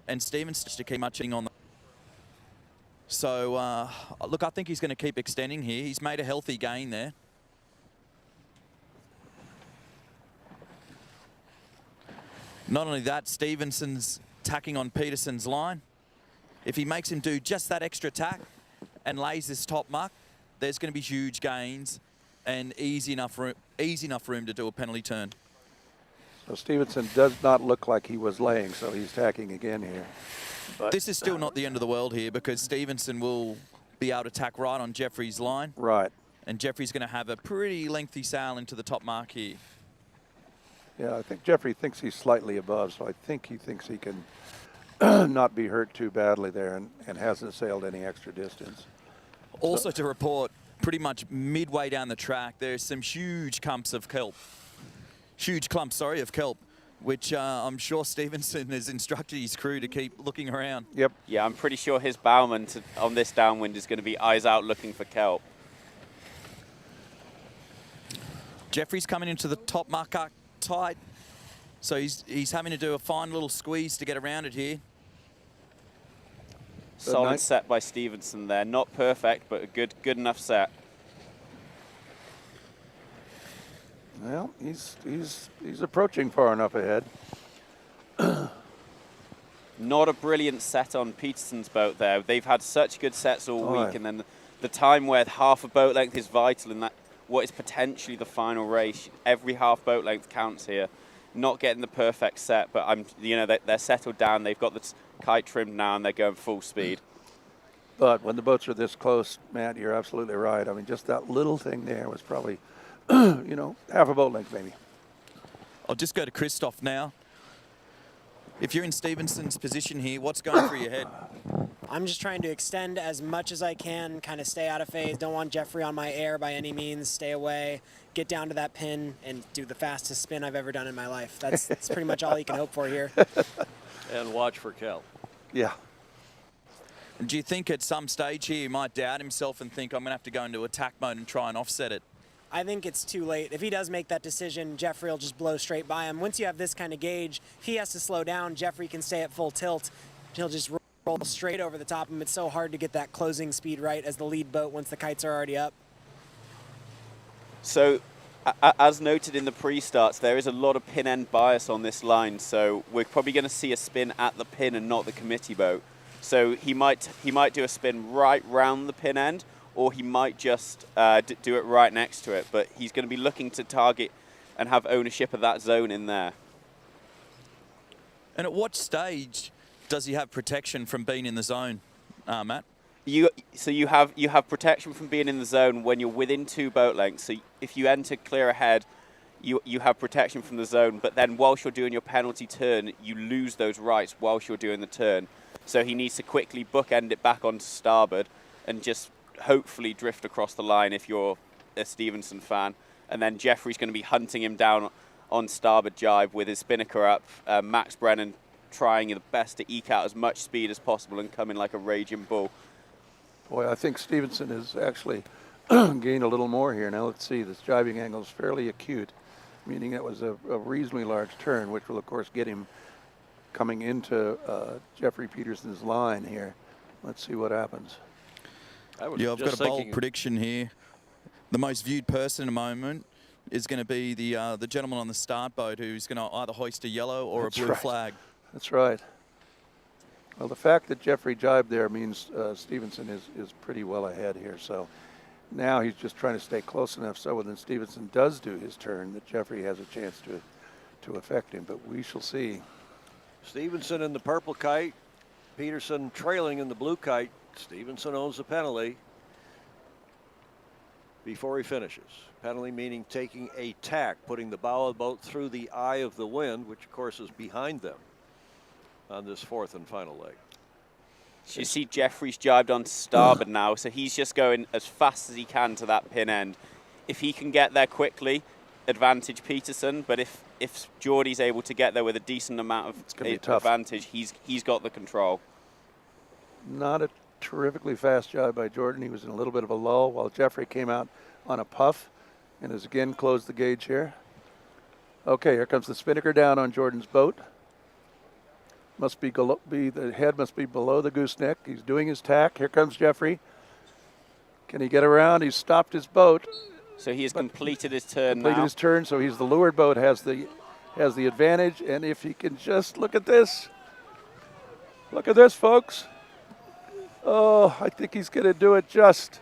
S2: And Stevenson's to keep muching on the... So, look, I think he's going to keep extending here. He's made a healthy gain there. Not only that, Stevenson's tacking on Peterson's line. If he makes him do just that extra tack and lays this top muck, there's going to be huge gains and easy enough room to do a penalty turn.
S3: So Stevenson does not look like he was laying, so he's tacking again here. But
S2: this is still not the end of the world here, because Stevenson will be able to tack right on Jeffrey's line.
S3: Right.
S2: And Jeffrey's going to have a pretty lengthy sail into the top mark here.
S3: Yeah, I think Jeffrey thinks he's slightly above, so I think he thinks he can not be hurt too badly there and hasn't sailed any extra distance.
S2: Also to report, pretty much midway down the track, there's some huge clumps of kelp. Huge clumps, sorry, of kelp, which I'm sure Stevenson has instructed his crew to keep looking around.
S3: Yep.
S4: Yeah, I'm pretty sure his bowman on this downwind is going to be eyes out looking for kelp.
S2: Jeffrey's coming into the top mark tight, so he's having to do a fine little squeeze to get around it here.
S4: Solid set by Stevenson there. Not perfect, but a good enough set.
S3: Well, he's approaching far enough ahead.
S4: Not a brilliant set on Peterson's boat there. They've had such good sets all week, and then the time where half a boat length is vital in that what is potentially the final race. Every half boat length counts here. Not getting the perfect set, but they're settled down. They've got the kite trimmed now, and they're going full speed.
S3: But when the boats are this close, Matt, you're absolutely right. I mean, just that little thing there was probably, half a boat length maybe.
S2: I'll just go to Christoph now. If you're in Stevenson's position here, what's going through your head?
S5: I'm just trying to extend as much as I can, kind of stay out of phase. Don't want Jeffrey on my air by any means. Stay away, get down to that pin, and do the fastest spin I've ever done in my life. That's pretty much all you can hope for here.
S1: And watch for kelp.
S3: Yeah.
S2: And do you think at some stage here he might doubt himself and think, I'm going to have to go into attack mode and try and offset it?
S5: I think it's too late. If he does make that decision, Jeffrey will just blow straight by him. Once you have this kind of gauge, if he has to slow down, Jeffrey can stay at full tilt. He'll just roll straight over the top of him. It's so hard to get that closing speed right as the lead boat once the kites are already up.
S4: So, as noted in the pre-starts, there is a lot of pin end bias on this line, so we're probably going to see a spin at the pin and not the committee boat. So he might do a spin right round the pin end, or he might just do it right next to it. But he's going to be looking to target and have ownership of that zone in there.
S2: And at what stage does he have protection from being in the zone, Matt?
S4: You have protection from being in the zone when you're within 2 boat lengths. So if you enter clear ahead, you have protection from the zone, but then whilst you're doing your penalty turn, you lose those rights whilst you're doing the turn. So he needs to quickly bookend it back onto starboard and just hopefully drift across the line if you're a Stevenson fan. And then Jeffrey's going to be hunting him down on starboard jibe with his spinnaker up. Max Brennan trying the best to eke out as much speed as possible and come in like a raging bull.
S3: Boy, I think Stevenson has actually gained a little more here. Now let's see, this jibing angle is fairly acute, meaning it was a reasonably large turn, which will of course get him coming into Jeffrey Peterson's line here. Let's see what happens.
S2: Yeah, I've got a bold prediction here. The most viewed person at the moment is going to be the gentleman on the start boat who's going to either hoist a yellow or a blue flag.
S3: That's right. Well, the fact that Jeffrey jibed there means Stevenson is pretty well ahead here. So now he's just trying to stay close enough so when Stevenson does do his turn that Jeffrey has a chance to affect him. But we shall see.
S1: Stevenson in the purple kite, Peterson trailing in the blue kite. Stevenson owns the penalty before he finishes. Penalty meaning taking a tack, putting the bow of the boat through the eye of the wind, which of course is behind them on this fourth and final leg.
S4: So you see Jeffrey's jibed on starboard now, so he's just going as fast as he can to that pin end. If he can get there quickly, advantage Peterson, but if Geordie's able to get there with a decent amount of advantage, he's got the control.
S3: Not a terrifically fast jibe by Jordan. He was in a little bit of a lull while Jeffrey came out on a puff and has again closed the gauge here. Okay, here comes the spinnaker down on Jordan's boat. Must be the head must be below the gooseneck. He's doing his tack. Here comes Jeffrey. Can he get around? He's stopped his boat.
S4: So he has completed his turn now.
S3: Completed his turn, so he's the leeward boat has the advantage. And if he can just look at this. Look at this, folks. Oh, I think he's going to do it just.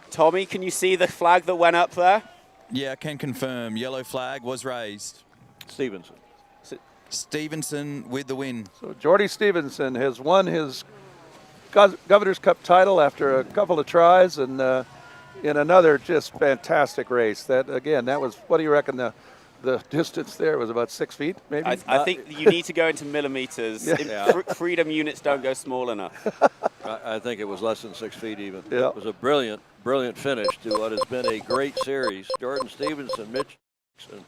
S4: Tommy, can you see the flag that went up there?
S2: Yeah, I can confirm. Yellow flag was raised.
S1: Stevenson.
S2: Stevenson with the win.
S3: So Geordie Stevenson has won his Governor's Cup title after a couple of tries and in another just fantastic race. That was, what do you reckon the distance there was about 6 feet, maybe?
S4: I think you need to go into millimeters.
S1: Yeah.
S4: Freedom units don't go small enough.
S1: I think it was less than 6 feet even.
S3: Yeah.
S1: It was a brilliant finish to what has been a great series. Jordan Stevenson, Mitch, and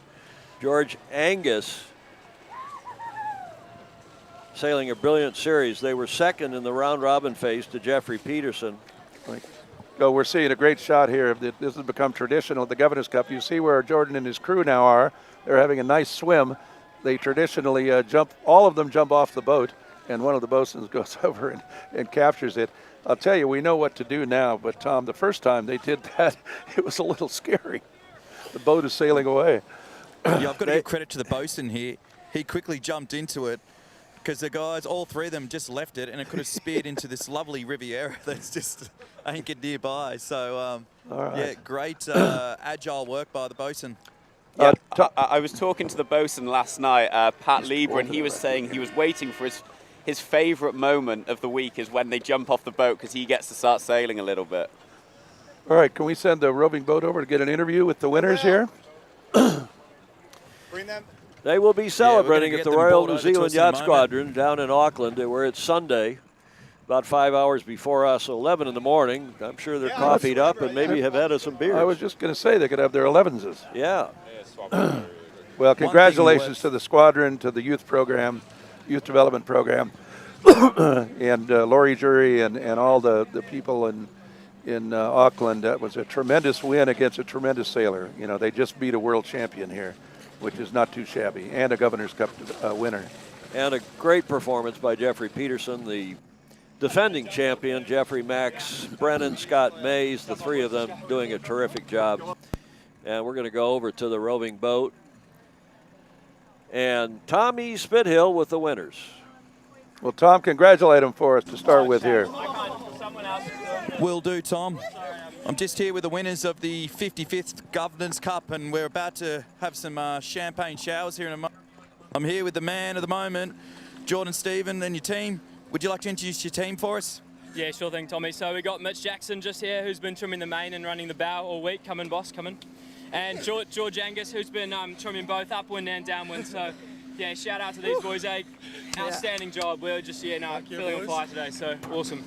S1: George Angus sailing a brilliant series. They were second in the round robin phase to Jeffrey Peterson.
S3: So we're seeing a great shot here. This has become traditional at the Governor's Cup. You see where Jordan and his crew now are. They're having a nice swim. They traditionally all of them jump off the boat, and one of the bosuns goes over and captures it. I'll tell you, we know what to do now, but Tom, the first time they did that, it was a little scary. The boat is sailing away.
S2: Yeah, I've got to give credit to the bosun here. He quickly jumped into it because the guys, all three of them, just left it, and it could have speared into this lovely Riviera that's just anchored nearby. So, yeah, great agile work by the bosun.
S4: Yeah, I was talking to the bosun last night, Pat Lieber, and he was saying he was waiting for his favourite moment of the week is when they jump off the boat because he gets to start sailing a little bit.
S3: All right, can we send the roving boat over to get an interview with the winners here?
S6: Bring them.
S1: They will be celebrating at the Royal New Zealand Yacht
S2: moment.
S1: Squadron down in Auckland, where it's Sunday, about 5 hours before us, 11 in the morning. I'm sure they're coffeed up and maybe have had some beers.
S3: I was just going to say they could have their 11s.
S1: Yeah.
S3: Well, congratulations to the squadron, to the youth program, youth development program, and Laurie Jury and all the people in Auckland. That was a tremendous win against a tremendous sailor. You know, they just beat a world champion here, which is not too shabby, and a Governor's Cup winner.
S1: And a great performance by Jeffrey Peterson, the defending champion. Jeffrey, Max Brennan, Scott Mays, the three of them doing a terrific job. And we're going to go over to the roving boat. And Tommy Spithill with the winners.
S3: Well, Tom, congratulate him for us to start with here.
S2: Will do, Tom. I'm just here with the winners of the 55th Governor's Cup, and we're about to have some champagne showers here in a moment. I'm here with the man of the moment, Jordan Steven, and your team. Would you like to introduce your team for us?
S7: Yeah, sure thing, Tommy. So we got Mitch Jackson just here, who's been trimming the main and running the bow all week. Come in, boss, come in. And George Angus, who's been trimming both upwind and downwind. So, yeah, shout out to these boys, eh? Outstanding job. We're just, feeling on fire today, so awesome.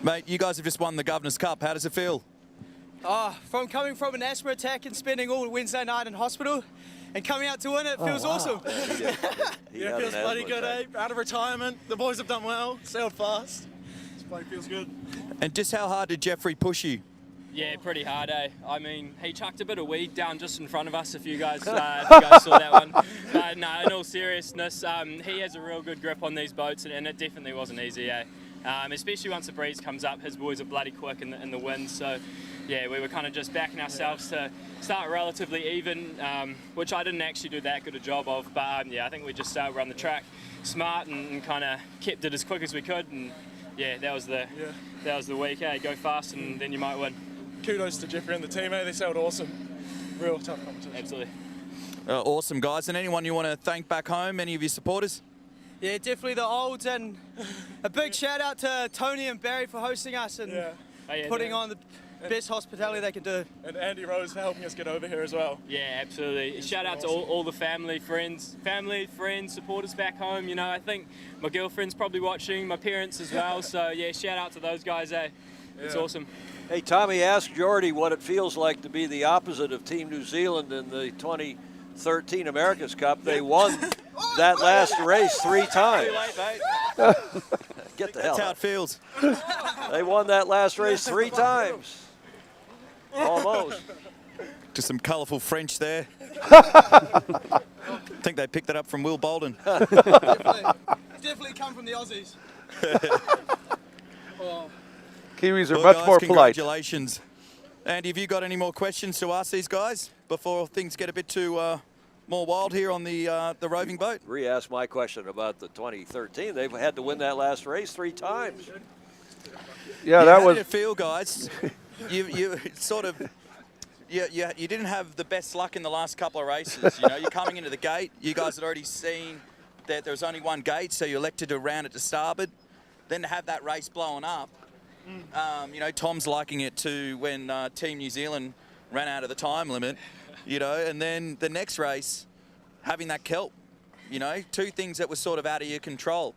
S2: Mate, you guys have just won the Governor's Cup. How does it feel?
S8: From coming from an asthma attack and spending all Wednesday night in hospital and coming out to win it feels awesome.
S9: Yeah, feels bloody good, eh? Out of retirement, the boys have done well, sailed fast. This bloke feels good.
S2: And just how hard did Jeffrey push you?
S7: Yeah, pretty hard, eh? I mean, he chucked a bit of weed down just in front of us, if you guys saw that one. But no, in all seriousness, he has a real good grip on these boats, and it definitely wasn't easy, eh? Especially once the breeze comes up, his boys are bloody quick in the wind. So, yeah, we were kind of just backing ourselves to start relatively even, which I didn't actually do that good a job of. But yeah, I think we just run the track smart and kind of kept it as quick as we could. And yeah, that was the week. Eh? Go fast and then you might win.
S9: Kudos to Jeffrey and the team, eh? They sailed awesome. Real tough competition.
S7: Absolutely.
S2: Awesome, guys. And anyone you want to thank back home? Any of your supporters?
S8: Yeah, definitely the olds, and a big shout out to Tony and Barry for hosting us and putting on the best hospitality they can do.
S9: And Andy Rose for helping us get over here as well.
S7: Yeah, absolutely. Shout out to all the family, friends, supporters back home. You know, I think my girlfriend's probably watching, my parents as well. So yeah, shout out to those guys, eh? It's awesome.
S1: Hey, Tommy, ask Jordy what it feels like to be the opposite of Team New Zealand in the 2013 America's Cup. They won that last race 3 times. Get the hell out.
S2: That's how it feels.
S1: They won that last race 3 times. Almost.
S2: Just some colourful French there. I think they picked that up from Will Bolden.
S8: Definitely come from the Aussies.
S3: Kiwis are
S2: Well,
S3: much
S2: guys,
S3: more polite.
S2: Congratulations. Andy, have you got any more questions to ask these guys before things get a bit too more wild here on the roving boat?
S1: Re-ask my question about the 2013. They've had to win that last race 3 times.
S3: Yeah, that
S2: how
S3: was.
S2: did it feel, guys? you sort of. You didn't have the best luck in the last couple of races. You know, you're coming into the gate. You guys had already seen that there was only one gate, so you elected to round it to starboard. Then to have that race blowing up. You know, Tom's liking it too when Team New Zealand ran out of the time limit, you know, and then the next race, having that kelp, you know, 2 things that were sort of out of your control.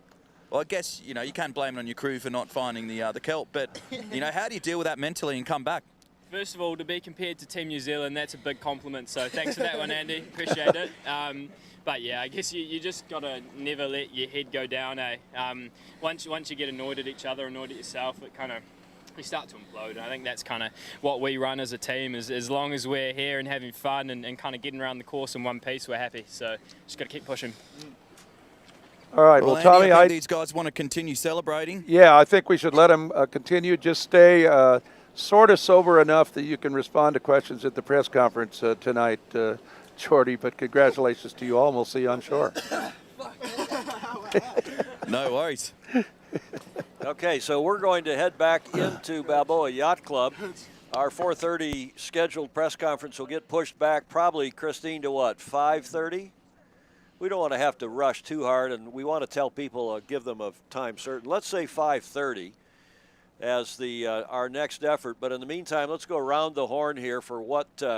S2: Well, I guess, you know, you can't blame it on your crew for not finding the kelp, but, you know, how do you deal with that mentally and come back?
S7: First of all, to be compared to Team New Zealand, that's a big compliment. So thanks for that one, Andy. Appreciate it. But yeah, I guess you just got to never let your head go down, eh? Once you get annoyed at each other, annoyed at yourself, you start to implode. And I think that's kind of what we run as a team, is as long as we're here and having fun and kind of getting around the course in one piece, we're happy. So just got to keep pushing.
S3: All right, well,
S2: Andy,
S3: Tommy,
S2: I think these guys want to continue celebrating.
S3: Yeah, I think we should let them continue. Just stay sort of sober enough that you can respond to questions at the press conference tonight, Jordy. But congratulations to you all, and we'll see you on shore.
S2: No worries.
S1: Okay, so we're going to head back into Balboa Yacht Club. Our 4:30 scheduled press conference will get pushed back probably, Christine, to what, 5:30? We don't want to have to rush too hard, and we want to tell people, give them a time certain. Let's say 5:30 as our next effort. But in the meantime, let's go around the horn here for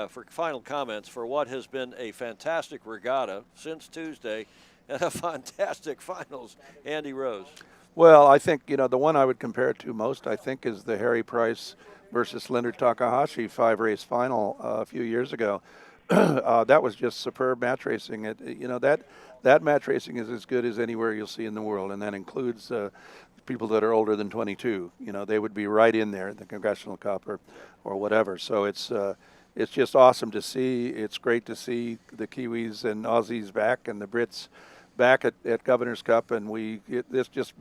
S1: for final comments for what has been a fantastic regatta since Tuesday and a fantastic finals. Andy Rose.
S3: Well, I think, you know, the one I would compare it to most, I think, is the Harry Price versus Leonard Takahashi 5-race final a few years ago. That was just superb match racing. You know, that match racing is as good as anywhere you'll see in the world, and that includes people that are older than 22. You know, they would be right in there, the Congressional Cup or whatever. So it's just awesome to see. It's great to see the Kiwis and Aussies back and the Brits back at Governor's Cup, and this just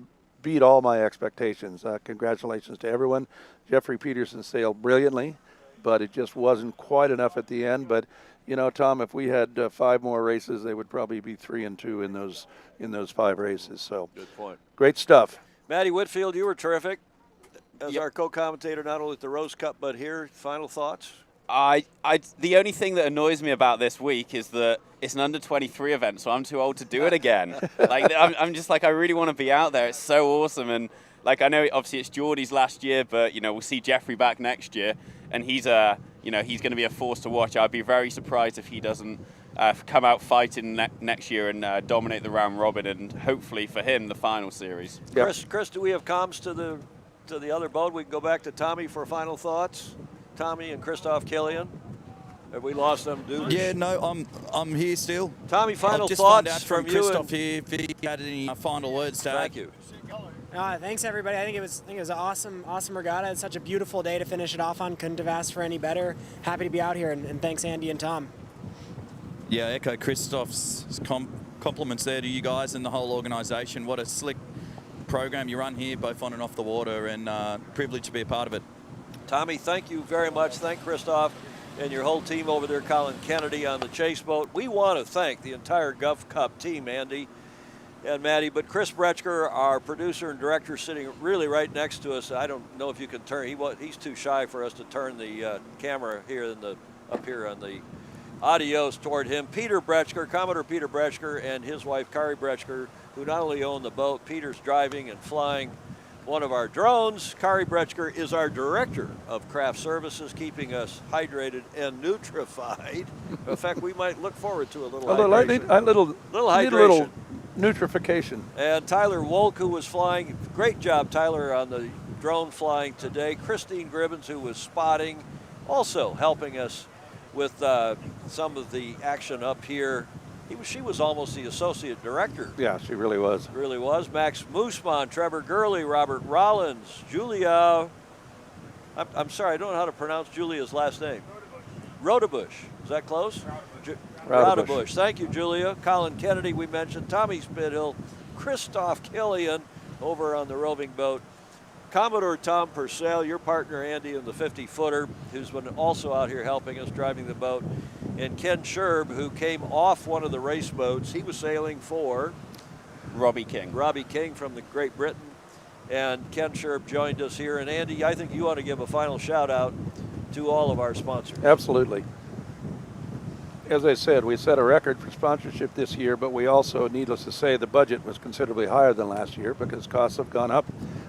S3: beat all my expectations. Congratulations to everyone. Jeffrey Peterson sailed brilliantly, but it just wasn't quite enough at the end. But you know, Tom, if we had 5 more races, they would probably be 3-2 in those 5 races. So
S1: good point.
S3: Great stuff.
S1: Matty Whitfield, you were terrific as our co-commentator, not only at the Rose Cup but here. Final thoughts?
S4: The only thing that annoys me about this week is that it's an under-23 event, so I'm too old to do it again. Like I'm just like, I really want to be out there. It's so awesome, and like I know obviously it's Geordie's last year, but you know we'll see Jeffrey back next year, and he's you know he's going to be a force to watch. I'd be very surprised if he doesn't come out fighting next year and dominate the round robin, and hopefully for him the final series.
S3: Yep.
S1: Chris, do we have comms to the other boat? We can go back to Tommy for final thoughts. Tommy and Christoph Killian. Have we lost them, dude?
S2: Yeah, no, I'm here still.
S1: Tommy, final
S2: I'll just
S1: thoughts
S2: find out
S1: from
S2: from
S1: you.
S2: Christoph here if he had any final words to add.
S1: Thank you.
S5: Thanks everybody. I think it was an awesome regatta. It's such a beautiful day to finish it off on. Couldn't have asked for any better. Happy to be out here, and thanks Andy and Tom.
S2: Yeah, echo Christoph's compliments there to you guys and the whole organisation. What a slick program you run here, both on and off the water, and privileged to be a part of it.
S1: Tommy, thank you very much. Thank Christoph and your whole team over there, Colin Kennedy on the chase boat. We want to thank the entire GovCup team, Andy and Maddie, but Chris Bretschker, our producer and director, sitting really right next to us. I don't know if you can turn. He's too shy for us to turn the camera here up here on the audios toward him. Peter Bretschker, Commodore Peter Bretschker, and his wife Kari Bretschker, who not only own the boat, Peter's driving and flying one of our drones. Kari Bretschker is our director of craft services, keeping us hydrated and nutrified. In fact, we might look forward to a little hydration.
S3: Little
S1: hydration.
S3: Nutrification.
S1: And Tyler Wolk, who was flying. Great job, Tyler, on the drone flying today. Christine Gribbins, who was spotting, also helping us with some of the action up here. She was almost the associate director.
S3: Yeah, she really was.
S1: Really was. Max Moosman, Trevor Gurley, Robert Rollins, Julia. I'm sorry, I don't know how to pronounce Julia's last name. Rodebush. Is that close? Rodebush. Thank you, Julia. Colin Kennedy, we mentioned. Tommy Spithill, Christoph Killian over on the roving boat. Commodore Tom Purcell, your partner Andy in the 50-footer, who's been also out here helping us driving the boat. And Ken Sherb, who came off one of the race boats. He was sailing for
S4: Robbie King.
S1: Robbie King from the Great Britain. And Ken Sherb joined us here. And Andy, I think you want to give a final shout out to all of our sponsors.
S3: Absolutely. As I said, we set a record for sponsorship this year, but we also, needless to say, the budget was considerably higher than last year because costs have gone up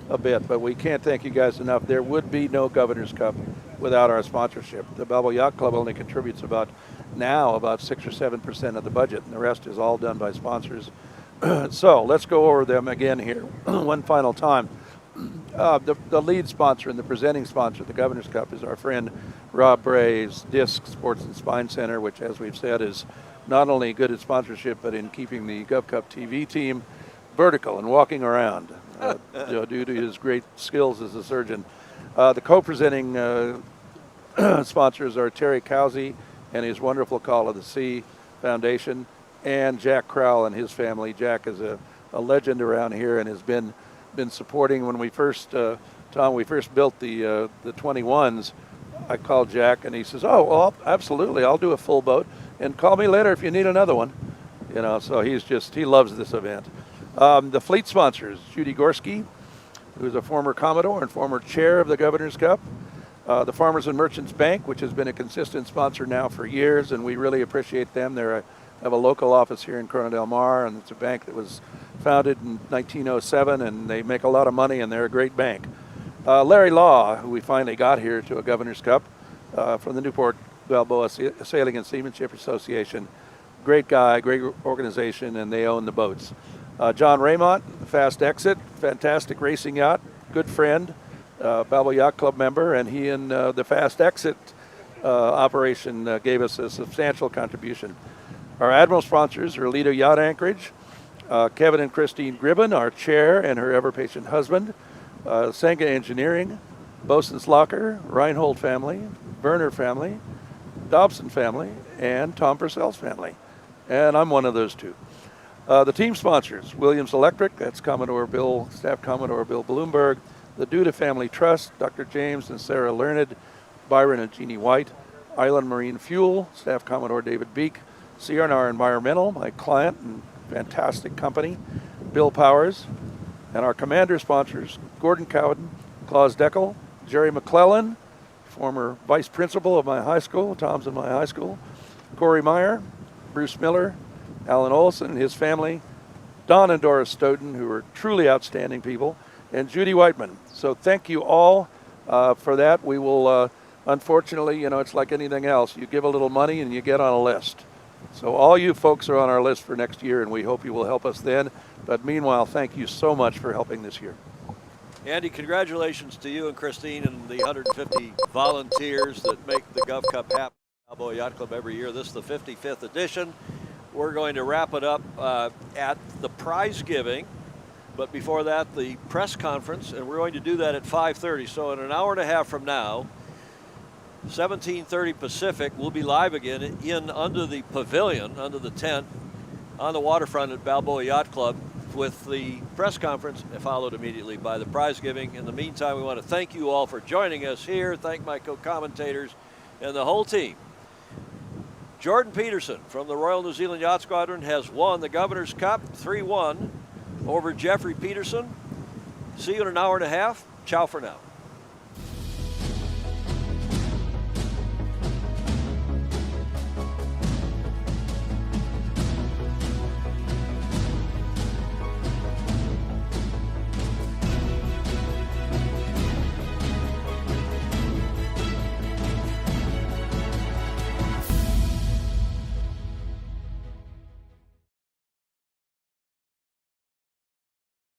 S3: a bit. But we can't thank you guys enough. There would be no Governor's Cup without our sponsorship. The Balboa Yacht Club only contributes about 6 or 7% of the budget, and the rest is all done by sponsors. So let's go over them again here one final time. The lead sponsor and the presenting sponsor of the Governor's Cup is our friend Rob Bray's Disc Sports and Spine Center, which, as we've said, is not only good at sponsorship, but in keeping the GovCup TV team vertical and walking around due to his great skills as a surgeon. The co-presenting sponsors are Terry Cowsey and his wonderful Call of the Sea Foundation, and Jack Crowell and his family. Jack is a legend around here and has been supporting. When we first, Tom, we first built the 21s, I called Jack and he says, "Oh, well, absolutely, I'll do a full boat, and call me later if you need another one." You know, so he loves this event. The fleet sponsors, Judy Gorski, who's a former Commodore and former chair of the Governor's Cup. The Farmers and Merchants Bank, which has been a consistent sponsor now for years, and we really appreciate them. They have a local office here in Corona del Mar, and it's a bank that was founded in 1907, and they make a lot of money, and they're a great bank. Larry Law, who we finally got here to a Governor's Cup from the Newport Balboa Sailing and Seamanship Association. Great guy, great organization, and they own the boats. John Raymont, Fast Exit, fantastic racing yacht, good friend, Balboa Yacht Club member, and he and the Fast Exit operation gave us a substantial contribution. Our Admiral sponsors are Lido Yacht Anchorage, Kevin and Christine Gribben, our chair and her ever-patient husband, Senga Engineering, Bosun's Locker, Reinhold family, Werner family, Dobson family, and Tom Purcell's family. And I'm one of those two. The team sponsors, Williams Electric, that's Staff Commodore Bill Bloomberg, the Duda Family Trust, Dr. James and Sarah Learned, Byron and Jeannie White, Island Marine Fuel, Staff Commodore David Beek, CRNR Environmental, my client and fantastic company, Bill Powers, and our commander sponsors, Gordon Cowden, Claus Deckel, Jerry McClellan, former vice principal of my high school, Tom's in my high school, Corey Meyer, Bruce Miller, Alan Olson and his family, Don and Doris Stoughton, who are truly outstanding people, and Judy Whiteman. So thank you all for that. We will, unfortunately, you know, it's like anything else. You give a little money and you get on a list. So all you folks are on our list for next year, and we hope you will help us then. But meanwhile, thank you so much for helping this year.
S1: Andy, congratulations to you and Christine and the 150 volunteers that make the GovCup happen. Balboa Yacht Club every year. This is the 55th edition. We're going to wrap it up at the prize giving, but before that, the press conference, and we're going to do that at 5:30. So in an hour and a half from now, 17:30 Pacific, we'll be live again in under the pavilion, under the tent, on the waterfront at Balboa Yacht Club, with the press conference followed immediately by the prize giving. In the meantime, we want to thank you all for joining us here. Thank my co-commentators and the whole team. Jordan Peterson from the Royal New Zealand Yacht Squadron has won the Governor's Cup 3-1 over Jeffrey Peterson. See you in an hour and a half. Ciao for now.